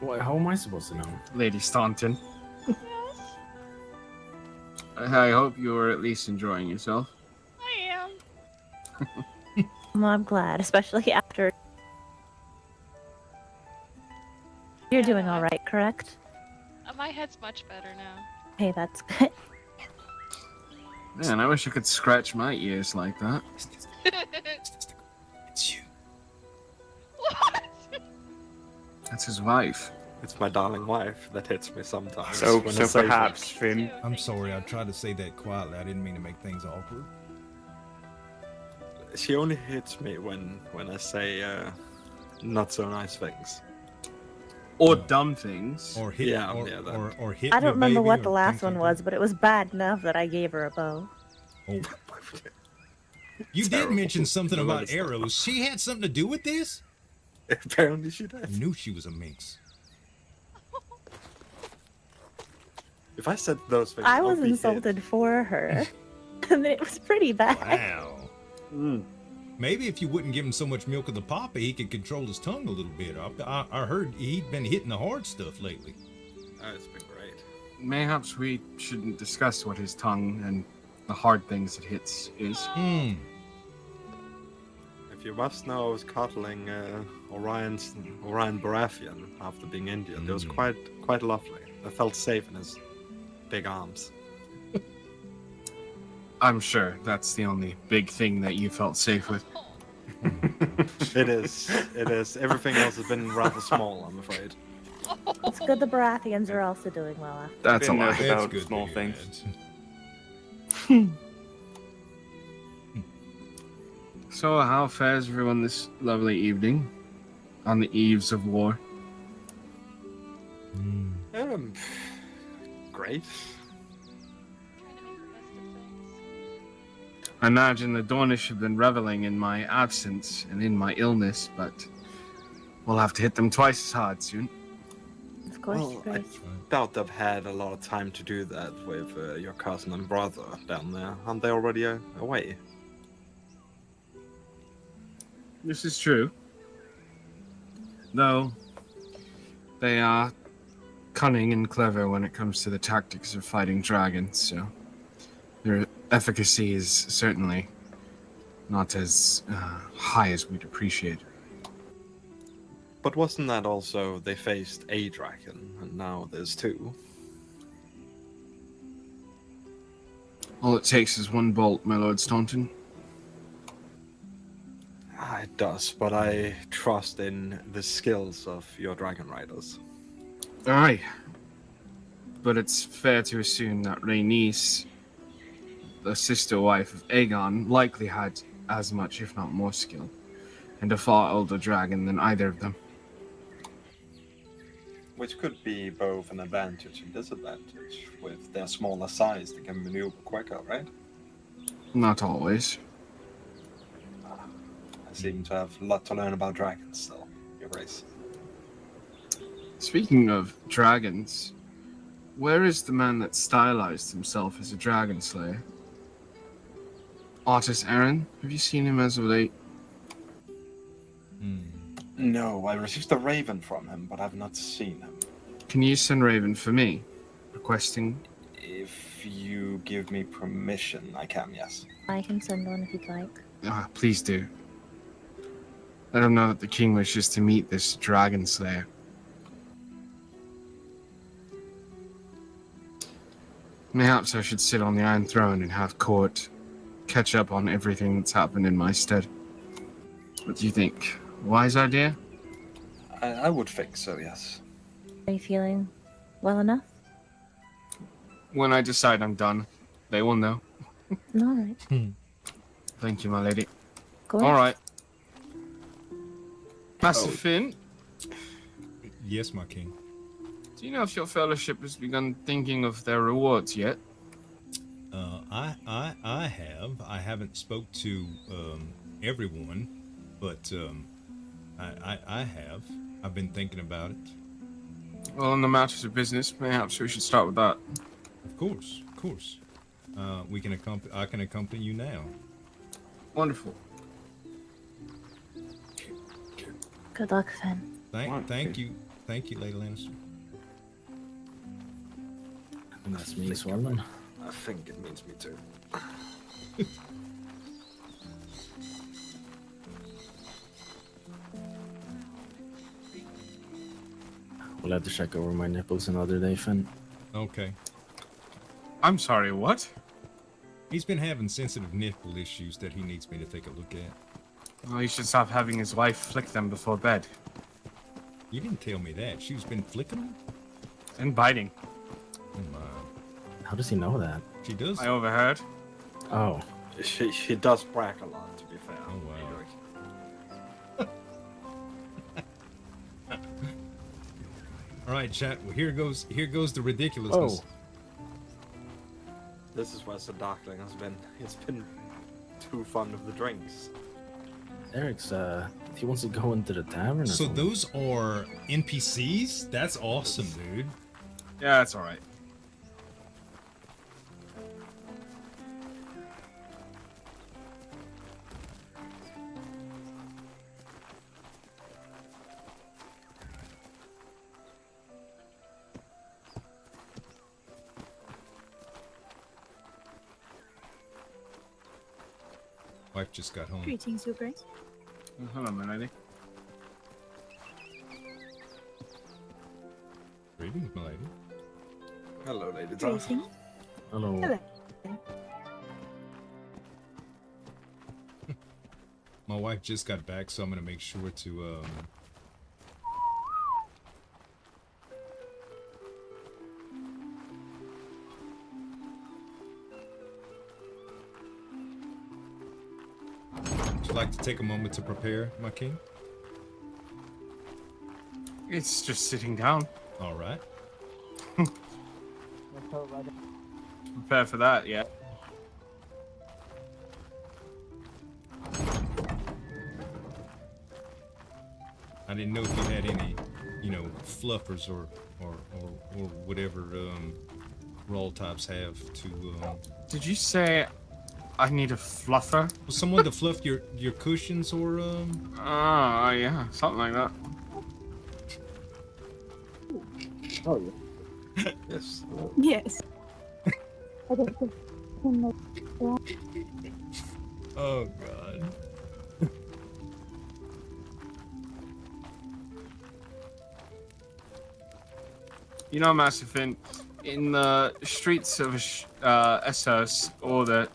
[SPEAKER 5] Well, how am I supposed to know?
[SPEAKER 12] Lady Staunton.
[SPEAKER 6] Yes.
[SPEAKER 12] I hope you're at least enjoying yourself.
[SPEAKER 6] I am.
[SPEAKER 11] Well, I'm glad, especially after. You're doing all right, correct?
[SPEAKER 6] My head's much better now.
[SPEAKER 11] Hey, that's good.
[SPEAKER 12] Man, I wish I could scratch my ears like that.
[SPEAKER 2] It's you.
[SPEAKER 6] What?
[SPEAKER 12] That's his wife.
[SPEAKER 9] It's my darling wife that hits me sometimes.
[SPEAKER 3] So
[SPEAKER 9] when I say
[SPEAKER 3] perhaps, Finn.
[SPEAKER 2] I'm sorry. I tried to say that quietly. I didn't mean to make things awkward.
[SPEAKER 9] she only hits me when I say not so nice things.
[SPEAKER 12] Or dumb things.
[SPEAKER 2] Or hit.
[SPEAKER 9] Yeah,
[SPEAKER 2] or,
[SPEAKER 9] yeah, that.
[SPEAKER 2] or hit.
[SPEAKER 11] I don't
[SPEAKER 2] your
[SPEAKER 11] remember
[SPEAKER 2] baby
[SPEAKER 11] what
[SPEAKER 2] or
[SPEAKER 11] the last
[SPEAKER 2] think
[SPEAKER 11] one was, but it was bad enough that I gave her a bow.
[SPEAKER 2] Oh. You did
[SPEAKER 9] Terrible.
[SPEAKER 2] mention something
[SPEAKER 9] No,
[SPEAKER 2] about
[SPEAKER 9] that is not-
[SPEAKER 2] arrows. She had something to do with this?
[SPEAKER 9] Apparently she
[SPEAKER 2] I
[SPEAKER 9] does.
[SPEAKER 2] knew she was a minx.
[SPEAKER 9] If I said those things,
[SPEAKER 11] I
[SPEAKER 9] I'll
[SPEAKER 11] was
[SPEAKER 9] be hit.
[SPEAKER 11] insulted for her, and it was pretty bad.
[SPEAKER 2] Wow.
[SPEAKER 9] Mm.
[SPEAKER 2] Maybe if you wouldn't give him so much milk of the papa, he could control his tongue a little bit. I heard he'd been hitting the hard stuff lately.
[SPEAKER 9] Oh, it's been great.
[SPEAKER 12] Mayhaps we shouldn't discuss what his tongue and the hard things it hits is.
[SPEAKER 2] Hmm.
[SPEAKER 9] If you must know, I was cuddling Orion Baratheon after being injured. It was quite lovely. I felt safe in his big arms.
[SPEAKER 12] I'm sure that's the only big thing that you felt safe with.
[SPEAKER 9] It is. It is. Everything else has been rather small, I'm afraid.
[SPEAKER 11] It's good the Baratheons are also doing well after.
[SPEAKER 12] That's a
[SPEAKER 3] Finn knows
[SPEAKER 12] lie.
[SPEAKER 3] about
[SPEAKER 2] good
[SPEAKER 3] small
[SPEAKER 2] to hear
[SPEAKER 3] things.
[SPEAKER 2] that.
[SPEAKER 12] So, how fares everyone this lovely evening on the eves of war?
[SPEAKER 9] Great.
[SPEAKER 6] Trying to make the best of things.
[SPEAKER 12] I imagine the Dornish have been reveling in my absence and in my illness, but we'll have to hit them twice as hard soon.
[SPEAKER 11] Of course,
[SPEAKER 9] Well, I
[SPEAKER 11] Grace.
[SPEAKER 9] doubt they've had a lot of time to do that with your cousin and brother down there. Aren't they already away?
[SPEAKER 12] This is true. Though, they are cunning and clever when it comes to the tactics of fighting dragons, so their efficacy is certainly not as high as we'd appreciate.
[SPEAKER 9] But wasn't that also they faced a dragon, and now there's two?
[SPEAKER 12] All it takes is one bolt, my Lord Staunton.
[SPEAKER 9] It does, but I trust in the skills of your dragon riders.
[SPEAKER 12] Aye. But it's fair to assume that Rhaenys, the sister wife of Aegon, likely had as much, if not more, skill, and a far older dragon than either of them.
[SPEAKER 9] Which could be both an advantage and disadvantage. With their smaller size, they can maneuver quicker, right?
[SPEAKER 12] Not always.
[SPEAKER 9] I seem to have a lot to learn about dragons still, Your Grace.
[SPEAKER 12] Speaking of dragons, where is the man that stylized himself as a dragon slayer? Artis Aaron? Have you seen him as of late?
[SPEAKER 9] No, I received a raven from him, but I've not seen him.
[SPEAKER 12] Can you send Raven for me? Requesting?
[SPEAKER 9] If you give me permission, I can, yes.
[SPEAKER 11] I can send one if you'd like.
[SPEAKER 12] Ah, please do. Let him know that the king wishes to meet this dragon slayer. Perhaps I should sit on the Iron Throne and have court catch up on everything that's happened in my stead. What do you think? Wise idea?
[SPEAKER 9] I would think so, yes.
[SPEAKER 11] Are you feeling well enough?
[SPEAKER 12] When I decide I'm done, they will know.
[SPEAKER 11] All right.
[SPEAKER 12] Thank you, my lady.
[SPEAKER 11] Go ahead.
[SPEAKER 12] All right. Master Finn,
[SPEAKER 2] Yes, my king.
[SPEAKER 12] do you know if your fellowship has begun thinking of their rewards yet?
[SPEAKER 2] I have. I haven't spoke to everyone, but I have. I've been thinking about it.
[SPEAKER 12] Well, on the matters of business, perhaps we should start with that.
[SPEAKER 2] Of course, of course. We can accompany. I can accompany you now.
[SPEAKER 12] Wonderful.
[SPEAKER 11] Good luck, Finn.
[SPEAKER 2] Thank you, Lady Lannister.
[SPEAKER 5] And that's me, Zueljin.
[SPEAKER 9] I think it means me too.
[SPEAKER 5] We'll have to check over my nipples another day, Finn.
[SPEAKER 2] Okay.
[SPEAKER 12] I'm sorry, what?
[SPEAKER 2] He's been having sensitive nipple issues that he needs me to take a look at.
[SPEAKER 12] Well, he should stop having his wife flick them before bed.
[SPEAKER 2] You didn't tell me that. She's been flicking them?
[SPEAKER 12] And biting.
[SPEAKER 2] Oh my.
[SPEAKER 5] How does he know that?
[SPEAKER 2] She does?
[SPEAKER 12] I overheard.
[SPEAKER 5] Oh.
[SPEAKER 9] She does brag a lot, to be fair.
[SPEAKER 2] Oh, wow. All right, chat. Well, here goes the ridiculousness.
[SPEAKER 5] Oh.
[SPEAKER 9] This is where Sir Darkling has been. He's been too fond of the drinks.
[SPEAKER 5] Eric's, he wants to go into the tavern or
[SPEAKER 2] So
[SPEAKER 5] something.
[SPEAKER 2] those are NPCs? That's awesome, dude.
[SPEAKER 12] Yeah, that's all right.
[SPEAKER 2] Wife just got home.
[SPEAKER 8] Greetings, Your Grace.
[SPEAKER 12] Oh, hello, my lady.
[SPEAKER 2] Greetings, my lady.
[SPEAKER 9] Hello, Lady Dar.
[SPEAKER 8] Greetings.
[SPEAKER 5] Hello.
[SPEAKER 8] Hello.
[SPEAKER 2] My wife just got back, so I'm gonna make sure to Would you like to take a moment to prepare, my king?
[SPEAKER 12] It's just sitting down.
[SPEAKER 2] All right.
[SPEAKER 12] Prepare for that, yeah.
[SPEAKER 2] I didn't know if you had any, fluffers or whatever roll tops have to.
[SPEAKER 12] Did you say I need a fluffer?
[SPEAKER 2] Someone to fluff your cushions or
[SPEAKER 12] Ah, yeah, something like that.
[SPEAKER 10] Oh, yeah.
[SPEAKER 9] Yes.
[SPEAKER 8] Yes.
[SPEAKER 10] I don't think can make
[SPEAKER 2] Oh god.
[SPEAKER 12] You know, Massifin, in the streets of Essos or the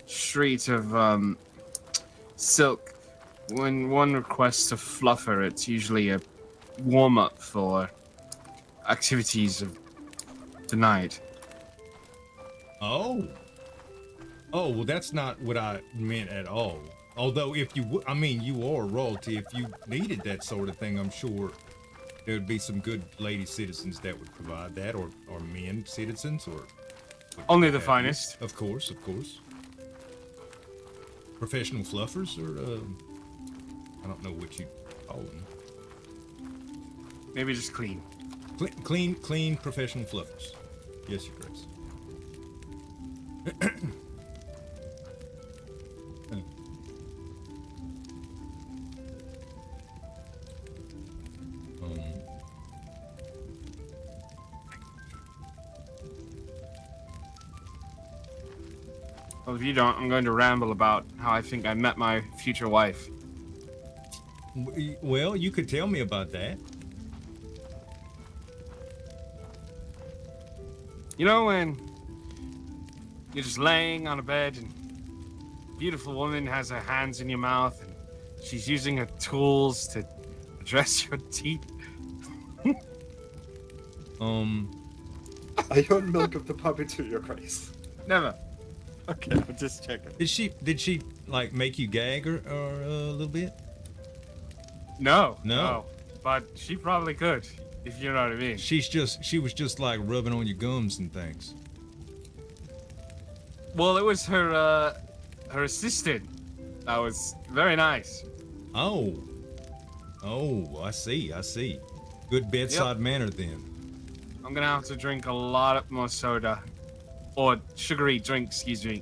[SPEAKER 12] street of Silk, when one requests a fluffer, it's usually a warm-up for activities of the night.
[SPEAKER 2] Oh. Oh, well, that's not what I meant at all. Although, if you, I mean, you are royalty. If you needed that sort of thing, I'm sure there would be some good lady citizens that would provide that, or men citizens, or
[SPEAKER 12] only the finest.
[SPEAKER 2] Of course, of course. Professional fluffers, or I don't know what you call them.
[SPEAKER 12] Maybe just clean.
[SPEAKER 2] Clean professional fluffers. Yes, Your Grace.
[SPEAKER 12] Well, if you don't, I'm going to ramble about how I think I met my future wife.
[SPEAKER 2] Well, you could tell me about that.
[SPEAKER 12] You know when you're just laying on a bed and a beautiful woman has her hands in your mouth and she's using her tools to address your teeth?
[SPEAKER 9] Are you on milk of the puppy too, Your Grace?
[SPEAKER 12] Never.
[SPEAKER 9] Okay, I'm just checking.
[SPEAKER 2] Did she like make you gag or a little bit?
[SPEAKER 12] No. But she probably could, if you know what I mean.
[SPEAKER 2] She was just like rubbing on your gums and things.
[SPEAKER 12] Well, it was her assistant. That was very nice.
[SPEAKER 2] Oh, I see. Good bedside manner then.
[SPEAKER 12] I'm gonna have to drink a lot more soda. Or sugary drink, excuse me.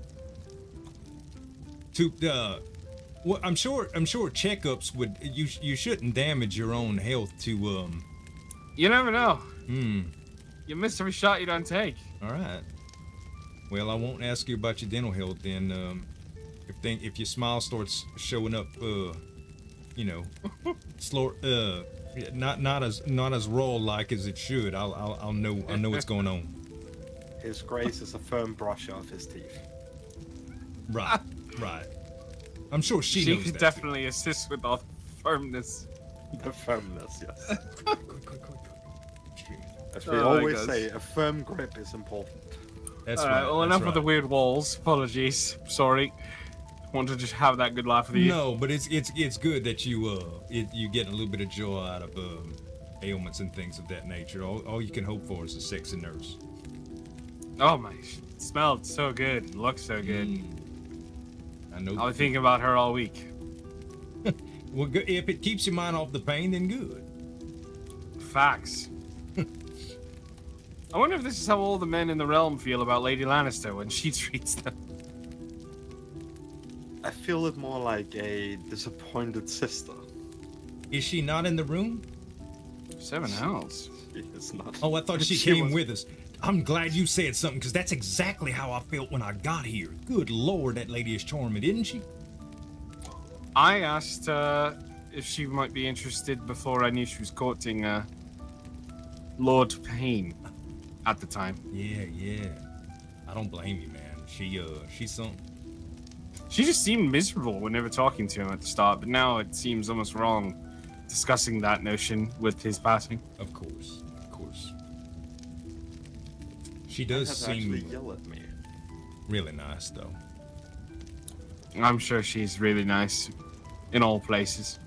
[SPEAKER 2] Well, I'm sure checkups would, you shouldn't damage your own health to
[SPEAKER 12] You never know. You miss every shot you don't take.
[SPEAKER 2] All right. Well, I won't ask you about your dental health then. If your smile starts showing up, you know, slow, not as raw like as it should, I'll know what's going on.
[SPEAKER 9] His Grace is a firm brusher of his teeth.
[SPEAKER 2] Right. I'm sure she knows
[SPEAKER 12] could
[SPEAKER 2] that
[SPEAKER 12] definitely assist with all the firmness.
[SPEAKER 9] The firmness, yes. As we always say, a firm grip is important.
[SPEAKER 2] That's
[SPEAKER 12] all
[SPEAKER 2] right.
[SPEAKER 12] Well, enough with the weird walls. Apologies. Sorry. Wanted to just have that good laugh with you.
[SPEAKER 2] No, but it's good that you get a little bit of joy out of ailments and things of that nature. All you can hope for is a sexy nurse.
[SPEAKER 12] Oh my! It smelled so good. Looked so good.
[SPEAKER 2] I know.
[SPEAKER 12] I was thinking about her all week.
[SPEAKER 2] Well, if it keeps your mind off the pain, then good.
[SPEAKER 12] Facts. I wonder if this is how all the men in the realm feel about Lady Lannister when she treats them.
[SPEAKER 9] I feel it more like a disappointed sister.
[SPEAKER 2] Is she not in the room?
[SPEAKER 12] 7 Hells.
[SPEAKER 9] She is not.
[SPEAKER 2] Oh, I thought she came with us. I'm glad you said something, because that's exactly how I felt when I got here. Good Lord, that lady is charming, isn't she?
[SPEAKER 12] I asked if she might be interested before I knew she was courting Lord Payne at the time.
[SPEAKER 2] Yeah. I don't blame you, man. She's something.
[SPEAKER 12] She just seemed miserable whenever talking to him at the start, but now it seems almost wrong discussing that notion with his passing.
[SPEAKER 2] Of course. She does seem
[SPEAKER 9] actually yell at me.
[SPEAKER 2] really nice, though.
[SPEAKER 12] I'm sure she's really nice in all places.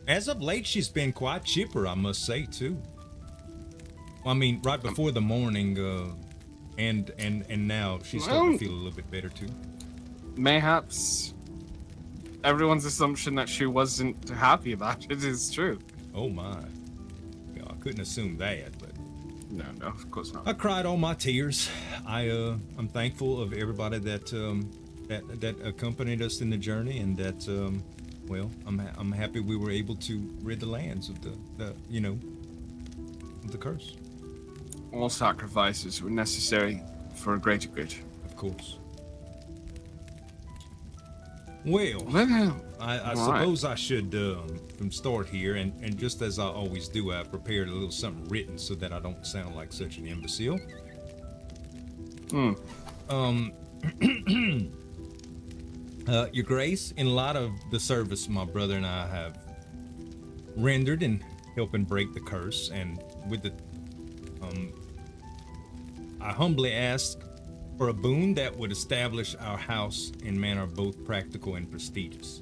[SPEAKER 2] As of late, she's been quite chipper, I must say, too. I mean, right before the morning, and now she's starting to feel a little bit better, too.
[SPEAKER 12] Mayhaps everyone's assumption that she wasn't happy about it is true.
[SPEAKER 2] Oh, my. Yeah, I couldn't assume that, but...
[SPEAKER 12] No, of course not.
[SPEAKER 2] I cried all my tears. I'm thankful of everybody that accompanied us in the journey, and that well, I'm happy we were able to rid the lands of the curse.
[SPEAKER 12] All sacrifices were necessary for a greater good.
[SPEAKER 2] Of course. Well, I
[SPEAKER 12] All
[SPEAKER 2] suppose I should from start here, and just as I always do, I prepared a little something written so that I don't sound like such an imbecile. Your Grace, in light of the service my brother and I have rendered in helping break the curse, and with the I humbly ask for a boon that would establish our house in manner both practical and prestigious.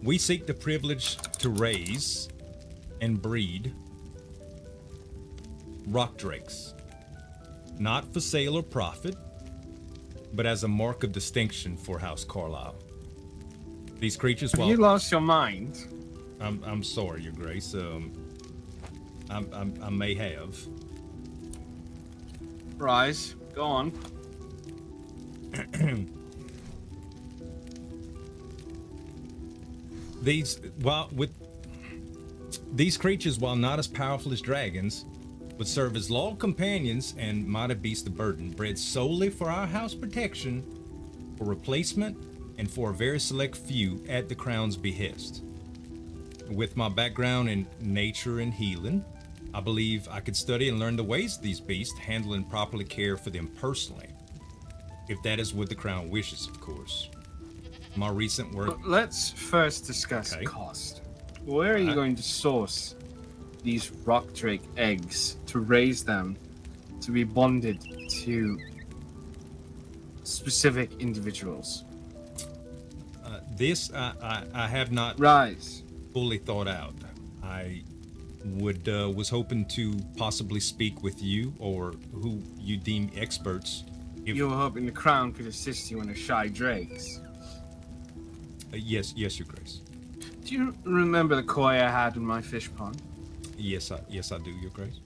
[SPEAKER 2] We seek the privilege to raise and breed rock drakes, not for sale or profit, but as a mark of distinction for House Carlyle. These creatures,
[SPEAKER 12] Have you lost your mind?
[SPEAKER 2] I'm sorry, Your Grace. I may have.
[SPEAKER 12] Rise, go on.
[SPEAKER 2] These creatures, while not as powerful as dragons, would serve as loyal companions and might have beast of burden, bred solely for our house protection, for replacement, and for a very select few at the Crown's behest. With my background in nature and healing, I believe I could study and learn the ways of these beasts, handle and properly care for them personally. If that is what the Crown wishes, of course. My recent work...
[SPEAKER 12] But let's first discuss cost. Where are you going to source these rock drake eggs to raise them to be bonded to specific individuals?
[SPEAKER 2] This I have not fully thought out. I was hoping to possibly speak with you or who you deem experts.
[SPEAKER 12] You were hoping the Crown could assist you in a shy drakes.
[SPEAKER 2] Yes, Your Grace.
[SPEAKER 12] Do you remember the koi I had in my fish pond?
[SPEAKER 2] Yes, I do, Your Grace.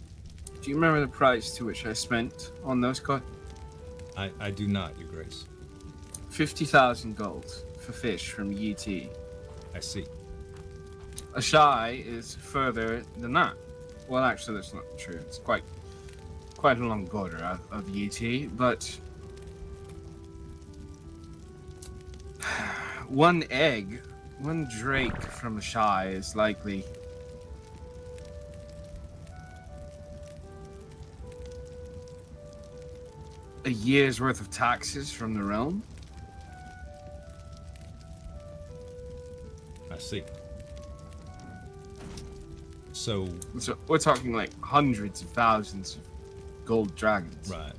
[SPEAKER 12] Do you remember the price to which I spent on those koi?
[SPEAKER 2] I do not, Your Grace.
[SPEAKER 12] 50,000 gold for fish from UT.
[SPEAKER 2] I see.
[SPEAKER 12] A shy is further than that. Well, actually, that's not true. It's quite a long border of UT, but one drake from a shy is likely a year's worth of taxes from the realm.
[SPEAKER 2] I see. So
[SPEAKER 12] we're talking like hundreds of thousands of gold dragons.
[SPEAKER 2] Right.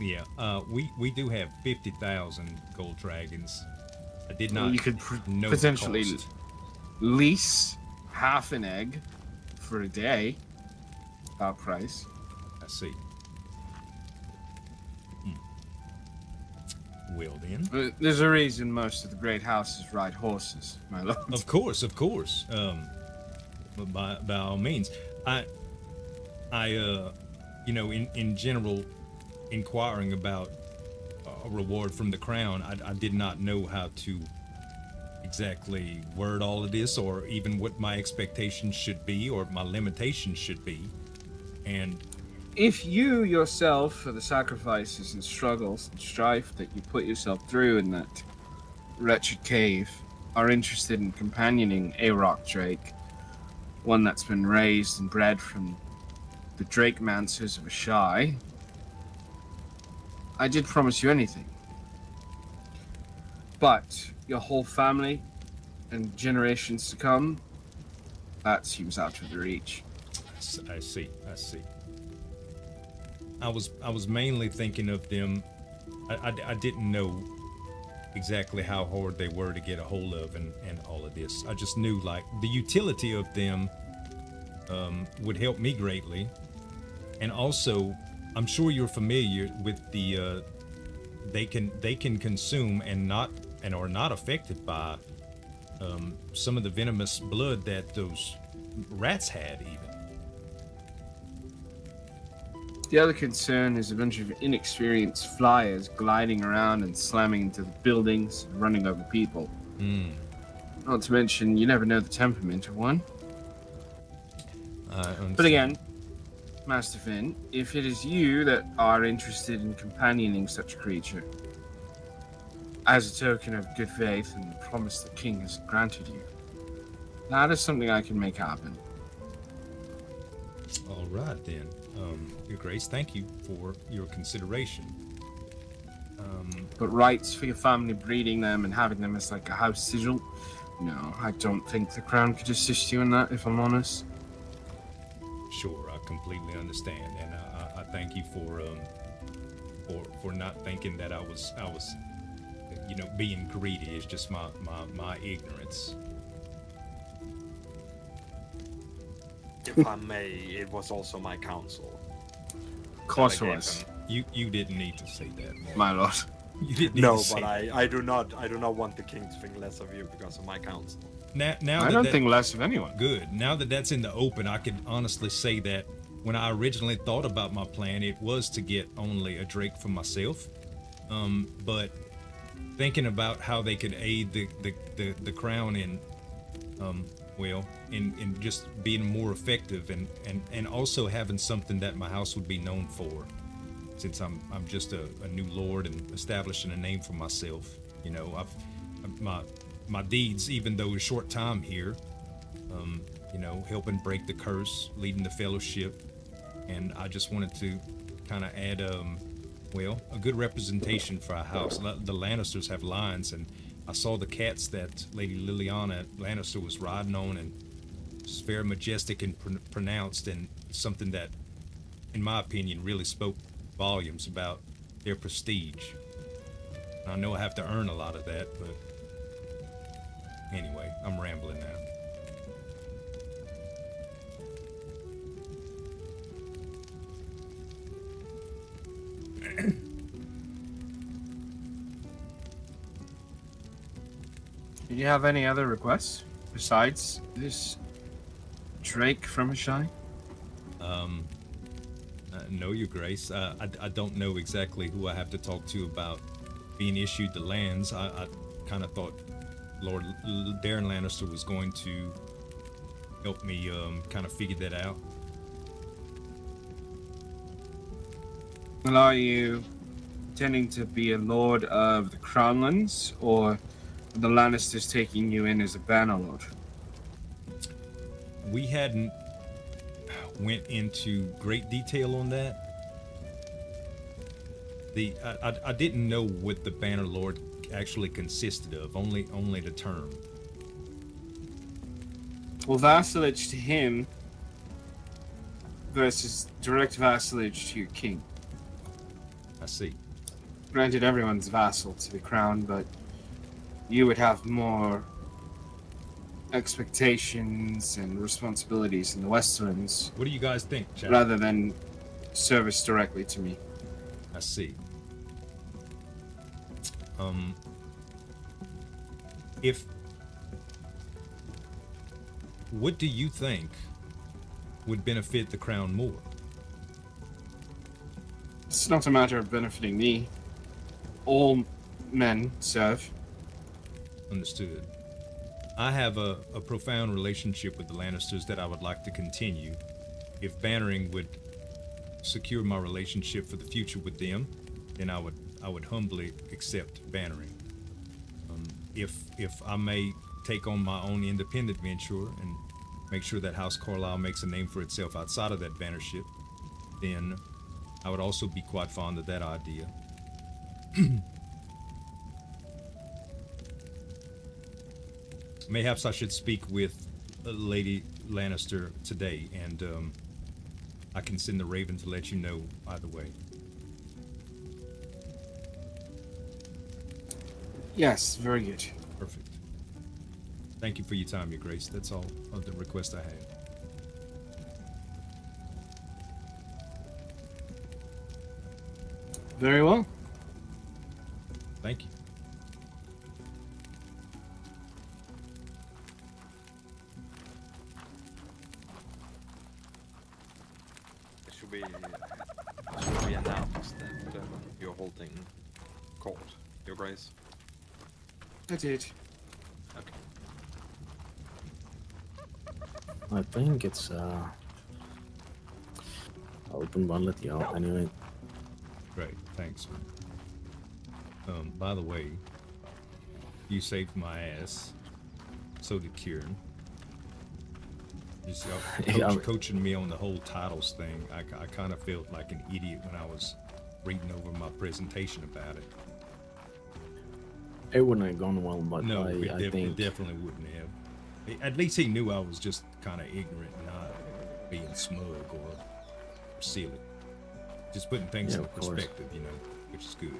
[SPEAKER 2] Yeah. We do have 50,000 gold dragons. I did not.
[SPEAKER 12] You could
[SPEAKER 2] know
[SPEAKER 12] potentially
[SPEAKER 2] the cost.
[SPEAKER 12] lease half an egg for a day. About price.
[SPEAKER 2] I see. Well then.
[SPEAKER 12] But there's a reason most of the great houses ride horses, my lord.
[SPEAKER 2] Of course. By all means, I in general, inquiring about a reward from the Crown, I did not know how to exactly word all of this, or even what my expectations should be, or my limitations should be, and.
[SPEAKER 12] If you yourself, for the sacrifices and struggles and strife that you put yourself through in that wretched cave, are interested in companioning a rock drake, one that's been raised and bred from the drake mancers of a shy, I did promise you anything. But your whole family and generations to come, that seems out of the reach.
[SPEAKER 2] I see. I was mainly thinking of them. I didn't know exactly how hard they were to get a hold of and all of this. I just knew like the utility of them would help me greatly. And also, I'm sure you're familiar with the they can consume and are not affected by some of the venomous blood that those rats had even.
[SPEAKER 12] The other concern is a bunch of inexperienced flyers gliding around and slamming into the buildings and running over people. Not to mention, you never know the temperament of one. But again, Master Finn, if it is you that are interested in companioning such a creature, as a token of good faith and the promise the king has granted you. That is something I can make happen.
[SPEAKER 2] All right then. Your Grace, thank you for your consideration.
[SPEAKER 12] But rights for your family, breeding them and having them as like a house sigil, no, I don't think the crown could assist you in that, if I'm honest.
[SPEAKER 2] Sure, I completely understand, and I thank you for not thinking that I was being greedy. It's just my ignorance.
[SPEAKER 9] If I may, it was also my counsel.
[SPEAKER 12] Of course it was.
[SPEAKER 2] You didn't need to say that,
[SPEAKER 12] my lord.
[SPEAKER 2] You didn't need
[SPEAKER 9] No,
[SPEAKER 2] to say
[SPEAKER 9] but
[SPEAKER 2] that.
[SPEAKER 9] I do not want the king to think less of you because of my counsel.
[SPEAKER 2] Now
[SPEAKER 12] I don't think less of anyone.
[SPEAKER 2] Good. Now that that's in the open, I can honestly say that when I originally thought about my plan, it was to get only a Drake for myself. But thinking about how they could aid the crown in in just being more effective and also having something that my house would be known for, since I'm just a new lord and establishing a name for myself. You know, my deeds, even though a short time here, helping break the curse, leading the fellowship, and I just wanted to kind of add a good representation for our house. The Lannisters have lions, and I saw the cats that Lady Liliana Lannister was riding on, and it's very majestic and pronounced, and something that, in my opinion, really spoke volumes about their prestige. I know I have to earn a lot of that, but anyway, I'm rambling now.
[SPEAKER 12] Do you have any other requests besides this Drake from Ashai?
[SPEAKER 2] No, Your Grace. I don't know exactly who I have to talk to about being issued the lands. I kind of thought Lord Darren Lannister was going to help me kind of figure that out.
[SPEAKER 12] Well, are you intending to be a lord of the Crownlands, or are the Lannisters taking you in as a banner lord?
[SPEAKER 2] We hadn't went into great detail on that. I didn't know what the Banner Lord actually consisted of, only the term.
[SPEAKER 12] Well, vassalage to him versus direct vassalage to your king.
[SPEAKER 2] I see.
[SPEAKER 12] Granted, everyone's vassal to the crown, but you would have more expectations and responsibilities in the Westerlands.
[SPEAKER 2] What do you guys think, Chad?
[SPEAKER 12] Rather than service directly to me.
[SPEAKER 2] I see. What do you think would benefit the crown more?
[SPEAKER 12] It's not a matter of benefiting me. All men serve.
[SPEAKER 2] Understood. I have a profound relationship with the Lannisters that I would like to continue. If bannering would secure my relationship for the future with them, then I would humbly accept bannering. If I may take on my own independent venture and make sure that House Carlyle makes a name for itself outside of that bannership, then I would also be quite fond of that idea. Mayhaps I should speak with Lady Lannister today, and I can send the Raven to let you know either way.
[SPEAKER 12] Yes, very good.
[SPEAKER 2] Perfect. Thank you for your time, Your Grace. That's all of the request I had.
[SPEAKER 12] Very well.
[SPEAKER 2] Thank you.
[SPEAKER 9] Should we announce that you're holding court, Your Grace?
[SPEAKER 12] I did.
[SPEAKER 9] Okay.
[SPEAKER 5] I think it's open one let you out anyway.
[SPEAKER 2] Great, thanks. By the way, You saved my ass. So did Kieran. Just coaching me on the whole titles thing. I kind of felt like an idiot when I was reading over my presentation about it.
[SPEAKER 5] It wouldn't have gone well, but
[SPEAKER 2] no,
[SPEAKER 5] I think
[SPEAKER 2] it definitely wouldn't have. At least he knew I was just kind of ignorant, not being smug or silly. Just putting things in perspective, you know, which is good.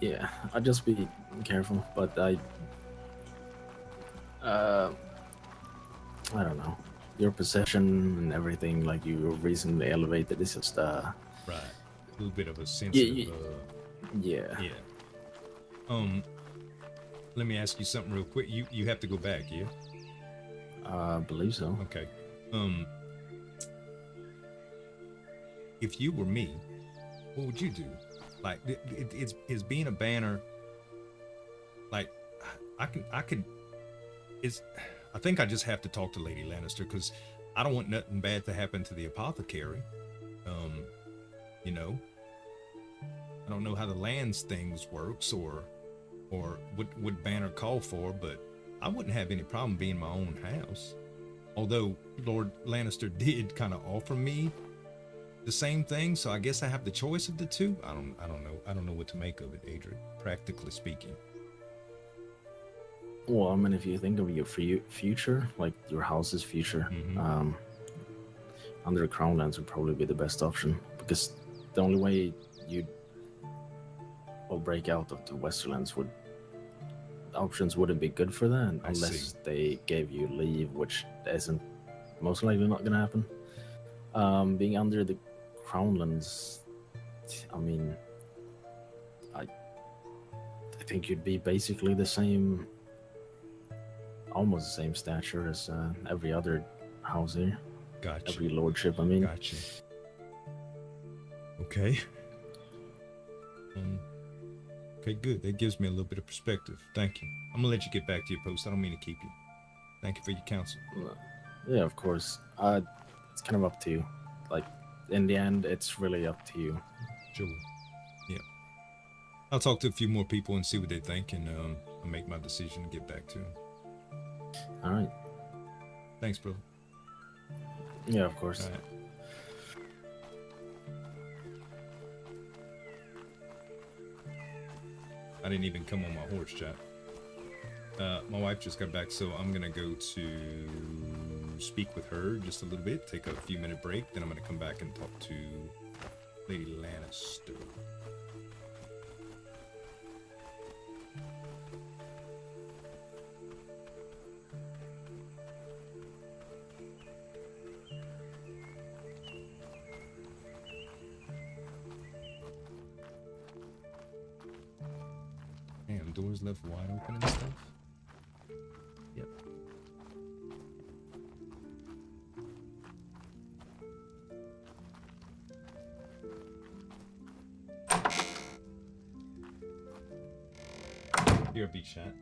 [SPEAKER 5] Yeah, I'd just be careful, but I don't know. Your possession and everything, like you were recently elevated, is just
[SPEAKER 2] right. A little bit of a sensitive.
[SPEAKER 5] Yeah.
[SPEAKER 2] Let me ask you something real quick. You have to go back, yeah?
[SPEAKER 5] I believe so.
[SPEAKER 2] Okay. If you were me, what would you do? Like, it's being a banner. Like, I think I just have to talk to Lady Lannister because I don't want nothing bad to happen to the apothecary. You know, I don't know how the lands things works or what banner call for, but I wouldn't have any problem being my own house. Although Lord Lannister did kind of offer me the same thing, so I guess I have the choice of the two. I don't know. I don't know what to make of it, Adric, practically speaking.
[SPEAKER 5] Well, I mean, if you think of your future, like your house's future, under Crownlands would probably be the best option, because the only way you'd break out of the Westerlands options wouldn't be good for that unless they gave you leave, which isn't most likely not going to happen. Being under the Crownlands, I mean, I think you'd be basically the same, almost the same stature as every other house here.
[SPEAKER 2] Gotcha.
[SPEAKER 5] Every lordship, I mean.
[SPEAKER 2] Gotcha. Okay. Okay, good. That gives me a little bit of perspective. Thank you. I'm gonna let you get back to your post. I don't mean to keep you. Thank you for your counsel.
[SPEAKER 5] Yeah, of course. It's kind of up to you. Like, in the end, it's really up to you.
[SPEAKER 2] Sure. Yeah. I'll talk to a few more people and see what they think, and I'll make my decision and get back to them.
[SPEAKER 5] All right.
[SPEAKER 2] Thanks, bro.
[SPEAKER 5] Yeah, of course.
[SPEAKER 2] All right. I didn't even come on my horse, chat. My wife just got back, so I'm gonna go to speak with her just a little bit, take a few minute break, then I'm gonna come back and talk to Lady Lannister. Damn, doors left wide open and stuff. Yep. You're a big shot.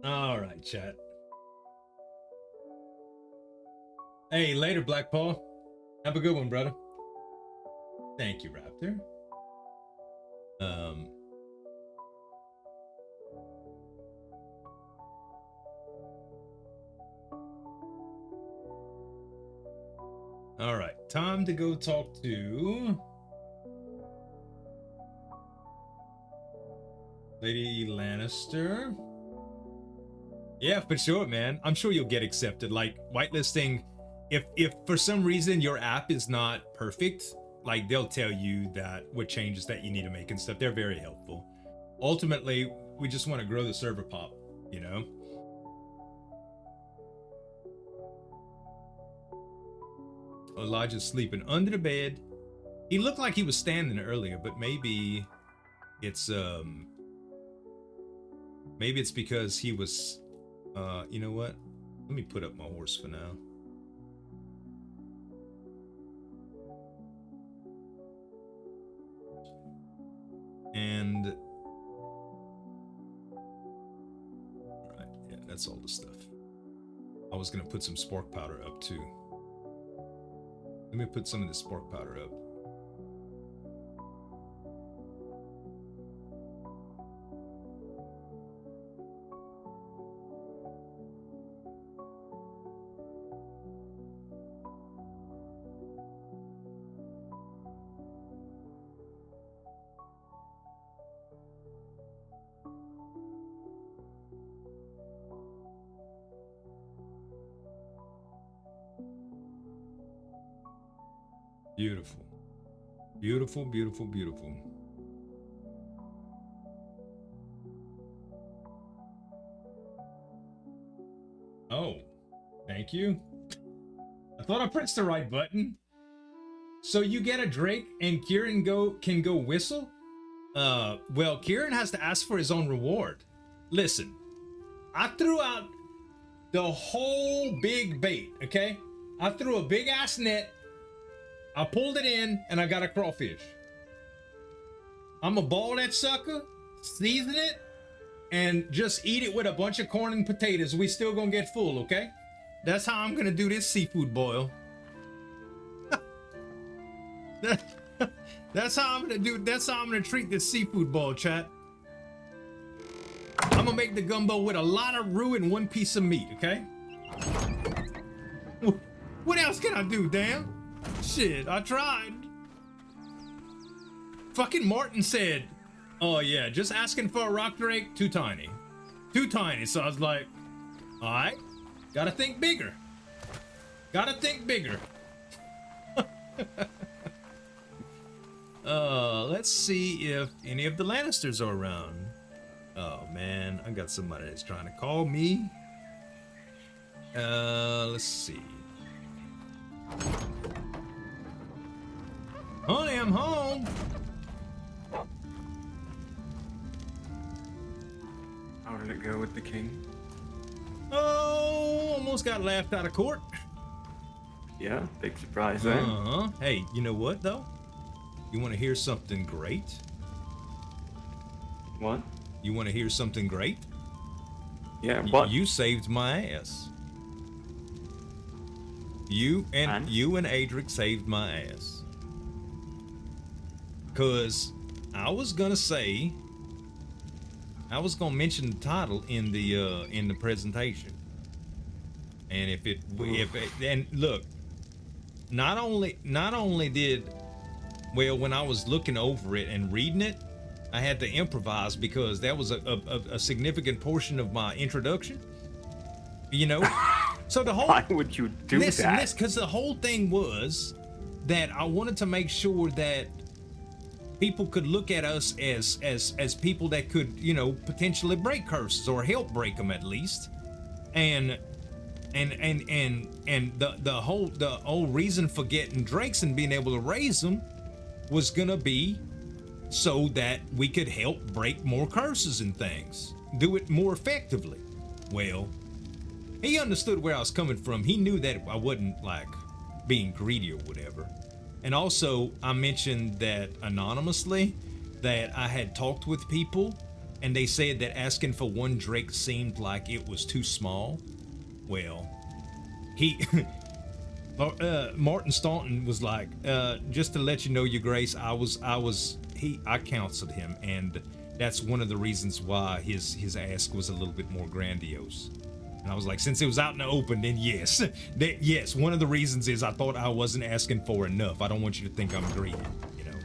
[SPEAKER 2] All right, chat. Hey, later, Black Paul. Have a good one, brother. Thank you, Raptor. All right, time to go talk to Lady Lannister. Yeah, for sure, man. I'm sure you'll get accepted. Like, whitelisting, if for some reason your app is not perfect, like they'll tell you that what changes that you need to make and stuff. They're very helpful. Ultimately, we just want to grow the server pop, you know? Elijah's sleeping under the bed. He looked like he was standing earlier, but maybe it's because he was you know what? Let me put up my horse for now. And all right, yeah, that's all the stuff. I was gonna put some spark powder up too. Let me put some of the spark powder up. Beautiful. Beautiful, beautiful, beautiful. Oh, thank you. I thought I pressed the right button. So you get a Drake and Kieran can go whistle? Well, Kieran has to ask for his own reward. Listen, I threw out the whole big bait, okay? I threw a big ass net. I pulled it in and I got a crawfish. I'm gonna ball that sucker, season it, and just eat it with a bunch of corn and potatoes. We still gonna get full, okay? That's how I'm gonna do this seafood boil. That's how I'm gonna do. That's how I'm gonna treat this seafood boil, chat. I'm gonna make the gumbo with a lot of roux and one piece of meat, okay? What else can I do, damn? Shit, I tried. Fucking Martin said, oh yeah, just asking for a rock drake, too tiny. Too tiny, so I was like, all right, gotta think bigger. Gotta think bigger. Let's see if any of the Lannisters are around. Oh man, I got somebody that's trying to call me. Let's see. Honey, I'm home.
[SPEAKER 3] How did it go with the king?
[SPEAKER 2] Oh, almost got laughed out of court.
[SPEAKER 3] Yeah, big surprise there.
[SPEAKER 2] Hey, you know what though? You want to hear something great?
[SPEAKER 3] What?
[SPEAKER 2] You want to hear something great?
[SPEAKER 3] Yeah, what?
[SPEAKER 2] You saved my ass. You and Adric saved my ass. Cause I was gonna mention the title in the presentation, and and look, not only did, well, when I was looking over it and reading it, I had to improvise because that was a significant portion of my introduction. You know, so the whole
[SPEAKER 3] why would you do that?
[SPEAKER 2] Listen, because the whole thing was that I wanted to make sure that people could look at us as people that could, you know, potentially break curses or help break them at least, and the whole reason for getting drakes and being able to raise them was gonna be so that we could help break more curses and things, do it more effectively. Well, he understood where I was coming from. He knew that I wasn't like being greedy or whatever. And also, I mentioned that anonymously that I had talked with people and they said that asking for one drink seemed like it was too small. Well, he Martin Staunton was like, just to let you know, Your Grace, I counseled him, and that's one of the reasons why his ask was a little bit more grandiose. And I was like, since it was out in the open, then yes. Yes, one of the reasons is I thought I wasn't asking for enough. I don't want you to think I'm greedy, you know.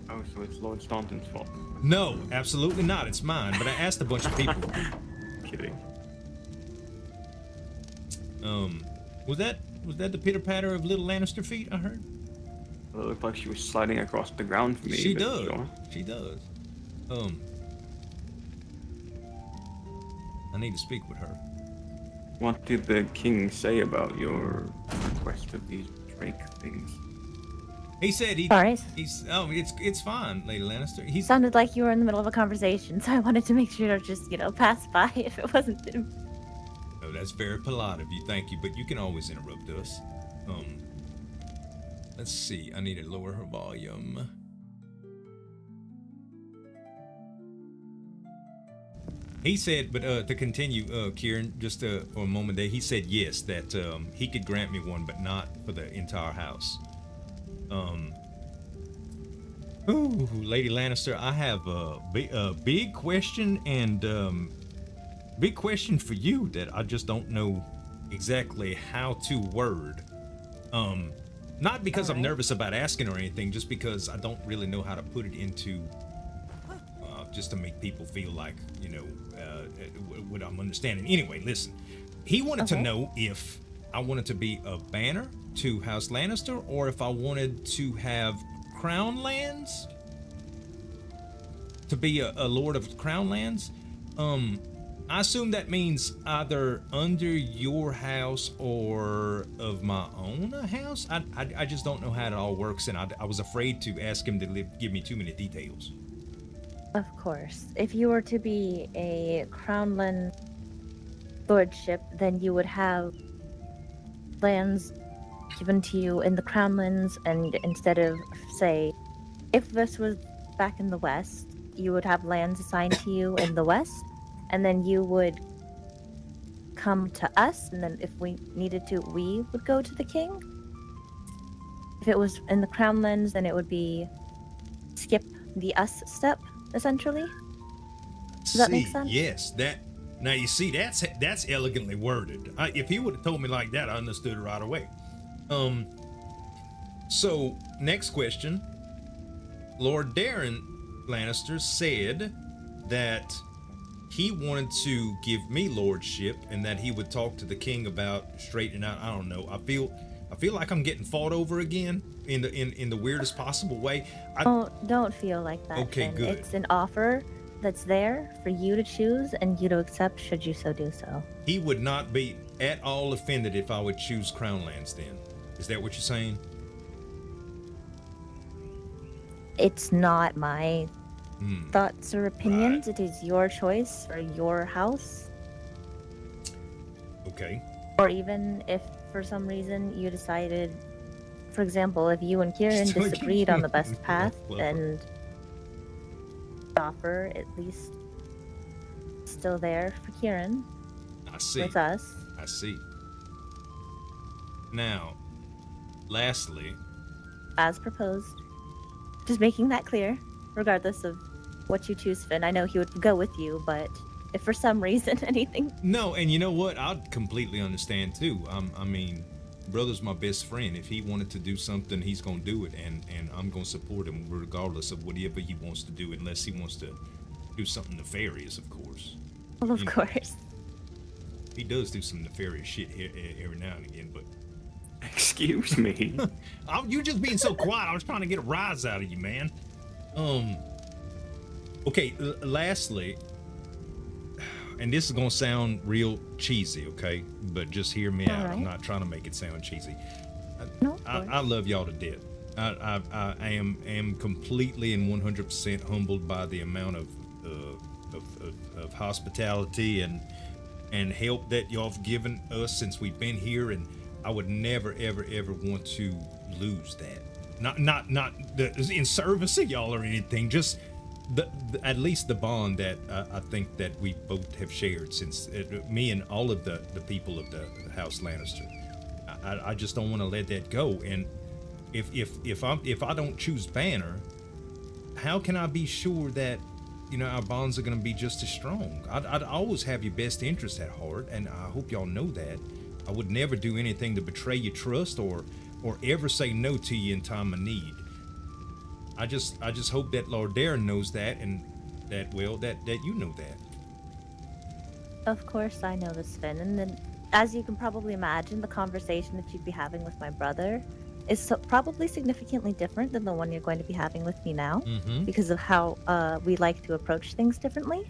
[SPEAKER 3] Oh, so it's Lord Staunton's fault.
[SPEAKER 2] No, absolutely not. It's mine, but I asked a bunch of people.
[SPEAKER 3] Kidding.
[SPEAKER 2] Was that the pitter-patter of little Lannister feet I heard?
[SPEAKER 3] Well, it looked like she was sliding across the ground for me.
[SPEAKER 2] She
[SPEAKER 3] but
[SPEAKER 2] does.
[SPEAKER 3] Sure.
[SPEAKER 2] She does. I need to speak with her.
[SPEAKER 3] What did the king say about your request of these Drake things?
[SPEAKER 2] He said
[SPEAKER 11] Sorry.
[SPEAKER 2] It's fine, Lady Lannister. He
[SPEAKER 11] sounded like you were in the middle of a conversation, so I wanted to make sure to just, pass by if it wasn't too.
[SPEAKER 2] Oh, that's very polite of you, thank you, but you can always interrupt us. Let's see, I need to lower her volume. He said, but to continue, Kieran, just for a moment there, he said yes, that he could grant me one, but not for the entire house. Lady Lannister, I have a big question and big question for you that I just don't know exactly how to word. Not because I'm nervous about asking or anything, just because I don't really know how to put it into, just to make people feel like, what I'm understanding. Anyway, listen, he wanted to know if I wanted to be a banner to House Lannister or if I wanted to have crown lands, to be a lord of crown lands. I assume that means either under your house or of my own house. I just don't know how it all works, and I was afraid to ask him to give me too many details.
[SPEAKER 11] Of course. If you were to be a crownland lordship, then you would have lands given to you in the crownlands, and instead of, say, if this was back in the west, you would have lands assigned to you in the west, and then you would come to us, and then if we needed to, we would go to the king. If it was in the crownlands, then it would be skip the us step, essentially. Does that make sense?
[SPEAKER 2] Yes, now you see, that's elegantly worded. If he would have told me like that, I understood it right away. So next question. Lord Darren Lannister said that he wanted to give me lordship and that he would talk to the king about straightening out. I don't know. I feel like I'm getting fought over again in the weirdest possible way.
[SPEAKER 11] Don't feel like that.
[SPEAKER 2] Okay,
[SPEAKER 11] Finn.
[SPEAKER 2] good.
[SPEAKER 11] It's an offer that's there for you to choose and you to accept should you so do so.
[SPEAKER 2] He would not be at all offended if I would choose crown lands then. Is that what you're saying?
[SPEAKER 11] It's not my thoughts or opinions.
[SPEAKER 2] Right.
[SPEAKER 11] It is your choice or your house.
[SPEAKER 2] Okay.
[SPEAKER 11] Or even if for some reason you decided, for example, if you and Kieran disagreed on the best path, and offer at least still there for Kieran.
[SPEAKER 2] I see.
[SPEAKER 11] With us.
[SPEAKER 2] I see. Now, lastly,
[SPEAKER 11] as proposed. Just making that clear, regardless of what you choose, Finn. I know he would go with you, but if for some reason anything...
[SPEAKER 2] No, and you know what? I'd completely understand too. I mean, brother's my best friend. If he wanted to do something, he's gonna do it, and I'm gonna support him regardless of whatever he wants to do, unless he wants to do something nefarious, of course.
[SPEAKER 11] Well, of course.
[SPEAKER 2] He does do some nefarious shit here every now and again, but...
[SPEAKER 3] Excuse me.
[SPEAKER 2] You just being so quiet. I was trying to get a rise out of you, man. Okay, lastly, and this is gonna sound real cheesy, okay? But just hear me out. Right. I'm not trying to make it sound cheesy.
[SPEAKER 11] No,
[SPEAKER 2] I love y'all to death. I am completely and 100% humbled by the amount of hospitality and help that y'all have given us since we've been here, and I would never ever want to lose that. Not in service of y'all or anything. Just at least the bond that I think that we both have shared since me and all of the people of the House Lannister. I just don't want to let that go. And if I don't choose Banner, how can I be sure that our bonds are going to be just as strong? I'd always have your best interest at heart, and I hope y'all know that. I would never do anything to betray your trust or ever say no to you in time of need. I just hope that Lord Darren knows that, and that you know that.
[SPEAKER 11] Of course I know this, Finn, and then, as you can probably imagine, the conversation that you'd be having with my brother is probably significantly different than the one you're going to be having with me now, because of how we like to approach things differently.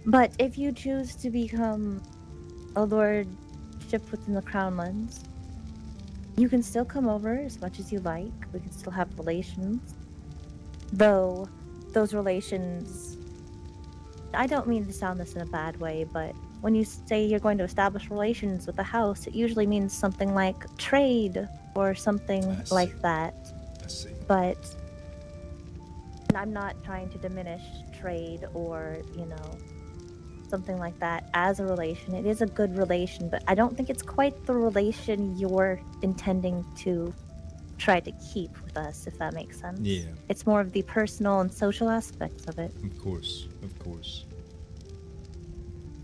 [SPEAKER 11] But if you choose to become a lordship within the Crownlands, you can still come over as much as you like. We can still have relations. Though, those relations... I don't mean to sound this in a bad way, but when you say you're going to establish relations with the house, it usually means something like trade or something like that.
[SPEAKER 2] I see.
[SPEAKER 11] But and I'm not trying to diminish trade or, something like that as a relation. It is a good relation, but I don't think it's quite the relation you're intending to try to keep with us, if that makes sense.
[SPEAKER 2] Yeah.
[SPEAKER 11] It's more of the personal and social aspects of it.
[SPEAKER 2] Of course.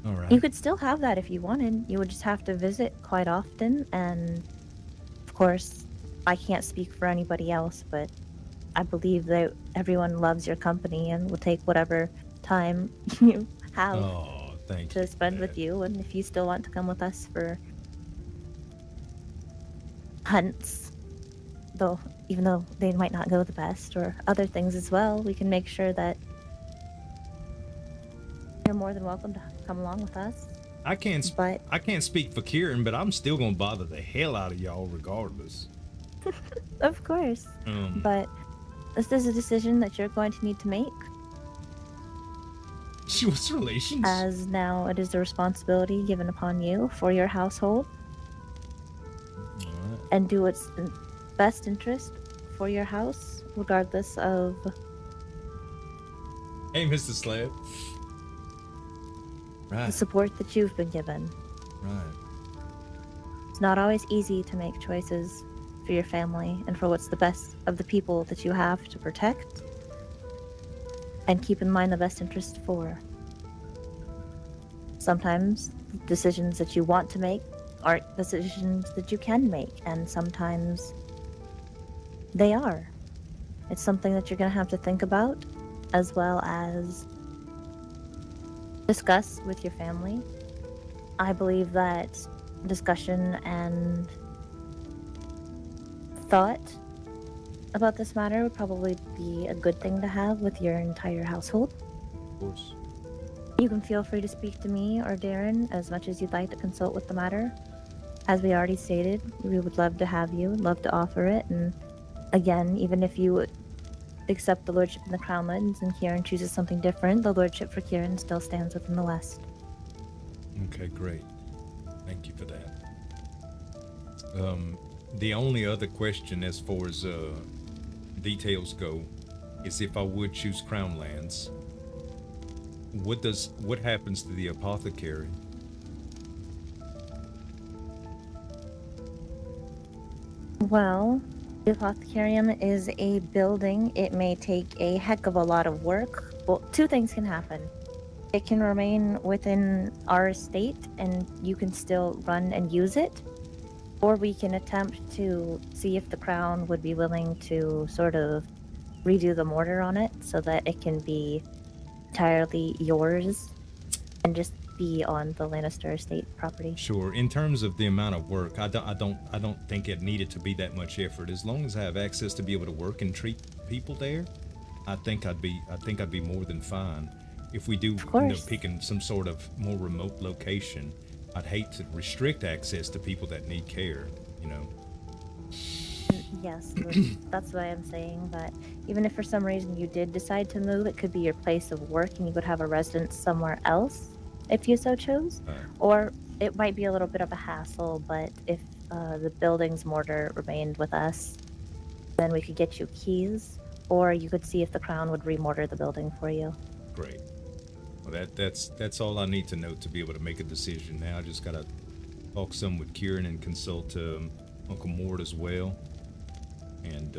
[SPEAKER 2] All right.
[SPEAKER 11] You could still have that if you wanted. You would just have to visit quite often, and of course, I can't speak for anybody else, but I believe that everyone loves your company and will take whatever time you have to spend with you. And if you still want to come with us for hunts, even though they might not go the best, or other things as well, we can make sure that you're more than welcome to come along with us.
[SPEAKER 2] I can't speak for Kieran, but I'm still gonna bother the hell out of y'all regardless.
[SPEAKER 11] Of course. But this is a decision that you're going to need to make.
[SPEAKER 2] What's relations?
[SPEAKER 11] As now it is a responsibility given upon you for your household.
[SPEAKER 2] Alright.
[SPEAKER 11] And do what's in best interest for your house, regardless of...
[SPEAKER 2] Hey, Mr. Slab. Right.
[SPEAKER 11] the support that you've been given.
[SPEAKER 2] Right.
[SPEAKER 11] It's not always easy to make choices for your family and for what's the best of the people that you have to protect. And keep in mind the best interest for. Sometimes decisions that you want to make aren't decisions that you can make, and sometimes they are. It's something that you're going to have to think about, as well as discuss with your family. I believe that discussion and thought about this matter would probably be a good thing to have with your entire household.
[SPEAKER 2] Of course.
[SPEAKER 11] You can feel free to speak to me or Darren as much as you'd like to consult with the matter. As we already stated, we would love to have you, love to offer it, and again, even if you accept the lordship in the Crownlands and Kieran chooses something different, the lordship for Kieran still stands within the West.
[SPEAKER 2] Okay, great. Thank you for that. The only other question as far as details go is if I would choose Crownlands, what happens to the apothecary?
[SPEAKER 11] Well, the apothecarium is a building. It may take a heck of a lot of work. Well, two things can happen. It can remain within our estate and you can still run and use it, or we can attempt to see if the Crown would be willing to sort of redo the mortar on it so that it can be entirely yours and just be on the Lannister estate property.
[SPEAKER 2] Sure. In terms of the amount of work, I don't think it needed to be that much effort. As long as I have access to be able to work and treat people there, I think I'd be more than fine. If we do end up picking some sort of more remote location, I'd hate to restrict access to people that need care,
[SPEAKER 11] Yes, that's why I'm saying that even if for some reason you did decide to move, it could be your place of work and you would have a residence somewhere else if you so chose. Or it might be a little bit of a hassle, but if the building's mortar remained with us, then we could get you keys or you could see if the crown would remortar the building for you.
[SPEAKER 2] Great. Well, that's all I need to know to be able to make a decision. Now I just gotta talk some with Kieran and consult Uncle Mort as well, and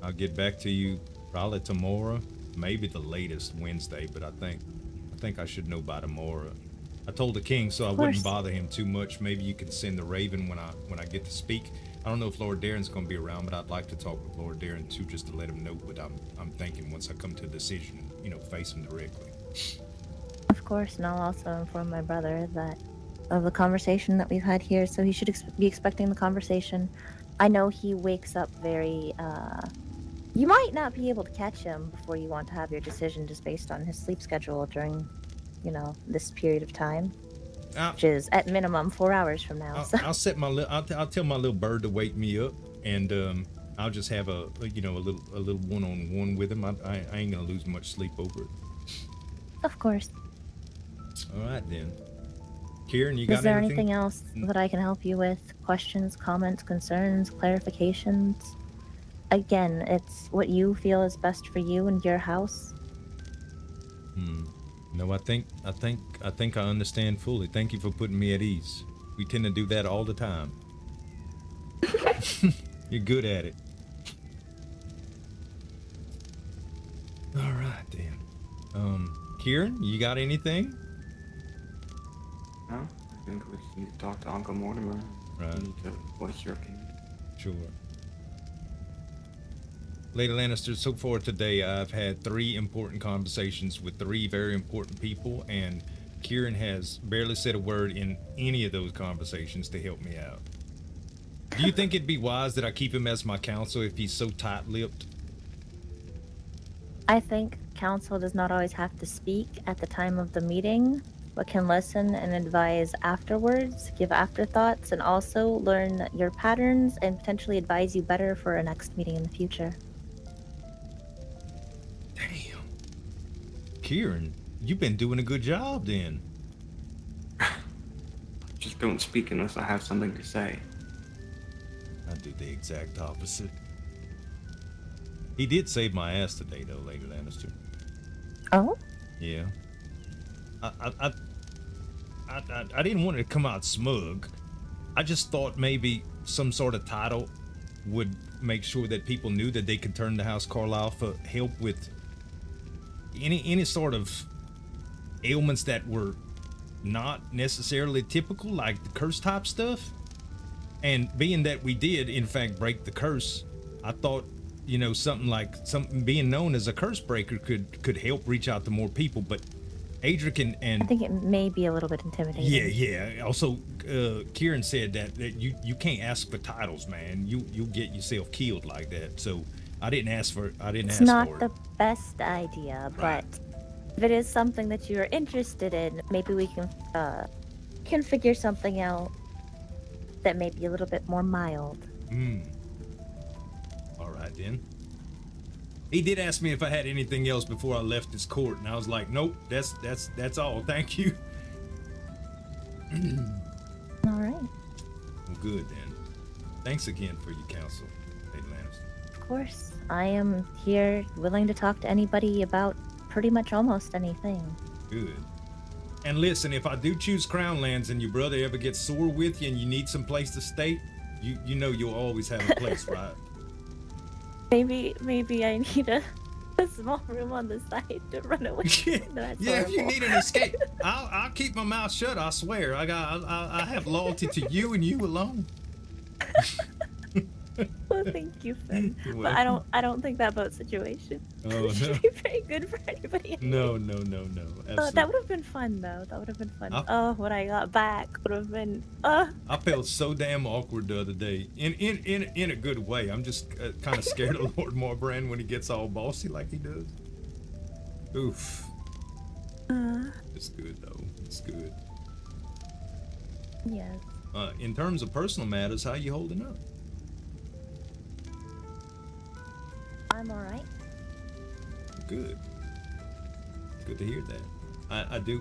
[SPEAKER 2] I'll get back to you probably tomorrow, maybe the latest Wednesday. But I think I should know by tomorrow. I told the king so I wouldn't bother him too much. Maybe you can send the Raven when I get to speak. I don't know if Lord Darren's going to be around, but I'd like to talk with Lord Darren too, just to let him know what I'm thinking once I come to a decision and face him directly.
[SPEAKER 11] Of course, and I'll also inform my brother of the conversation that we've had here, so he should be expecting the conversation. I know he wakes up very. You might not be able to catch him before you want to have your decision, just based on his sleep schedule during, this period of time. Which is at minimum 4 hours from now.
[SPEAKER 2] I'll set I'll tell my little bird to wake me up, and I'll just have a little one-on-one with him. I ain't gonna lose much sleep over it.
[SPEAKER 11] Of course.
[SPEAKER 2] All right then. Kieran, you got anything?
[SPEAKER 11] Is there anything else that I can help you with? Questions, comments, concerns, clarifications? Again, it's what you feel is best for you and your house.
[SPEAKER 2] No, I think I understand fully. Thank you for putting me at ease. We tend to do that all the time. You're good at it. All right then. Kieran, you got anything?
[SPEAKER 3] No, I think we just need to talk to Uncle Mortimer.
[SPEAKER 2] Right.
[SPEAKER 3] We need to voice your opinion.
[SPEAKER 2] Sure. Lady Lannister, so far today I've had 3 important conversations with 3 very important people, and Kieran has barely said a word in any of those conversations to help me out. Do you think it'd be wise that I keep him as my counsel if he's so tight-lipped?
[SPEAKER 11] I think counsel does not always have to speak at the time of the meeting, but can listen and advise afterwards, give afterthoughts, and also learn your patterns and potentially advise you better for a next meeting in the future.
[SPEAKER 2] Damn. Kieran, you've been doing a good job then.
[SPEAKER 3] Just don't speak unless I have something to say.
[SPEAKER 2] I do the exact opposite. He did save my ass today, though, Lady Lannister.
[SPEAKER 11] Oh?
[SPEAKER 2] Yeah. I didn't want it to come out smug. I just thought maybe some sort of title would make sure that people knew that they could turn to House Carlyle for help with any sort of ailments that were not necessarily typical, like the curse type stuff. And being that we did in fact break the curse, I thought, something being known as a curse breaker could help reach out to more people. But Adric and
[SPEAKER 11] I think it may be a little bit intimidating.
[SPEAKER 2] Yeah. Also, Kieran said that you can't ask for titles, man. You'll get yourself killed like that. So I didn't ask for it.
[SPEAKER 11] It's not the best idea, right. But if it is something that you're interested in, maybe we can figure something out that may be a little bit more mild.
[SPEAKER 2] All right then. He did ask me if I had anything else before I left his court, and I was like, nope, that's all. Thank you.
[SPEAKER 11] All right.
[SPEAKER 2] Well, good then. Thanks again for your counsel, Lady Lannister.
[SPEAKER 11] Of course. I am here willing to talk to anybody about pretty much almost anything.
[SPEAKER 2] Good. And listen, if I do choose Crown Lands and your brother ever gets sore with you and you need some place to stay, you know you'll always have a place, right?
[SPEAKER 11] Maybe I need a small room on the side to run away.
[SPEAKER 2] Yeah, if you need an escape, I'll keep my mouth shut. I swear. I have loyalty to you and you alone.
[SPEAKER 11] Well, thank you, Finn. But I don't think that boat situation should be very good for anybody.
[SPEAKER 2] No. Absolutely.
[SPEAKER 11] That would have been fun, though. That would have been fun. When I got back, would have been. I
[SPEAKER 2] felt so damn awkward the other day, in a good way. I'm just kind of scared of Lord Morbrand when he gets all bossy like he does. Oof. It's good though. It's good.
[SPEAKER 11] Yes.
[SPEAKER 2] In terms of personal matters, how you holding up?
[SPEAKER 11] I'm all right.
[SPEAKER 2] Good. Good to hear that. I do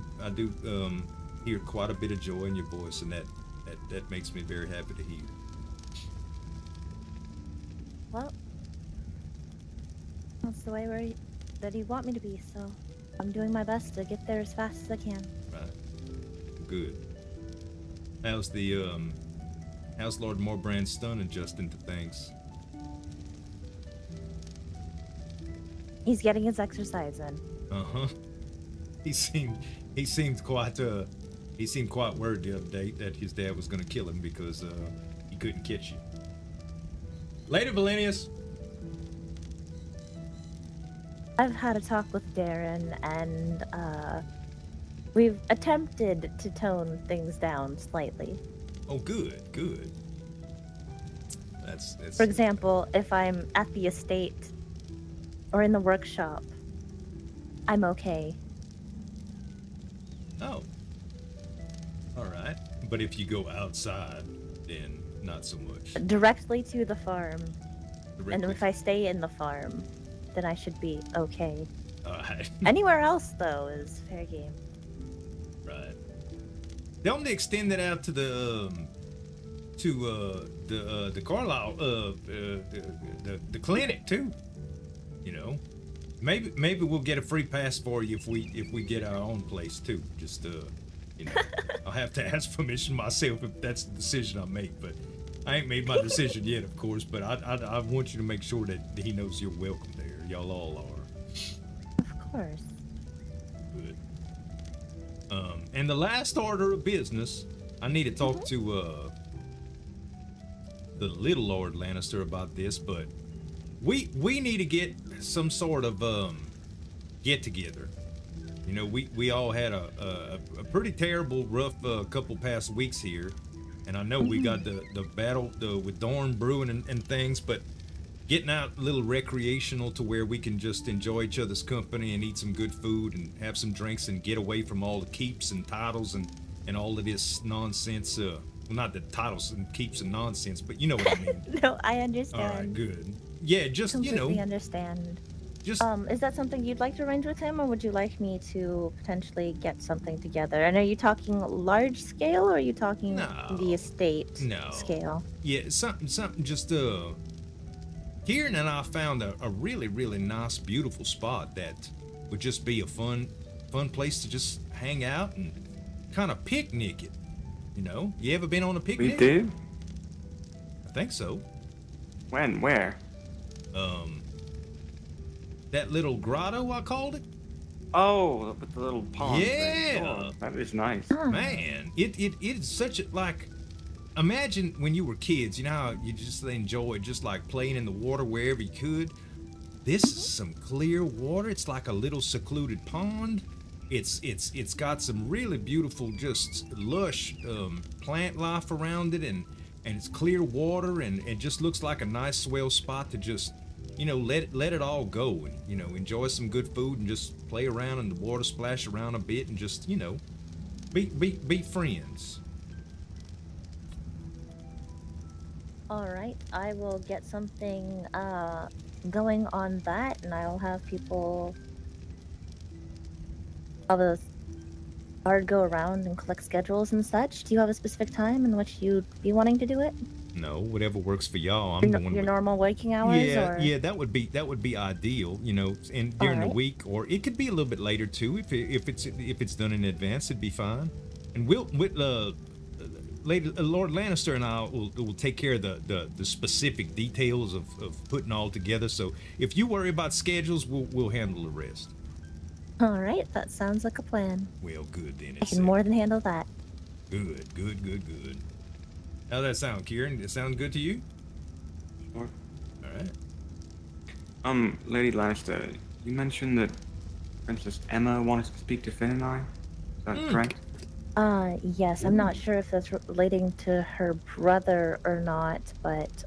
[SPEAKER 2] hear quite a bit of joy in your voice, and that makes me very happy to hear.
[SPEAKER 11] Well, That's the way that you want me to be, so I'm doing my best to get there as fast as I can.
[SPEAKER 2] Right. Good. How's Lord Morbrand's stun adjusting to things?
[SPEAKER 11] He's getting his exercise in.
[SPEAKER 2] Uh-huh. He seemed quite worried the other day that his dad was gonna kill him because he couldn't catch you. Later, Valenius.
[SPEAKER 11] I've had a talk with Darren, and we've attempted to tone things down slightly.
[SPEAKER 2] Oh, good. That's.
[SPEAKER 11] For example, if I'm at the estate or in the workshop, I'm okay.
[SPEAKER 2] Oh. All right. But if you go outside, then not so much.
[SPEAKER 11] Directly to the farm. And
[SPEAKER 2] Directly.
[SPEAKER 11] if I stay in the farm, then I should be okay.
[SPEAKER 2] All right.
[SPEAKER 11] Anywhere else, though, is fair game.
[SPEAKER 2] Right. Don't they extend that out to the Carlyle the clinic too? You know, maybe we'll get a free pass for you if we get our own place too. Just you know, I'll have to ask permission myself if that's the decision I make. But I ain't made my decision yet, of course. But I want you to make sure that he knows you're welcome there. Y'all all are.
[SPEAKER 11] Of course.
[SPEAKER 2] Good. And the last order of business, I need to talk to the little Lord Lannister about this, but we need to get some sort of get together. You know, we all had a pretty terrible, rough couple past weeks here, and I know we got the battle with Dorn brewing and things, but getting out a little recreational to where we can just enjoy each other's company and eat some good food and have some drinks and get away from all the keeps and titles and all of this nonsense. Well, not the titles and keeps and nonsense, but you know what I mean.
[SPEAKER 11] No, I understand.
[SPEAKER 2] All right, good. Yeah, just,
[SPEAKER 11] Completely understand.
[SPEAKER 2] Just...
[SPEAKER 11] is that something you'd like to arrange with him, or would you like me to potentially get something together? And are you talking large scale, or are you talking the estate scale?
[SPEAKER 2] Yeah, something just, Kieran and I found a really, really nice, beautiful spot that would just be a fun place to just hang out and kind of picnic it. You know, you ever been on a picnic?
[SPEAKER 3] We did?
[SPEAKER 2] I think so.
[SPEAKER 3] When? Where?
[SPEAKER 2] That little grotto, I called it.
[SPEAKER 3] Oh, with the little pond.
[SPEAKER 2] Yeah.
[SPEAKER 3] Oh, that is nice.
[SPEAKER 2] Man, it is such a, like, imagine when you were kids, you know how you just enjoyed just like playing in the water wherever you could. This is some clear water. It's like a little secluded pond. It's got some really beautiful, just lush plant life around it, and it's clear water, and it just looks like a nice swell spot to just, you know, let it all go, and, you know, enjoy some good food and just play around in the water, splash around a bit, and just, you know, be friends.
[SPEAKER 11] All right, I will get something going on that, and I'll have people. I'll have a guard go around and collect schedules and such. Do you have a specific time in which you'd be wanting to do it?
[SPEAKER 2] No, whatever works for y'all.
[SPEAKER 11] Your normal working hours?
[SPEAKER 2] Yeah,
[SPEAKER 11] or?
[SPEAKER 2] yeah, that would be ideal, you know, and during the week, or it could be a little bit later too. If it's done in advance, it'd be fine. And Lord Lannister and I will take care of the specific details of putting all together. So if you worry about schedules, we'll handle the rest.
[SPEAKER 11] All right, that sounds like a plan.
[SPEAKER 2] Well, good then.
[SPEAKER 11] I can more than handle that.
[SPEAKER 2] Good. How'd that sound, Kieran? Did it sound good to you?
[SPEAKER 3] Sure.
[SPEAKER 2] All right.
[SPEAKER 3] Lady Lannister, you mentioned that Princess Emma wanted to speak to Finn and I. Is that correct?
[SPEAKER 11] Yes. I'm not sure if that's relating to her brother or not, but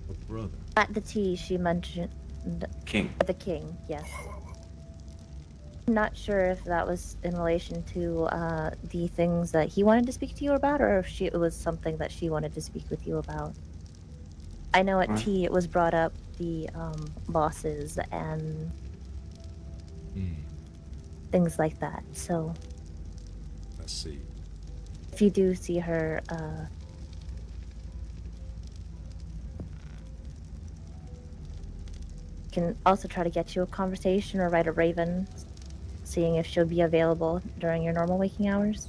[SPEAKER 2] What brother?
[SPEAKER 11] at the tea she mentioned
[SPEAKER 3] King.
[SPEAKER 11] the king. Yes. I'm not sure if that was in relation to the things that he wanted to speak to you about, or if it was something that she wanted to speak with you about. I know at tea it was brought up, the losses and things like that. So
[SPEAKER 2] Let's see.
[SPEAKER 11] if you do see her, Can also try to get you a conversation or write a raven, seeing if she'll be available during your normal waking hours.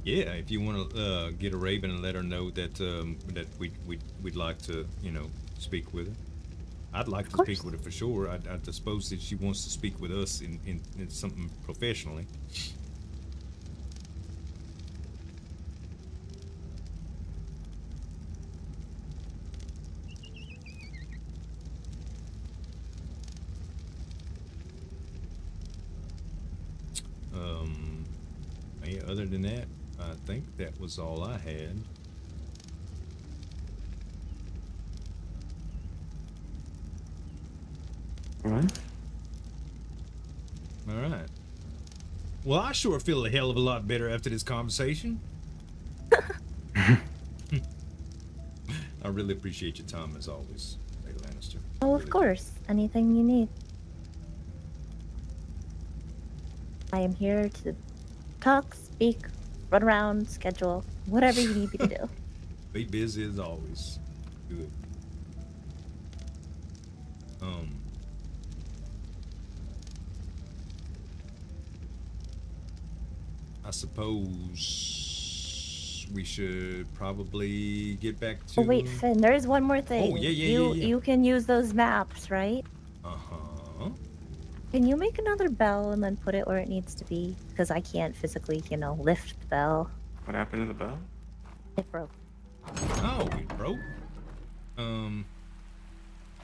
[SPEAKER 2] Yeah, if you want to get a raven and let her know that that we'd like to, you know, speak with her. I'd like to speak with her for sure. I suppose that she wants to speak with us in something professionally. Yeah, other than that, I think that was all I had.
[SPEAKER 3] All right.
[SPEAKER 2] All right. Well, I sure feel a hell of a lot better after this conversation. I really appreciate your time as always, Lady Lannister.
[SPEAKER 11] Oh, of course. Anything you need. I am here to talk, speak, run around, schedule, whatever you need me to do.
[SPEAKER 2] Be busy as always. Good. I suppose we should probably get back to...
[SPEAKER 11] Oh, wait, Finn, there is one more thing.
[SPEAKER 2] Oh, yeah.
[SPEAKER 11] You can use those maps, right?
[SPEAKER 2] Uh-huh.
[SPEAKER 11] Can you make another bell and then put it where it needs to be? Because I can't physically, you know, lift the bell.
[SPEAKER 3] What happened to the bell?
[SPEAKER 11] It broke.
[SPEAKER 2] Oh, it broke?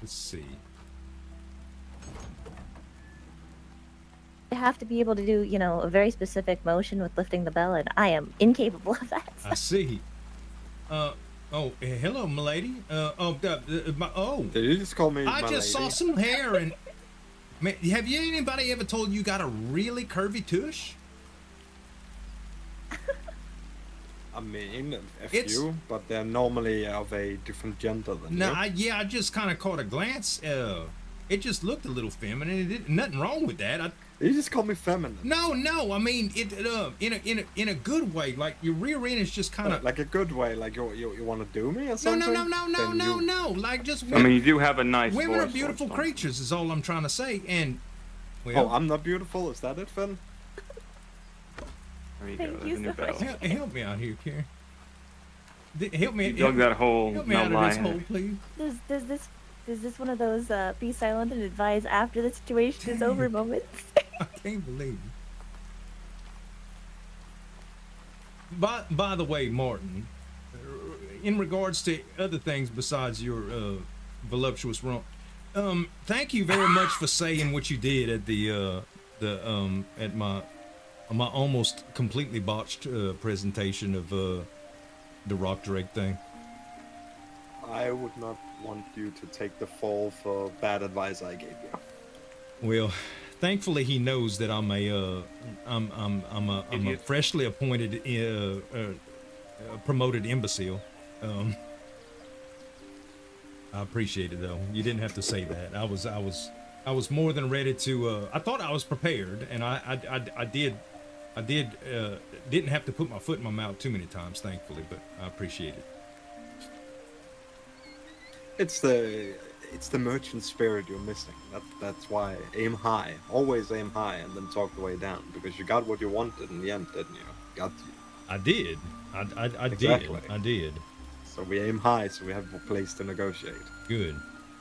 [SPEAKER 2] Let's see.
[SPEAKER 11] I have to be able to do, you know, a very specific motion with lifting the bell, and I am incapable of that.
[SPEAKER 2] I see. Hello, milady.
[SPEAKER 9] Did you just call me
[SPEAKER 2] I just saw some hair and... Man, have you anybody ever told you got a really curvy tush?
[SPEAKER 9] I mean, a few, but they're normally of a different gender than you.
[SPEAKER 2] I just kind of caught a glance. It just looked a little feminine. Nothing wrong with that.
[SPEAKER 9] You just call me feminine.
[SPEAKER 2] No. I mean it. In a good way. Like your rear end is just kind of
[SPEAKER 9] like a good way. Like you want to do me or something?
[SPEAKER 2] No. Like just.
[SPEAKER 3] I mean, you do have a nice.
[SPEAKER 2] Women
[SPEAKER 3] voice,
[SPEAKER 2] are beautiful creatures. Is all I'm trying to say. And.
[SPEAKER 9] Well, I'm not beautiful. Is that it, Finn?
[SPEAKER 3] There you go. There's a new bell.
[SPEAKER 2] Help me out here, Karen. Help me.
[SPEAKER 3] You dug that hole.
[SPEAKER 2] Help me out of this hole, please.
[SPEAKER 11] Is this one of those be silent and advise after the situation is over moments?
[SPEAKER 2] I can't believe it. By the way, Martin, in regards to other things besides your voluptuous romp, thank you very much for saying what you did at at my almost completely botched presentation of the rock drake thing.
[SPEAKER 9] I would not want you to take the fall for bad advice I gave you.
[SPEAKER 2] Well, thankfully he knows that I'm a freshly appointed promoted imbecile. I appreciate it though. You didn't have to say that. I was more than ready to. I thought I was prepared, and I didn't have to put my foot in my mouth too many times, thankfully. But I appreciate it.
[SPEAKER 9] It's the merchant spirit you're missing. That's why aim high. Always aim high and then talk the way down, because you got what you wanted in the end, didn't you? Got you.
[SPEAKER 2] I did. I
[SPEAKER 9] Exactly.
[SPEAKER 2] did. I did.
[SPEAKER 9] So we aim high, so we have a place to negotiate.
[SPEAKER 2] Good.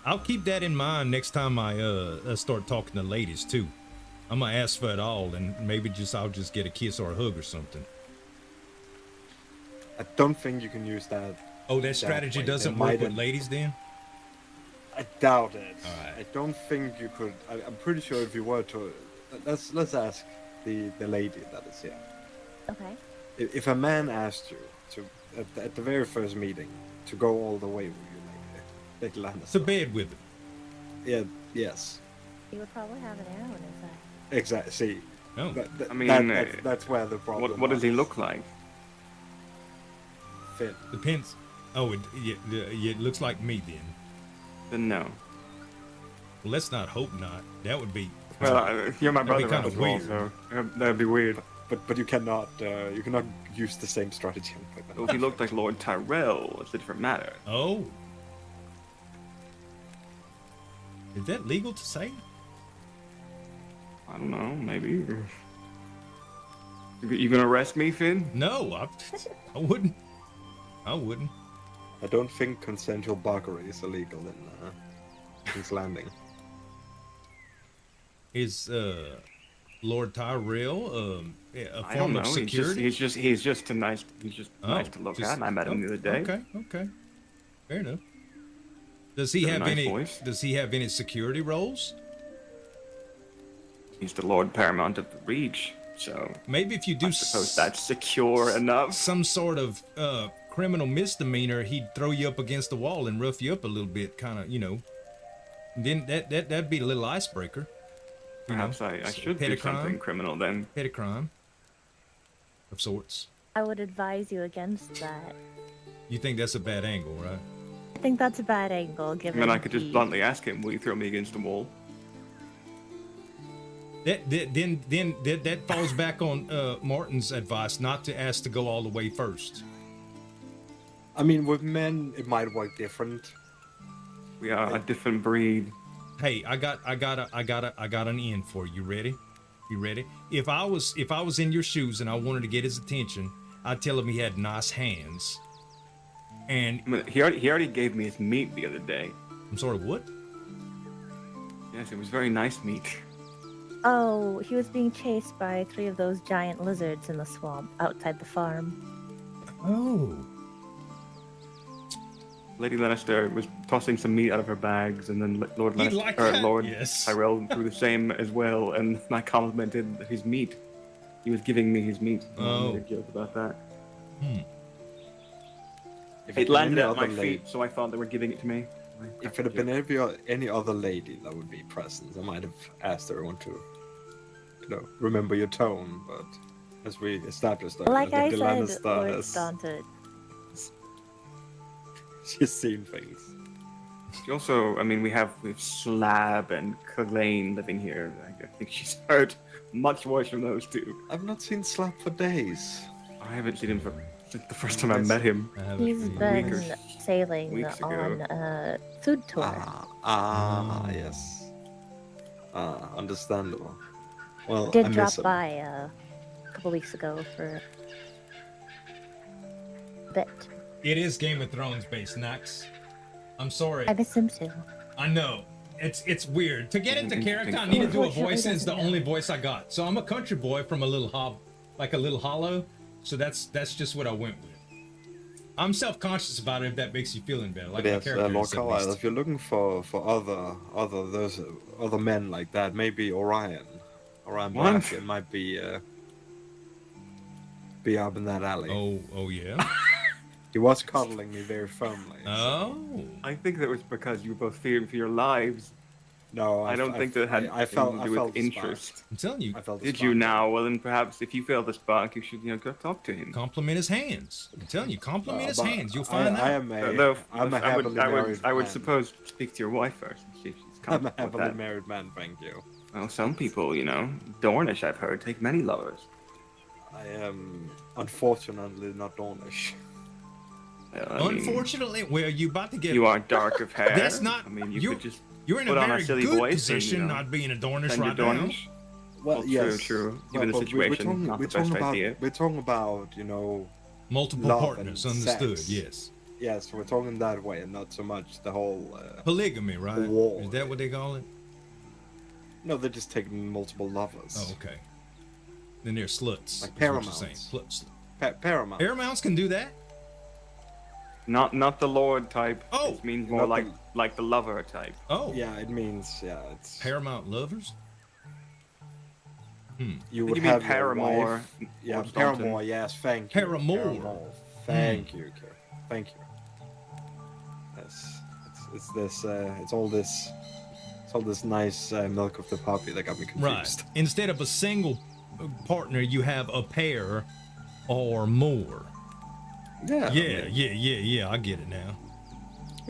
[SPEAKER 2] I'll keep that in mind next time I start talking to ladies too. I'm gonna ask for it all, and maybe I'll just get a kiss or a hug or something.
[SPEAKER 9] I don't think you can use that.
[SPEAKER 2] Oh, that strategy doesn't work with ladies then?
[SPEAKER 9] I doubt it.
[SPEAKER 2] All right.
[SPEAKER 9] I don't think you could. I'm pretty sure if you were to, let's ask the lady that is here.
[SPEAKER 11] Okay.
[SPEAKER 9] If a man asked you to at the very first meeting to go all the way with you, like Lannister,
[SPEAKER 2] to bed with him.
[SPEAKER 9] Yeah. Yes.
[SPEAKER 11] He would probably have an arrow in his eye.
[SPEAKER 9] Exactly. See.
[SPEAKER 2] No.
[SPEAKER 3] I mean,
[SPEAKER 9] that's where the problem.
[SPEAKER 3] What does he look like?
[SPEAKER 9] Finn.
[SPEAKER 2] Depends. Oh, it looks like me then.
[SPEAKER 3] Then no.
[SPEAKER 2] Well, let's not hope not. That would be.
[SPEAKER 3] Well, you're my brother
[SPEAKER 2] kind
[SPEAKER 3] as
[SPEAKER 2] of
[SPEAKER 3] well,
[SPEAKER 2] weird.
[SPEAKER 3] so that'd be weird.
[SPEAKER 9] But you cannot use the same strategy.
[SPEAKER 3] Well, if he looked like Lord Tyrell, it's a different matter.
[SPEAKER 2] Oh. Is that legal to say?
[SPEAKER 3] I don't know, maybe. You gonna arrest me, Finn?
[SPEAKER 2] No, I wouldn't. I wouldn't.
[SPEAKER 9] I don't think consensual buggery is illegal in King's Landing.
[SPEAKER 2] Is Lord Tyrell a
[SPEAKER 3] I don't
[SPEAKER 2] form
[SPEAKER 3] know.
[SPEAKER 2] of security?
[SPEAKER 3] He's just nice. He's just nice to look at. And I met him the other day.
[SPEAKER 2] Okay. Fair enough. Does he have
[SPEAKER 3] nice
[SPEAKER 2] any?
[SPEAKER 3] voice.
[SPEAKER 2] Does he have any security roles?
[SPEAKER 3] He's the Lord Paramount of the Reach, so
[SPEAKER 2] maybe if you do,
[SPEAKER 3] I suppose that's secure enough.
[SPEAKER 2] Some sort of criminal misdemeanor, he'd throw you up against the wall and rough you up a little bit, kind of, you know. And then that'd be a little icebreaker.
[SPEAKER 3] Perhaps I should do something criminal then.
[SPEAKER 2] Petty crime of sorts.
[SPEAKER 11] I would advise you against that.
[SPEAKER 2] You think that's a bad angle, right?
[SPEAKER 11] I think that's a bad angle, given.
[SPEAKER 3] I mean, I could just bluntly ask him, "Will you throw me against the wall?"
[SPEAKER 2] That falls back on Martin's advice not to ask to go all the way first.
[SPEAKER 9] I mean, with men, it might work different.
[SPEAKER 3] We are a different breed.
[SPEAKER 2] Hey, I got an in for you. Ready? You ready? If I was in your shoes and I wanted to get his attention, I'd tell him he had nice hands. And
[SPEAKER 3] I mean, he already gave me his meat the other day.
[SPEAKER 2] I'm sorry, what?
[SPEAKER 3] Yes, it was very nice meat.
[SPEAKER 11] Oh, he was being chased by 3 of those giant lizards in the swamp outside the farm.
[SPEAKER 2] Oh.
[SPEAKER 3] Lady Lannister was tossing some meat out of her bags, and then Lord
[SPEAKER 2] Yes.
[SPEAKER 3] Tyrell threw the same as well, and I complimented his meat. He was giving me his meat.
[SPEAKER 2] Oh.
[SPEAKER 3] I made a joke about that.
[SPEAKER 9] If
[SPEAKER 3] It landed at my
[SPEAKER 9] lady,
[SPEAKER 3] feet, so I thought they were giving it to me.
[SPEAKER 9] If it had been any other lady that would be present, I might have asked everyone to, remember your tone. But as we established,
[SPEAKER 11] Like I
[SPEAKER 9] Lady
[SPEAKER 11] said,
[SPEAKER 9] Lannister
[SPEAKER 11] Lord
[SPEAKER 9] has
[SPEAKER 11] Staunted.
[SPEAKER 9] she's seen things.
[SPEAKER 3] She also, I mean, we have Slab and Clegane living here. I think she's heard much worse from those two.
[SPEAKER 9] I've not seen Slap for days.
[SPEAKER 3] I haven't seen him since the first time I met him.
[SPEAKER 11] He's been sailing on a food tour.
[SPEAKER 9] Yes. Understandable. Well,
[SPEAKER 11] Did
[SPEAKER 9] I
[SPEAKER 11] drop
[SPEAKER 9] miss him.
[SPEAKER 11] by a couple weeks ago for a bit.
[SPEAKER 2] It is Game of Thrones based, Nax. I'm sorry.
[SPEAKER 11] I miss him too.
[SPEAKER 2] I know. It's weird. To get into character, I need to do a voice, and it's the only voice I got. So I'm a country boy from a little hollow. So that's just what I went with. I'm self-conscious about it if that makes you feeling better. Like my character
[SPEAKER 9] Lord
[SPEAKER 2] is, at
[SPEAKER 9] Carlyle,
[SPEAKER 2] least.
[SPEAKER 9] if you're looking for other men like that, maybe Orion Baratheon might be up in that alley.
[SPEAKER 2] Oh yeah.
[SPEAKER 9] He was cuddling me very firmly.
[SPEAKER 2] Oh.
[SPEAKER 3] I think that was because you were both fearing for your lives.
[SPEAKER 9] No,
[SPEAKER 3] I don't think that had anything to do with
[SPEAKER 9] the
[SPEAKER 3] interest.
[SPEAKER 2] I'm telling you.
[SPEAKER 9] I felt the
[SPEAKER 3] Did
[SPEAKER 9] spark.
[SPEAKER 3] you now? Well, then perhaps if you feel the spark, you should go talk to him.
[SPEAKER 2] Compliment his hands. I'm telling you, compliment his
[SPEAKER 9] but
[SPEAKER 2] hands. You'll find
[SPEAKER 9] I
[SPEAKER 2] out.
[SPEAKER 9] am a happily married
[SPEAKER 3] I would
[SPEAKER 9] man.
[SPEAKER 3] suppose speak to your wife first and see if she's
[SPEAKER 9] I'm a
[SPEAKER 3] comfortable with
[SPEAKER 9] happily
[SPEAKER 3] that.
[SPEAKER 9] married man, thank you.
[SPEAKER 3] Well, some people, Dornish, I've heard, take many lovers.
[SPEAKER 9] I am unfortunately not Dornish.
[SPEAKER 2] Unfortunately, well, you about to get.
[SPEAKER 3] You are dark of hair.
[SPEAKER 2] That's not.
[SPEAKER 3] I mean, you could just
[SPEAKER 2] You're in a
[SPEAKER 3] put on
[SPEAKER 2] very
[SPEAKER 3] silly
[SPEAKER 2] good
[SPEAKER 3] voice
[SPEAKER 2] position,
[SPEAKER 3] and,
[SPEAKER 2] not being a Dornish
[SPEAKER 3] send
[SPEAKER 2] right
[SPEAKER 3] your
[SPEAKER 2] now.
[SPEAKER 3] Dornish.
[SPEAKER 9] Well, yes.
[SPEAKER 3] True.
[SPEAKER 9] Well,
[SPEAKER 3] Given the
[SPEAKER 9] but
[SPEAKER 3] situation, not the best idea.
[SPEAKER 9] We're talking about,
[SPEAKER 2] Multiple
[SPEAKER 9] love
[SPEAKER 2] partners,
[SPEAKER 9] and
[SPEAKER 2] understood.
[SPEAKER 9] sex.
[SPEAKER 2] Yes.
[SPEAKER 9] Yes, we're talking that way, and not so much the whole
[SPEAKER 2] Polygamy, right?
[SPEAKER 9] war.
[SPEAKER 2] Is that what they call it?
[SPEAKER 9] No, they're just taking multiple lovers.
[SPEAKER 2] Oh, okay. Then they're sluts.
[SPEAKER 9] Like
[SPEAKER 2] is what you're
[SPEAKER 9] Paramounts.
[SPEAKER 2] saying. Sluts.
[SPEAKER 9] Paramount.
[SPEAKER 2] Paramounts can do that.
[SPEAKER 3] Not the Lord type.
[SPEAKER 2] Oh.
[SPEAKER 3] It means more
[SPEAKER 9] Not
[SPEAKER 3] like the lover type.
[SPEAKER 2] Oh.
[SPEAKER 9] Yeah, it means it's
[SPEAKER 2] Paramount lovers.
[SPEAKER 9] You
[SPEAKER 3] I
[SPEAKER 9] would
[SPEAKER 3] think you mean
[SPEAKER 9] have your
[SPEAKER 3] paramour,
[SPEAKER 9] wife- Yeah,
[SPEAKER 3] Lord Staunton.
[SPEAKER 9] paramour. Yes, thank you.
[SPEAKER 2] Paramour.
[SPEAKER 9] Thank you, Kira. Thank you. Yes, it's all this nice milk of the puppy that got me confused.
[SPEAKER 2] Right. Instead of a single partner, you have a pair or more.
[SPEAKER 9] Yeah.
[SPEAKER 2] Yeah. I get it now.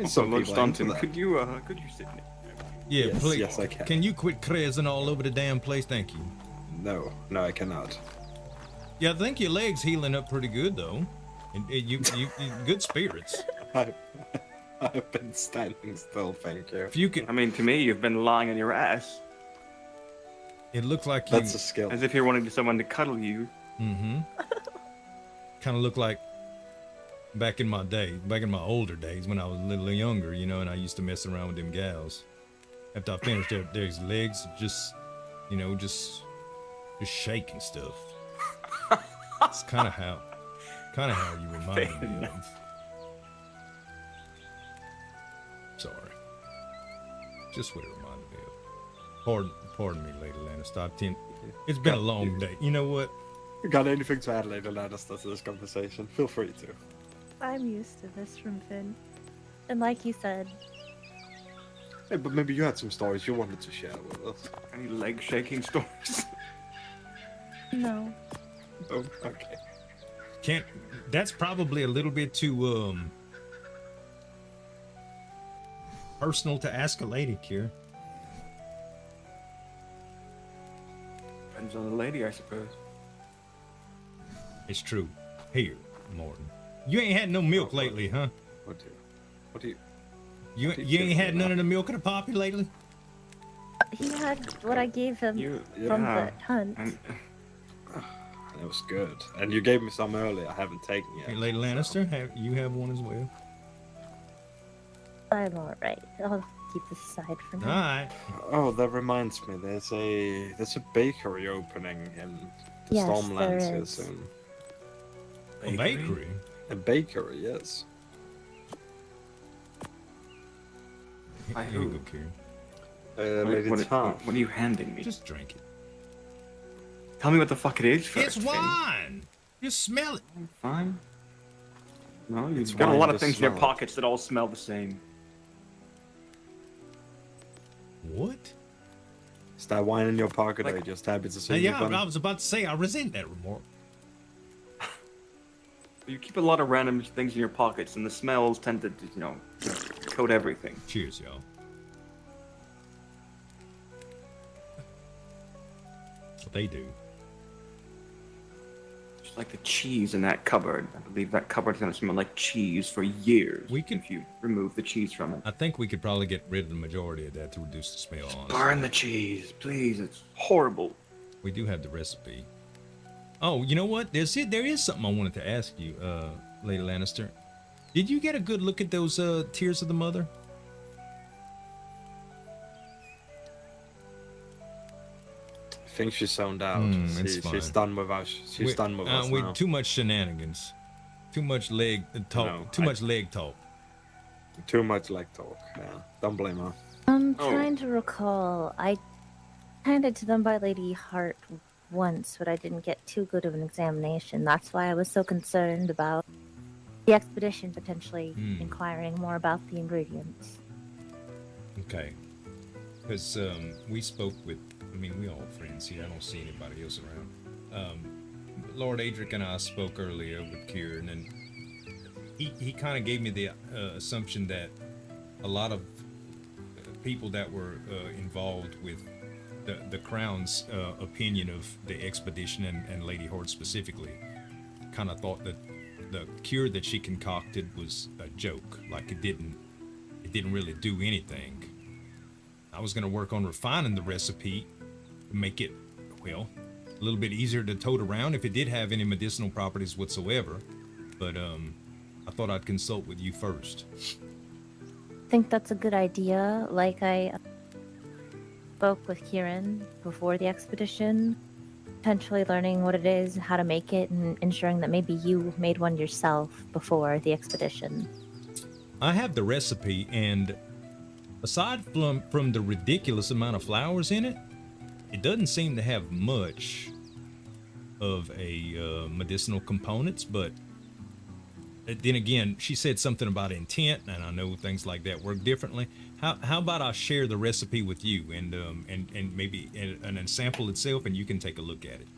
[SPEAKER 3] So, Lord
[SPEAKER 9] people are into
[SPEAKER 3] Staunton,
[SPEAKER 9] that.
[SPEAKER 3] could you sit next?
[SPEAKER 2] Yeah,
[SPEAKER 9] Yes,
[SPEAKER 2] please.
[SPEAKER 9] yes, I can.
[SPEAKER 2] Can you quit crazzing all over the damn place? Thank you.
[SPEAKER 9] No, I cannot.
[SPEAKER 2] Yeah, I think your leg's healing up pretty good though. And you good spirits.
[SPEAKER 9] I've been standing still, thank you.
[SPEAKER 2] If you could,
[SPEAKER 3] I mean, to me, you've been lying on your ass.
[SPEAKER 2] it looked like you.
[SPEAKER 9] That's a skill.
[SPEAKER 3] As if you're wanting someone to cuddle you.
[SPEAKER 2] Mm-hmm. Kind of looked like back in my older days when I was a little younger, you know, and I used to mess around with them gals. After I finished their legs, just, you know, just shaking stuff. It's kind of how you reminded me of. Sorry. Just what it reminded me of. Pardon me, Lady Lannister. It's been a long day. You know what?
[SPEAKER 9] You got anything to add, Lady Lannister, to this conversation? Feel free to.
[SPEAKER 11] I'm used to this from Finn. And like you said,
[SPEAKER 9] Hey, but maybe you had some stories you wanted to share with us.
[SPEAKER 3] Any leg shaking stories?
[SPEAKER 11] no.
[SPEAKER 9] Oh, okay.
[SPEAKER 2] That's probably a little bit too personal to ask a lady, Kier.
[SPEAKER 3] Depends on the lady, I suppose.
[SPEAKER 2] It's true. Here, Morton. You ain't had no milk lately, huh?
[SPEAKER 9] What do you?
[SPEAKER 2] You ain't had none of the milk of the poppy lately?
[SPEAKER 11] He had what I gave him from the hunt.
[SPEAKER 9] It was good. And you gave me some earlier. I haven't taken yet.
[SPEAKER 2] Hey, Lady Lannister, you have one as well.
[SPEAKER 11] I'm alright. I'll keep this aside for now.
[SPEAKER 2] Alright.
[SPEAKER 9] Oh, that reminds me. There's a bakery opening in the
[SPEAKER 11] Yes,
[SPEAKER 9] Stormlands
[SPEAKER 11] there
[SPEAKER 9] here
[SPEAKER 11] is.
[SPEAKER 9] soon.
[SPEAKER 2] A bakery?
[SPEAKER 9] A bakery, yes.
[SPEAKER 3] By
[SPEAKER 2] Here you
[SPEAKER 3] who?
[SPEAKER 2] go, Kieran.
[SPEAKER 9] Lady Taff.
[SPEAKER 3] What are you handing me?
[SPEAKER 2] Just drink it.
[SPEAKER 3] Tell me what the fuck it is first.
[SPEAKER 2] It's wine! Just smell it.
[SPEAKER 3] Fine. No, you've
[SPEAKER 9] It's
[SPEAKER 3] got a
[SPEAKER 9] wine
[SPEAKER 3] lot
[SPEAKER 9] to
[SPEAKER 3] of things in your
[SPEAKER 9] smell.
[SPEAKER 3] pockets that all smell the same.
[SPEAKER 2] What?
[SPEAKER 9] Is that wine in your pocket?
[SPEAKER 3] Like-
[SPEAKER 9] Or are you just happy to see
[SPEAKER 2] Yeah,
[SPEAKER 9] you?
[SPEAKER 2] I was about to say, I resent that remark.
[SPEAKER 3] You keep a lot of random things in your pockets, and the smells tend to, you know, coat everything.
[SPEAKER 2] Cheers, y'all. That's what they do.
[SPEAKER 3] Just like the cheese in that cupboard. I believe that cupboard's gonna smell like cheese for years. If you remove the cheese from it.
[SPEAKER 2] I think we could probably get rid of the majority of that to reduce the smell, honestly.
[SPEAKER 3] Burn the cheese, please. It's horrible.
[SPEAKER 2] We do have the recipe. Oh, you know what? There is something I wanted to ask you, Lady Lannister. Did you get a good look at those Tears of the Mother?
[SPEAKER 9] I think she's zoned out.
[SPEAKER 2] It's fine.
[SPEAKER 9] She's done with us. She's done with us now.
[SPEAKER 2] Too much shenanigans. Too much leg talk.
[SPEAKER 9] No,
[SPEAKER 2] too much leg talk.
[SPEAKER 9] Too much leg talk. Yeah, don't blame her.
[SPEAKER 11] I'm trying to recall. I handed to them by Lady Hart once, but I didn't get too good of an examination. That's why I was so concerned about the expedition potentially inquiring more about the ingredients.
[SPEAKER 2] Okay. Because we spoke with, I mean, we all friends here. I don't see anybody else around. Lord Adric and I spoke earlier with Kieran, and he kind of gave me the assumption that a lot of people that were involved with the Crown's opinion of the expedition and Lady Horde specifically kind of thought that the cure that she concocted was a joke, like it didn't really do anything. I was going to work on refining the recipe to make it, well, a little bit easier to tote around if it did have any medicinal properties whatsoever, but I thought I'd consult with you first.
[SPEAKER 11] I think that's a good idea. Like I spoke with Kieran before the expedition, potentially learning what it is, how to make it, and ensuring that maybe you made one yourself before the expedition.
[SPEAKER 2] I have the recipe, and aside from the ridiculous amount of flowers in it, it doesn't seem to have much of a medicinal components, but then again, she said something about intent, and I know things like that work differently. How about I share the recipe with you and maybe an sample itself, and you can take a look at it.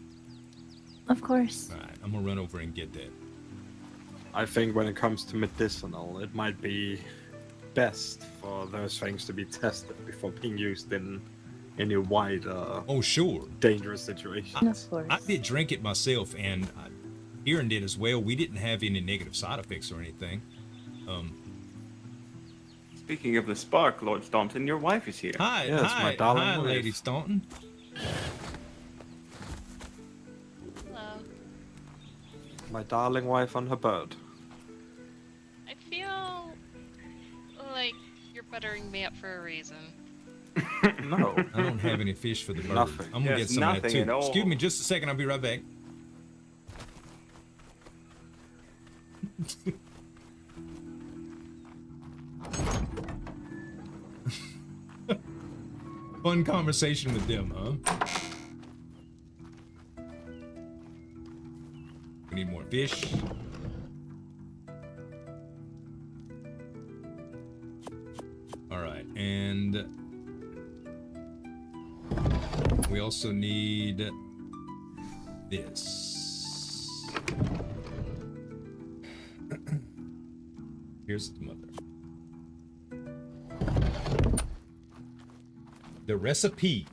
[SPEAKER 11] Of course.
[SPEAKER 2] All right, I'm gonna run over and get that.
[SPEAKER 9] I think when it comes to medicinal, it might be best for those things to be tested before being used in any wider, dangerous situations.
[SPEAKER 2] I did drink it myself, and Kieran did as well. We didn't have any negative side effects or anything.
[SPEAKER 3] Speaking of the spark, Lord Staunton, your wife is here.
[SPEAKER 2] Hi,
[SPEAKER 9] Yes,
[SPEAKER 2] hi,
[SPEAKER 9] my darling
[SPEAKER 2] hi,
[SPEAKER 9] wife.
[SPEAKER 2] Lady Staunton.
[SPEAKER 13] Hello.
[SPEAKER 9] My darling wife on her bird.
[SPEAKER 13] I feel like you're buttering me up for a reason.
[SPEAKER 9] No.
[SPEAKER 2] I don't have any fish for the bird.
[SPEAKER 9] Nothing.
[SPEAKER 2] I'm gonna
[SPEAKER 3] Yes,
[SPEAKER 2] get some of that
[SPEAKER 3] nothing
[SPEAKER 2] too.
[SPEAKER 3] at all.
[SPEAKER 2] Excuse me just a second, I'll be right back. Fun conversation with them, huh? We need more fish. All right, and we also need this. Here's the mother. The recipe.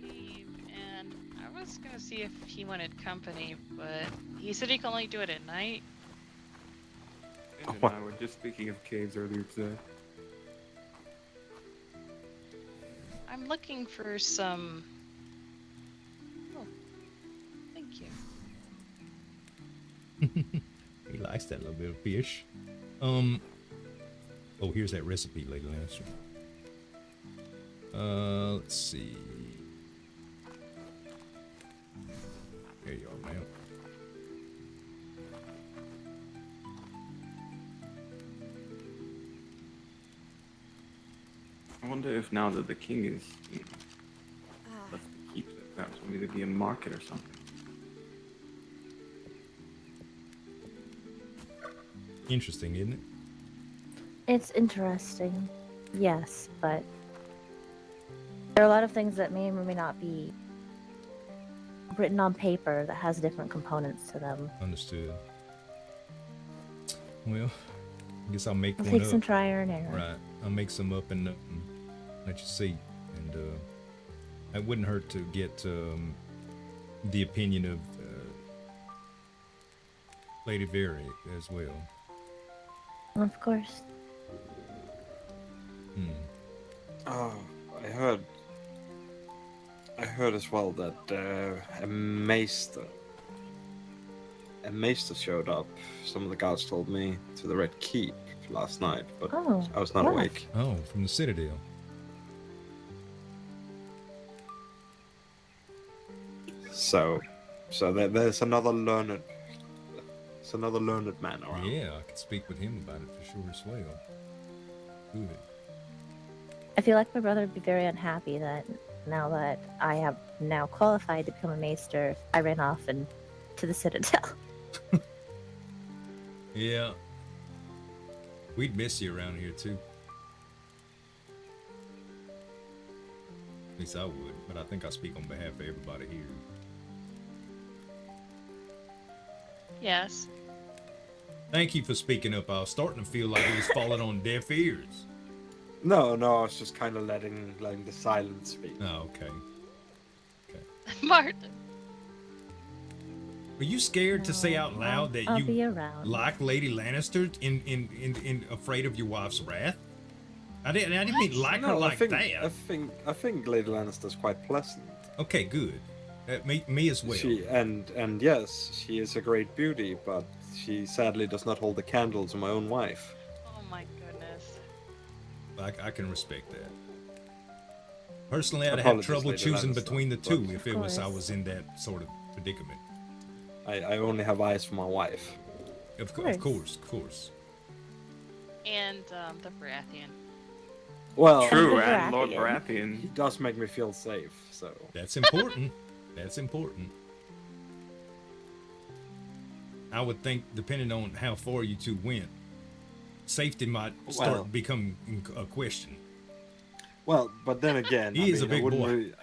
[SPEAKER 13] And I was gonna see if he wanted company, but he said he can only do it at night.
[SPEAKER 3] And I were just speaking of caves earlier today.
[SPEAKER 13] I'm looking for some. Oh, thank you.
[SPEAKER 2] He likes that little bit of fish. Oh, here's that recipe, Lady Lannister. Let's see. There you are, ma'am.
[SPEAKER 3] I wonder if now that the king is left to keep it, perhaps maybe there'd be a market or something.
[SPEAKER 2] Interesting, isn't it?
[SPEAKER 11] It's interesting, yes, but there are a lot of things that may or may not be written on paper that has different components to them.
[SPEAKER 2] Understood. Well, I guess I'll make
[SPEAKER 11] We'll
[SPEAKER 2] one
[SPEAKER 11] take
[SPEAKER 2] up.
[SPEAKER 11] some trial and error.
[SPEAKER 2] Right. I'll make some up and let you see. And it wouldn't hurt to get the opinion of Lady Very as well.
[SPEAKER 11] Of course.
[SPEAKER 9] Oh, I heard as well that a maester showed up. Some of the guards told me to the Red Keep last night, but
[SPEAKER 11] Oh,
[SPEAKER 9] I was not
[SPEAKER 11] yeah.
[SPEAKER 9] awake.
[SPEAKER 2] Oh, from the Citadel.
[SPEAKER 9] So there's another learned man around.
[SPEAKER 2] Yeah, I could speak with him about it for sure as well. Good.
[SPEAKER 11] I feel like my brother would be very unhappy that now that I have now qualified to become a maester, I ran off and to the Citadel.
[SPEAKER 2] Yeah. We'd miss you around here too. At least I would, but I think I speak on behalf of everybody here.
[SPEAKER 13] Yes.
[SPEAKER 2] Thank you for speaking up. I was starting to feel like it was falling on deaf ears.
[SPEAKER 9] No, I was just kind of letting the silence speak.
[SPEAKER 2] Oh, okay.
[SPEAKER 13] Martin.
[SPEAKER 2] Were you scared to say out loud that
[SPEAKER 11] I'll be
[SPEAKER 2] you
[SPEAKER 11] around.
[SPEAKER 2] like Lady Lannister in afraid of your wife's wrath? I didn't mean like her like
[SPEAKER 9] I
[SPEAKER 2] that.
[SPEAKER 9] think Lady Lannister's quite pleasant.
[SPEAKER 2] Okay, good. Me as well.
[SPEAKER 9] She and yes, she is a great beauty, but she sadly does not hold the candle to my own wife.
[SPEAKER 13] Oh my goodness.
[SPEAKER 2] I can respect that. Personally, I'd have
[SPEAKER 9] Apologies,
[SPEAKER 2] trouble
[SPEAKER 9] Lady
[SPEAKER 2] choosing
[SPEAKER 9] Lannister,
[SPEAKER 2] between the
[SPEAKER 9] but-
[SPEAKER 2] two if
[SPEAKER 11] Of
[SPEAKER 2] I was
[SPEAKER 11] course.
[SPEAKER 2] in that sort of predicament.
[SPEAKER 9] I only have eyes for my wife.
[SPEAKER 2] Of
[SPEAKER 11] course.
[SPEAKER 2] course.
[SPEAKER 13] And the Baratheon.
[SPEAKER 9] Well,
[SPEAKER 3] True,
[SPEAKER 11] the
[SPEAKER 3] and Lord
[SPEAKER 9] he
[SPEAKER 3] Baratheon.
[SPEAKER 9] does make me feel safe. So
[SPEAKER 2] That's important. That's important. I would think, depending on how far you two went, safety might start
[SPEAKER 9] Well.
[SPEAKER 2] become a question.
[SPEAKER 9] well, but then again,
[SPEAKER 2] He is a big
[SPEAKER 9] wouldn't
[SPEAKER 2] boy.
[SPEAKER 9] really-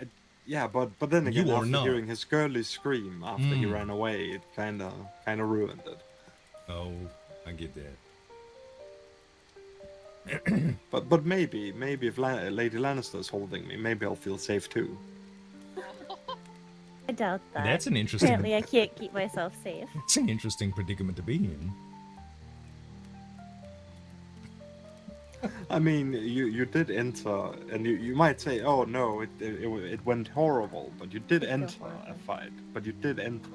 [SPEAKER 9] yeah, but then again,
[SPEAKER 2] You are
[SPEAKER 9] after
[SPEAKER 2] not.
[SPEAKER 9] hearing his girly scream after he
[SPEAKER 2] Mm.
[SPEAKER 9] ran away, it kind of ruined it.
[SPEAKER 2] Oh, I get that.
[SPEAKER 9] But maybe if Lady Lannister is holding me, maybe I'll feel safe too.
[SPEAKER 11] I doubt that.
[SPEAKER 2] That's an interesting.
[SPEAKER 11] Apparently, I can't keep myself safe.
[SPEAKER 2] It's an interesting predicament to be in.
[SPEAKER 9] I mean, you did enter, and you might say, "Oh no, it went horrible," but you did enter a fight. But you did enter.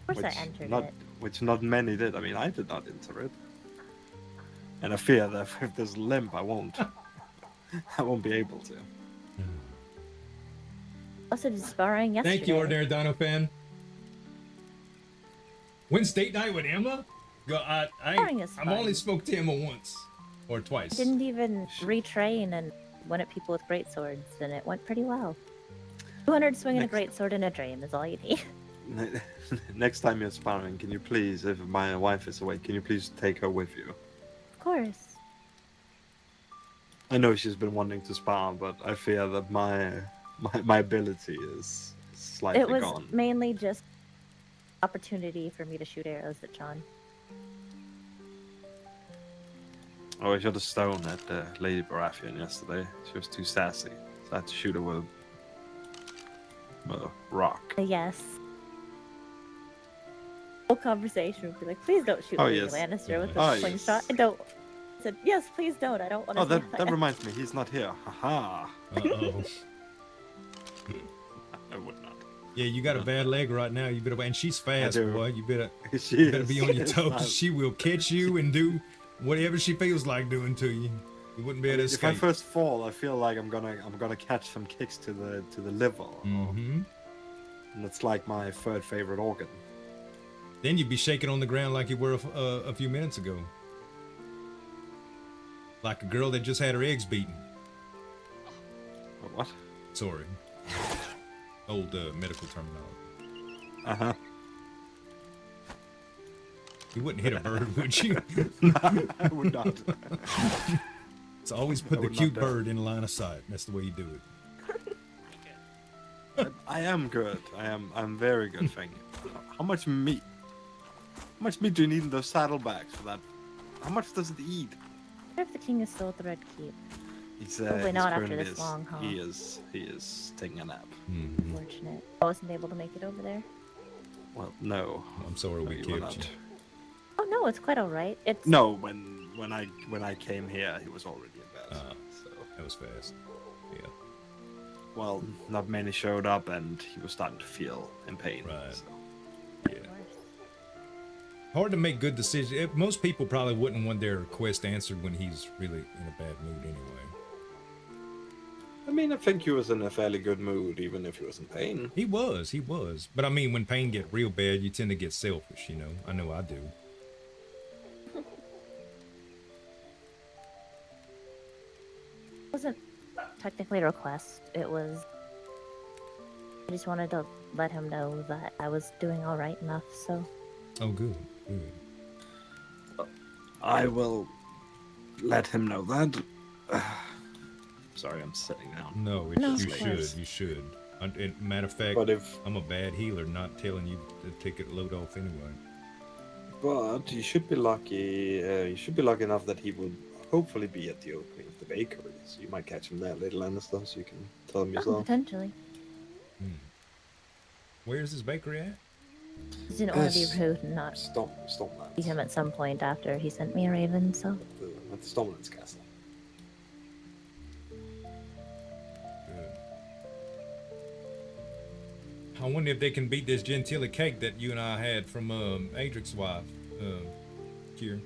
[SPEAKER 11] Of course, I entered it.
[SPEAKER 9] Which not many did. I mean, I did not enter it, and I fear that if there's a limp, I won't. I won't be able to.
[SPEAKER 11] Also, did sparring yesterday.
[SPEAKER 2] Thank you, Ordinary Dino fan. When's date night with Emma? I've only spoke to Emma once or twice.
[SPEAKER 11] I didn't even retrain and went at people with great swords, and it went pretty well. 200 swinging a great sword in a dream is all you need.
[SPEAKER 9] Next time you're sparring, can you please, if my wife is away, can you please take her with you?
[SPEAKER 11] Of course.
[SPEAKER 9] I know she's been wanting to spar, but I fear that my ability is slightly
[SPEAKER 11] It was
[SPEAKER 9] gone.
[SPEAKER 11] mainly just opportunity for me to shoot arrows at John.
[SPEAKER 9] Oh, I shot a stone at Lady Baratheon yesterday. She was too sassy, so I had to shoot her with a rock.
[SPEAKER 11] Yes. Whole conversation would be like, please don't shoot Lady Lannister with a slingshot.
[SPEAKER 9] Yes.
[SPEAKER 11] I don't. I said, yes, please don't. I don't want to.
[SPEAKER 9] Oh, that reminds me, he's not here. Haha.
[SPEAKER 2] Uh-oh.
[SPEAKER 9] I would not.
[SPEAKER 2] Yeah, you got a bad leg right now. You better, and she's fast,
[SPEAKER 9] do.
[SPEAKER 2] boy. You better
[SPEAKER 9] She
[SPEAKER 2] be
[SPEAKER 9] is.
[SPEAKER 2] on your
[SPEAKER 9] She is
[SPEAKER 2] toes.
[SPEAKER 9] fast.
[SPEAKER 2] She will catch you and do whatever she feels like doing to you. You wouldn't be able to
[SPEAKER 9] If I
[SPEAKER 2] escape.
[SPEAKER 9] first fall, I feel like I'm gonna catch some kicks to the liver,
[SPEAKER 2] Mm-hmm.
[SPEAKER 9] and it's like my third favorite organ.
[SPEAKER 2] Then you'd be shaking on the ground like you were a few minutes ago, like a girl that just had her eggs beaten.
[SPEAKER 9] What?
[SPEAKER 2] Sorry. Old medical terminology.
[SPEAKER 9] Uh-huh.
[SPEAKER 2] You wouldn't hit a bird, would you?
[SPEAKER 9] No, I would not.
[SPEAKER 2] It's always put
[SPEAKER 9] I
[SPEAKER 2] the
[SPEAKER 9] would
[SPEAKER 2] cute
[SPEAKER 9] not dare.
[SPEAKER 2] bird in line of sight. That's the way you do it.
[SPEAKER 9] I am good. I'm very good, thank you. How much meat? How much meat do you need in those saddlebags for that? How much does it eat?
[SPEAKER 11] What if the king is still at the Red Keep?
[SPEAKER 9] He's
[SPEAKER 11] Probably
[SPEAKER 9] he's
[SPEAKER 11] not after
[SPEAKER 9] currently
[SPEAKER 11] this long haul.
[SPEAKER 9] He is taking a nap.
[SPEAKER 11] Unfortunate. I wasn't able to make it over there.
[SPEAKER 9] Well, no.
[SPEAKER 2] I'm sorry we
[SPEAKER 9] you were
[SPEAKER 2] killed you.
[SPEAKER 9] not.
[SPEAKER 11] Oh no, it's quite all right. It's
[SPEAKER 9] No, when I came here, he was already in bed. So
[SPEAKER 2] that was fast. Yeah.
[SPEAKER 9] Well, not many showed up, and he was starting to feel in pain.
[SPEAKER 2] Right.
[SPEAKER 9] So.
[SPEAKER 2] Yeah. Hard to make good decisions. Most people probably wouldn't want their request answered when he's really in a bad mood anyway.
[SPEAKER 9] I mean, I think he was in a fairly good mood, even if he was in pain.
[SPEAKER 2] He was. But I mean, when pain get real bad, you tend to get selfish, you know. I know I do.
[SPEAKER 11] It wasn't technically a request. It was. I just wanted to let him know that I was doing all right enough. So.
[SPEAKER 2] Oh, good. Good.
[SPEAKER 9] I will let him know that. Sorry, I'm sitting down.
[SPEAKER 2] No, you should. Matter of fact,
[SPEAKER 9] But if-
[SPEAKER 2] I'm a bad healer, not telling you to take it load off anyway.
[SPEAKER 9] But you should be lucky. You should be lucky enough that he would hopefully be at the opening of the bakery. So you might catch him there, Lady Lannister, so you can tell him
[SPEAKER 11] Oh,
[SPEAKER 9] yourself.
[SPEAKER 11] potentially.
[SPEAKER 2] Where's this bakery at?
[SPEAKER 11] I didn't want to be rude and not
[SPEAKER 9] Stormlands.
[SPEAKER 11] see him at some point after he sent me a raven. So.
[SPEAKER 9] At the Stormlands Castle.
[SPEAKER 2] I wonder if they can beat this Gentili cake that you and I had from Adric's wife, Kieran.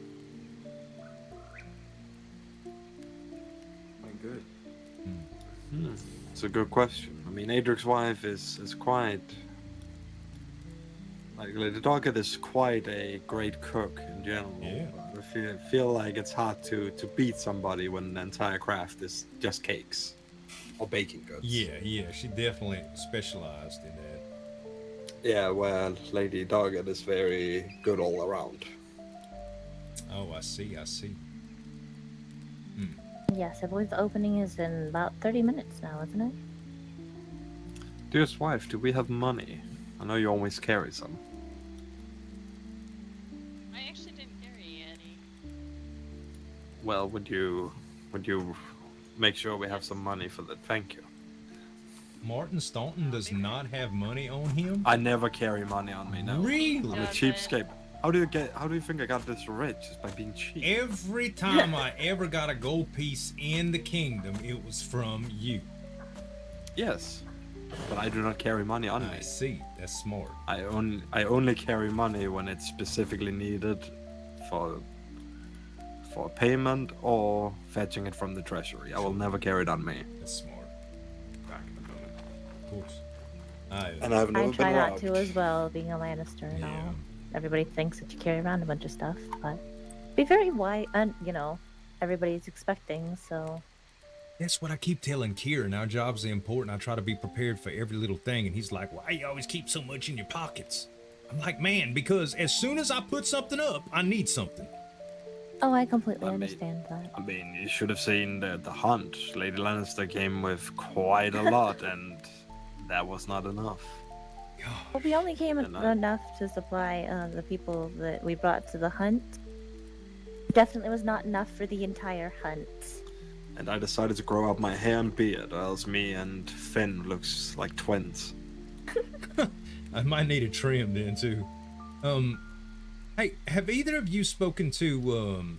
[SPEAKER 3] Quite good.
[SPEAKER 9] It's a good question. I mean, Adric's wife is quite... Like, Lady Doggett is quite a great cook in general.
[SPEAKER 2] Yeah.
[SPEAKER 9] I feel like it's hard to beat somebody when the entire craft is just cakes. Or baking goods.
[SPEAKER 2] Yeah, she definitely specialized in that.
[SPEAKER 9] Yeah, well, Lady Doggett is very good all around.
[SPEAKER 2] Oh, I see.
[SPEAKER 11] Yes, I believe the opening is in about 30 minutes now, isn't it?
[SPEAKER 9] Dearest wife, do we have money? I know you always carry some.
[SPEAKER 13] I actually didn't carry any.
[SPEAKER 9] Well, would you make sure we have some money for that? Thank you.
[SPEAKER 2] Martin Staunton does not have money on him?
[SPEAKER 9] I never carry money on me, no.
[SPEAKER 2] Really?
[SPEAKER 9] I'm a cheapskate. How do you think I got this rich? Just by being cheap.
[SPEAKER 2] Every time I ever got a gold piece in the kingdom, it was from you.
[SPEAKER 9] Yes, but I do not carry money on me.
[SPEAKER 2] I see. That's smart.
[SPEAKER 9] I only carry money when it's specifically needed for payment or fetching it from the treasury. I will never carry it on me.
[SPEAKER 2] That's smart. Of course.
[SPEAKER 9] And I've never
[SPEAKER 11] I try
[SPEAKER 9] been
[SPEAKER 11] not
[SPEAKER 9] robbed.
[SPEAKER 11] to as well, being a Lannister and all. Everybody thinks that you carry around a bunch of stuff, but be very wise, and everybody's expecting, so.
[SPEAKER 2] That's what I keep telling Kieran. Our jobs are important. I try to be prepared for every little thing, and he's like, why you always keep so much in your pockets? I'm like, man, because as soon as I put something up, I need something.
[SPEAKER 11] Oh, I completely understand that.
[SPEAKER 9] I mean, you should have seen the hunt. Lady Lannister came with quite a lot, and that was not enough.
[SPEAKER 11] Well, we only came enough to supply the people that we brought to the hunt. Definitely was not enough for the entire hunt.
[SPEAKER 9] And I decided to grow out my hair and beard, or else me and Finn looks like twins.
[SPEAKER 2] I might need a trim then too. Hey, have either of you spoken to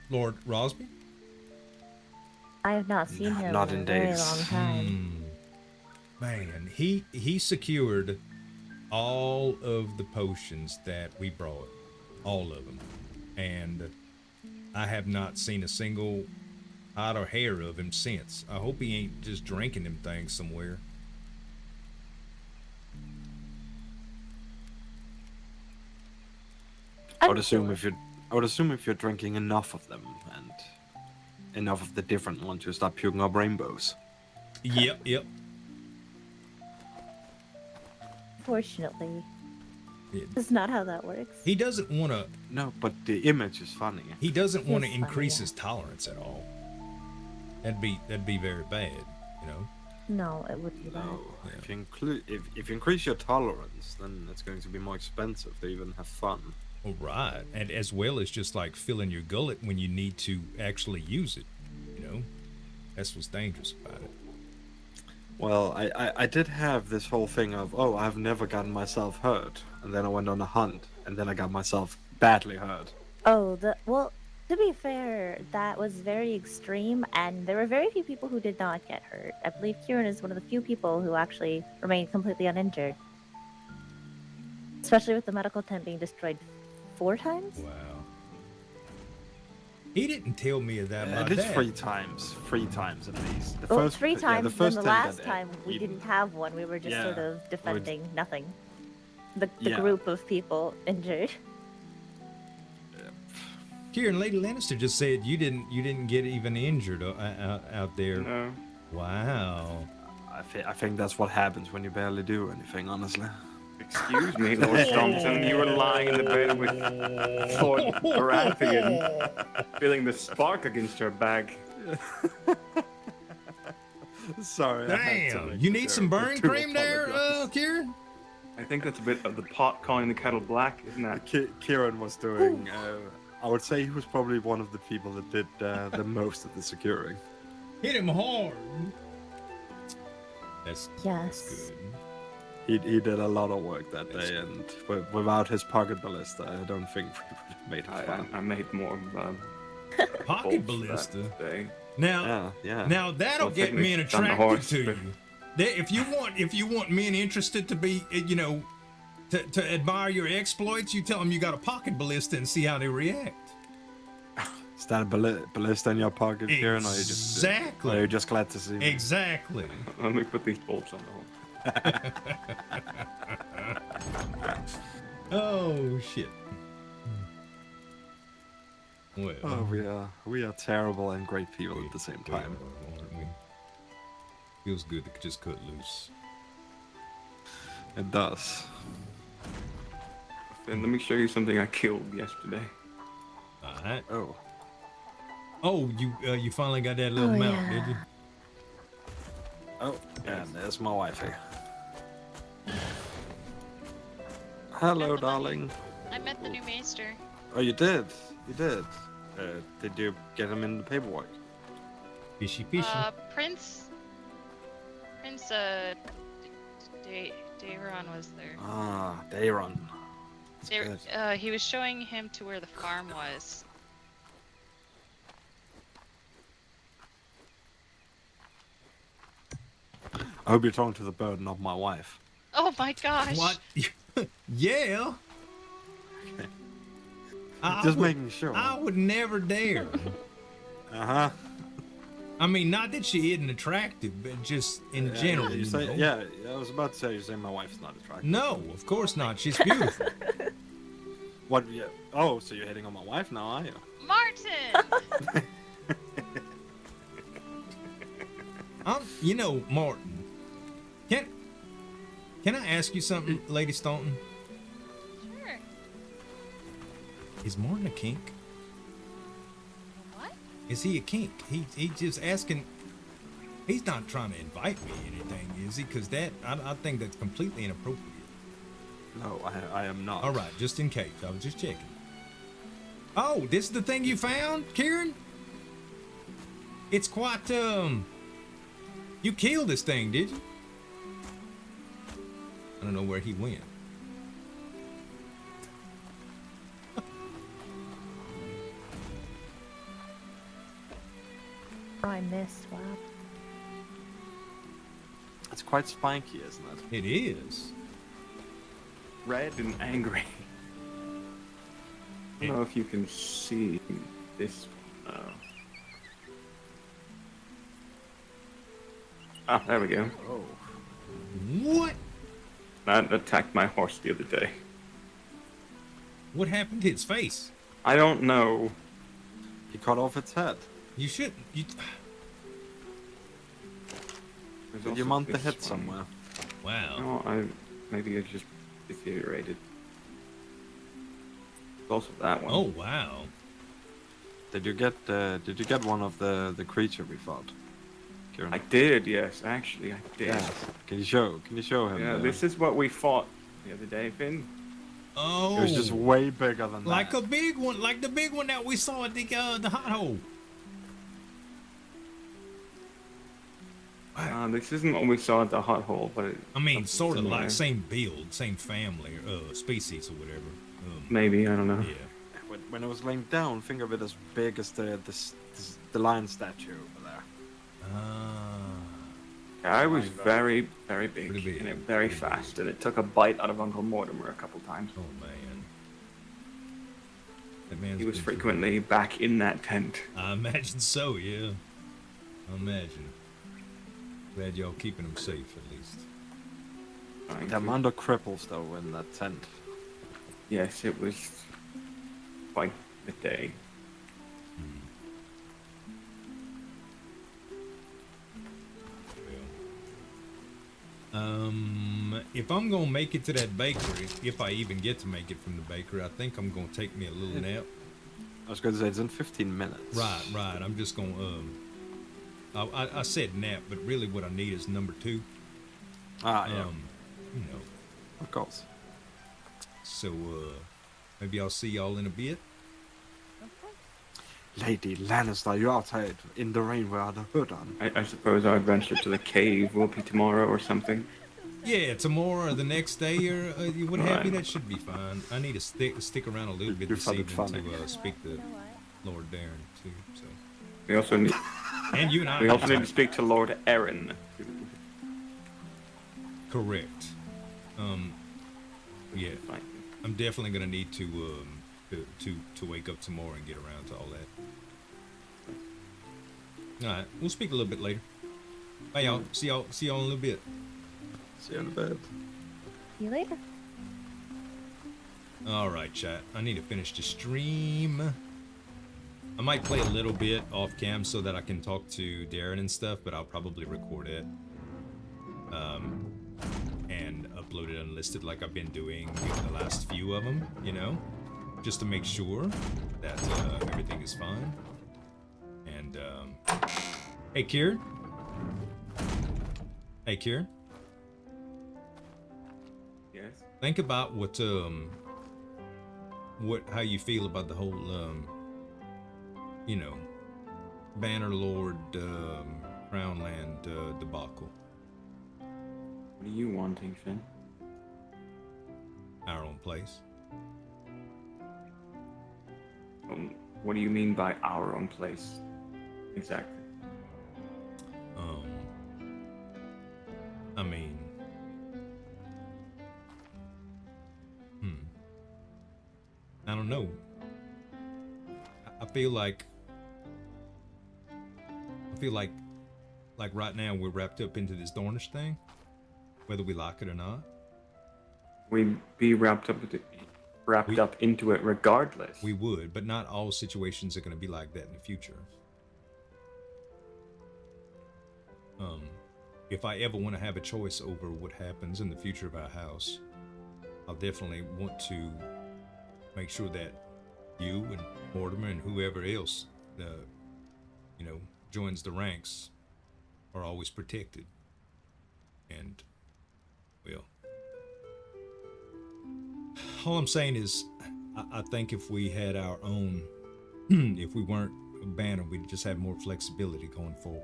[SPEAKER 2] Lord Rosby?
[SPEAKER 11] I have not seen him
[SPEAKER 9] not
[SPEAKER 11] in
[SPEAKER 9] in
[SPEAKER 11] a very
[SPEAKER 9] days.
[SPEAKER 11] long time.
[SPEAKER 2] Man, he secured all of the potions that we brought, all of them, and I have not seen a single hide or hair of him since. I hope he ain't just drinking them things somewhere.
[SPEAKER 9] I would assume if you're drinking enough of them and enough of the different ones, you start puking up rainbows.
[SPEAKER 2] Yep.
[SPEAKER 11] Fortunately, that's not how that works.
[SPEAKER 2] He doesn't want to.
[SPEAKER 9] No, but the image is funny.
[SPEAKER 2] He doesn't want to
[SPEAKER 11] It's funny,
[SPEAKER 2] increase
[SPEAKER 11] yeah.
[SPEAKER 2] his tolerance at all. That'd be very bad, you know.
[SPEAKER 11] No, it would be bad.
[SPEAKER 9] No, if you increase your tolerance, then it's going to be more expensive to even have fun.
[SPEAKER 2] All right, and as well as just like filling your gullet when you need to actually use it, you know. That's what's dangerous about it.
[SPEAKER 9] Well, I did have this whole thing of, oh, I've never gotten myself hurt, and then I went on a hunt, and then I got myself badly hurt.
[SPEAKER 11] Oh, well, to be fair, that was very extreme, and there were very few people who did not get hurt. I believe Kieran is one of the few people who actually remained completely uninjured. Especially with the medical tent being destroyed 4 times?
[SPEAKER 2] Wow. He didn't tell me of that.
[SPEAKER 9] At least 3 times. 3 times at least. The
[SPEAKER 11] Well,
[SPEAKER 9] first,
[SPEAKER 11] 3 times,
[SPEAKER 9] the first
[SPEAKER 11] then the
[SPEAKER 9] tent
[SPEAKER 11] last
[SPEAKER 9] that
[SPEAKER 11] time we
[SPEAKER 9] even-
[SPEAKER 11] didn't have one. We were just
[SPEAKER 9] Yeah,
[SPEAKER 11] sort of defending nothing. The
[SPEAKER 9] Yeah.
[SPEAKER 11] group of people injured.
[SPEAKER 2] Kieran, Lady Lannister just said you didn't get even injured out there.
[SPEAKER 3] No.
[SPEAKER 2] Wow.
[SPEAKER 9] I think that's what happens when you barely do anything, honestly.
[SPEAKER 3] Excuse me, Lord Staunton, you were lying in the bed with Lord Baratheon, feeling the spark against your back.
[SPEAKER 9] Sorry.
[SPEAKER 2] Damn. You need some burn cream there, Kieran?
[SPEAKER 3] I think that's a bit of the pot calling the kettle black, isn't that?
[SPEAKER 9] Kieran was doing. I would say he was probably one of the people that did the most of the securing.
[SPEAKER 2] Hit him hard. That's
[SPEAKER 11] Yes.
[SPEAKER 2] good.
[SPEAKER 9] He did a lot of work that day, and without his pocket ballista, I don't think we would have made it fun.
[SPEAKER 3] I made more
[SPEAKER 2] Pocket
[SPEAKER 3] bolts
[SPEAKER 2] ballista.
[SPEAKER 3] that day.
[SPEAKER 2] Now,
[SPEAKER 9] yeah.
[SPEAKER 2] now that'll
[SPEAKER 3] Well,
[SPEAKER 2] get men
[SPEAKER 3] technically, on the
[SPEAKER 2] attracted
[SPEAKER 3] horse,
[SPEAKER 2] to
[SPEAKER 3] but-
[SPEAKER 2] you. If you want men interested to be, to admire your exploits, you tell them you got a pocket ballista and see how they react.
[SPEAKER 9] Is that a ballista in your pocket, Kieran, or
[SPEAKER 2] Exactly.
[SPEAKER 9] are you just glad to see me?
[SPEAKER 2] Exactly.
[SPEAKER 3] Let me put these bolts on the horse.
[SPEAKER 2] Oh shit. Well,
[SPEAKER 9] Oh, we are terrible and great people at the same time.
[SPEAKER 2] aren't we? Feels good to just cut loose.
[SPEAKER 9] It does.
[SPEAKER 3] And let me show you something I killed yesterday.
[SPEAKER 2] Alright.
[SPEAKER 9] Oh,
[SPEAKER 2] you finally got that little mount, did you?
[SPEAKER 9] Oh, and there's my wifey. Hello, darling.
[SPEAKER 13] I met the new maester.
[SPEAKER 9] Oh, you did? You did? Did you get him in the paperwork?
[SPEAKER 2] Fishy, fishy.
[SPEAKER 13] Prince Dayron was there.
[SPEAKER 9] Ah, Dayron.
[SPEAKER 13] He was showing him to where the farm was.
[SPEAKER 9] I hope you're talking to the bird, not my wife.
[SPEAKER 13] Oh my gosh!
[SPEAKER 2] What? Yeah.
[SPEAKER 9] Just making sure.
[SPEAKER 2] I would never dare.
[SPEAKER 9] Uh-huh.
[SPEAKER 2] I mean, not that she isn't attractive, but just in general.
[SPEAKER 9] You say, yeah, I was about to say, you say my wife's not attractive.
[SPEAKER 2] No, of course not. She's beautiful.
[SPEAKER 9] What? Yeah. Oh, so you're hitting on my wife now, are you?
[SPEAKER 13] Martin!
[SPEAKER 2] You know, Martin. Can I ask you something, Lady Staunton?
[SPEAKER 13] Sure.
[SPEAKER 2] Is Martin a kink?
[SPEAKER 13] What?
[SPEAKER 2] Is he a kink? He just asking. He's not trying to invite me or anything, is he? Because I think that's completely inappropriate.
[SPEAKER 9] No, I am not.
[SPEAKER 2] All right, just in case. I was just checking. Oh, this is the thing you found, Kieran? It's quite, you killed this thing, did you? I don't know where he went.
[SPEAKER 11] I missed. Wow.
[SPEAKER 9] It's quite spiky, isn't it?
[SPEAKER 2] It is.
[SPEAKER 3] Red and angry. I don't know if you can see this. Ah, there we go.
[SPEAKER 9] Oh.
[SPEAKER 2] What?
[SPEAKER 3] That attacked my horse the other day.
[SPEAKER 2] What happened to its face?
[SPEAKER 3] I don't know.
[SPEAKER 9] He cut off its head.
[SPEAKER 2] You should.
[SPEAKER 9] Did you mount the head somewhere?
[SPEAKER 2] Wow.
[SPEAKER 3] No, maybe it's just deteriorated. There's also that one.
[SPEAKER 2] Oh wow.
[SPEAKER 9] Did you get one of the creature we fought? Kieran?
[SPEAKER 3] I did, yes. Actually, I did.
[SPEAKER 9] Yeah. Can you show him?
[SPEAKER 3] Yeah, this is what we fought the other day, Finn.
[SPEAKER 2] Oh.
[SPEAKER 9] It was just way bigger than
[SPEAKER 2] like
[SPEAKER 9] that.
[SPEAKER 2] a big one, like the big one that we saw at the hot hole.
[SPEAKER 3] This isn't what we saw at the hot hole, but
[SPEAKER 2] I mean, sort of like same build, same family, or species or whatever.
[SPEAKER 3] Maybe, I don't know.
[SPEAKER 2] Yeah.
[SPEAKER 9] When it was laying down, think of it as big as the lion statue over there.
[SPEAKER 3] I was very, very big, and very fast, and it took a bite out of Uncle Mortimer a couple times.
[SPEAKER 2] Oh man. That man's
[SPEAKER 3] he was
[SPEAKER 2] been
[SPEAKER 3] frequently back in that tent.
[SPEAKER 2] I imagine so, yeah. I imagine. Glad y'all keeping him safe at least.
[SPEAKER 9] The amount of cripples though in that tent.
[SPEAKER 3] Yes, it was quite a day.
[SPEAKER 2] If I'm gonna make it to that bakery, if I even get to make it from the bakery, I think I'm gonna take me a little nap.
[SPEAKER 9] I was gonna say it's in 15 minutes.
[SPEAKER 2] Right. I'm just gonna I said nap, but really what I need is number 2.
[SPEAKER 9] Yeah.
[SPEAKER 2] You know.
[SPEAKER 9] Of course.
[SPEAKER 2] So maybe I'll see y'all in a bit.
[SPEAKER 9] Lady Lannister, you're outside in the rain without a hood on.
[SPEAKER 3] I suppose our adventure to the cave will be tomorrow or something.
[SPEAKER 2] Yeah, tomorrow or the next day or what have you.
[SPEAKER 3] Right.
[SPEAKER 2] That should be fine. I need to stick around a little bit this evening to speak to Lord Darren too. So
[SPEAKER 3] We also need.
[SPEAKER 2] And you and I.
[SPEAKER 3] We also need to speak to Lord Aaron.
[SPEAKER 2] Correct. Yeah. I'm definitely gonna need to wake up tomorrow and get around to all that. All right, we'll speak a little bit later. Bye, y'all. See y'all in a little bit.
[SPEAKER 9] See you in a bit.
[SPEAKER 11] See you later.
[SPEAKER 2] All right, chat. I need to finish the stream. I might play a little bit off cam so that I can talk to Darren and stuff, but I'll probably record it and upload it unlisted like I've been doing in the last few of them, you know, just to make sure that everything is fine. And hey, Kieran. Hey, Kieran.
[SPEAKER 3] Yes.
[SPEAKER 2] Think about how you feel about the whole you know, Bannerlord, Crownland debacle.
[SPEAKER 3] What are you wanting, Finn?
[SPEAKER 2] Our own place.
[SPEAKER 3] What do you mean by our own place? Exactly.
[SPEAKER 2] I mean, I don't know. I feel like right now we're wrapped up into this Dornish thing, whether we like it or not.
[SPEAKER 3] We'd be wrapped up into it regardless.
[SPEAKER 2] We would, but not all situations are going to be like that in the future. If I ever want to have a choice over what happens in the future of our house, I'll definitely want to make sure that you and Mortimer and whoever else, joins the ranks, are always protected. And, well, all I'm saying is, I think if we had our own, if we weren't a banner, we'd just have more flexibility going forward.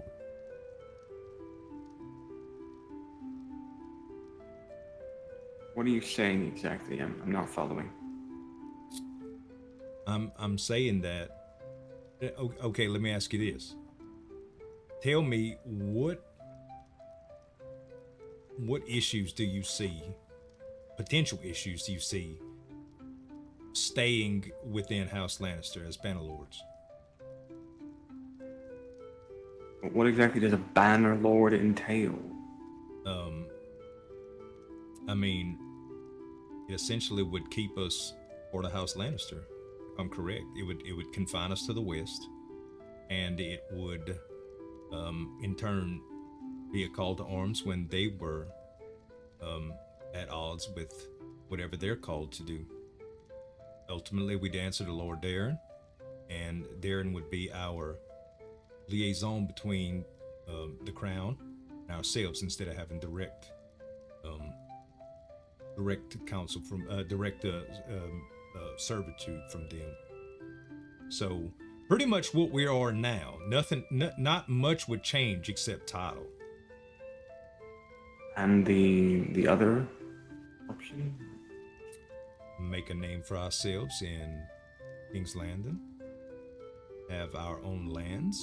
[SPEAKER 3] What are you saying exactly? I'm not following.
[SPEAKER 2] I'm saying that. Okay, let me ask you this. Tell me what issues do you see? Potential issues do you see staying within House Lannister as Bannerlords?
[SPEAKER 3] What exactly does a Bannerlord entail?
[SPEAKER 2] I mean, it essentially would keep us for the House Lannister. If I'm correct, it would confine us to the west, and it would, in turn, be a call to arms when they were at odds with whatever they're called to do. Ultimately, we'd answer to Lord Darren, and Darren would be our liaison between the Crown and ourselves, instead of having direct counsel from servitude from them. So pretty much what we are now. Not much would change except title.
[SPEAKER 3] And the other option?
[SPEAKER 2] Make a name for ourselves in King's Landing. Have our own lands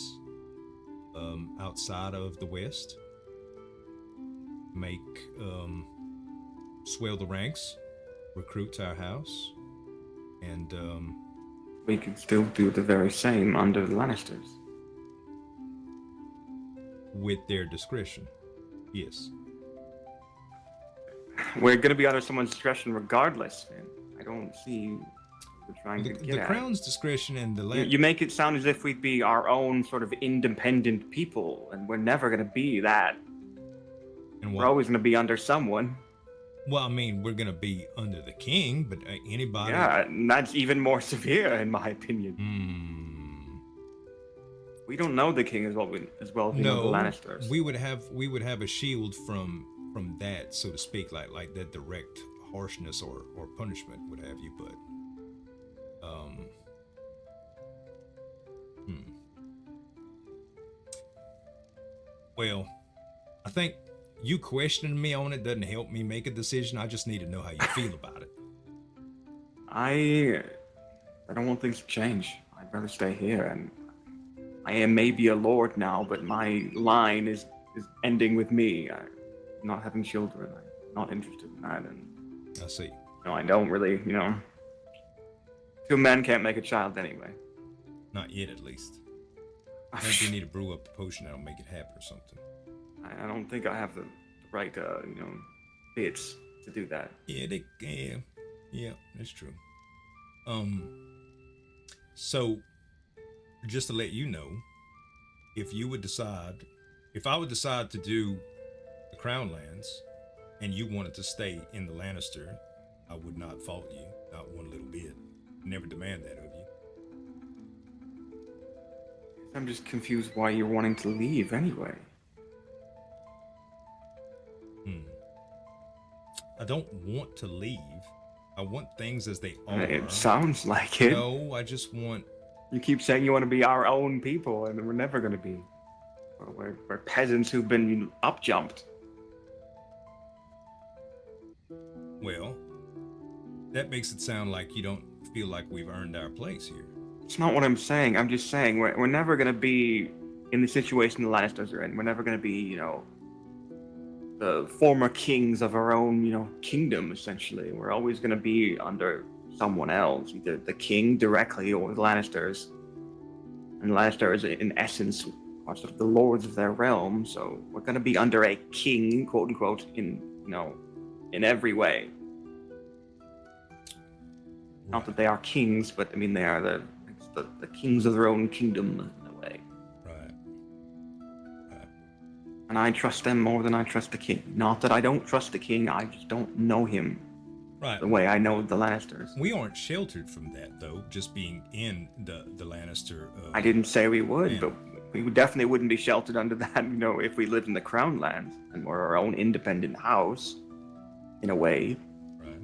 [SPEAKER 2] outside of the West. Make swell the ranks, recruit to our house, and
[SPEAKER 3] we could still do the very same under the Lannisters.
[SPEAKER 2] With their discretion, yes.
[SPEAKER 3] We're going to be under someone's discretion regardless, man. I don't see what we're trying to get
[SPEAKER 2] the
[SPEAKER 3] at.
[SPEAKER 2] Crown's discretion and the land.
[SPEAKER 3] You make it sound as if we'd be our own sort of independent people, and we're never going to be that.
[SPEAKER 2] And
[SPEAKER 3] we're always going to be under someone.
[SPEAKER 2] Well, I mean, we're going to be under the king, but anybody...
[SPEAKER 3] Yeah, and that's even more severe, in my opinion. We don't know the king as well as we know the Lannisters.
[SPEAKER 2] We would have a shield from that, so to speak, like that direct harshness or punishment, what have you, but well, I think you questioning me on it doesn't help me make a decision. I just need to know how you feel about it.
[SPEAKER 3] I don't want things to change. I'd rather stay here, and I am maybe a lord now, but my line is ending with me. I'm not having children. I'm not interested in that, and
[SPEAKER 2] I see.
[SPEAKER 3] No, I don't really, two men can't make a child anyway.
[SPEAKER 2] Not yet, at least. Maybe you need to brew up a potion that'll make it happen or something.
[SPEAKER 3] I don't think I have the right, bits to do that.
[SPEAKER 2] Yeah, that's true. So, just to let you know, if I would decide to do the Crown lands, and you wanted to stay in the Lannister, I would not fault you, not one little bit. Never demand that of you.
[SPEAKER 3] I'm just confused why you're wanting to leave anyway.
[SPEAKER 2] I don't want to leave. I want things as they are.
[SPEAKER 3] It sounds like it.
[SPEAKER 2] No, I just want
[SPEAKER 3] You keep saying you want to be our own people, and we're never going to be. We're peasants who've been up-jumped.
[SPEAKER 2] Well, that makes it sound like you don't feel like we've earned our place here.
[SPEAKER 3] It's not what I'm saying. I'm just saying we're never going to be in the situation the Lannisters are in. We're never going to be, you know, the former kings of our own, you know, kingdom, essentially. We're always going to be under someone else, either the king directly or the Lannisters. And the Lannisters, in essence, are sort of the lords of their realm, so we're going to be under a king, quote unquote, in, you know, in every way. Not that they are kings, but I mean they are the kings of their own kingdom in a way.
[SPEAKER 2] Right.
[SPEAKER 3] And I trust them more than I trust the king. Not that I don't trust the king, I just don't know him the way I know the Lannisters.
[SPEAKER 2] We aren't sheltered from that, though, just being in the Lannister.
[SPEAKER 3] I didn't say we would, but we definitely wouldn't be sheltered under that, you know, if we lived in the Crown Lands and were our own independent house, in a way.
[SPEAKER 2] Right.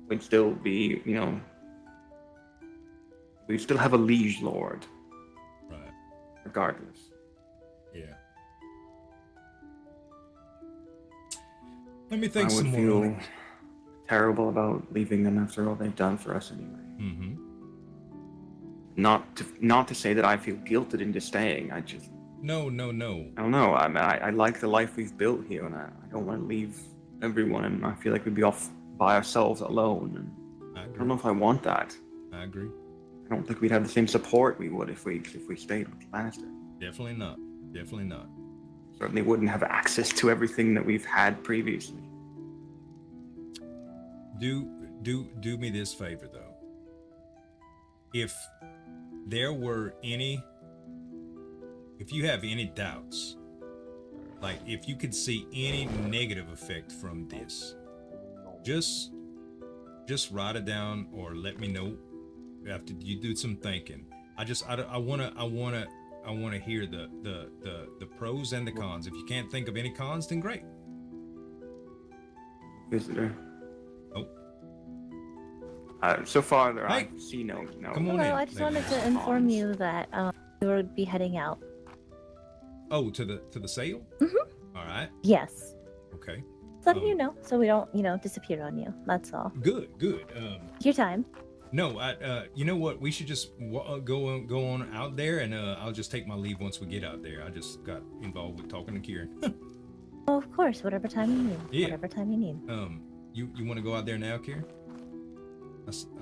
[SPEAKER 3] We'd still be, you know, we'd still have a liege lord.
[SPEAKER 2] Right.
[SPEAKER 3] Regardless.
[SPEAKER 2] Yeah. Let me think some more.
[SPEAKER 3] I would feel terrible about leaving them after all they've done for us anyway.
[SPEAKER 2] Mm-hmm.
[SPEAKER 3] Not to say that I feel guilted into staying. I just
[SPEAKER 2] No.
[SPEAKER 3] I don't know. I like the life we've built here, and I don't want to leave everyone. And I feel like we'd be off by ourselves alone. And I don't know if I want that.
[SPEAKER 2] I agree.
[SPEAKER 3] I don't think we'd have the same support we would if we stayed with Lannister.
[SPEAKER 2] Definitely not. Definitely not.
[SPEAKER 3] Certainly wouldn't have access to everything that we've had previously.
[SPEAKER 2] Do me this favor though. If there were any, if you have any doubts, like if you could see any negative effect from this, just write it down or let me know after you do some thinking. I want to hear the pros and the cons. If you can't think of any cons, then great.
[SPEAKER 3] Visitor.
[SPEAKER 2] Oh.
[SPEAKER 3] So far there I see no.
[SPEAKER 2] Come on
[SPEAKER 11] Hello,
[SPEAKER 2] in.
[SPEAKER 11] I just wanted to inform you that we would be heading out.
[SPEAKER 2] Oh, to the sale?
[SPEAKER 11] Mm-hmm.
[SPEAKER 2] All right.
[SPEAKER 11] Yes.
[SPEAKER 2] Okay.
[SPEAKER 11] Just letting you know, so we don't, disappear on you. That's all.
[SPEAKER 2] Good.
[SPEAKER 11] Your time.
[SPEAKER 2] No, you know what? We should just go on out there, and I'll just take my leave once we get out there. I just got involved with talking to Kieran.
[SPEAKER 11] Oh, of course. Whatever time you need.
[SPEAKER 2] Yeah.
[SPEAKER 11] Whatever time you need.
[SPEAKER 2] You want to go out there now, Kieran?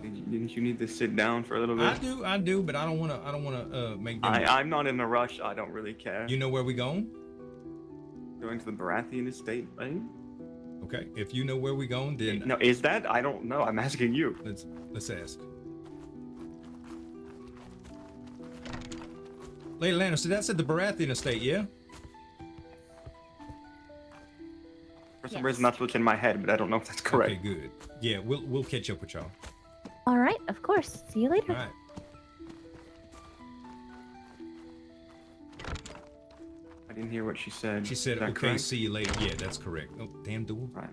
[SPEAKER 3] Didn't you need to sit down for a little bit?
[SPEAKER 2] I do, but I don't want to make them.
[SPEAKER 3] I'm not in a rush. I don't really care.
[SPEAKER 2] You know where we going?
[SPEAKER 3] Going to the Baratheon estate, right?
[SPEAKER 2] Okay, if you know where we going, then
[SPEAKER 3] no. Is that? I don't know. I'm asking you.
[SPEAKER 2] Let's ask. Lady Lannister, that's at the Baratheon estate, yeah?
[SPEAKER 3] For some reason, that's what's in my head, but I don't know if that's correct.
[SPEAKER 2] Okay, good. Yeah, we'll catch up with y'all.
[SPEAKER 11] All right, of course. See you later.
[SPEAKER 2] All right.
[SPEAKER 3] I didn't hear what she said.
[SPEAKER 2] She said, "Okay,
[SPEAKER 3] correct?
[SPEAKER 2] see you later." Yeah, that's correct. Oh, damn door.
[SPEAKER 3] Right.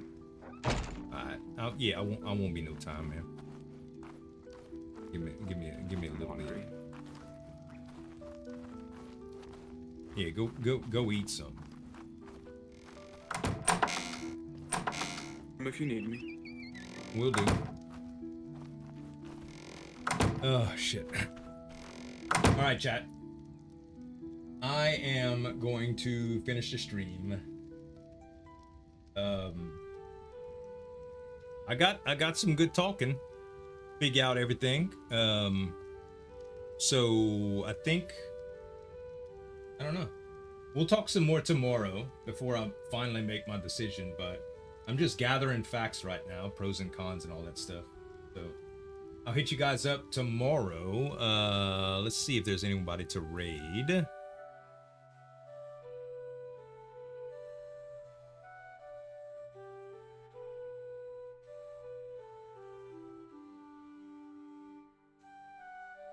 [SPEAKER 2] All right. Yeah, I won't be no time, man. Give me a little bit. Yeah, go eat some.
[SPEAKER 3] If you need me.
[SPEAKER 2] Will do. Oh, shit. All right, chat. I am going to finish the stream. I got some good talking. Figure out everything. So I think, I don't know. We'll talk some more tomorrow before I finally make my decision, but I'm just gathering facts right now, pros and cons and all that stuff. So I'll hit you guys up tomorrow. Let's see if there's anybody to raid.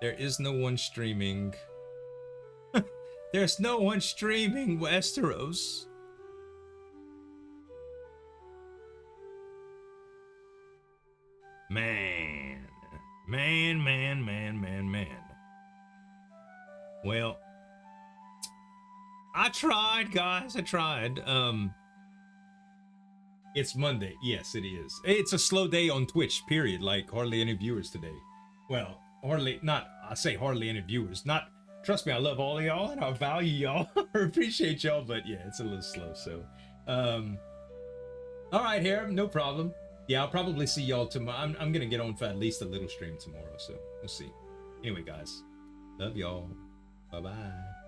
[SPEAKER 2] There is no one streaming. There's no one streaming Westeros. Man. Man. Well, I tried, guys. I tried. It's Monday. Yes, it is. It's a slow day on Twitch, period. Like, hardly any viewers today. Well, I say hardly any viewers. Trust me, I love all of y'all, and I value y'all. I appreciate y'all, but yeah, it's a little slow, so. All right, here, no problem. Yeah, I'll probably see y'all tomorrow. I'm gonna get on for at least a little stream tomorrow, so we'll see. Anyway, guys, love y'all. Bye-bye.